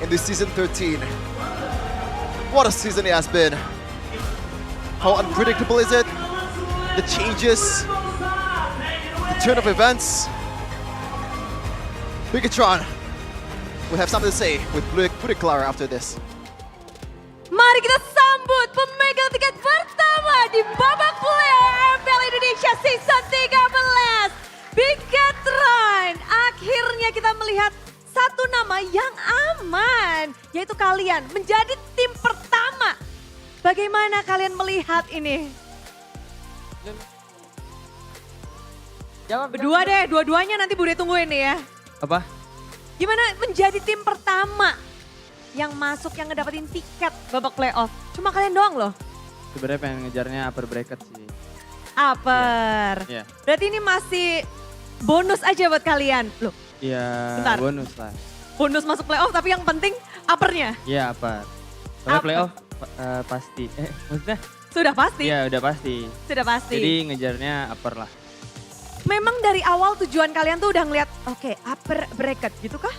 in this Season 13. What a season it has been. How unpredictable is it? The changes, the turn of events. Bigetron will have something to say with Budi Clara after this. Mari kita sambut pemegang tiket pertama di babak playoff MPL Indonesia Season 13. Bigetron. Akhirnya kita melihat satu nama yang aman, yaitu kalian menjadi tim pertama. Bagaimana kalian melihat ini? Berdua deh, dua-duanya nanti Bude tungguin nih ya. Apa? Gimana menjadi tim pertama yang masuk, yang ngedapetin tiket babak playoff? Cuma kalian doang loh. Sebenarnya pengen ngejarnya upper bracket sih. Upper. Iya. Berarti ini masih bonus aja buat kalian. Loh, Iya, bentar. bonus lah. Bonus masuk playoff tapi yang penting uppernya. Iya, upper. Soalnya Upper. playoff pasti. Maksudnya? Sudah pasti? Iya, udah pasti. Sudah pasti. Jadi ngejarnya upper lah. Memang dari awal tujuan kalian tuh udah ngeliat, oke, upper bracket gitu kah?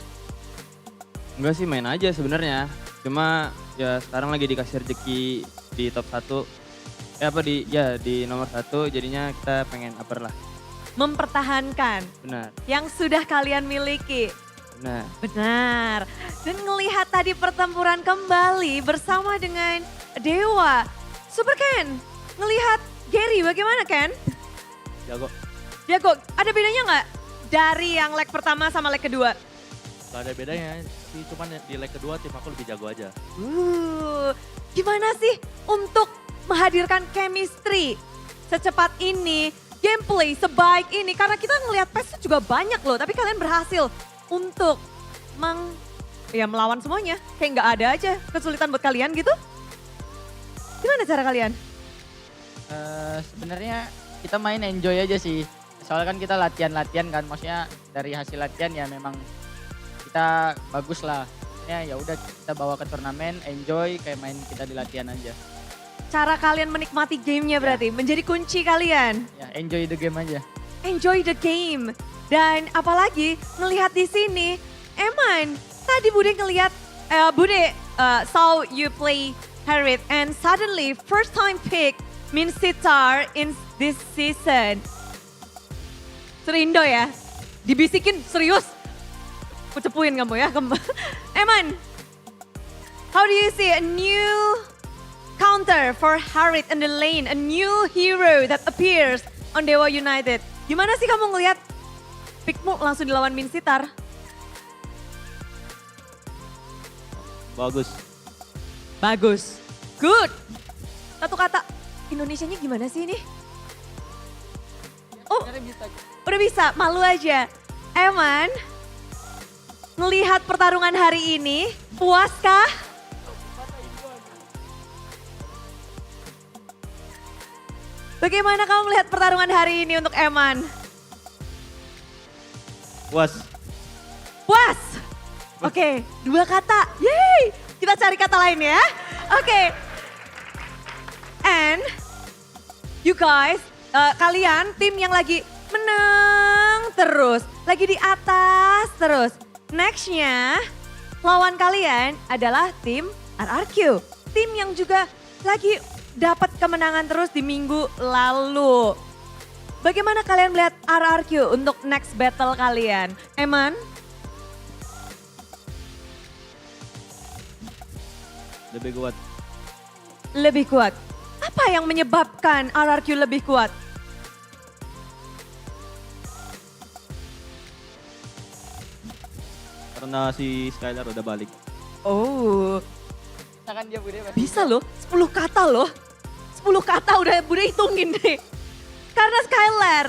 Enggak sih, main aja sebenarnya. Cuma ya sekarang lagi dikasih rezeki di top 1. Di nomor 1, jadinya kita pengen upper lah. Mempertahankan Benar. yang sudah kalian miliki. Benar. Benar. Dan ngelihat tadi pertempuran kembali bersama dengan Dewa. Super Ken, ngelihat Gary bagaimana Ken? Jago. Jago, ada bedanya nggak dari yang leg pertama sama leg kedua? Gak ada bedanya sih, cuman di leg kedua tim aku lebih jago aja. Gimana sih untuk menghadirkan chemistry secepat ini, gameplay sebaik ini? Karena kita ngelihat PES juga banyak loh, tapi kalian berhasil untuk melawan semuanya. Kayak nggak ada aja kesulitan buat kalian gitu. Gimana cara kalian? Sebenarnya kita main enjoy aja sih. Soalnya kan kita latihan-latihan kan, maksudnya dari hasil latihan ya memang kita bagus lah. Ya udah kita bawa ke turnamen, enjoy kayak main kita di latihan aja. Cara kalian menikmati gamenya berarti menjadi kunci kalian. Ya enjoy the game aja. Enjoy the game. Dan apalagi melihat di sini, Eman, tadi Bude ngelihat, saw you play Harriet and suddenly first time pick Min Sitar in this season. Serindo ya, dibisikin serius. Kucepuin kamu ya. Eman, how do you see a new counter for Harriet in the lane, a new hero that appears on Dewa United? Gimana sih kamu ngelihat pickmu langsung dilawan Min Sitar? Bagus. Bagus. Good. Satu kata, Indonesianya gimana sih ini? Oh, udah bisa. Malu aja. Eman, ngelihat pertarungan hari ini? Puaskah? Bagaimana kamu melihat pertarungan hari ini untuk Eman? Puas. Puas. Oke, 2 kata. Yeay, kita cari kata lain ya. Oke. And you guys, kalian tim yang lagi menang terus, lagi di atas terus. Nextnya, lawan kalian adalah tim RRQ. Tim yang juga lagi dapat kemenangan terus di minggu lalu. Bagaimana kalian melihat RRQ untuk next battle kalian? Eman? Lebih kuat. Lebih kuat. Apa yang menyebabkan RRQ lebih kuat? Karena si Skylar udah balik. Oh. Misalkan dia Bude Bisa loh, 10 kata loh. 10 kata udah Bude hitungin deh. Karena Skylar.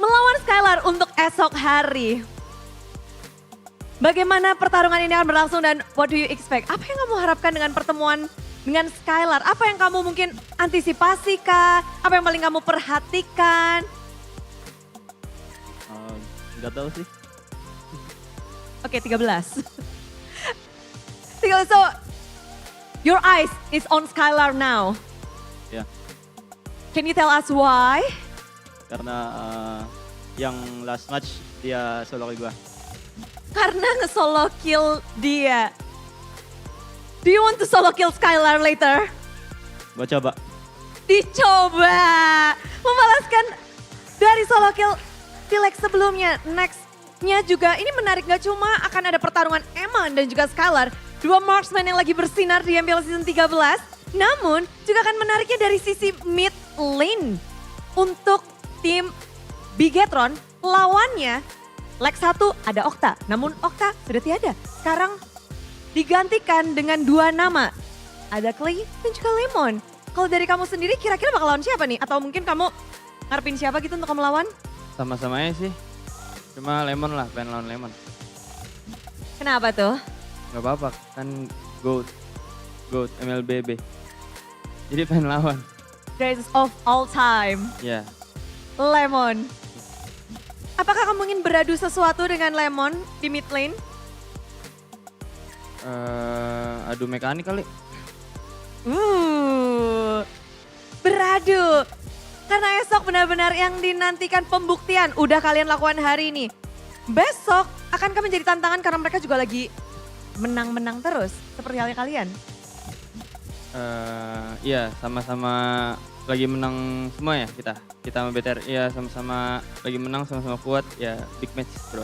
Melawan Skylar untuk esok hari. Bagaimana pertarungan ini akan berlangsung dan what do you expect? Apa yang kamu harapkan dengan pertemuan dengan Skylar? Apa yang kamu mungkin antisipasi kah? Apa yang paling kamu perhatikan? Nggak tahu sih. Oke, 13. So, your eyes is on Skylar now. Ya. Can you tell us why? Karena yang last match dia solo ke gua. Karena nge-solo kill dia. Do you want to solo kill Skylar later? Gua coba. Dicoba. Membalaskan dari solo kill Pilex sebelumnya. Nextnya juga ini menarik, gak cuma akan ada pertarungan Eman dan juga Skylar. 2 marksman yang lagi bersinar di MPL Season 13. Namun juga akan menariknya dari sisi mid lane. Untuk tim Bigetron lawannya leg 1 ada Okta. Namun Okta sudah tiada. Sekarang digantikan dengan 2 nama. Ada Clay dan juga Lemon. Kalau dari kamu sendiri kira-kira bakal lawan siapa nih? Atau mungkin kamu ngarepin siapa gitu untuk kamu lawan? Sama-sama aja sih. Cuma Lemon lah, pengen lawan Lemon. Kenapa tuh? Gak apa-apa, kan GOAT MLBB. Jadi pengen lawan. Greatest of all time. Ya. Lemon. Apakah kamu ingin beradu sesuatu dengan Lemon di mid lane? Adu mekanik kali. Beradu. Karena esok benar-benar yang dinantikan pembuktian. Udah kalian lakukan hari ini. Besok akankah menjadi tantangan karena mereka juga lagi menang-menang terus. Seperti halnya kalian. Iya, sama-sama lagi menang semua ya kita. Kita sama BTR, ya sama-sama lagi menang, sama-sama kuat. Ya big match bro.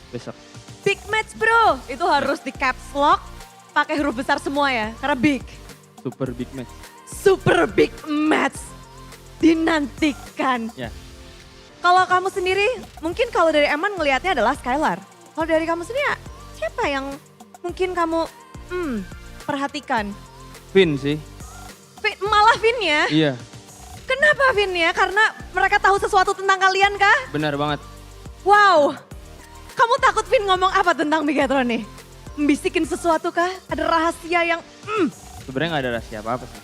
Besok. Big match bro. Itu harus di caps lock. Pakai huruf besar semua ya. Karena big. Super big match. Super big match. Dinantikan. Ya. Kalau kamu sendiri, mungkin kalau dari Eman ngelihatnya adalah Skylar. Kalau dari kamu sendiri siapa yang mungkin kamu perhatikan? Vin sih. Malah Vin ya? Iya. Kenapa Vin ya? Karena mereka tahu sesuatu tentang kalian kah? Benar banget. Wow. Kamu takut Vin ngomong apa tentang Bigetron nih? Membisikin sesuatu kah? Ada rahasia yang Sebenarnya gak ada rahasia apa-apa sih.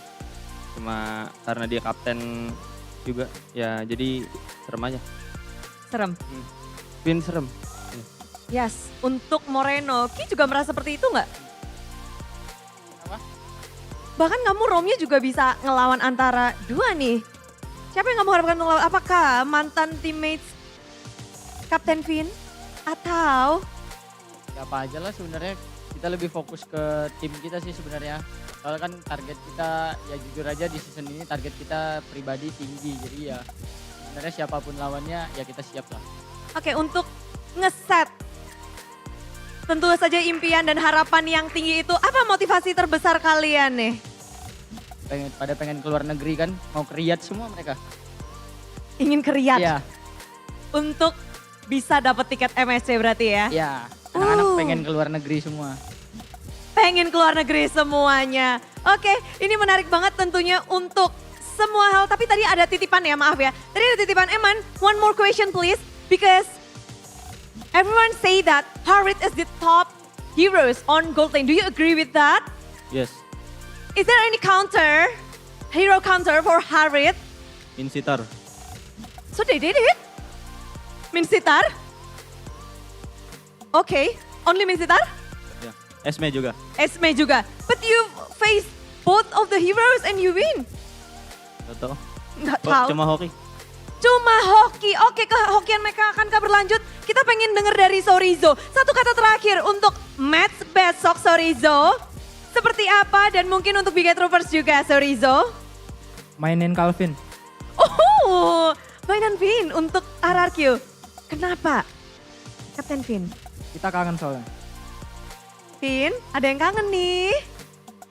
Cuma karena dia kapten juga, ya jadi serem aja. Serem? Vin serem. Yes, untuk Moreno, Ki juga merasa seperti itu nggak? Apa? Bahkan kamu Romnya juga bisa ngelawan antara 2 nih. Siapa yang kamu harapkan untuk lawan? Apakah mantan teammates Kapten Vin? Atau? Siapa aja lah sebenarnya, kita lebih fokus ke tim kita sih sebenarnya. Soalnya kan target kita, ya jujur aja di season ini target kita pribadi tinggi. Jadi ya sebenarnya siapapun lawannya ya kita siap lah. Oke, untuk ngeset tentu saja impian dan harapan yang tinggi itu, apa motivasi terbesar kalian nih? Pengen keluar negeri kan, mau ke Riyadh semua mereka. Ingin ke Riyadh? Iya. Untuk bisa dapat tiket MSC berarti ya? Iya, anak-anak pengen keluar negeri semua. Pengen keluar negeri semuanya. Oke, ini menarik banget tentunya untuk semua hal. Tapi tadi ada titipan ya, maaf ya. Tadi ada titipan Eman, one more question please. Because Everyone say that Harith is the top heroes on gold lane. Do you agree with that? Yes. Is there any counter, hero counter for Harith? Insitar. So they did it? Minsitar? Okay, only Minsitar? Ya. Esme juga. Esme juga. But you face both of the heroes and you win. Gak tahu. Nggak tahu. Cuma hoki. Cuma hoki. Oke, kehokian mereka akankah berlanjut? Kita pengen denger dari Sorizo. Satu kata terakhir untuk match besok Sorizo. Seperti apa dan mungkin untuk Bigetrovers juga Sorizo? Mainin Calvin. Oh, mainan Vin untuk RRQ. Kenapa? Kapten Vin. Kita kangen soalnya. Vin, ada yang kangen nih.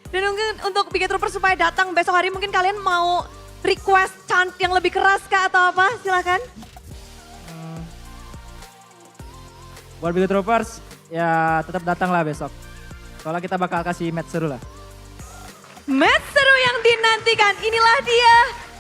Dan mungkin untuk Bigetrovers supaya datang besok hari mungkin kalian mau request chant yang lebih keras kah atau apa? Silakan. Buat Bigetrovers, ya tetap datanglah besok. Soalnya kita bakal kasih match seru lah. Match seru yang dinantikan, inilah dia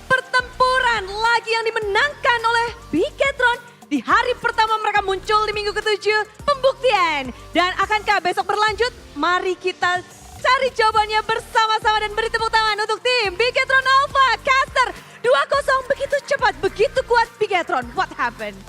pertempuran lagi yang dimenangkan oleh Bigetron. Di hari pertama mereka muncul di minggu ke-7, pembuktian. Dan akankah besok berlanjut? Mari kita cari jawabannya bersama-sama dan beri tepuk tangan untuk tim Bigetron Alpha. Caster 2-0 begitu cepat, begitu kuat Bigetron. What happened?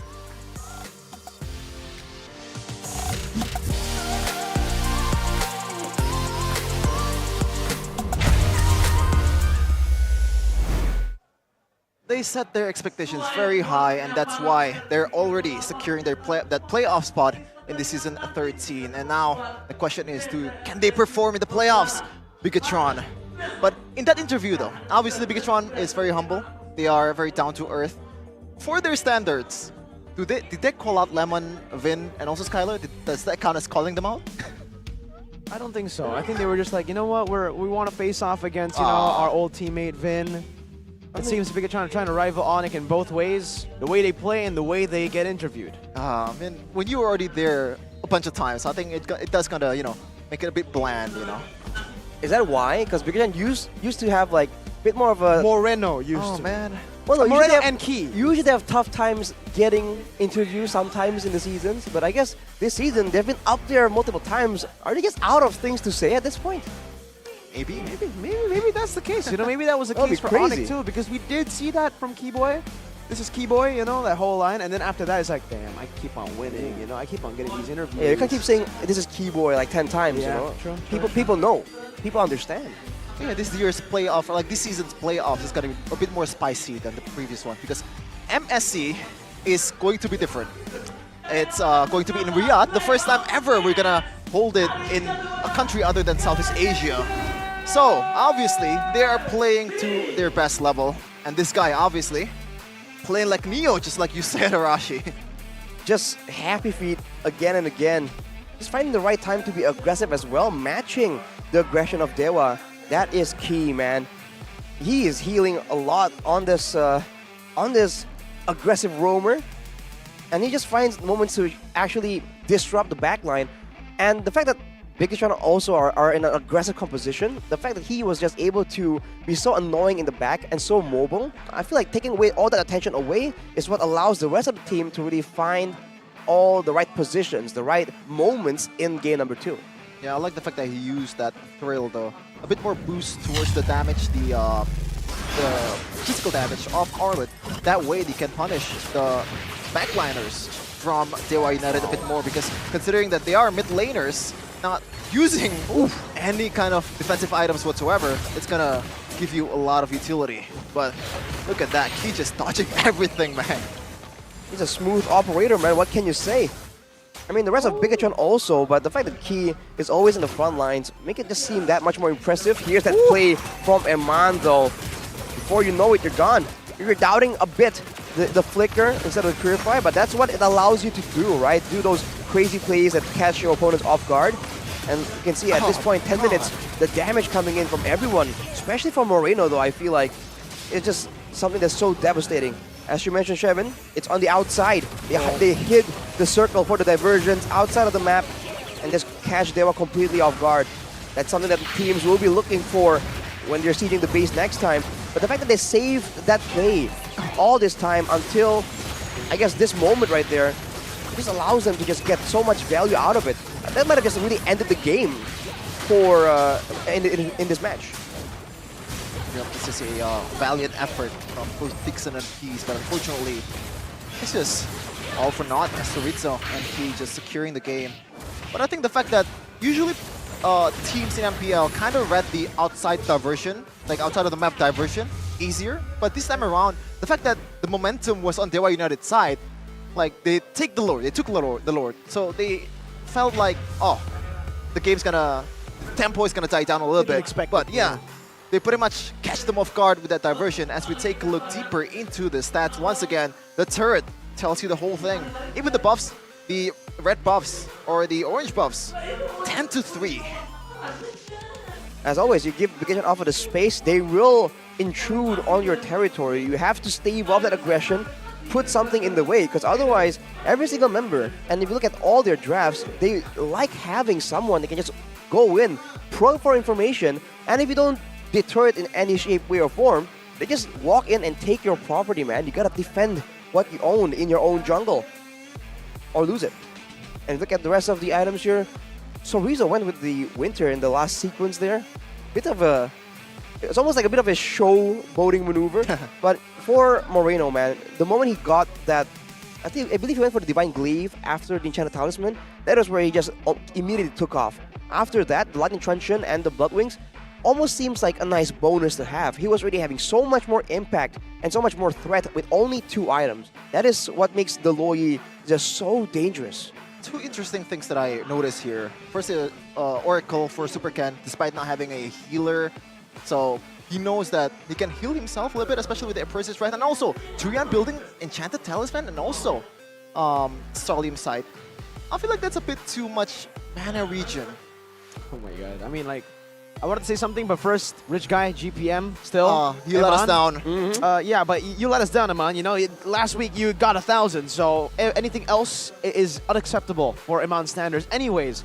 They set their expectations very high, and that's why they're already securing their playoff spot in the season 13. And now the question is, can they perform in the playoffs? Bigetron. But in that interview though, obviously Bigetron is very humble. They are very down to earth. For their standards, did they call out Lemon, Vin, and also Skylar? Does that count as calling them out? I don't think so. I think they were just like, you know what, we want to face off against, our old teammate Vin. It seems Bigetron are trying to rival Onyx in both ways, the way they play and the way they get interviewed. I mean, when you were already there a bunch of times, I think it does kind of, make it a bit bland, Is that why? Because Bigetron used to have like a bit more of a... Moreno used to. Oh, man. Well, no, Moreno and Key. Usually they have tough times getting interviews sometimes in the seasons, but I guess this season they've been up there multiple times. Are they just out of things to say at this point? Maybe that's the case. Maybe that was the case for Onyx too, because we did see that from Keyboy. This is Keyboy, that whole line, and then after that it's like, damn, I keep on winning, I keep on getting these interviews. Yeah, you can't keep saying this is Keyboy like 10 times, True, People know, people understand. Yeah, this year's playoff, this season's playoffs is going to be a bit more spicy than the previous one, because MSC is going to be different. It's going to be in Riyadh, the first time ever we're going to hold it in a country other than Southeast Asia. So, obviously, they are playing to their best level. And this guy, obviously, playing like Neo, just like you said, Arashi. Just happy feet again and again. Just finding the right time to be aggressive as well, matching the aggression of Dewa. That is key, man. He is healing a lot on this aggressive roamer. And he just finds moments to actually disrupt the backline. And the fact that Bigetron also are in an aggressive composition. The fact that he was just able to be so annoying in the back and so mobile, I feel like taking away all that attention away is what allows the rest of the team to really find all the right positions, the right moments in game number 2. Yeah, I like the fact that he used that thrill though. A bit more boost towards the damage, the physical damage of Arlet. That way they can punish the backliners from Dewa United a bit more, because considering that they are mid laners, not using any kind of defensive items whatsoever, it's gonna give you a lot of utility. But look at that, Key just dodging everything, man. He's a smooth operator, man. What can you say? I mean, the rest of Bigetron also, but the fact that Key is always in the front lines make it just seem that much more impressive. Here's that play from Eman, though. Before you know it, you're gone. You're doubting a bit the flicker instead of the purify, but that's what it allows you to do, right? Do those crazy plays that catch your opponents off guard. And you can see at this point, 10 minutes, the damage coming in from everyone, especially from Moreno, though. I feel like it's just something that's so devastating. As you mentioned, Shevin, it's on the outside. They hid the circle for the diversions outside of the map and just catch Dewa completely off guard. That's something that teams will be looking for when they're sieging the base next time. But the fact that they saved that play all this time until, I guess, this moment right there, It just allows them to just get so much value out of it. That might have just really ended the game for in this match. Yep, this is a valiant effort from both Dixon and Peas, but unfortunately, it's just all for naught as Rizzo and P just securing the game. But I think the fact that usually teams in MPL kind of read the outside diversion, like outside of the map diversion, easier. But this time around, the fact that the momentum was on Dewa United's side, like they took the Lord. So they felt like, oh, the tempo is gonna die down a little bit. But yeah, they pretty much catch them off guard with that diversion. As we take a look deeper into the stats, once again, the turret tells you the whole thing. Even the buffs, the red buffs or the orange buffs, 10-3. As always, you give Bigetron Alpha the space, they will intrude on your territory. You have to stave off that aggression, put something in the way, because otherwise, every single member, and if you look at all their drafts, they like having someone that can just go in, probe for information, and if you don't deter it in any shape, way, or form, they just walk in and take your property, man. You gotta defend what you own in your own jungle, or lose it. And look at the rest of the items here. So Rizzo went with the Winter in the last sequence there. It's almost like a bit of a showboating maneuver. But for Moreno, man, the moment he got that, I believe he went for the Divine Glaive after the Enchanted Talisman. That was where he just immediately took off. After that, the Lightning Truncheon and the Blood Wings almost seems like a nice bonus to have. He was already having so much more impact and so much more threat with only 2 items. That is what makes the Loi just so dangerous. 2 interesting things that I noticed here. First, Oracle for Super Ken, despite not having a healer, so he knows that he can heal himself a little bit, especially with the Apprentice right. And also, Turian building Enchanted Talisman and also Solium Sight. I feel like that's a bit too much mana regen. Oh my god. I mean, like, I wanted to say something, but first, Rich Guy, GPM, still. You let us down. Yeah, but you let us down, Iman. You know, last week you got 1,000, so anything else is unacceptable for Iman standards. Anyways,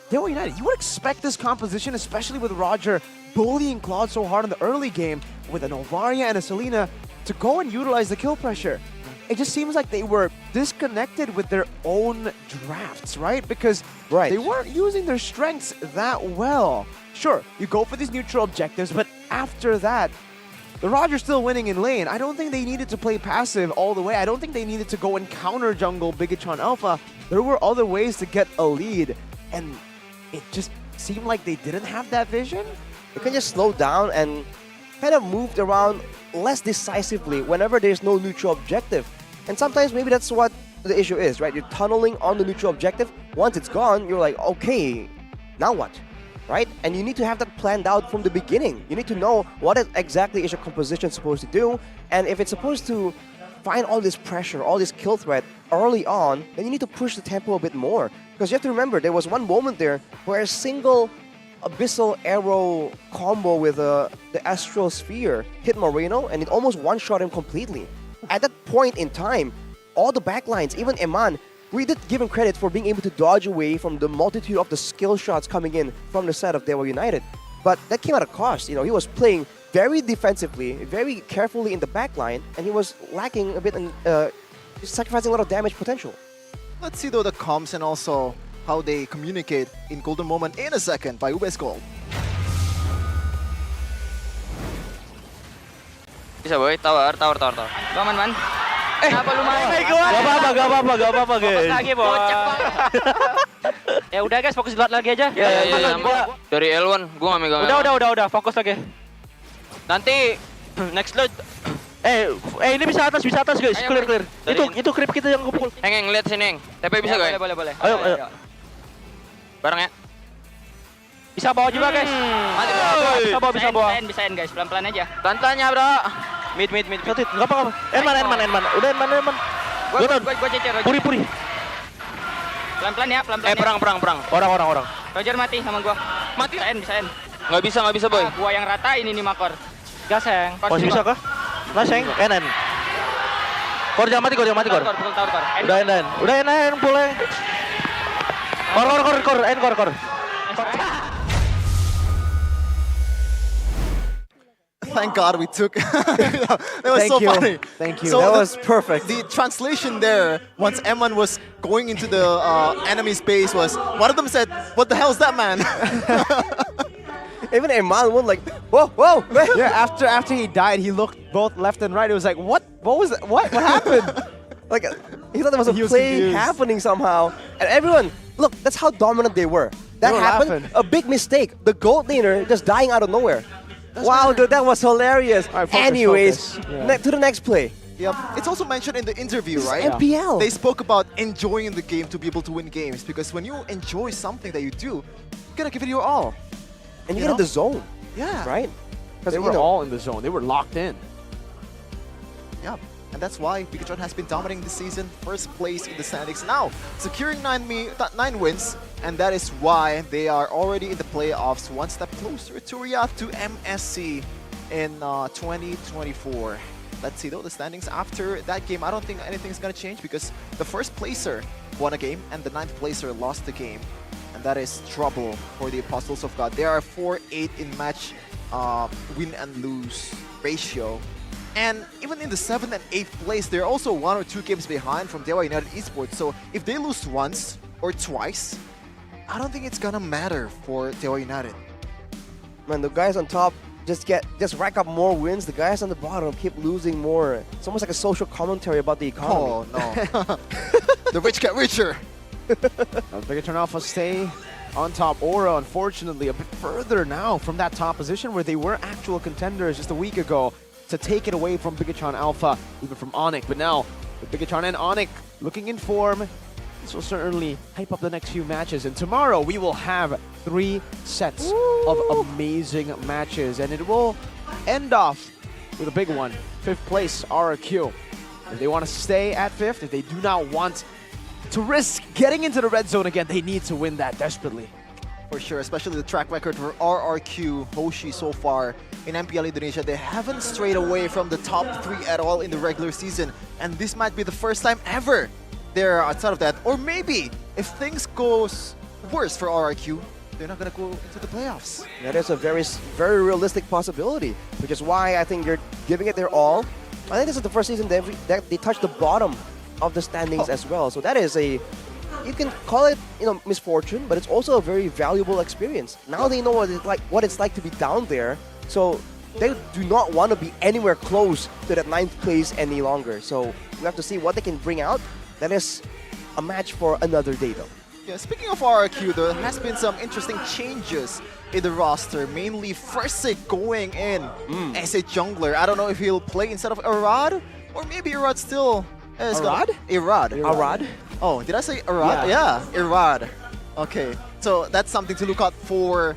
Dewa United, you would expect this composition, especially with Roger bullying Claude so hard in the early game, with a Novaria and a Selena, to go and utilize the kill pressure. It just seems like they were disconnected with their own drafts, right? Because they weren't using their strengths that well. Sure, you go for these neutral objectives, but after that, the Roger's still winning in lane. I don't think they needed to play passive all the way. I don't think they needed to go and counter jungle Bigetron Alpha. There were other ways to get a lead, and it just seemed like they didn't have that vision. They can just slow down and kind of moved around less decisively whenever there's no neutral objective. And sometimes maybe that's what the issue is, right? You're tunneling on the neutral objective. Once it's gone, you're like, okay, now what? Right? And you need to have that planned out from the beginning. You need to know what exactly is your composition supposed to do. And if it's supposed to find all this pressure, all this kill threat early on, then you need to push the tempo a bit more. Because you have to remember, there was one moment there where a single Abyssal Arrow combo with the Astral Sphere hit Moreno, and it almost one-shot him completely. At that point in time, all the backlines, even Eman, we did give him credit for being able to dodge away from the multitude of the skill shots coming in from the side of Dewa United. But that came at a cost. You know, he was playing very defensively, very carefully in the backline, and he was lacking a bit and sacrificing a lot of damage potential. Let's see though the comms and also how they communicate in Golden Moment in a second by UBS Gold. Bisa boy, tower. Aman, man. Kenapa lu main? Gak apa-apa guys. Lagi bocah. Ya udah guys, fokus duluan lagi aja. Ya. Dari L1, gua gak megang. Udah, fokus lagi. Nanti next load. Ini bisa atas guys, clear. Itu creep kita yang kepukul. Heng, lihat sini, Heng. TP bisa gak? Boleh. Ayo. Bareng ya. Bisa bawa juga guys. Bisa bawa. Bisain guys, pelan-pelan aja. Pelan-pelannya bro. Mid. Satu, nggak apa-apa. Enman. Udah Enman. Gua cecer. Puri. Pelan-pelan ya. Perang. Orang. Roger mati sama gua. Mati. Bisain. Nggak bisa boy. Gua yang ratain ini Makor. Gas, Heng. Masih bisa kah? Mas, Heng. Enan. Kor jangan mati. Pukul tower. Udah Enan, boleh. Kor. Thank God we took. That was Thank so you. funny. Thank you. So That was perfect. The translation there, once M1 was going into the enemy space, was one of them said, "What the hell is that, man?" Even Eman was like, whoa, whoa. Yeah, after he died, he looked both left and right. It was like, what? What was that? What happened? Like, he thought there was a play confused. happening somehow. And everyone, look, that's how dominant they were. That They were happened, laughing. a big mistake. The gold laner just dying out of nowhere. Wow, dude, that was hilarious. focus, Anyways, focus. Yeah. to the next play. Yep. It's also mentioned in the interview, This is right? MPL. They spoke about enjoying the game to be able to win games, because when you enjoy something that you do, you gotta give it your all. And you get in the zone. Yeah. Right? They were all in the zone. They were locked in. Yeah. And that's why Bigetron has been dominating this season, first place in the standings now, securing 9 wins, and that is why they are already in the playoffs, one step closer to react to MSC in 2024. Let's see though, the standings after that game. I don't think anything's gonna change, because the first placer won a game and the 9th placer lost the game. And that is trouble for the Apostles of God. They are 4-8 in match win and lose ratio. And even in the 7th and 8th place, they're also 1 or 2 games behind from Dewa United Esports. So if they lose once or twice, I don't think it's gonna matter for Dewa United. Man, the guys on top just rack up more wins. The guys on the bottom keep losing more. It's almost like a social commentary about the economy. Oh no. The rich get richer. Bigetron Alpha stay on top. Aura, unfortunately, a bit further now from that top position where they were actual contenders just a week ago, to take it away from Bigetron Alpha, even from Onyx. But now, with Bigetron and Onyx looking in form, this will certainly hype up the next few matches. And tomorrow, we will have 3 sets of amazing matches. And it will end off with a big one. 5th place, RRQ. If they want to stay at 5th, if they do not want to risk getting into the red zone again, they need to win that desperately. For sure, especially the track record for RRQ, Hoshi so far in MPL Indonesia. They haven't strayed away from the top 3 at all in the regular season. And this might be the first time ever they're outside of that. Or maybe, if things goes worse for RRQ, they're not going to go into the playoffs. That is a very realistic possibility, which is why I think they're giving it their all. I think this is the first season that they touched the bottom of the standings as well. So that is a, you can call it, misfortune, but it's also a very valuable experience. Now they know what it's like to be down there. So they do not want to be anywhere close to that 9th place any longer. So we have to see what they can bring out. That is a match for another day though. Yeah, speaking of RRQ, there has been some interesting changes in the roster. Mainly Fursic going in as a jungler. I don't know if he'll play instead of Arad, or maybe Arad still... Arad? Arad. Oh, did I say Arad? Yeah, Arad. Okay, so that's something to look out for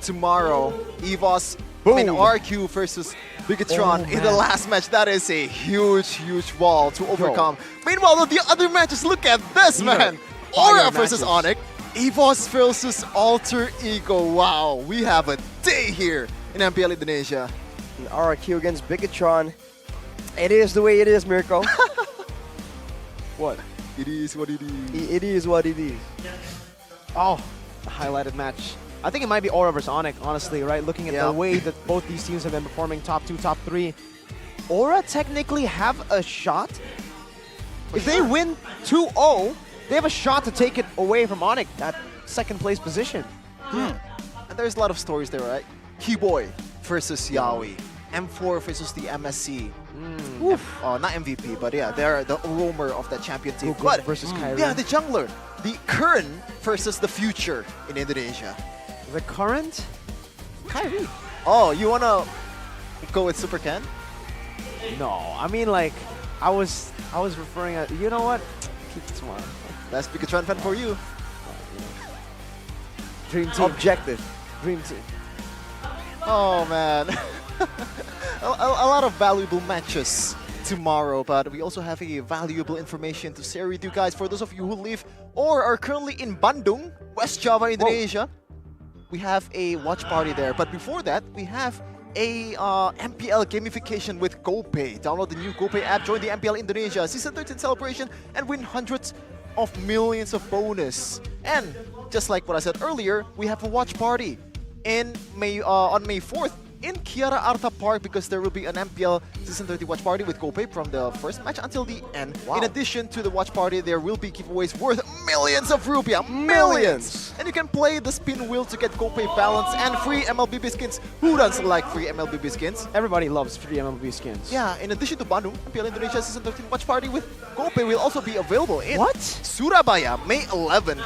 tomorrow. EVOS, RQ versus Bigetron in the last match. That is a huge wall to overcome. Meanwhile, the other matches, look at this, man. Aura versus Onyx. EVOS versus Alter Ego. Wow, we have a day here in MPL Indonesia. And RRQ against Bigetron. It is the way it is, Mirko. What? It is what it is. It is what it is. Oh, the highlighted match. I think it might be Aura versus Onyx, honestly, right? Looking at the way that both these teams have been performing, top 2, top 3. Aura technically have a shot. If they win 2-0, they have a shot to take it away from Onyx, that 2nd place position. And there's a lot of stories there, right? Keyboy versus Yaoi. M4 versus the MSC. Not MVP, but yeah, they're the roamer of that champion team. But versus Kyrie. Yeah, the jungler. The current versus the future in Indonesia. The current? Kyrie. Oh, you wanna go with Super Ken? No, I mean like, I was referring at, you know what? Keep it tomorrow. That's Bigetron fan for you. Dream team. Objective. Dream team. Oh man. a lot of valuable matches tomorrow, but we also have a valuable information to share with you guys. For those of you who live or are currently in Bandung, West Java, Indonesia, we have a watch party there. But before that, we have a MPL gamification with GoPay. Download the new GoPay app, join the MPL Indonesia Season 13 celebration, and win hundreds of millions of bonus. And just like what I said earlier, we have a watch party in on May 4th. in Kiara Arta Park because there will be an MPL Season 30 watch party with GoPay from the first match until the end. Wow. In addition to the watch party, there will be giveaways worth millions of rupiah. Millions! And you can play the spin wheel to get GoPay balance and free MLBB skins. Who doesn't like free MLBB skins? Everybody loves free MLBB skins. Yeah, in addition to Bandung, MPL Indonesia Season 13 watch party with GoPay will also be available in Surabaya, May 11th.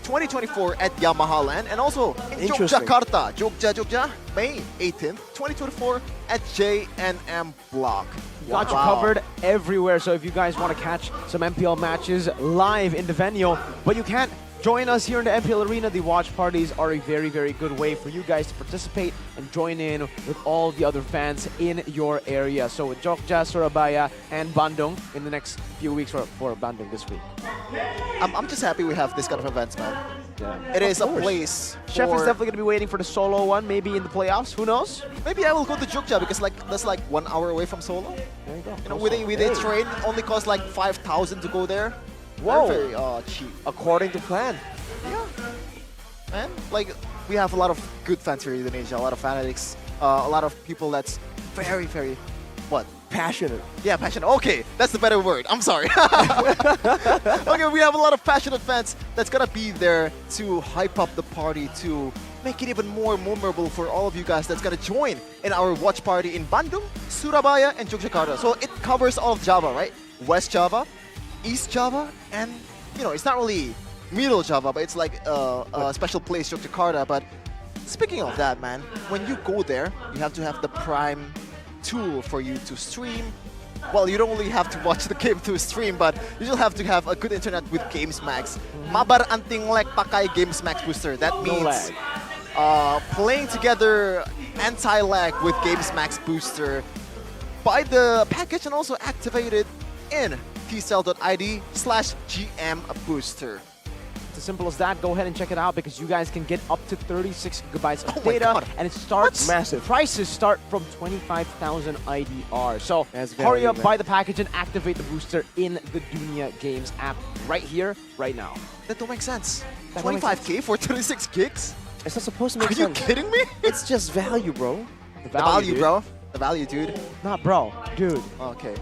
2024 at Yamaha Land, and also in Yogyakarta, Jogja, May 18th, 2024 at JNM Block. Got you covered everywhere, so if you guys want to catch some MPL matches live in the venue, but you can't join us here in the MPL Arena, the watch parties are a very, very good way for you guys to participate and join in with all the other fans in your area. So with Jogja, Surabaya, and Bandung in the next few weeks, for Bandung this week. I'm just happy we have this kind of events, man. Yeah. It is a place. Chef is definitely going to be waiting for the solo one, maybe in the playoffs. Who knows? Maybe I will go to Jogja because that's like 1 hour away from Solo. There you go. You know, with a train, only costs like 5,000 to go there. Whoa. Very cheap. According to plan. Yeah. Man, like we have a lot of good fans here in Indonesia, a lot of fanatics, a lot of people that's very, very, what? Passionate. Yeah, passionate. Okay, that's the better word. I'm sorry. Okay, we have a lot of passionate fans that's gonna be there to hype up the party, to make it even more memorable for all of you guys that's gonna join in our watch party in Bandung, Surabaya, and Yogyakarta. So it covers all of Java, right? West Java, East Java, and you know, it's not really Middle Java, but it's like a special place, Yogyakarta. But speaking of that, man, when you go there, you have to have the prime tool for you to stream. Well, you don't really have to watch the game through stream, but you still have to have a good internet with GamesMax. Mabar anting lag pakai GamesMax booster. That means playing together anti-lag with GamesMax booster. Buy the package and also activate it in tcell.id/GM booster. It's as simple as that. Go ahead and check it out because you guys can get up to 36 gigabytes of data, and it starts massive. Prices start from 25,000 IDR. So hurry up, buy the package, and activate the booster in the Dunia Games app right here, right now. That don't make sense. 25K for 36 gigs? It's not supposed to make sense. Are you kidding me? It's just value, bro. The value, bro. The value, dude. Not bro, dude. Okay.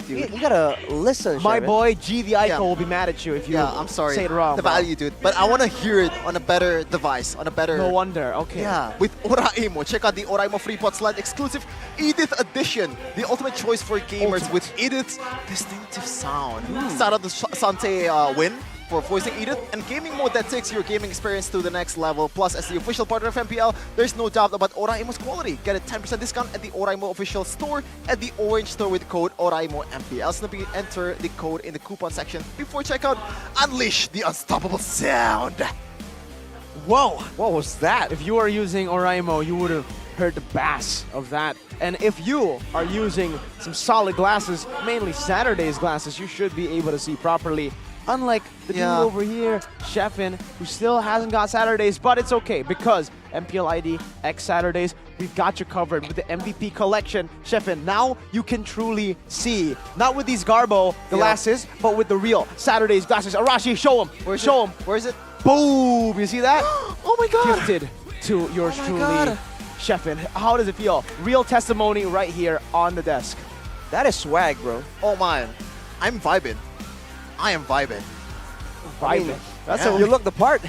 You gotta listen, My Sherman. boy G the Ico will be mad at you if you I'm sorry. say it wrong. The bro. value, dude. But I want to hear it on a better device, on a better... No wonder, okay. Yeah, with Oraimo. Check out the Oraimo FreePod Slide exclusive Edith Edition. The ultimate choice for gamers with Edith's distinctive sound. Shout out to Sante Win for voicing Edith, and gaming mode that takes your gaming experience to the next level. Plus, as the official partner of MPL, there's no doubt about Oraimo's quality. Get a 10% discount at the Oraimo official store at the Orange Store with code OraimoMPL. So enter the code in the coupon section before checkout. Unleash the unstoppable sound. Whoa! What was that? If you are using Oraimo, you would have heard the bass of that. And if you are using some solid glasses, mainly Saturday's glasses, you should be able to see properly. Unlike the dude over here, Sheffin, who still hasn't got Saturdays, but it's okay because MPL ID X Saturdays, we've got you covered with the MVP collection. Sheffin, now you can truly see, not with these Garbo glasses, but with the real Saturdays glasses. Arashi, show him. Show him. Where is it? Boom! You see that? Oh my god! Gifted to yours truly, Sheffin. How does it feel? Real testimony right here on the desk. That is swag, bro. Oh man, I'm vibing. I am vibing. That's how you look the part.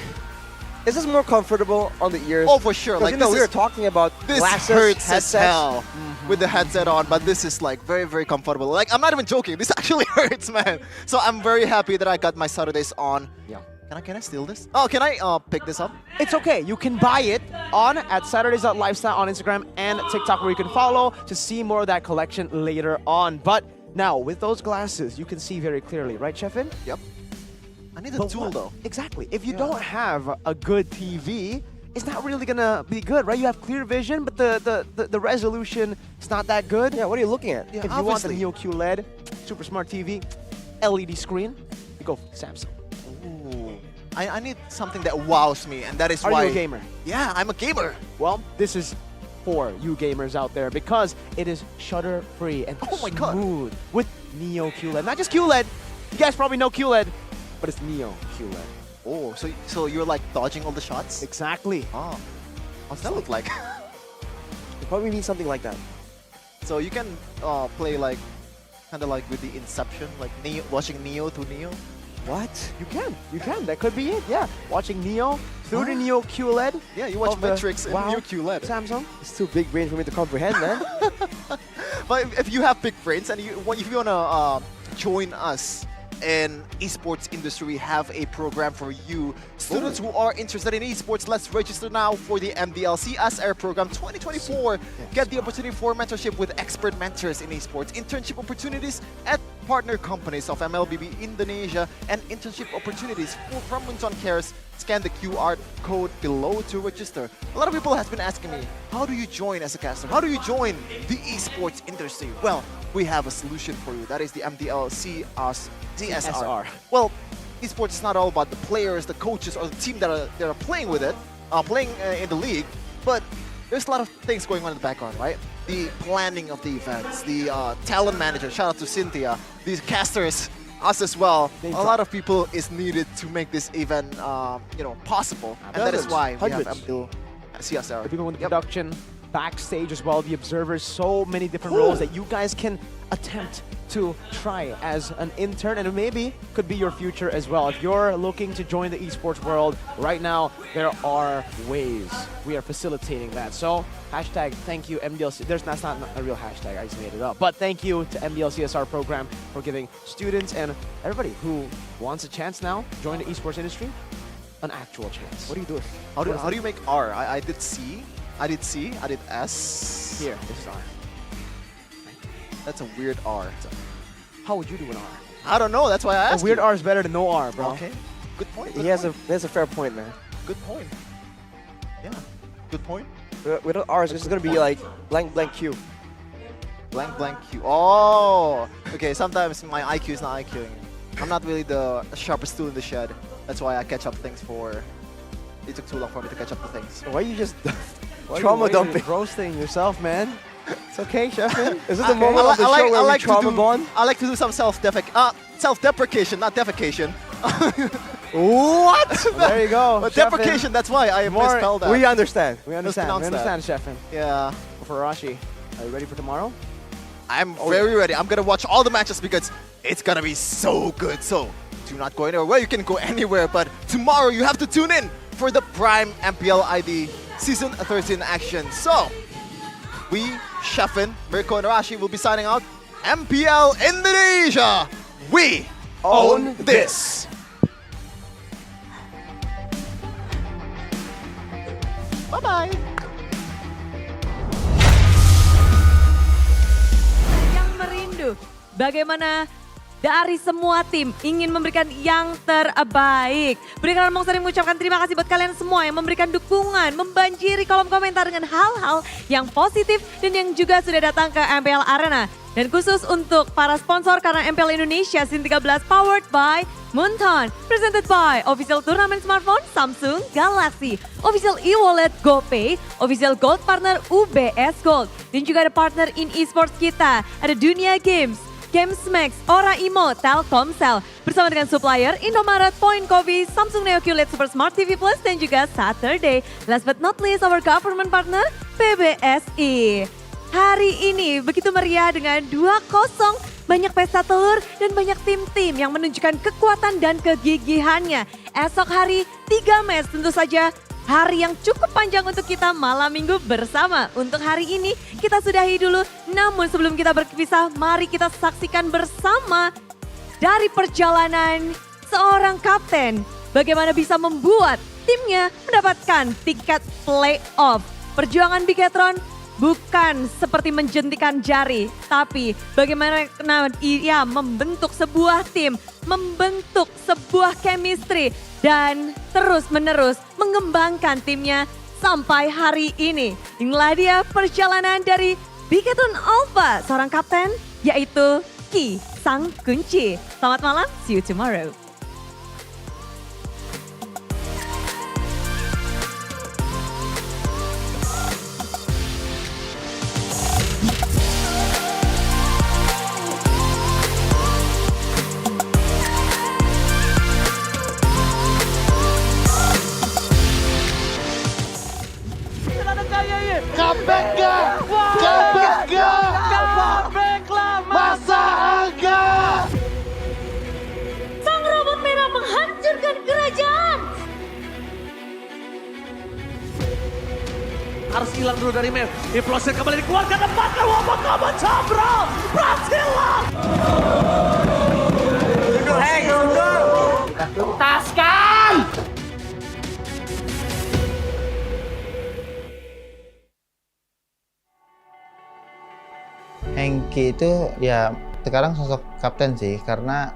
Is this more comfortable on the ears? Oh, for sure. Like, you know, we were talking about this glasses, hurts headsets. as hell with the headset on, but this is like very, very comfortable. Like, I'm not even joking. This actually hurts, man. So I'm very happy that I got my Saturdays on. Yeah. Can I steal this? Oh, can I pick this up? It's okay. You can buy it on at Saturdays.lifestyle on Instagram and TikTok, where you can follow to see more of that collection later on. But now, with those glasses, you can see very clearly, right, Sheffin? Yep. I need a tool, though. Exactly. If you don't have a good TV, it's not really gonna be good, right? You have clear vision, but the resolution is not that good. Yeah, what are you looking at? If you want the Neo QLED, super smart TV, LED screen, you go Samsung. Ooh. I need something that wows me, and that is why... Are you a gamer? Yeah, I'm a gamer. Well, this is for you gamers out there because it is shutter-free and smooth with Neo QLED. Not just QLED. You guys probably know QLED, but it's Neo QLED. Oh, so you're like dodging all the shots? Exactly. Oh, what's that look like? It probably means something like that. So you can play like, kind of like with the Inception, like Neo, watching Neo to Neo. What? You can. That could be it. Yeah, watching Neo through the Neo QLED. Yeah, you watch Matrix and Neo QLED. Samsung. It's too big brain for me to comprehend, man. But if you have big brains and if you wanna join us in esports industry, we have a program for you. Students who are interested in esports, let's register now for the MDL CSR program 2024. Get the opportunity for mentorship with expert mentors in esports, internship opportunities at partner companies of MLBB Indonesia, and internship opportunities from Munton Cares. Scan the QR code below to register. A lot of people have been asking me, how do you join as a caster? How do you join the esports industry? Well, we have a solution for you. That is the MDL CSR. Well, esports is not all about the players, the coaches, or the team that are playing with it, playing in the league, but there's a lot of things going on in the background, right? The planning of the events, the talent manager, shout out to Cynthia, these casters, us as well. A lot of people is needed to make this event, possible, and that is why we have MDL CSR. The people in the production, backstage as well, the observers, so many different roles that you guys can attempt to try as an intern, and maybe could be your future as well. If you're looking to join the esports world right now, there are ways. We are facilitating that. So hashtag thank you MDLC. That's not a real hashtag, I just made it up. But thank you to MDL CSR program for giving students and everybody who wants a chance now, join the esports industry, an actual chance. What do you do? How do you make R? I did C. I did C. I did S. Here, this is R. That's a weird R. How would you do an R? I don't know. That's why I asked. A weird you. R is better than no R, bro. Okay. Good point. That's a fair point, man. Good point. Yeah. Good point. Without R, it's just gonna be like blank blank Q. Blank blank Q. Oh. Okay. Sometimes my IQ is not IQing. I'm not really the sharpest tool in the shed. That's why I catch up things for. It took too long for me to catch up the things. Why you just trauma dumping? Roasting yourself, man. It's okay, Sheffin. Is this the moment of the show where we trauma bond? I like to do some self-deprecation, not defecation. What? There you go. But deprecation, that's why I misspelled that. We understand. We understand, Sheffin. Yeah. For Rashi, are you ready for tomorrow? I'm very ready. I'm going to watch all the matches because it's going to be so good. So do not go anywhere. Well, you can go anywhere, but tomorrow you have to tune in for the Prime MPL ID Season 13 action. So, we, Sheffin, Mirko, and Rashi will be signing out. MPL Indonesia, we own this! Bye-bye! Yang merindu, bagaimana dari semua tim ingin memberikan yang terbaik. Bigetron Monster mengucapkan terima kasih buat kalian semua yang memberikan dukungan, membanjiri kolom komentar dengan hal-hal yang positif dan yang juga sudah datang ke MPL Arena. Dan khusus untuk para sponsor karena MPL Indonesia Season 13 powered by Munton, presented by Official Turnamen Smartphone Samsung Galaxy, Official e-wallet GoPay, Official Gold Partner UBS Gold, dan juga ada partner in esports kita, ada Dunia Games, Games Max, Ora Imo, Telkomsel, bersama dengan supplier Indomaret, Point Coffee, Samsung Neo QLED Super Smart TV Plus, dan juga Saturday. Last but not least, our government partner PBSI. Hari ini begitu meriah dengan 2-0, banyak pesta telur dan banyak tim-tim yang menunjukkan kekuatan dan kegigihannya. Esok hari 3 match, tentu saja hari yang cukup panjang untuk kita malam minggu bersama. Untuk hari ini kita sudahi dulu, namun sebelum kita berpisah, mari kita saksikan bersama dari perjalanan seorang kapten. Bagaimana bisa membuat timnya mendapatkan tiket playoff. Perjuangan Bigetron bukan seperti menjentikan jari, tapi bagaimana ia membentuk sebuah tim, membentuk sebuah chemistry, dan terus-menerus mengembangkan timnya sampai hari ini. Inilah dia perjalanan dari Bigetron Alpha, seorang kapten yaitu Ki Sang Kunci. Selamat malam, see you tomorrow. Comeback harus hilang dulu dari map. Implosion kembali dikeluarkan, tempatkan wabah kamu Cabral. Berhasil. Tuntaskan! Hengki itu ya sekarang sosok kapten sih, karena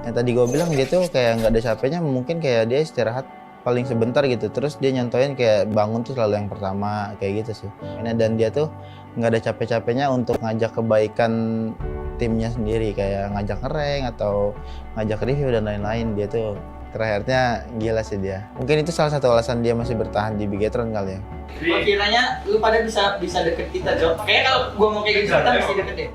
yang tadi gue bilang dia tuh kayak nggak ada capeknya, mungkin kayak dia istirahat paling sebentar gitu, terus dia nyontoin kayak bangun tuh selalu yang pertama kayak gitu sih. Dan dia tuh nggak ada capek-capeknya untuk ngajak kebaikan timnya sendiri, kayak ngajak ngereng atau ngajak review dan lain-lain. Dia tuh terakhirnya gila sih dia. Mungkin itu salah satu alasan dia masih bertahan di Bigetron kali ya. Gua kiranya lu pada bisa deket kita, Jo. Kayaknya kalau gua mau kayak gitu kita mesti deket deh.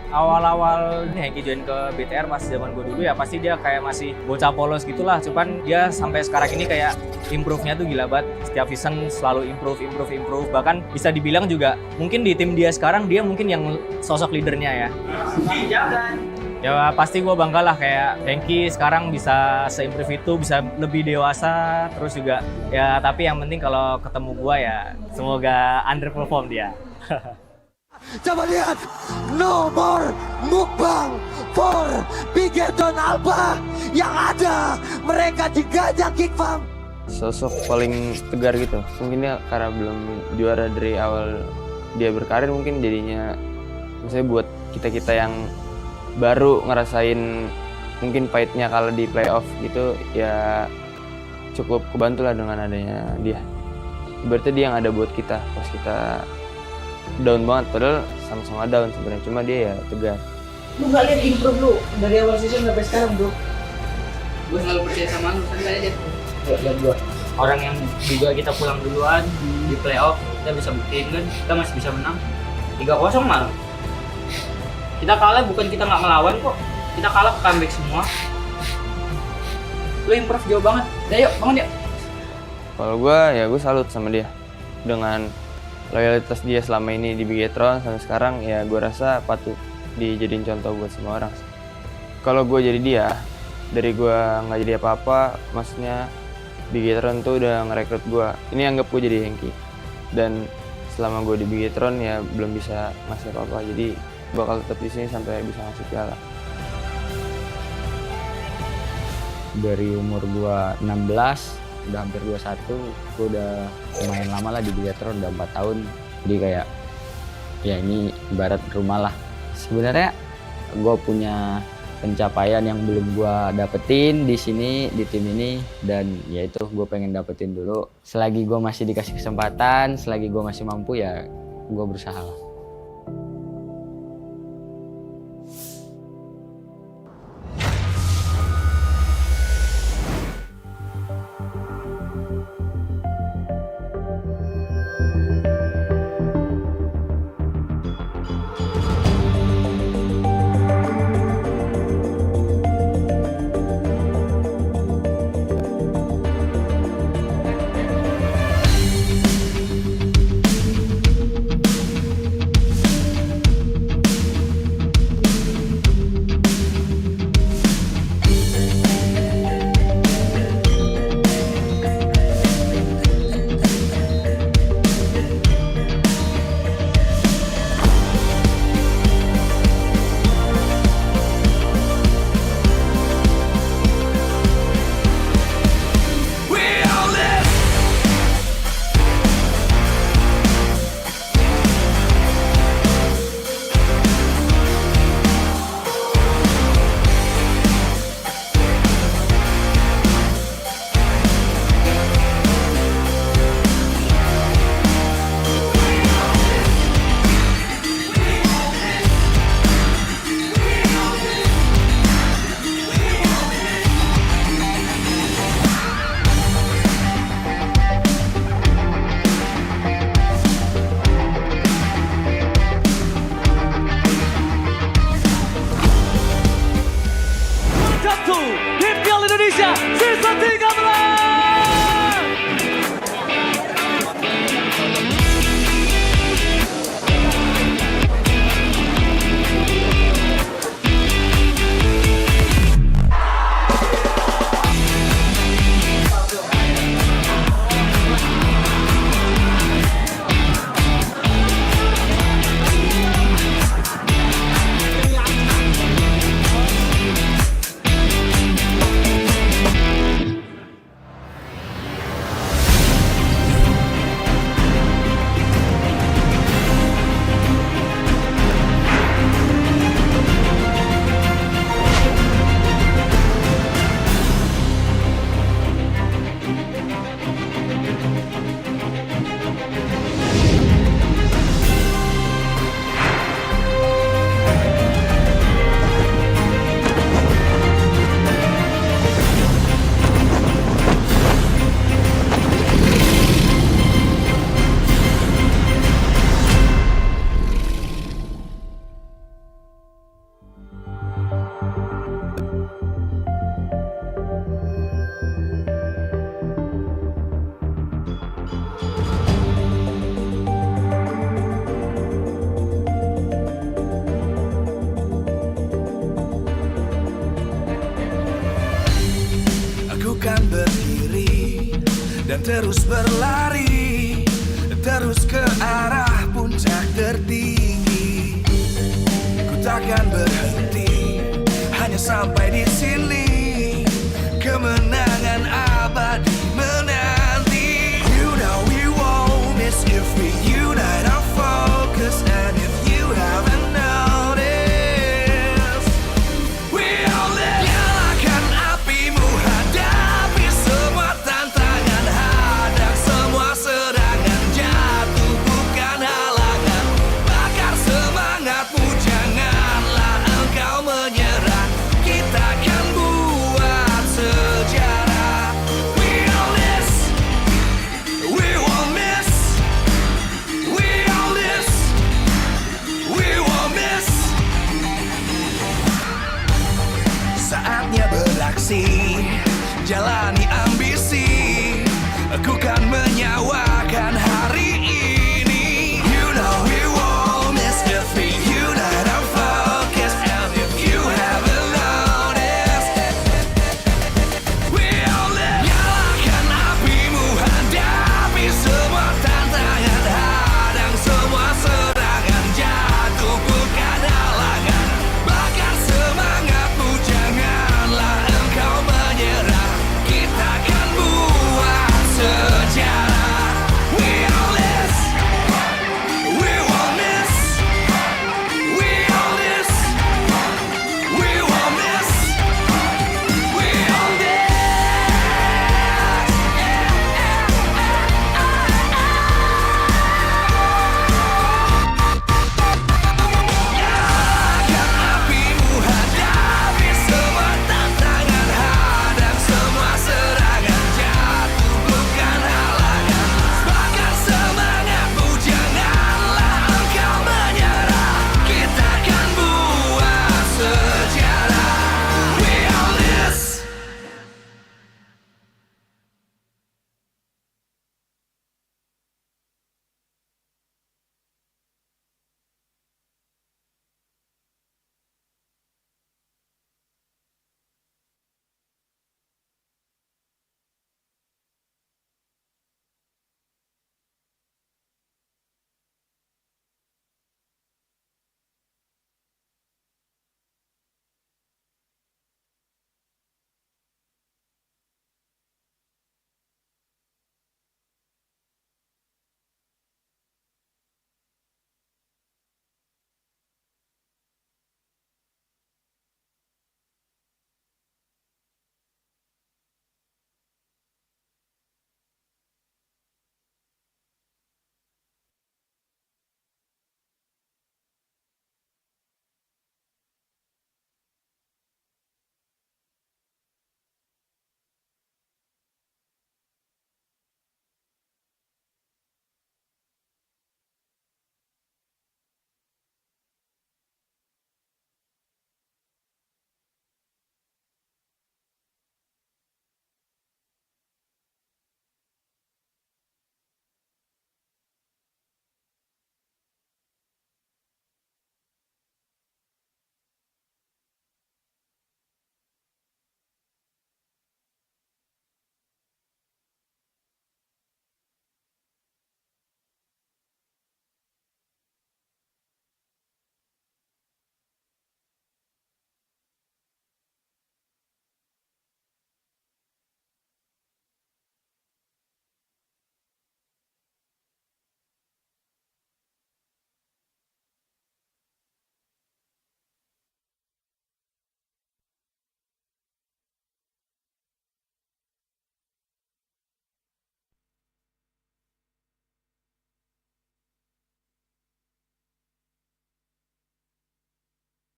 Awal-awal Hengki join ke BTR masih zaman gue dulu ya, pasti dia kayak masih bocah polos gitulah. Cuman dia sampai sekarang ini kayak improve-nya tuh gila banget. Setiap season selalu improve. Bahkan bisa dibilang juga mungkin di tim dia sekarang dia mungkin yang sosok leadernya ya. Ya pasti gue bangga lah kayak Hengki sekarang bisa se-improve itu, bisa lebih dewasa. Terus juga ya tapi yang penting kalau ketemu gue ya semoga underperform dia. Coba lihat, no more mukbang for Bigetron Alpha. Yang ada mereka digajak kickbang. Sosok paling tegar gitu, mungkin dia karena belum juara dari awal dia berkarir, mungkin jadinya misalnya buat kita yang baru ngerasain mungkin pahitnya kalau di playoff gitu ya cukup kebantu lah dengan adanya dia. Berarti dia yang ada buat kita pas kita down banget, padahal sama-sama down sebenarnya, cuma dia ya tegar. Lu gak lihat improve lu dari awal season sampai sekarang, bro? Gue selalu percaya sama lu, kan gak aja. Lihat gua, orang yang juga kita pulang duluan di playoff, kita bisa buktiin kan, kita masih bisa menang 3-0 malah. Kita kalah bukan kita nggak melawan kok, kita kalah comeback semua. Lu improve jauh banget, yuk bangun yuk. Kalau gue salut sama dia dengan loyalitas dia selama ini di Bigetron sampai sekarang, ya gue rasa patut dijadiin contoh buat semua orang. Kalau gue jadi dia, dari gue nggak jadi apa-apa, maksudnya Bigetron tuh udah ngerekrut gue. Ini anggap gue jadi Hengki. Dan selama gue di Bigetron ya belum bisa ngasih apa-apa, jadi bakal tetap di sini sampai bisa ngasih piala. Dari umur gue 16, udah hampir 21, gue udah lumayan lama lah di Bigetron, udah 4 tahun. Jadi kayak ya ini ibarat rumah lah. Sebenarnya gue punya pencapaian yang belum gue dapetin di sini, di tim ini, dan ya itu gue pengen dapetin dulu. Selagi gue masih dikasih kesempatan, selagi gue masih mampu ya gue berusaha lah. MPL Indonesia Season 13. dan terus berlari, terus ke arah puncak tertinggi. Ku takkan berhenti, hanya sampai di sini. Kemenangan abadi menanti. You know we won't miss if we unite our focus. And if you haven't noticed, we all live. Nyalakan apimu, hadapi semua tantangan, hadang semua serangan, jatuh bukan halangan. Bakar semangatmu, janganlah engkau menyerah. Kita akan buat sejarah. We all this, we won't miss. We all this, we won't miss. Saatnya beraksi, jalani ambisi. Aku kan menyawa